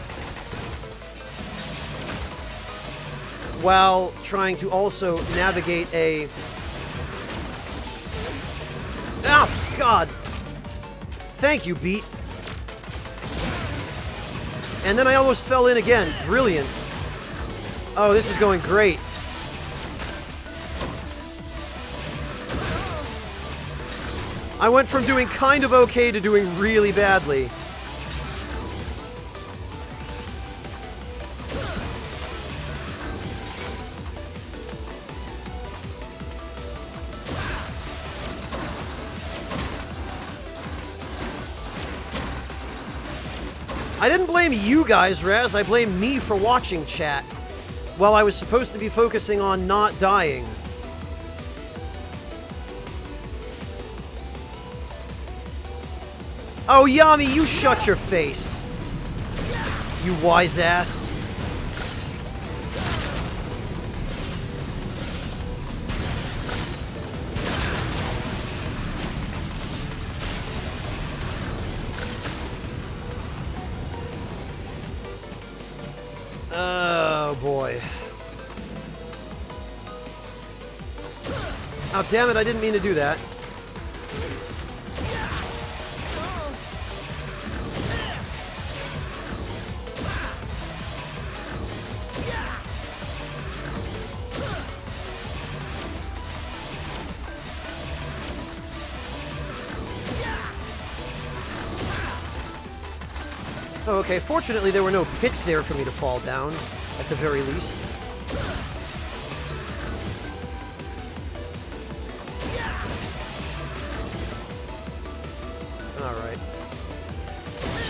while trying to also navigate a... Oh, God! Thank you, Beat. And then I almost fell in again. Brilliant. Oh, this is going great. I went from doing kind of okay to doing really badly. I didn't blame you guys, Raz. I blame me for watching chat while I was supposed to be focusing on not dying. Oh, Yami, you shut your face. You wise ass. Oh, boy. Oh, damn it, I didn't mean to do that. Oh, okay, fortunately there were no pits there for me to fall down, at the very least. Alright.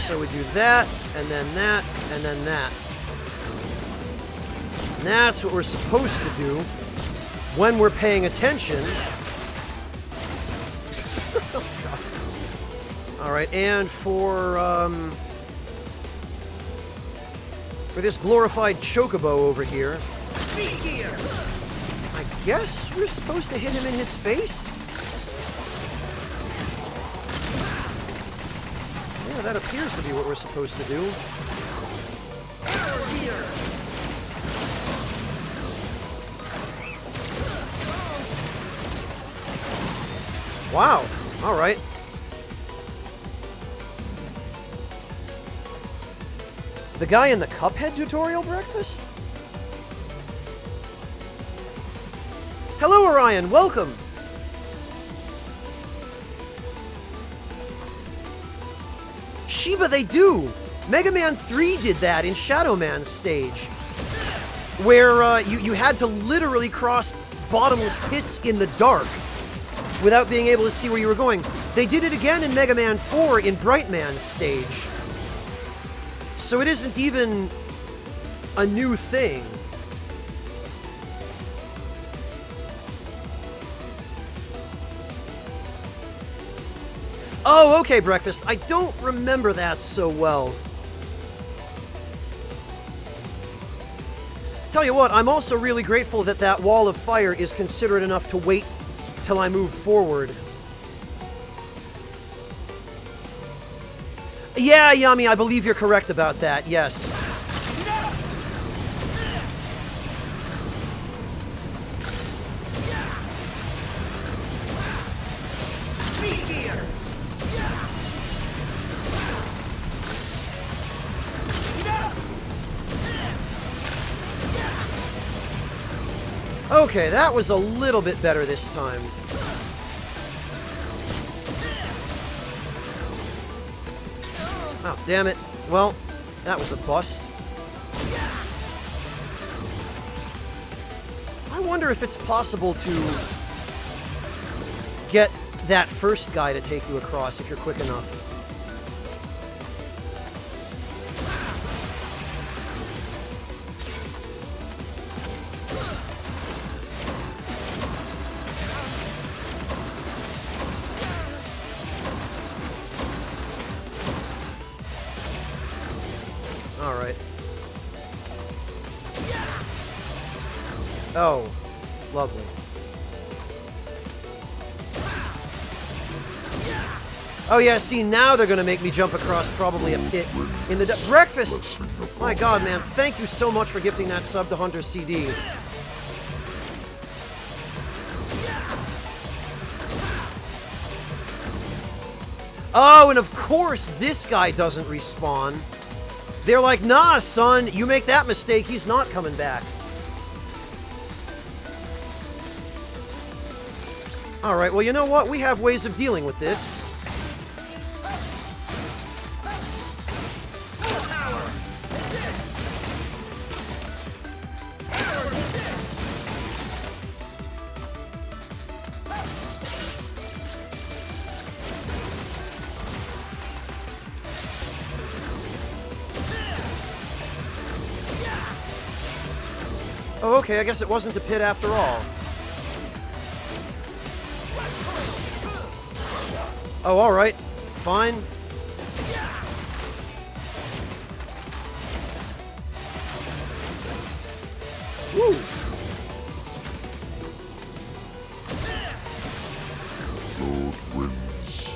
So we do that, and then that, and then that. And that's what we're supposed to do. when we're paying attention. Alright, and for this glorified chocobo over here, I guess we're supposed to hit him in his face? Yeah, that appears to be what we're supposed to do. Wow, alright. The guy in the Cuphead tutorial breakfast? Hello, Orion, welcome! Shiba, they do! Mega Man 3 did that in Shadow Man's stage, where you had to literally cross bottomless pits in the dark without being able to see where you were going. They did it again in Mega Man 4 in Bright Man's stage. So it isn't even a new thing. Oh, okay, Breakfast. I don't remember that so well. Tell you what, I'm also really grateful that that wall of fire is considerate enough to wait till I move forward. Yeah, Yummy, I believe you're correct about that, yes. Okay, that was a little bit better this time. Oh, damn it. Well, that was a bust. I wonder if it's possible to get that first guy to take you across if you're quick enough. Oh, lovely. Oh yeah, see, now they're gonna make me jump across probably a pit in the breakfast! My god, man, thank you so much for gifting that sub to Hunter CD. Oh, and of course this guy doesn't respawn. They're like, nah, son, you make that mistake, he's not coming back. Alright, well, you know what? We have ways of dealing with this. Oh, okay, I guess it wasn't a pit after all. Oh, alright. Fine. Woo!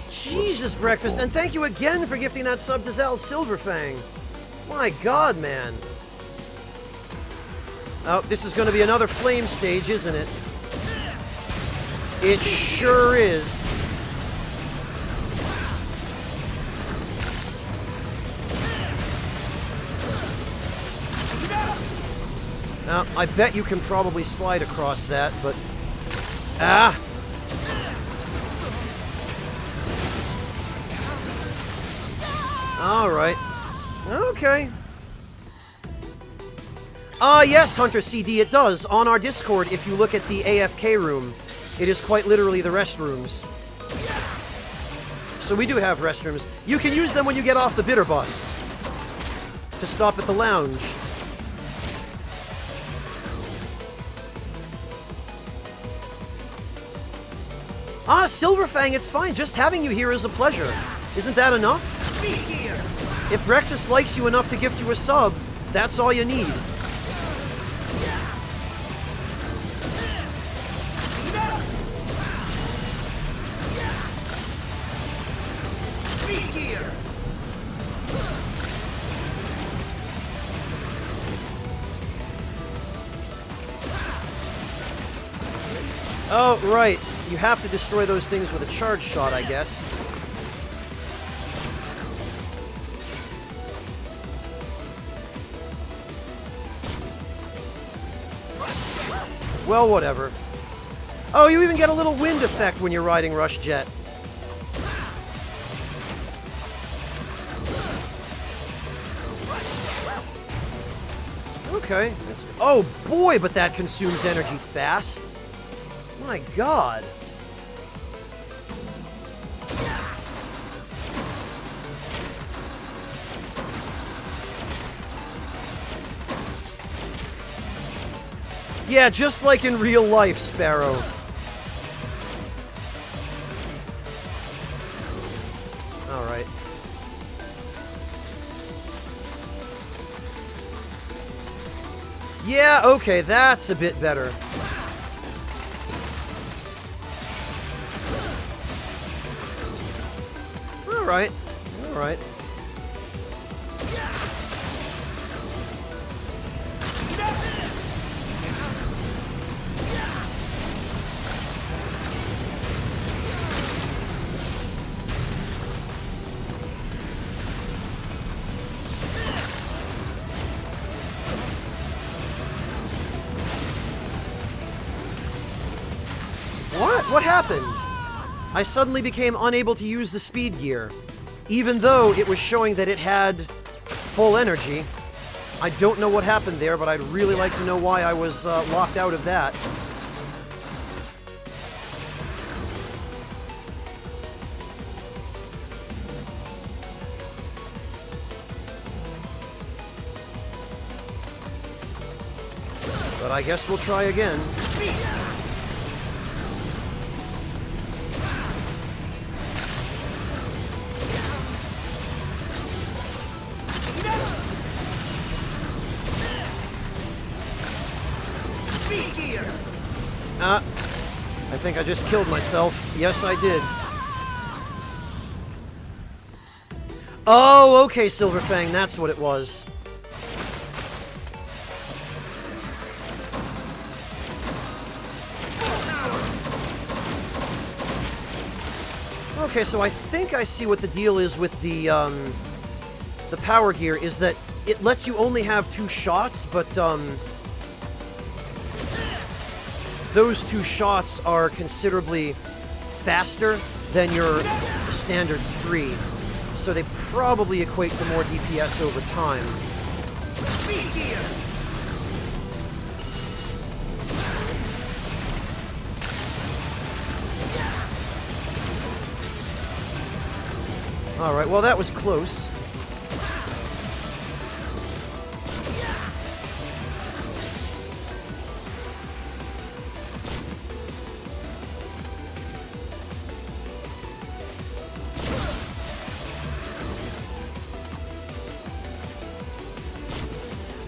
Jesus, Breakfast, and thank you again for gifting that sub to Zal Silverfang. My god, man. Oh, this is going to be another flame stage, isn't it? It sure is. Now, I bet you can probably slide across that, but... Ah! Alright. Okay. Yes, Hunter CD, it does. On our Discord, if you look at the AFK room, it is quite literally the restrooms. So we do have restrooms. You can use them when you get off the bitter bus. To stop at the lounge. Ah, Silverfang, it's fine. Just having you here is a pleasure. Isn't that enough? If Breakfast likes you enough to gift you a sub, that's all you need. Oh, right. You have to destroy those things with a charge shot, I guess. Well, whatever. Oh, you even get a little wind effect when you're riding Rush Jet. Okay. Oh, boy, but that consumes energy fast. My God. Yeah, just like in real life, Sparrow. Alright. Yeah, okay, that's a bit better. Alright, alright. What happened? I suddenly became unable to use the speed gear, even though it was showing that it had full energy. I don't know what happened there, but I'd really like to know why I was locked out of that. But I guess we'll try again. I think I just killed myself. Yes, I did. Oh, okay, Silverfang, that's what it was. Okay, so I think I see what the deal is with the power gear, is that it lets you only have 2 shots, but, those 2 shots are considerably faster than your standard 3, so they probably equate to more DPS over time. Alright, well that was close.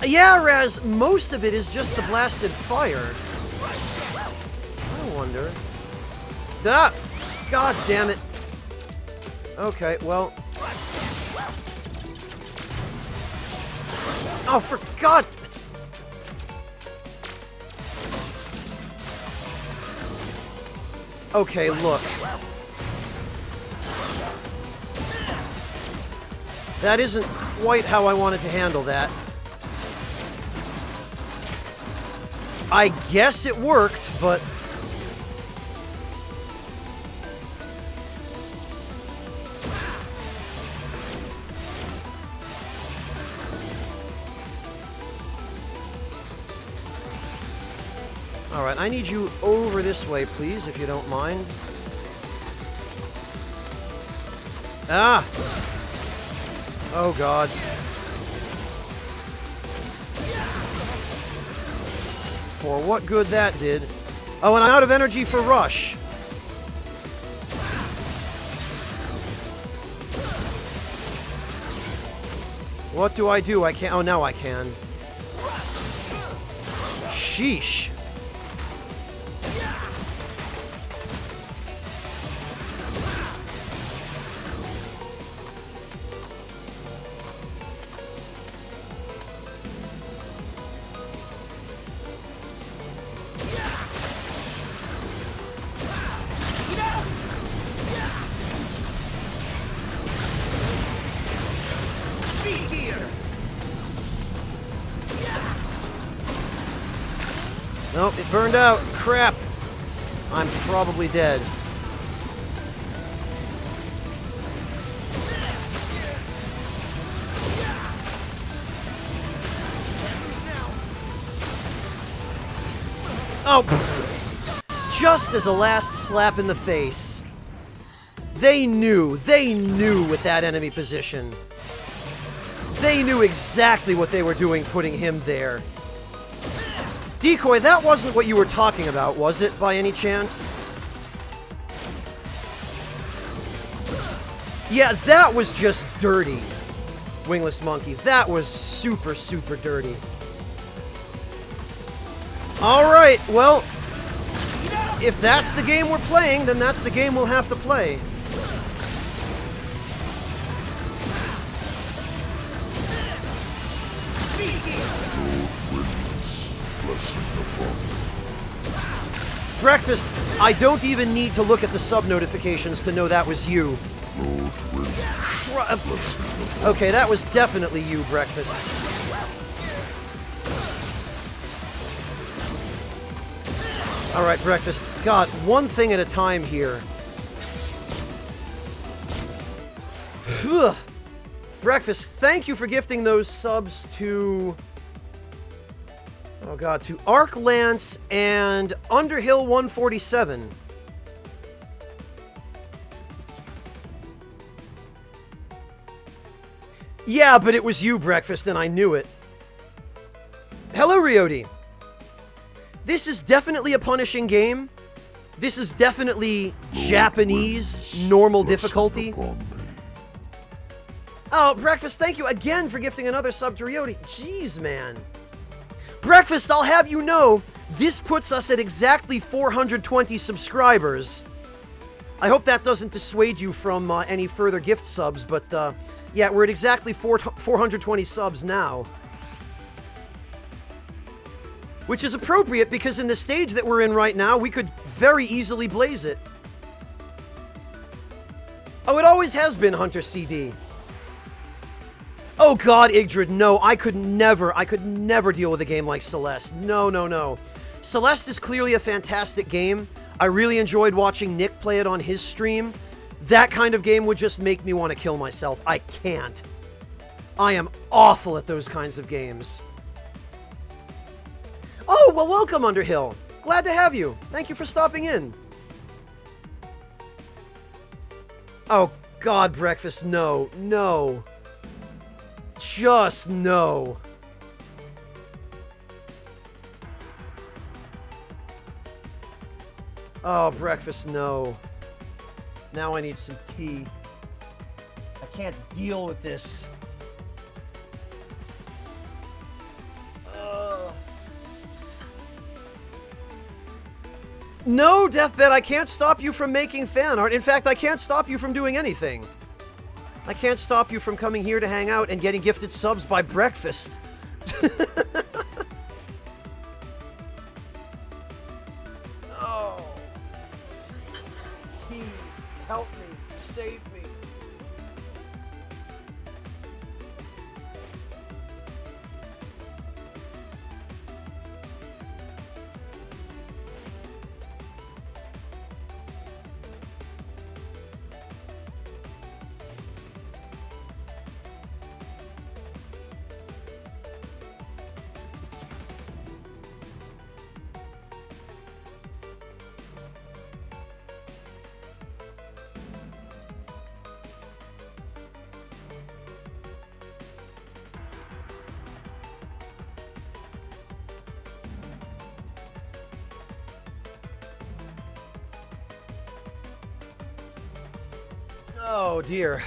Yeah, Raz, most of it is just the blasted fire. I wonder. Ah! God damn it. Okay, well. Oh, for God! Okay, look. That isn't quite how I wanted to handle that. I guess it worked, but... Alright, I need you over this way, please, if you don't mind. Ah! Oh, God. For what good that did. Oh, and I'm out of energy for Rush. What do? I can't. Oh, now I can. Sheesh. Nope, it burned out. Crap. I'm probably dead. Oh, just as a last slap in the face. They knew with that enemy position. They knew exactly what they were doing putting him there. Decoy, that wasn't what you were talking about, was it, by any chance? Yeah, that was just dirty, Wingless Monkey. That was super, super dirty. Alright, well, if that's the game we're playing, then that's the game we'll have to play. Breakfast, I don't even need to look at the sub-notifications to know that was you. Okay, that was definitely you, Breakfast. Alright, Breakfast. God, one thing at a time here. Breakfast, thank you for gifting those subs to... Oh god, to Arc Lance and Underhill 147. Yeah, but it was you, Breakfast, and I knew it. Hello, Ryodi. This is definitely a punishing game. This is definitely Japanese normal difficulty. Oh, Breakfast, thank you again for gifting another sub to Ryodi. Jeez, man. Breakfast, I'll have you know, this puts us at exactly 420 subscribers. I hope that doesn't dissuade you from any further gift subs, but yeah, we're at exactly 420 subs now. Which is appropriate because in the stage that we're in right now, we could very easily blaze it. Oh, it always has been, Hunter CD. Oh god, Igdrid, no, I could never deal with a game like Celeste. No, no, no. Celeste is clearly a fantastic game. I really enjoyed watching Nick play it on his stream. That kind of game would just make me want to kill myself. I can't. I am awful at those kinds of games. Oh, well, welcome, Underhill. Glad to have you. Thank you for stopping in. Oh, God, Breakfast, no, no. Just no. Oh, Breakfast, no. Now I need some tea. I can't deal with this. No, Deathbed, I can't stop you from making fan art. In fact, I can't stop you from doing anything. I can't stop you from coming here to hang out and getting gifted subs by Breakfast. Oh. Tea, help me, save me. Oh dear.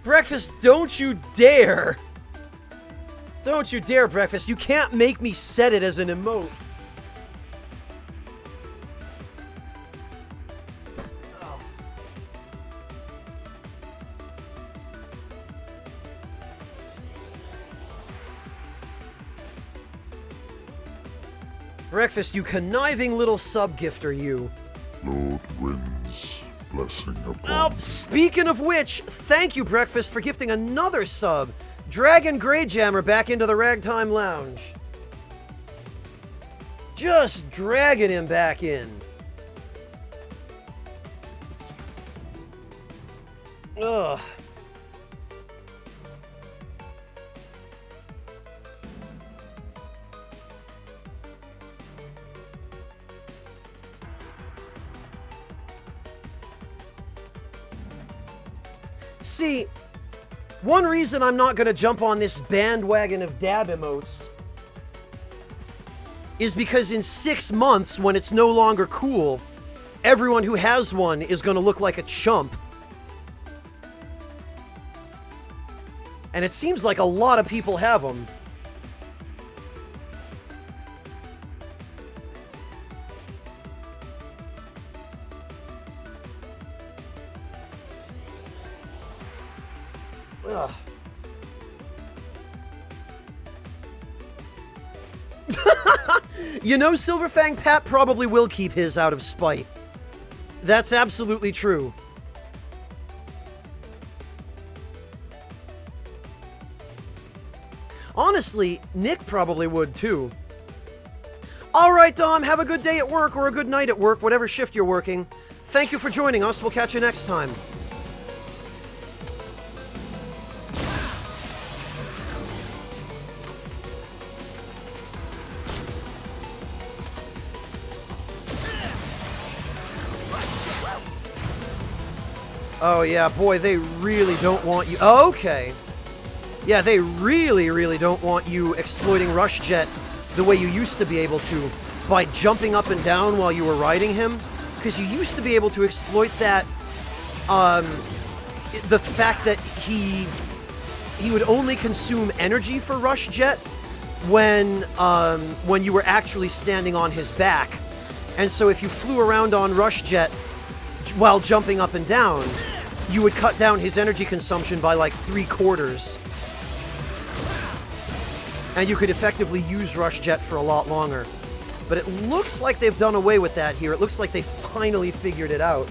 Breakfast, don't you dare! Don't you dare, Breakfast. You can't make me set it as an emote. Oh. Breakfast, you conniving little sub-gifter, you. Lord wins. Blessing upon. Oh, speaking of which, thank you, Breakfast, for gifting another sub. Dragon Greyjammer back into the Ragtime Lounge. Just dragging him back in. Ugh. See, one reason I'm not going to jump on this bandwagon of dab emotes is because in 6 months, when it's no longer cool, everyone who has one is going to look like a chump. And it seems like a lot of people have them. Ugh. You know, Silverfang Pat probably will keep his out of spite. That's absolutely true. Honestly, Nick probably would too. Alright, Dom, have a good day at work or a good night at work, whatever shift you're working. Thank you for joining us. We'll catch you next time. Oh yeah, boy, they really don't want you... Oh, okay. Yeah, they really, really don't want you exploiting Rush Jet the way you used to be able to, by jumping up and down while you were riding him. Because you used to be able to exploit that, the fact that he would only consume energy for Rush Jet when you were actually standing on his back. And so if you flew around on Rush Jet while jumping up and down, you would cut down his energy consumption by like 3/4. And you could effectively use Rush Jet for a lot longer. But it looks like they've done away with that here. It looks like they finally figured it out.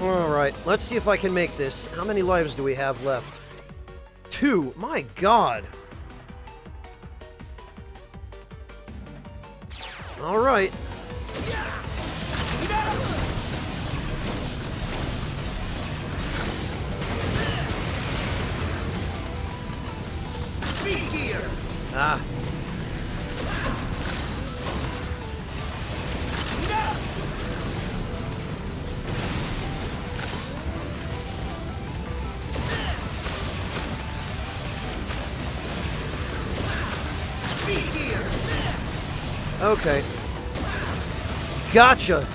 Alright, let's see if I can make this. How many lives do we have left? 2. My god. Alright. Speed gear. Ah. Speed gear. Okay. Gotcha.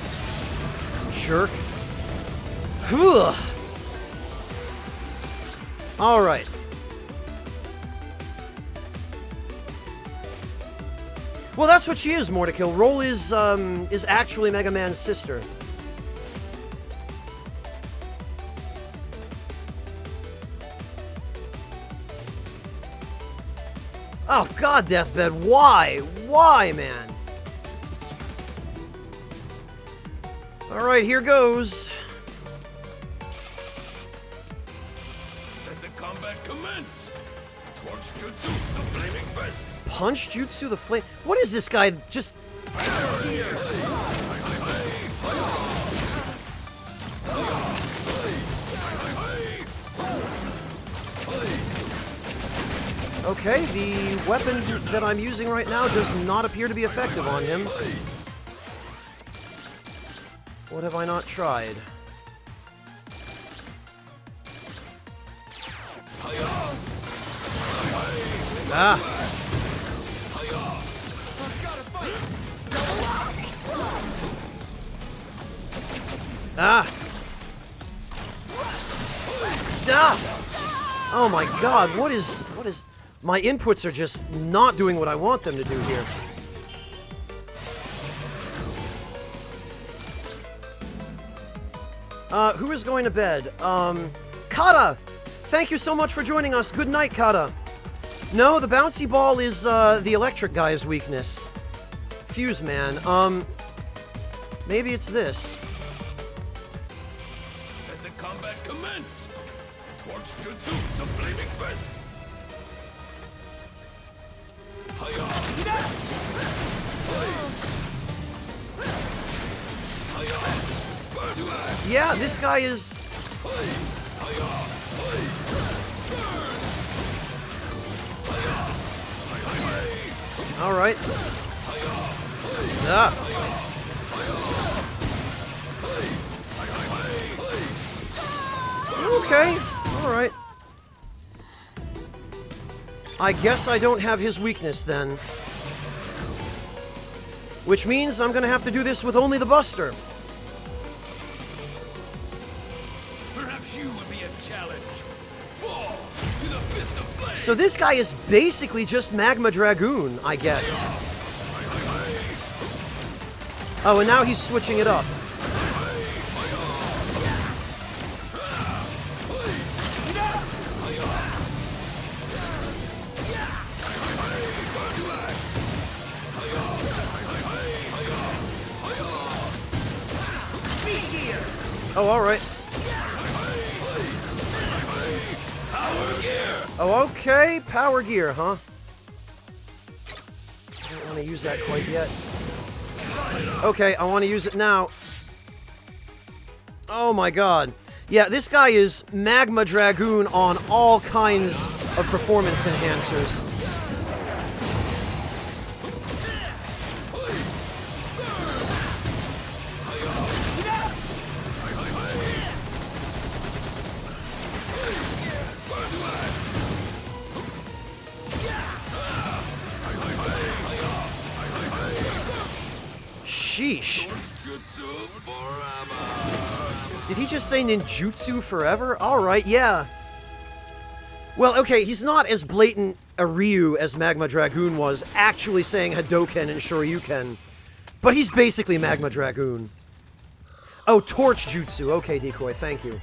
Jerk. Ugh. All right. Well, that's what she is, Mortikill. Roll is actually Mega Man's sister. Oh, God, Deathbed, why? Why, man? Alright, here goes. Let the combat commence! Torch Jutsu, the flaming fist! Punch Jutsu, the flame... What is this guy just... Okay, the weapon that I'm using right now does not appear to be effective on him. What have I not tried? Ah. Ah. Ah. Oh my god, what is... My inputs are just not doing what I want them to do here. Who is going to bed? Kata! Thank you so much for joining us. Good night, Kata. No, the bouncy ball is, the electric guy's weakness. Fuse Man. Maybe it's this. Let the combat commence! Torch Jutsu, the flaming fist! Yeah, this guy is... Alright. Ah. Okay, alright. I guess I don't have his weakness then. Which means I'm gonna have to do this with only the Buster. Perhaps you would be a challenge. Fall to the fist of flame. So this guy is basically just Magma Dragoon, I guess. Oh, and now he's switching it up. Oh, alright. Oh, okay. Power gear, huh? I don't want to use that quite yet. Okay, I want to use it now. Oh my god. Yeah, this guy is Magma Dragoon on all kinds of performance enhancers. Sheesh. Did he just say ninjutsu forever? Alright, yeah. Well, okay, he's not as blatant a Ryu as Magma Dragoon was, actually saying Hadoken and Shoryuken. But he's basically Magma Dragoon. Oh, Torch Jutsu. Okay, Decoy, thank you.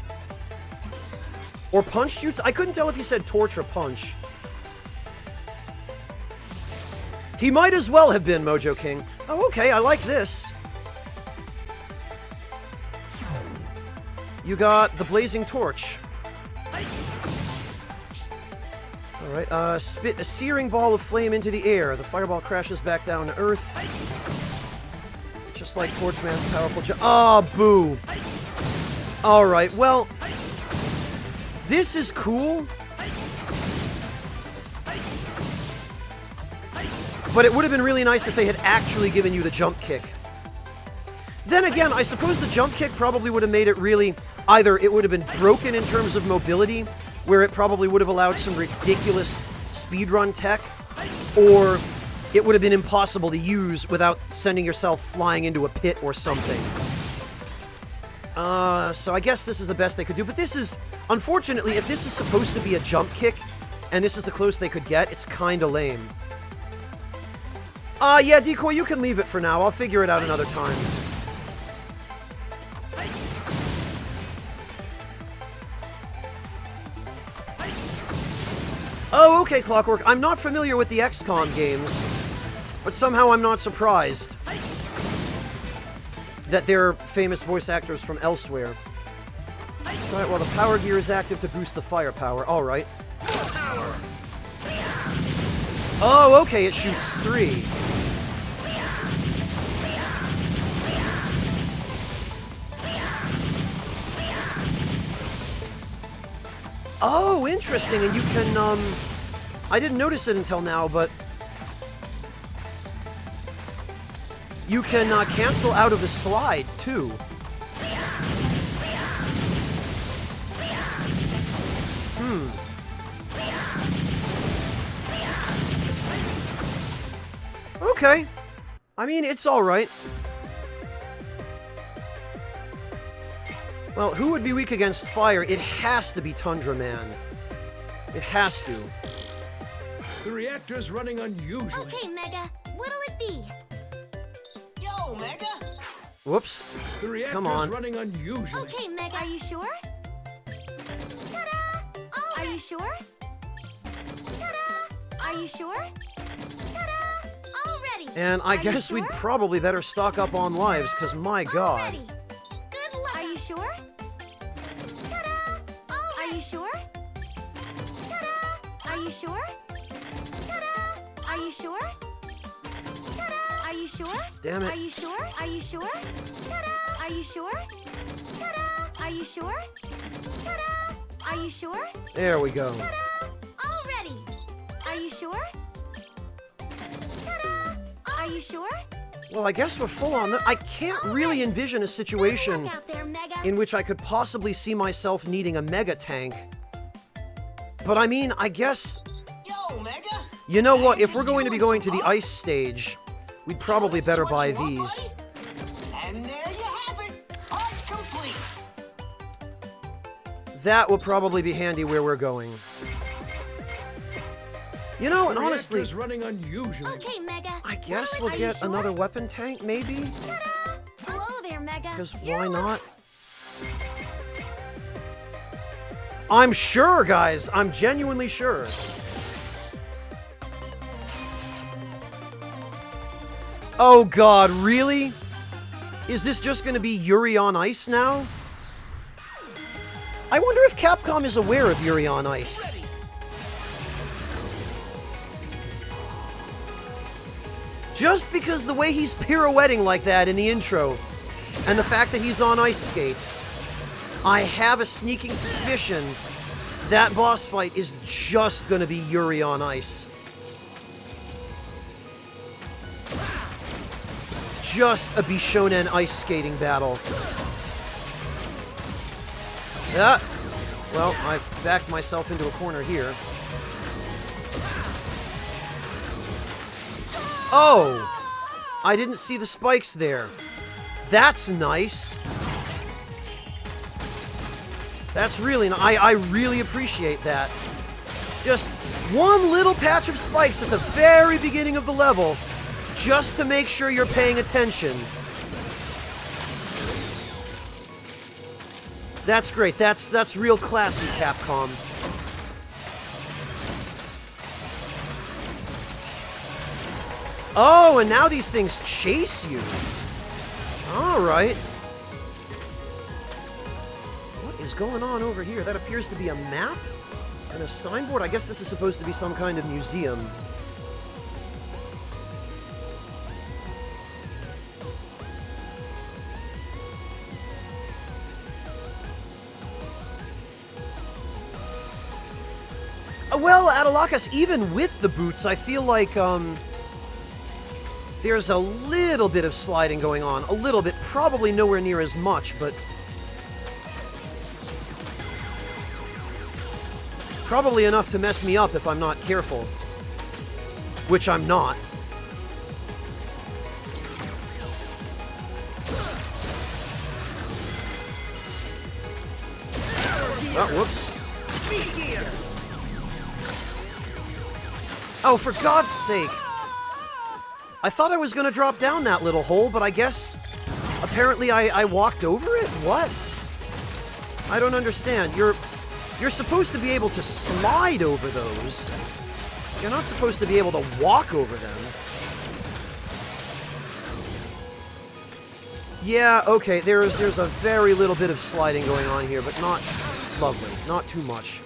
Or Punch Jutsu? I couldn't tell if he said Torch or Punch. He might as well have been Mojo King. Oh, okay, I like this. You got the Blazing Torch. Alright, spit a searing ball of flame into the air. The fireball crashes back down to Earth. Just like Torchman's powerful oh, boo. Alright, well... This is cool. But it would have been really nice if they had actually given you the jump kick. Then again, I suppose the jump kick probably would have made it really... Either it would have been broken in terms of mobility, where it probably would have allowed some ridiculous speedrun tech, or it would have been impossible to use without sending yourself flying into a pit or something. So I guess this is the best they could do, but this is... Unfortunately, if this is supposed to be a jump kick, and this is the closest they could get, it's kinda lame. Yeah, Decoy, you can leave it for now. I'll figure it out another time. Oh, okay, Clockwork. I'm not familiar with the XCOM games, but somehow I'm not surprised that they're famous voice actors from elsewhere. Alright, well, the power gear is active to boost the firepower. Alright. Oh, okay, it shoots 3. Oh, interesting, and you can, I didn't notice it until now, but you can, cancel out of the slide, too. Okay. I mean, it's alright. Well, who would be weak against fire? It has to be Tundra Man. It has to. The reactor's running unusually. Okay, Mega. What'll it be? Yo, Mega! Whoops. The reactor's Come on. running unusually. Okay, Mega. Are you sure? Ta-da! Are you sure? Ta-da! Are you sure? Ta-da! All ready. And I Are you guess we'd sure? probably better stock up on lives, because my god. Already. Good luck. Are you sure? Ta-da! Are you sure? Ta-da! Are you sure? Ta-da! Are you sure? Ta-da! Are you sure? Damn it. Are you sure? Are you sure? Ta-da! Are you sure? Ta-da! Are you sure? Ta-da! Are you sure? There we go. Ta-da! All ready. Are you sure? Ta-da! Are you sure? Well, I guess we're full on. I can't really envision a situation Look out there, Mega. in which I could possibly see myself needing a mega tank. But I mean, I guess... Yo, Mega! You know what? If we're going to be going to the ice stage, we'd probably better buy these. And there you have it! Art complete! That will probably be handy where we're going. You know, and The honestly, reactor's running unusually. Okay, Mega. I guess we'll Are you get sure? another weapon tank, maybe? Hello there, Mega. Because You're why welcome. not? I'm sure, guys. I'm genuinely sure. Oh god, really? Is this just going to be Yuri on Ice now? I wonder if Capcom is aware of Yuri on Ice. Just because the way he's pirouetting like that in the intro, and the fact that he's on ice skates, I have a sneaking suspicion that boss fight is just going to be Yuri on Ice. Just a Bishonen ice skating battle. Yeah. Well, I backed myself into a corner here. Oh! I didn't see the spikes there. That's nice. That's really nice. I really appreciate that. Just one little patch of spikes at the very beginning of the level, just to make sure you're paying attention. That's great. That's real classy, Capcom. Oh, and now these things chase you. Alright. What is going on over here? That appears to be a map and a signboard. I guess this is supposed to be some kind of museum. Well, Adalakas, even with the boots, I feel like, there's a little bit of sliding going on. A little bit. Probably nowhere near as much, but... probably enough to mess me up if I'm not careful. Which I'm not. Oh, whoops. Oh, for God's sake! I thought I was gonna drop down that little hole, but I guess... apparently I walked over it? What? I don't understand. You're supposed to be able to slide over those. You're not supposed to be able to walk over them. Yeah, okay, there's a very little bit of sliding going on here, but not lovely. Not too much.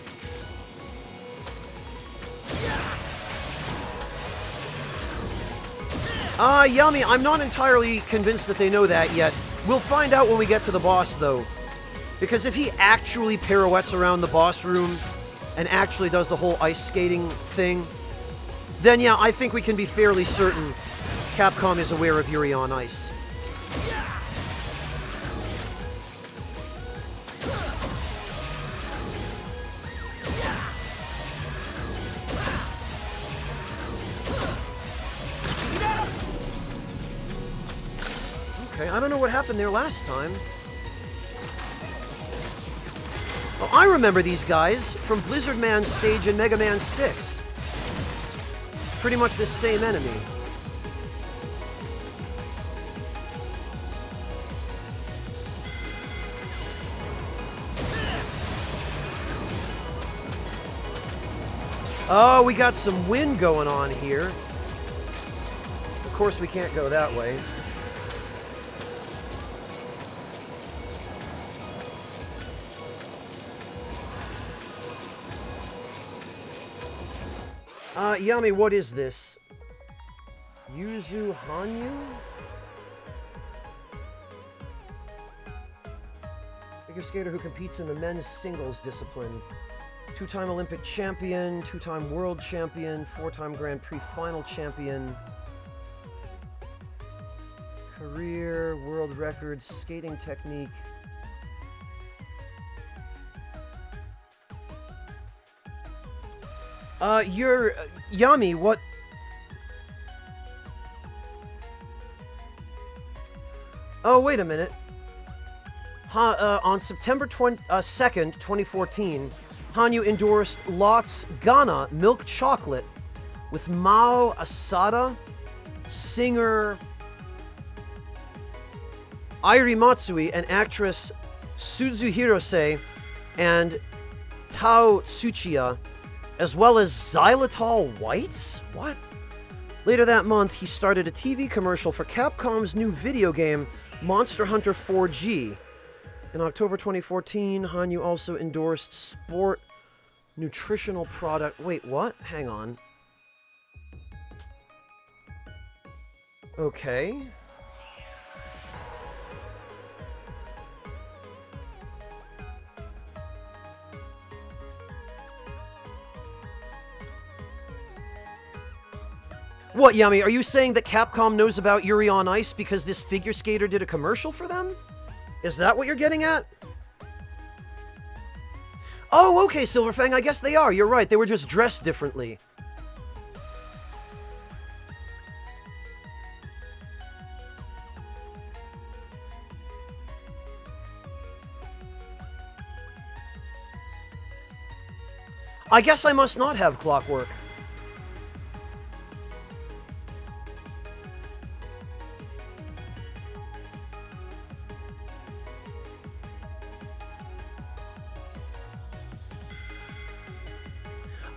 Yummy, I'm not entirely convinced that they know that yet. We'll find out when we get to the boss, though. Because if he actually pirouettes around the boss room and actually does the whole ice skating thing, then yeah, I think we can be fairly certain Capcom is aware of Yuri on Ice. Okay, I don't know what happened there last time. Oh, I remember these guys from Blizzard Man's stage in Mega Man 6. Pretty much the same enemy. Oh, we got some wind going on here. Of course, we can't go that way. Yami, what is this? Yuzu Hanyu? Figure skater who competes in the men's singles discipline. Two-time Olympic champion, two-time world champion, four-time Grand Prix final champion. Career, world records, skating technique. You're... Yami, what... Oh, wait a minute. On September 2nd, 2014, Hanyu endorsed Lott's Ghana milk chocolate with Mao Asada, singer Airi Matsui, and actress Suzu Hirose, and Tao Tsuchiya, as well as xylitol whites? What? Later that month, he started a TV commercial for Capcom's new video game, Monster Hunter 4G. In October 2014, Hanyu also endorsed sport nutritional product. Wait, what? Hang on. Okay. What, Yami, are you saying that Capcom knows about Yuri on Ice because this figure skater did a commercial for them? Is that what you're getting at? Oh, okay, Silverfang, I guess they are. You're right, they were just dressed differently. I guess I must not have clockwork.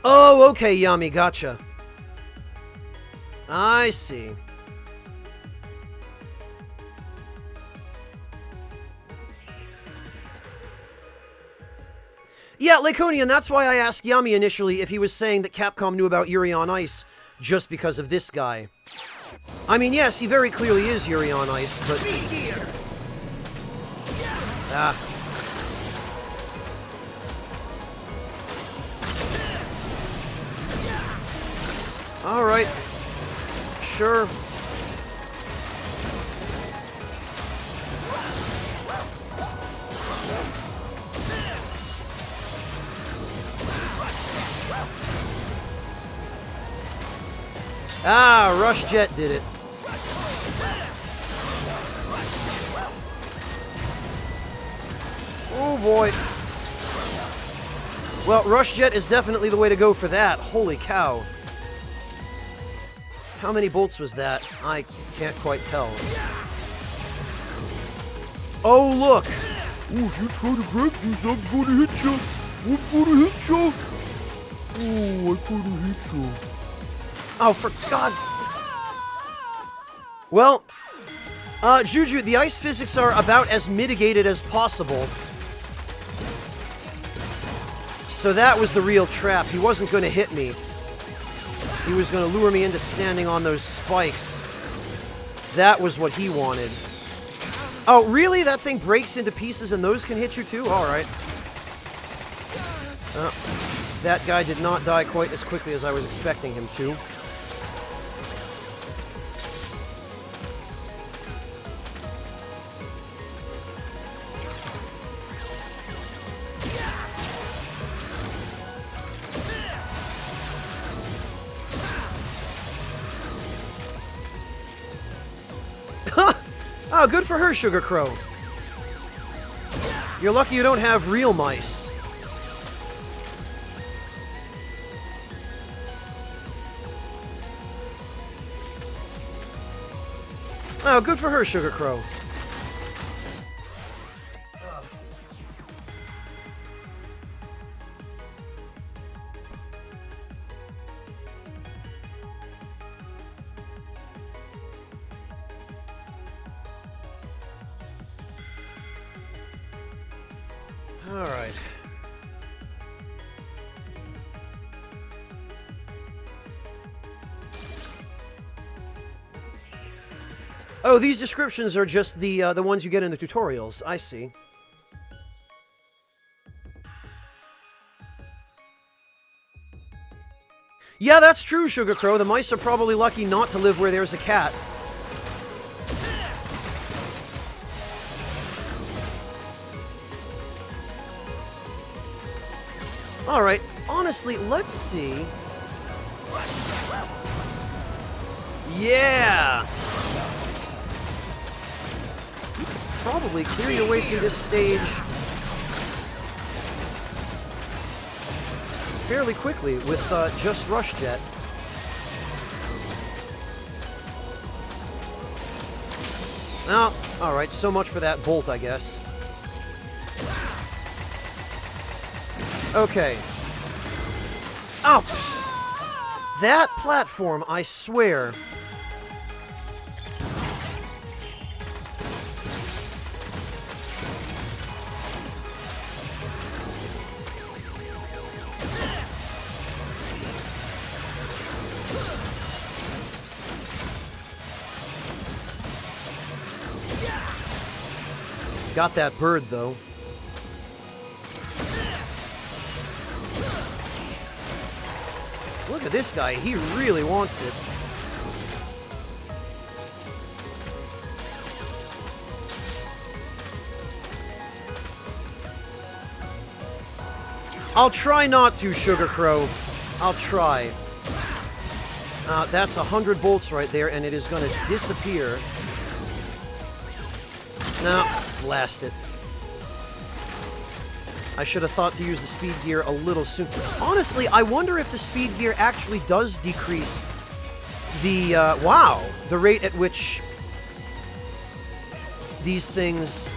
Oh, okay, Yami, gotcha. I see. Yeah, Laconian, that's why I asked Yami initially if he was saying that Capcom knew about Yuri on Ice just because of this guy. I mean, yes, he very clearly is Yuri on Ice, but... Ah. Alright. Sure. Ah, Rush Jet did it. Oh boy. Well, Rush Jet is definitely the way to go for that. Holy cow. How many bolts was that? I can't quite tell. Oh, look! Oh, if you try to break this, I'm gonna hit you! I'm gonna hit you! Oh, I couldn't hit you. Oh, for God's sake. Well, Juju, the ice physics are about as mitigated as possible. So that was the real trap. He wasn't going to hit me. He was going to lure me into standing on those spikes. That was what he wanted. Oh, really? That thing breaks into pieces and those can hit you too? Alright. That guy did not die quite as quickly as I was expecting him to. Oh, good for her, Sugar Crow. You're lucky you don't have real mice. Oh, good for her, Sugar Crow. All right. Oh, these descriptions are just the ones you get in the tutorials. I see. Yeah, that's true, Sugar Crow. The mice are probably lucky not to live where there's a cat. Alright, honestly, let's see. Yeah! You could probably clear your way through this stage fairly quickly with just Rush Jet. Oh, alright, so much for that bolt, I guess. Okay. Oh! That platform, I swear. Got that bird, though. Look at this guy. He really wants it. I'll try not to, Sugar Crow. I'll try. That's 100 bolts right there, and it is going to disappear. No, blast it. I should have thought to use the speed gear a little sooner. Honestly, I wonder if the speed gear actually does decrease the, the rate at which these things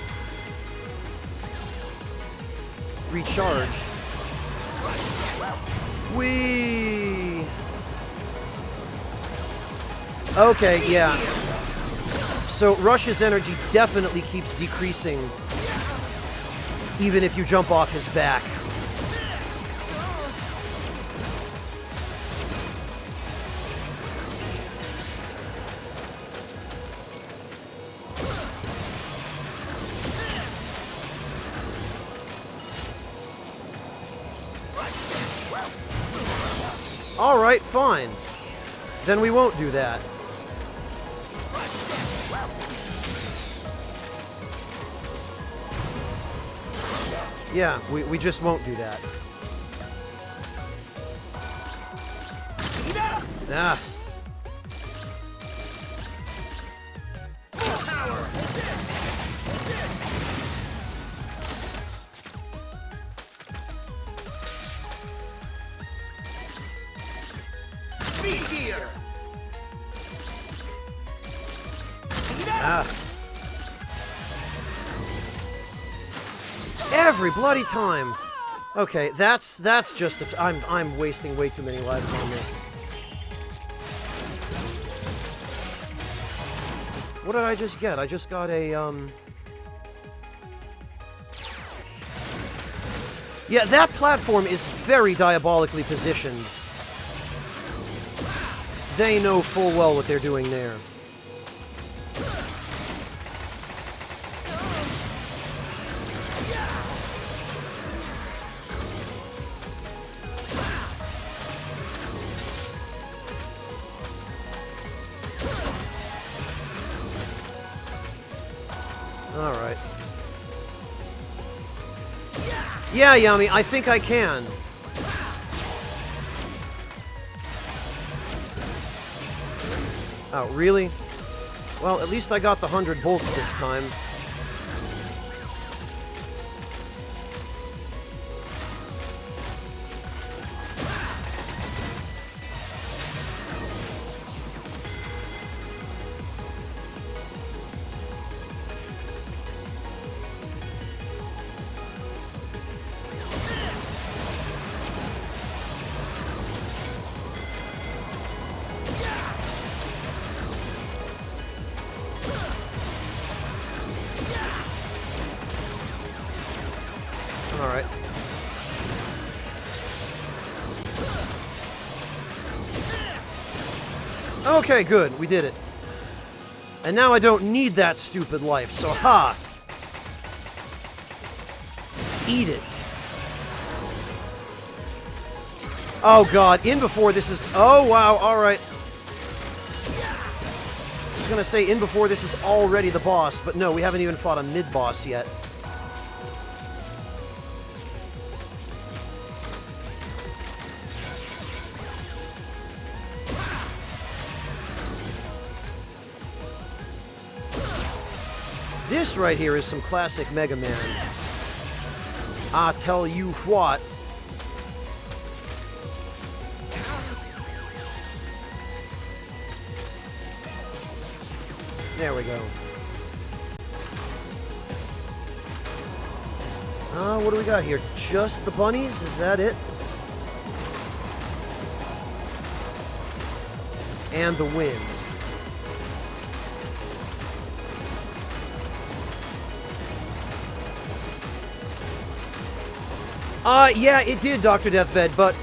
recharge. Whee! Okay, yeah. So Rush's energy definitely keeps decreasing even if you jump off his back. All right, fine. Then we won't do that. Yeah, we just won't do that. Ah. Speed gear. Ah. Every bloody time. Okay, that's just a, I'm wasting way too many lives on this. What did I just get? I just got a yeah, that platform is very diabolically positioned. They know full well what they're doing there. Alright. Yeah, Yummy, I think I can. Oh, really? Well, at least I got the 100 bolts this time. Alright. Okay, good. We did it. And now I don't need that stupid life, so ha! Eat it. Oh god, in before this is... Oh wow, alright. I was gonna say in before this is already the boss, but no, we haven't even fought a mid-boss yet. This right here is some classic Mega Man. I tell you what. There we go. What do we got here? Just the bunnies? Is that it? And the wind. Yeah, it did, Dr. Deathbed, but,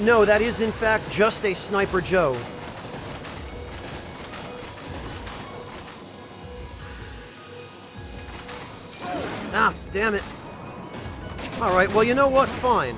no, that is in fact just a Sniper Joe. Ah, damn it. Alright, well, you know what? Fine.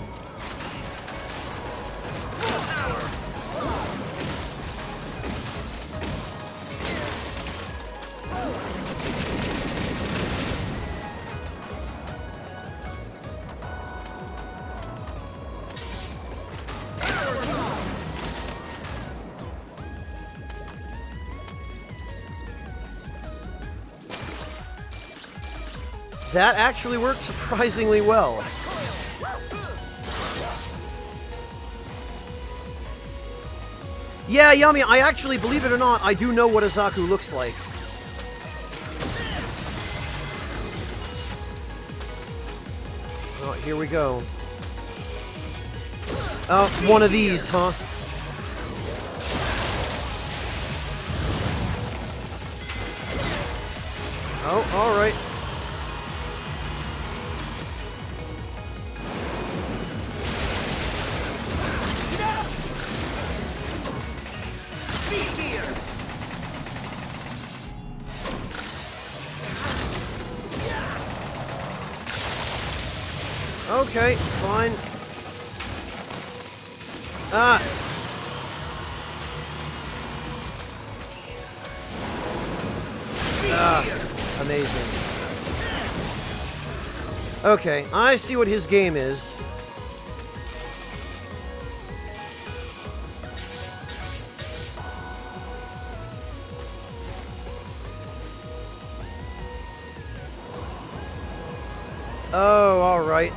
That actually worked surprisingly well. Yeah, Yummy, I actually, believe it or not, I do know what a Zaku looks like. Oh, here we go. Oh, one of these, huh? Oh, alright. Okay, fine. Ah! Ah, amazing. Okay, I see what his game is. Oh, alright.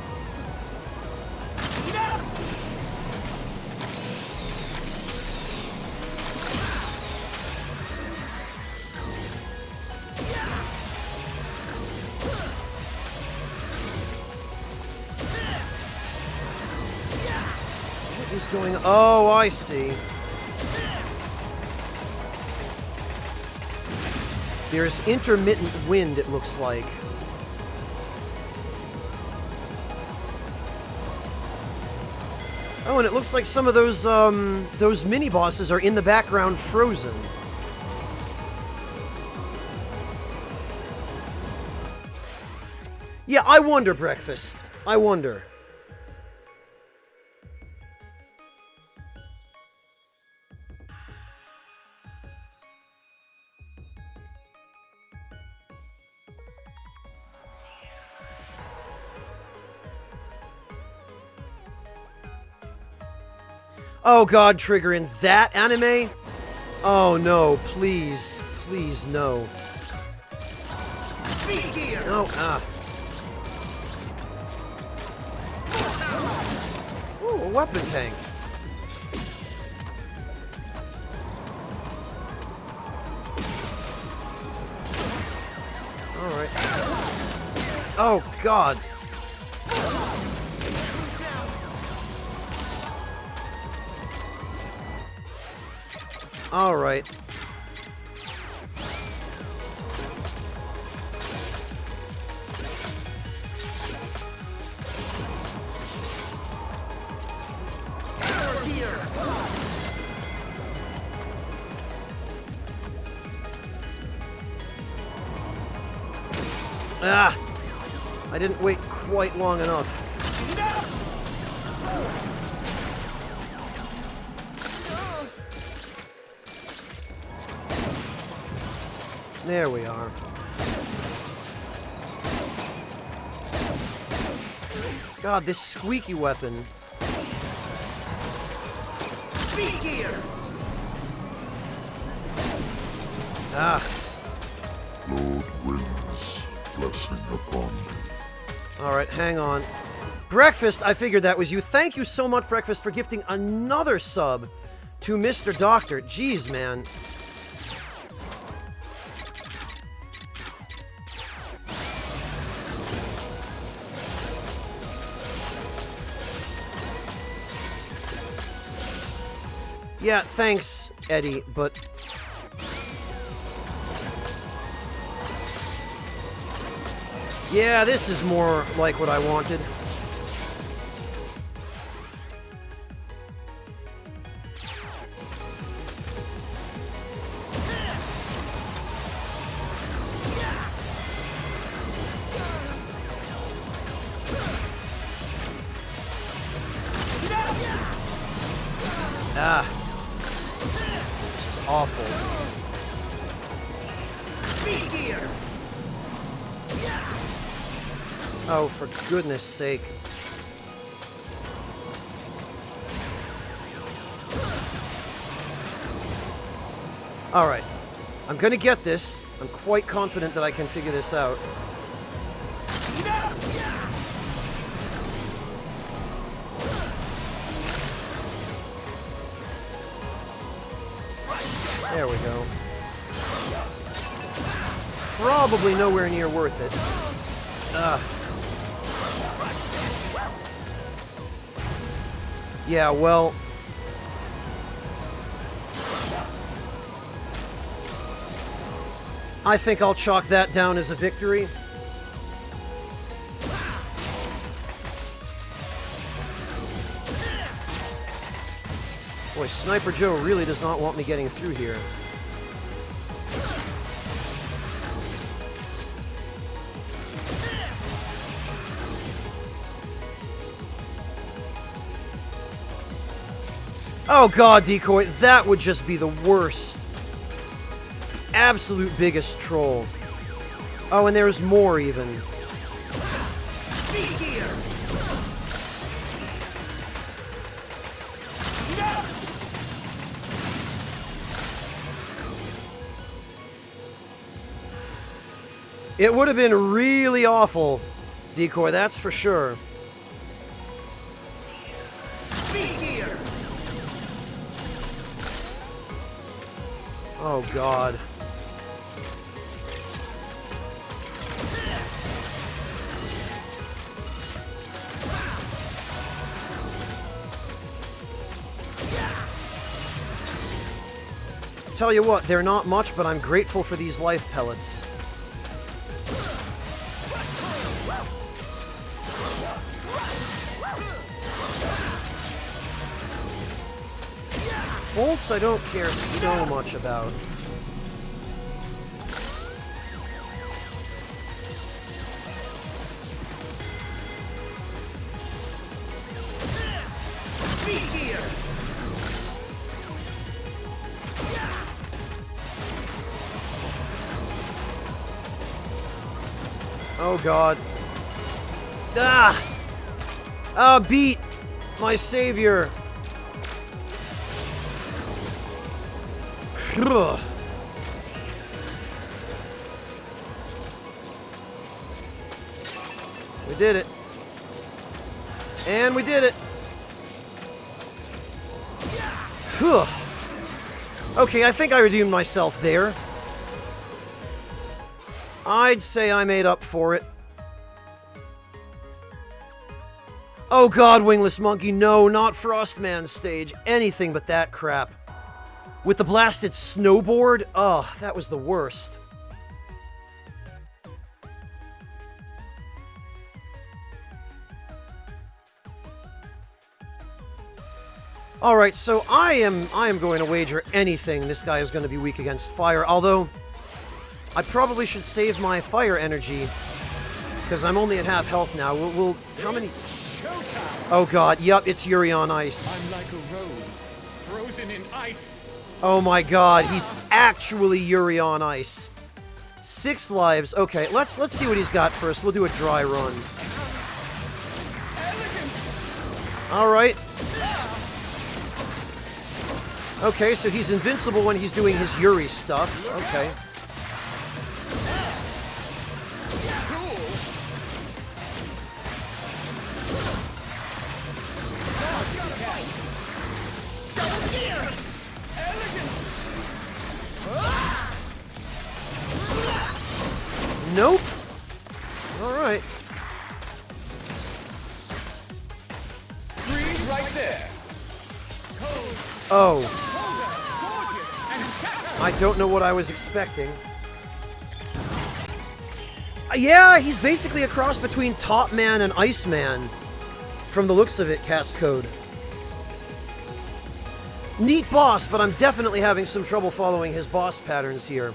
What is going on? Oh, I see. There's intermittent wind, it looks like. Oh, and it looks like some of those mini-bosses are in the background frozen. Yeah, I wonder, Breakfast. I wonder. Oh god, Trigger, in that anime? Oh no, please. please, no. Speed gear! No, Ooh, a weapon tank. Alright. Oh, God. Alright. Ah! I didn't wait quite long enough. There we are. God, this squeaky weapon. Speed gear! Ah. Lord Wind's blessing upon me. Alright, hang on. Breakfast, I figured that was you. Thank you so much, Breakfast, for gifting another sub to Mr. Doctor. Jeez, man. Yeah, thanks, Eddie, but... yeah, this is more like what I wanted. Ah. This is awful. Speed gear! Oh, for goodness sake. Alright. I'm gonna get this. I'm quite confident that I can figure this out. There we go. Probably nowhere near worth it. Yeah, well... I think I'll chalk that down as a victory. Boy, Sniper Joe really does not want me getting through here. Oh god, Decoy, that would just be the worst. Absolute biggest troll. Oh, and there's more even. Speed gear! It would have been really awful, Decoy, that's for sure. Speed gear! Oh god. Tell you what, they're not much, but I'm grateful for these life pellets. Bolts I don't care so much about. Speed gear! Oh god. Ah! Ah, beat! My savior! Ugh. We did it. And we did it. Whew. Okay, I think I redeemed myself there. I'd say I made up for it. Oh god, Wingless Monkey, no, not Frostman stage. Anything but that crap. With the blasted snowboard? Oh, that was the worst. Alright, so I am going to wager anything this guy is going to be weak against fire, although I probably should save my fire energy, because I'm only at half health now. We'll how many? Oh god, yup, it's Yuri on Ice. I'm like a rose, frozen in ice. Oh my god, he's actually Yuri on Ice. 6 lives. Okay, let's see what he's got first. We'll do a dry run. Alright. Okay, so he's invincible when he's doing his Yuri stuff. Okay. Nope. Alright. Freeze right there. Oh. I don't know what I was expecting. Yeah, he's basically a cross between Top Man and Iceman. From the looks of it, Cast Code. Neat boss, but I'm definitely having some trouble following his boss patterns here.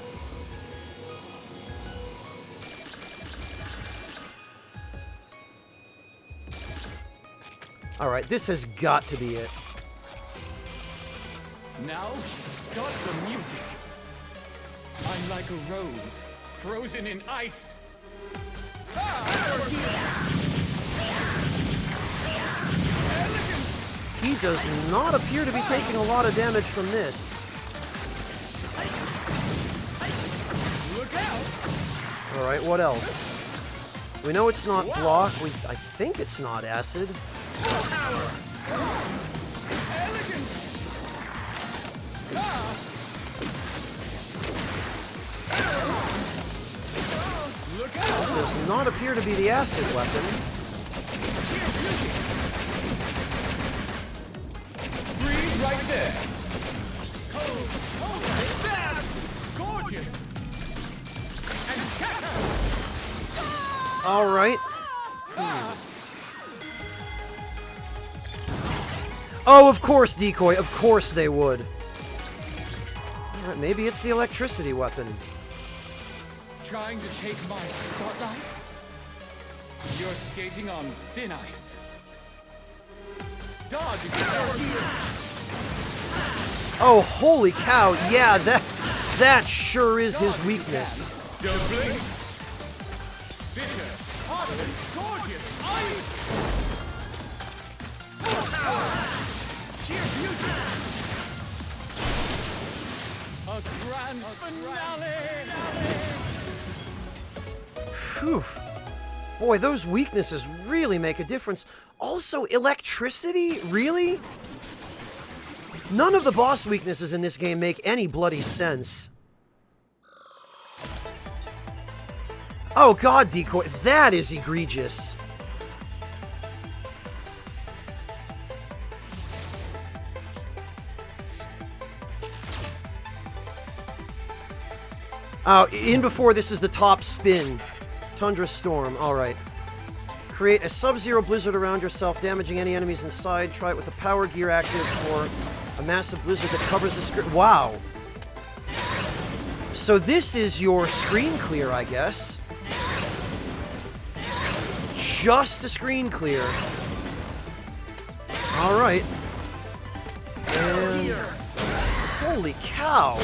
Alright, this has got to be it. Now, start the music. I'm like a rose, frozen in ice. He does not appear to be taking a lot of damage from this. Look out! Alright, what else? We know it's not block. I think it's not acid. Does not appear to be the acid weapon. Freeze right there. Fast, gorgeous, and shatter. All right. Oh, of course, Decoy. Of course they would. All right, maybe it's the electricity weapon. Trying to take my spotlight? You're skating on thin ice. Dodge is Oh, holy cow. Yeah, that sure is his weakness. Don't blink. Bitter, heartless, gorgeous, ice. Sheer beauty. A grand finale. Phew. Boy, those weaknesses really make a difference. Also, electricity? Really? None of the boss weaknesses in this game make any bloody sense. Oh god, Decoy, that is egregious. In before this is the top spin. Tundra Storm, alright. Create a Sub-Zero blizzard around yourself, damaging any enemies inside. Try it with the power gear active for a massive blizzard that covers the screen. Wow. So this is your screen clear, I guess. Just a screen clear. Alright. And... holy cow.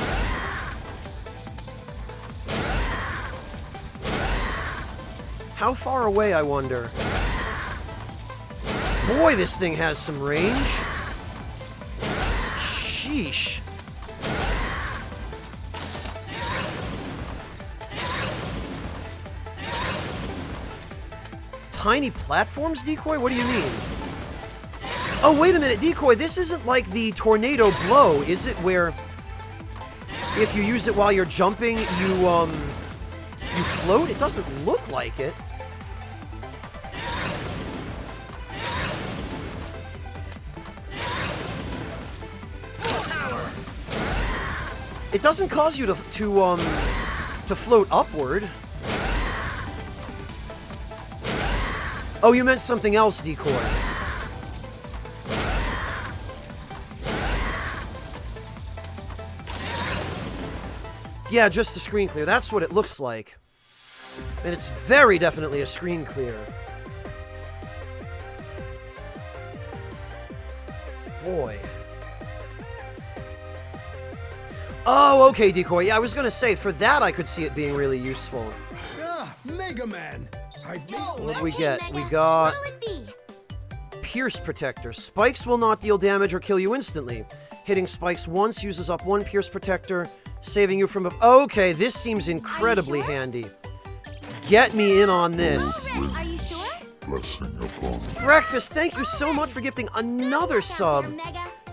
How far away, I wonder? Boy, this thing has some range. Sheesh. tiny platforms, Decoy? What do you mean? Oh, wait a minute, Decoy, this isn't like the tornado blow, is it? Where if you use it while you're jumping, you float? It doesn't look like it. It doesn't cause you to float upward. Oh, you meant something else, Decoy. Yeah, just a screen clear. That's what it looks like. And it's very definitely a screen clear. Boy. Oh, okay, Decoy. Yeah, I was gonna say, for that I could see it being really useful. Ah, Mega Man! What did we get? We got... Pierce Protector. Spikes will not deal damage or kill you instantly. Hitting spikes once uses up 1 Pierce Protector, saving you from a... Okay, this seems incredibly handy. Get me in on this. Are you sure? Breakfast, thank you so much for gifting another sub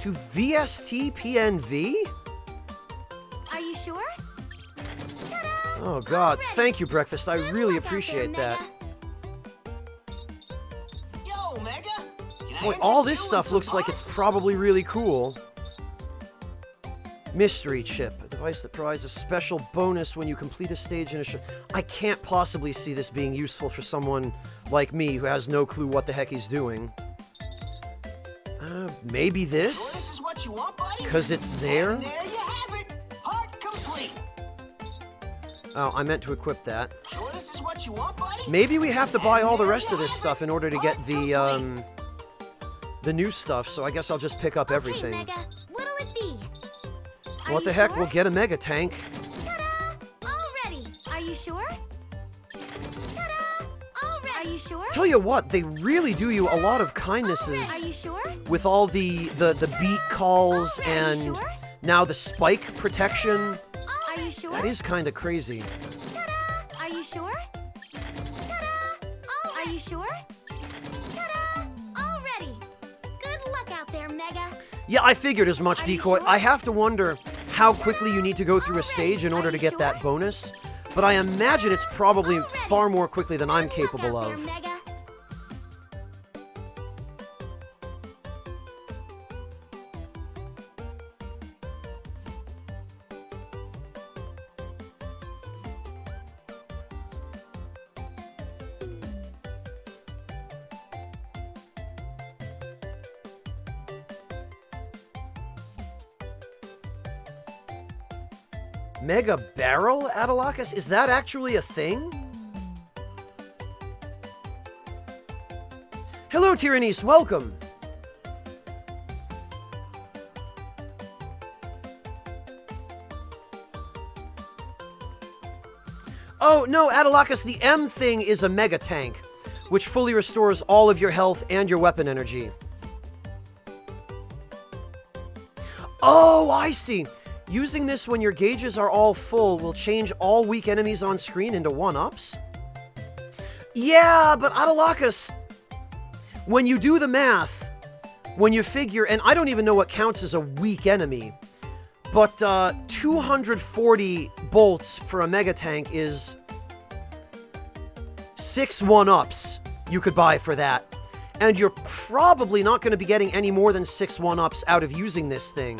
to VSTPNV. Are you sure? Oh god, thank you, Breakfast. I really appreciate that. Yo, Mega! Boy, all this stuff looks like it's probably really cool. Mystery Chip, a device that provides a special bonus when you complete a stage in a show. I can't possibly see this being useful for someone like me who has no clue what the heck he's doing. Maybe this? Sure this is what you want, buddy? Because it's there? And there you have it! Part complete! Oh, I meant to equip that. Sure this is what you want, buddy? Maybe we have to buy all the rest of this stuff in order to get the new stuff, so I guess I'll just pick up everything. Mega, what'll it be? What the heck? We'll get a Mega Tank. Ta-da! Already. Are you sure? Ta-da! Already. Are you sure? Tell you what, they really do you a lot of kindnesses Are you sure? with all the beat calls and now the spike protection. Are you sure? That is kind of crazy. Ta-da! Are you sure? Ta-da! Are you sure? Ta-da! Already. Good luck out there, Mega. Yeah, I figured as much, Decoy. I have to wonder how quickly you need to go through a stage in order to get that bonus, but I imagine it's probably far more quickly than I'm capable of. Mega Barrel, Adalakis? Is that actually a thing? Hello, Tyrannese, welcome! Oh, no, Adalakis, the M thing is a Mega Tank, which fully restores all of your health and your weapon energy. Oh, I see! Using this when your gauges are all full will change all weak enemies on screen into 1-ups? Yeah, but Adalakis, when you do the math, when you figure, and I don't even know what counts as a weak enemy, but 240 bolts for a Mega Tank is 6 1-ups you could buy for that. And you're probably not going to be getting any more than 6 1-ups out of using this thing.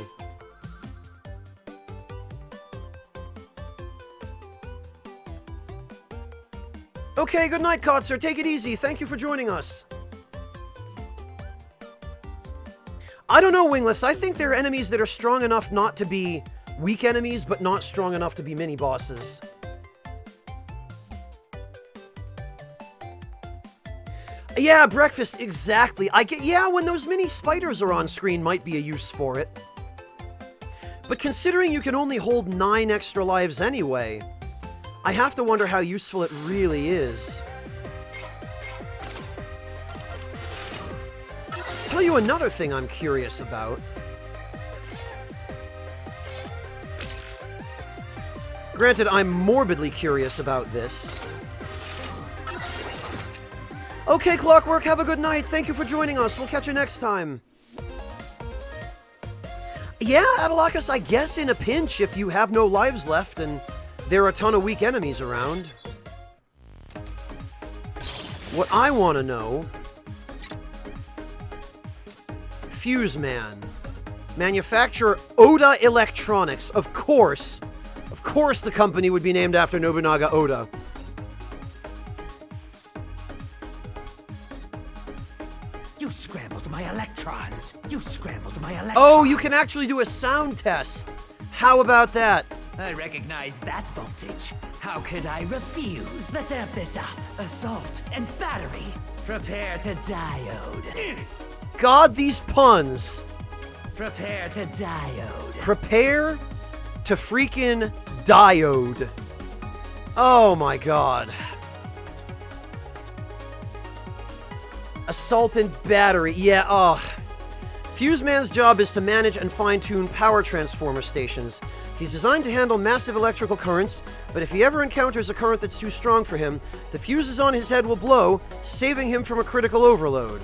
Okay, good night, Kotzer. Take it easy. Thank you for joining us. I don't know, Wingless. I think there are enemies that are strong enough not to be weak enemies, but not strong enough to be mini-bosses. Yeah, Breakfast, exactly. Yeah, when those mini spiders are on screen might be a use for it. But considering you can only hold 9 extra lives anyway, I have to wonder how useful it really is. Tell you another thing I'm curious about. Granted, I'm morbidly curious about this. Okay, Clockwork, have a good night. Thank you for joining us. We'll catch you next time. Yeah, Adelakis, I guess in a pinch if you have no lives left and there are a ton of weak enemies around. What I want to know... Fuse Man. Manufacturer Oda Electronics. Of course the company would be named after Nobunaga Oda. You scrambled my electrons. You scrambled my electrons. Oh, you can actually do a sound test. How about that? I recognize that voltage. How could I refuse? Let's amp this up. Assault and battery. Prepare to diode. God, these puns. Prepare to diode. Prepare to freaking diode. Oh my god. Assault and battery. Yeah, Fuse Man's job is to manage and fine-tune power transformer stations. He's designed to handle massive electrical currents, but if he ever encounters a current that's too strong for him, the fuses on his head will blow, saving him from a critical overload.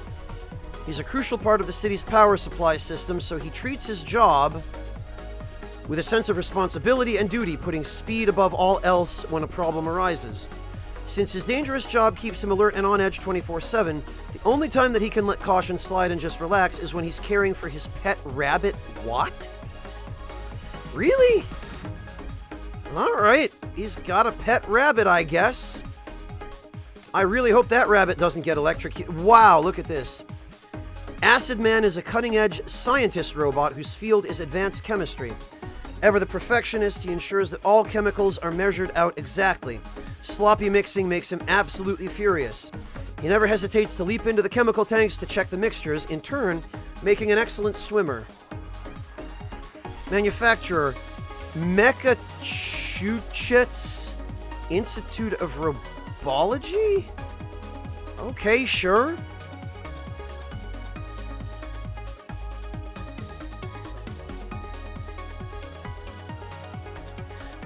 He's a crucial part of the city's power supply system, so he treats his job with a sense of responsibility and duty, putting speed above all else when a problem arises. Since his dangerous job keeps him alert and on edge 24/7, the only time that he can let caution slide and just relax is when he's caring for his pet rabbit. What? Really? Alright, he's got a pet rabbit, I guess. I really hope that rabbit doesn't get electrocuted. Wow, look at this. Acid Man is a cutting-edge scientist robot whose field is advanced chemistry. Ever the perfectionist, he ensures that all chemicals are measured out exactly. Sloppy mixing makes him absolutely furious. He never hesitates to leap into the chemical tanks to check the mixtures, in turn, making an excellent swimmer. Manufacturer, Mechachuchets Institute of Robology? Okay, sure.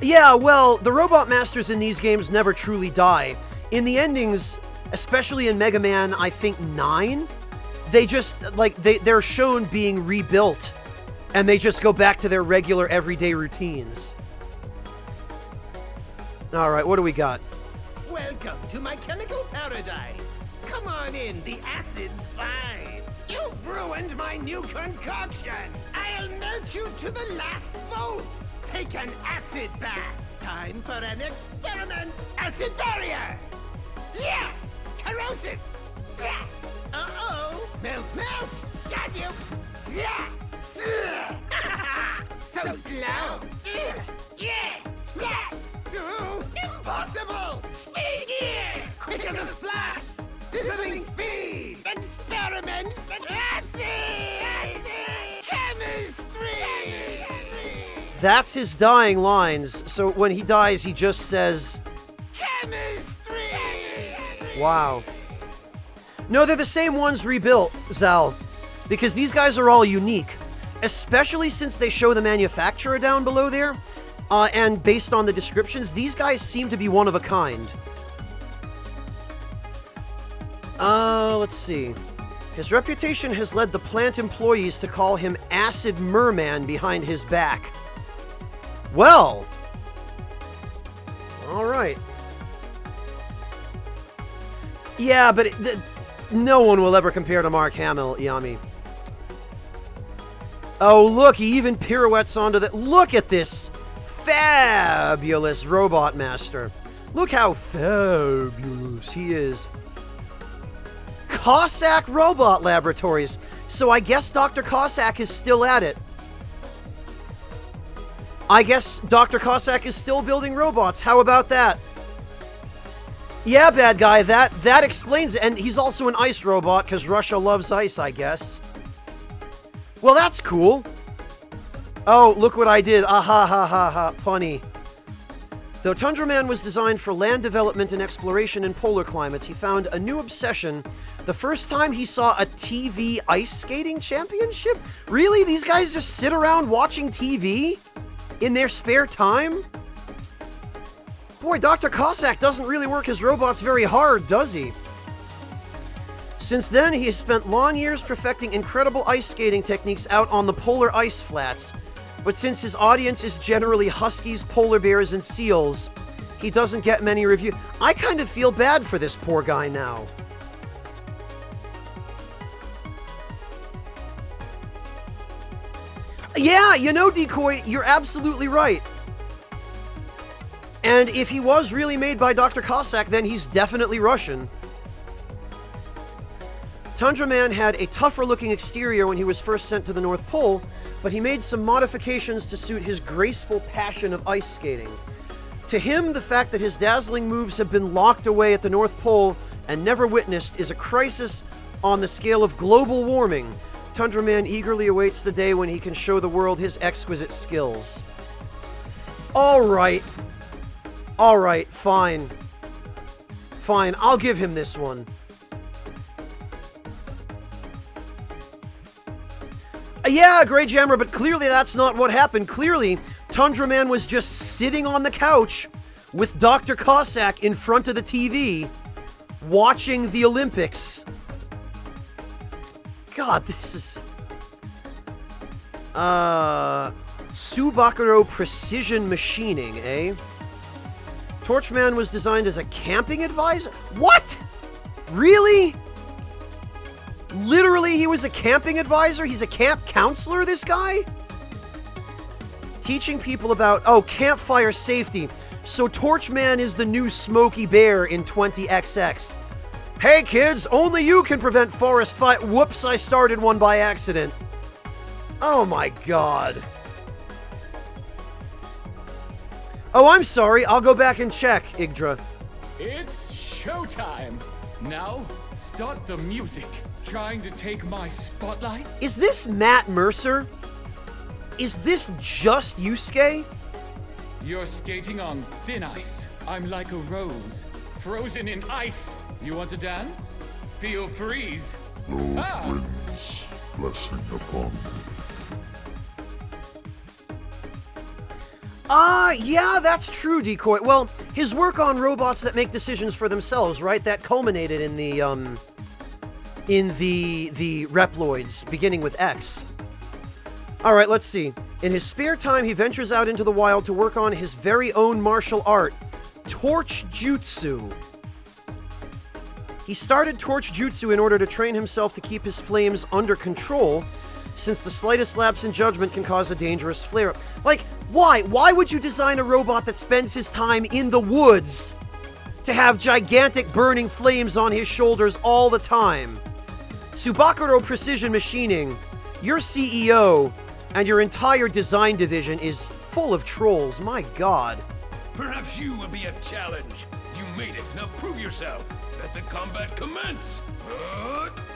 Yeah, well, the Robot Masters in these games never truly die. In the endings, especially in Mega Man, I think 9, they just, like, they're shown being rebuilt, and they just go back to their regular everyday routines. Alright, what do we got? Welcome to my chemical paradise. Come on in, the acid's fine. You've ruined my new concoction. I'll melt you to the last volt. Take an acid bath. Time for an experiment. Acid barrier. Yeah, corrosive. Yeah. Uh-oh. Melt, melt. Got you. Yeah. So slow. Yeah. Splash. Ooh, impossible. Speed gear. Quick as a splash. Sizzling speed. Experiment. Acid. Chemistry. That's his dying lines, so when he dies, he just says... Chemistry! Wow. No, they're the same ones rebuilt, Zal. Because these guys are all unique. Especially since they show the manufacturer down below there. And based on the descriptions, these guys seem to be one of a kind. Let's see. His reputation has led the plant employees to call him Acid Merman behind his back. Well, all right. Yeah, but no one will ever compare to Mark Hamill, Yami. Oh, look, he even pirouettes onto the... Look at this fabulous Robot Master. Look how fabulous he is. Cossack Robot Laboratories. So I guess Dr. Cossack is still at it. I guess Dr. Cossack is still building robots. How about that? Yeah, bad guy, that explains it. And he's also an ice robot, because Russia loves ice, I guess. Well, that's cool. Oh, look what I did. Ah ha ha ha ha, punny. Though Tundra Man was designed for land development and exploration in polar climates, he found a new obsession the first time he saw a TV ice skating championship. Really? These guys just sit around watching TV? In their spare time? Boy, Dr. Cossack doesn't really work his robots very hard, does he? Since then, he has spent long years perfecting incredible ice skating techniques out on the polar ice flats. But since his audience is generally huskies, polar bears, and seals, he doesn't get many reviews. I kind of feel bad for this poor guy now. Yeah, you know, Decoy, you're absolutely right. And if he was really made by Dr. Cossack, then he's definitely Russian. Tundra Man had a tougher-looking exterior when he was first sent to the North Pole, but he made some modifications to suit his graceful passion of ice skating. To him, the fact that his dazzling moves have been locked away at the North Pole and never witnessed is a crisis on the scale of global warming. Tundra Man eagerly awaits the day when he can show the world his exquisite skills. Alright, fine. Fine, I'll give him this one. Yeah, Grey Jammer, but clearly that's not what happened. Clearly, Tundra Man was just sitting on the couch with Dr. Cossack in front of the TV, watching the Olympics. God, this is... Subaru Precision Machining, eh? Torchman was designed as a camping advisor? What? Really? Literally, he was a camping advisor? He's a camp counselor, this guy? Teaching people about, campfire safety. So Torchman is the new Smokey Bear in 20XX. Hey kids, only you can prevent forest fire. Whoops, I started one by accident. Oh my god. Oh, I'm sorry. I'll go back and check, Yggdra. It's showtime. Now, start the music. Trying to take my spotlight? Is this Matt Mercer? Is this just Yusuke? You're skating on thin ice. I'm like a rose, frozen in ice. You want to dance? Feel freeze. Lord Winds, blessing upon me. Yeah, that's true, Decoy. Well, his work on robots that make decisions for themselves, right? That culminated in the Reploids, beginning with X. Alright, let's see. In his spare time, he ventures out into the wild to work on his very own martial art, Torch Jutsu. He started Torch Jutsu in order to train himself to keep his flames under control, since the slightest lapse in judgment can cause a dangerous flare-up. Like, why? Why would you design a robot that spends his time in the woods to have gigantic burning flames on his shoulders all the time? Subaru Precision Machining, your CEO and your entire design division is full of trolls, my god. Perhaps you will be a challenge. You made it, now prove yourself. Let the combat commence.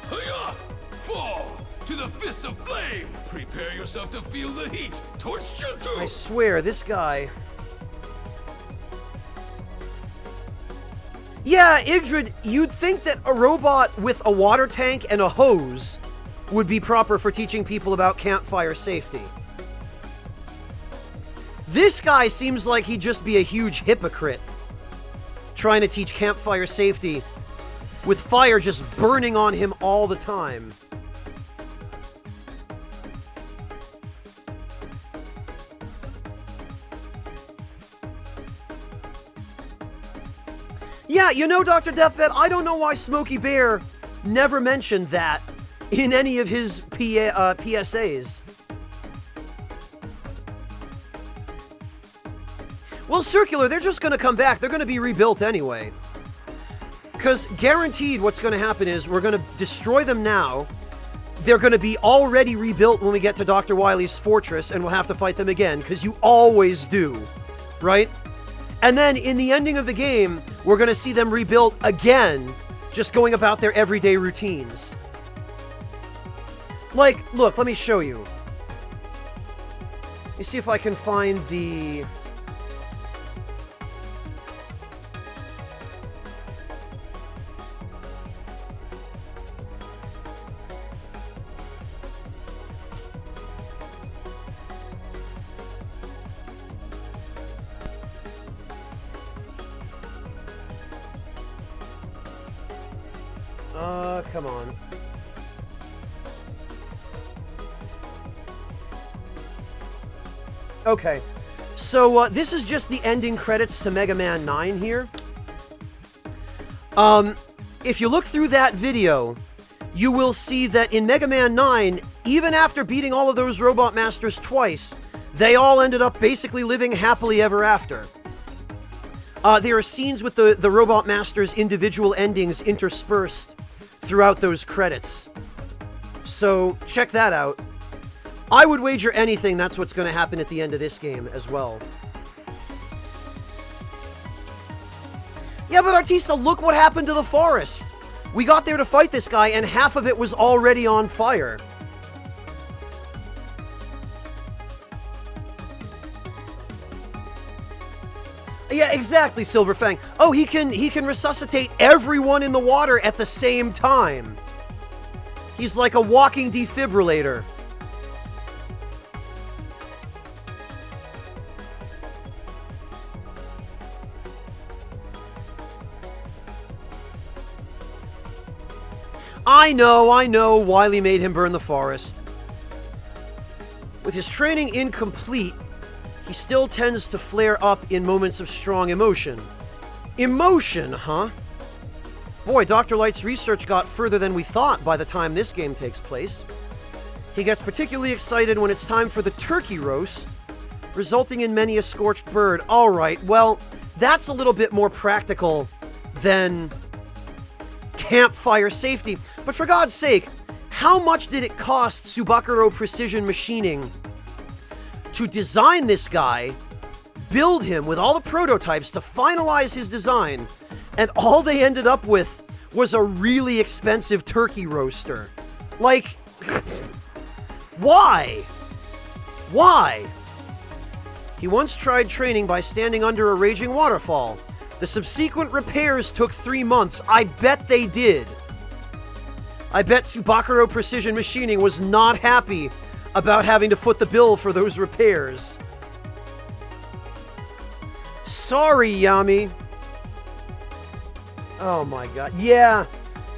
Hiya! Fall to the fists of flame. Prepare yourself to feel the heat. Torch Jutsu! I swear, this guy... Yeah, Yggdrad, you'd think that a robot with a water tank and a hose would be proper for teaching people about campfire safety. This guy seems like he'd just be a huge hypocrite, trying to teach campfire safety with fire just burning on him all the time. Yeah, you know, Dr. Deathbed, I don't know why Smokey Bear never mentioned that in any of his PSAs. Well, Circular, they're just going to come back. They're going to be rebuilt anyway. Because guaranteed what's going to happen is we're going to destroy them now. They're going to be already rebuilt when we get to Dr. Wily's fortress, and we'll have to fight them again, because you always do, right? And then in the ending of the game, we're going to see them rebuilt again, just going about their everyday routines. Like, look, let me show you. Let me see if I can find the... Come on. Okay. So, this is just the ending credits to Mega Man 9 here. If you look through that video, you will see that in Mega Man 9, even after beating all of those Robot Masters twice, they all ended up basically living happily ever after. There are scenes with the Robot Masters' individual endings interspersed throughout those credits. So, check that out. I would wager anything that's what's going to happen at the end of this game as well. Yeah, but Artista, look what happened to the forest. We got there to fight this guy, and half of it was already on fire. Yeah, exactly, Silverfang. Oh, he can resuscitate everyone in the water at the same time. He's like a walking defibrillator. I know, Wily made him burn the forest. With his training incomplete, he still tends to flare up in moments of strong emotion. Emotion, huh? Boy, Dr. Light's research got further than we thought by the time this game takes place. He gets particularly excited when it's time for the turkey roast, resulting in many a scorched bird. Alright, well, that's a little bit more practical than campfire safety. But for God's sake, how much did it cost Tsubakuro Precision Machining to design this guy, build him with all the prototypes to finalize his design, and all they ended up with was a really expensive turkey roaster? Like, why? Why? He once tried training by standing under a raging waterfall. The subsequent repairs took 3 months. I bet they did. I bet Tsubakuro Precision Machining was not happy about having to foot the bill for those repairs. Sorry, Yami. Oh my god. Yeah,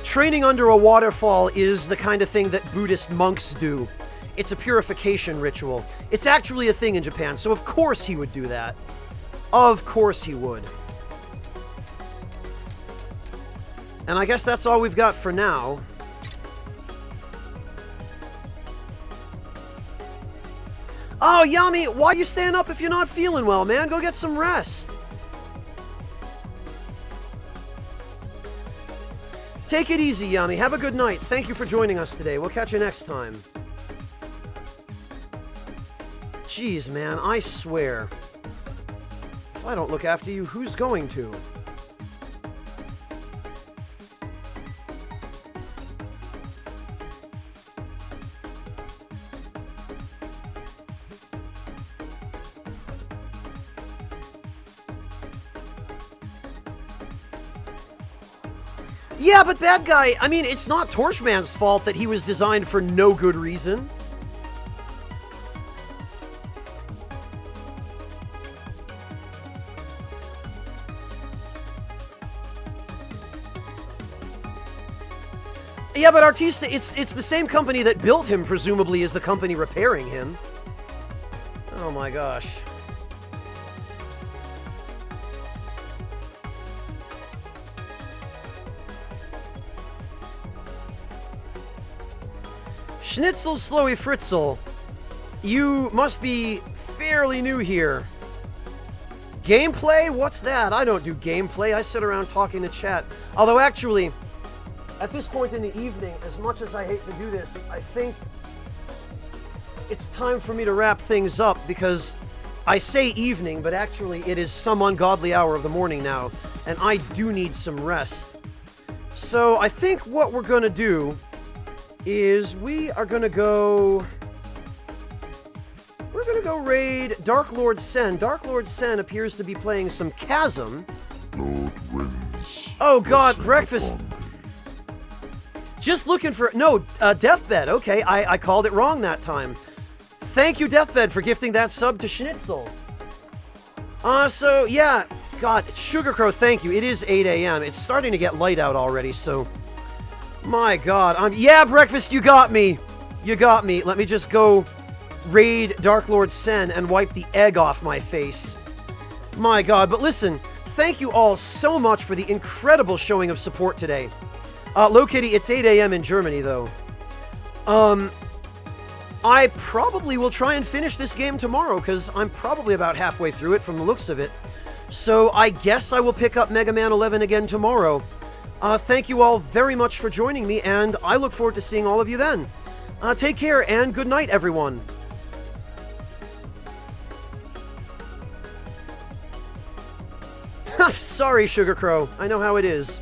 training under a waterfall is the kind of thing that Buddhist monks do. It's a purification ritual. It's actually a thing in Japan, so of course he would do that. Of course he would. And I guess that's all we've got for now. Oh, Yami, why you staying up if you're not feeling well, man? Go get some rest. Take it easy, Yami. Have a good night. Thank you for joining us today. We'll catch you next time. Jeez, man, I swear. If I don't look after you, who's going to? Yeah, but that guy, I mean, it's not Torchman's fault that he was designed for no good reason. Yeah, but Artista, it's the same company that built him, presumably, as the company repairing him. Oh my gosh. Schnitzel Slowy Fritzel, you must be fairly new here. Gameplay? What's that? I don't do gameplay. I sit around talking to chat. Although, actually, at this point in the evening, as much as I hate to do this, I think it's time for me to wrap things up, because I say evening, but actually it is some ungodly hour of the morning now, and I do need some rest. So I think what we're going to do is we are going to go... We're going to go raid Dark Lord Sen. Dark Lord Sen appears to be playing some Chasm. Lord wins. Oh god, breakfast. Just looking for... No, Deathbed. Okay, I called it wrong that time. Thank you, Deathbed, for gifting that sub to Schnitzel. So, yeah. God, Sugar Crow, thank you. It is 8 a.m. It's starting to get light out already, so... My god. Yeah, Breakfast, you got me. You got me. Let me just go raid Dark Lord Sen and wipe the egg off my face. My god. But listen, thank you all so much for the incredible showing of support today. Low-Kitty, it's 8 a.m. in Germany, though. I probably will try and finish this game tomorrow, because I'm probably about halfway through it from the looks of it. So I guess I will pick up Mega Man 11 again tomorrow. Thank you all very much for joining me, and I look forward to seeing all of you then. Take care, and good night, everyone. Sorry, Sugar Crow. I know how it is.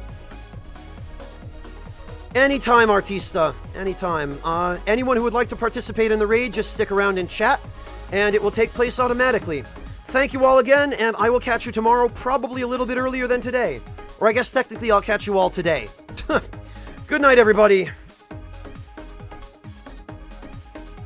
Anytime, Artista. Anytime. Anyone who would like to participate in the raid, just stick around and chat, and it will take place automatically. Thank you all again, and I will catch you tomorrow, probably a little bit earlier than today. Or I guess technically I'll catch you all today. Good night, everybody.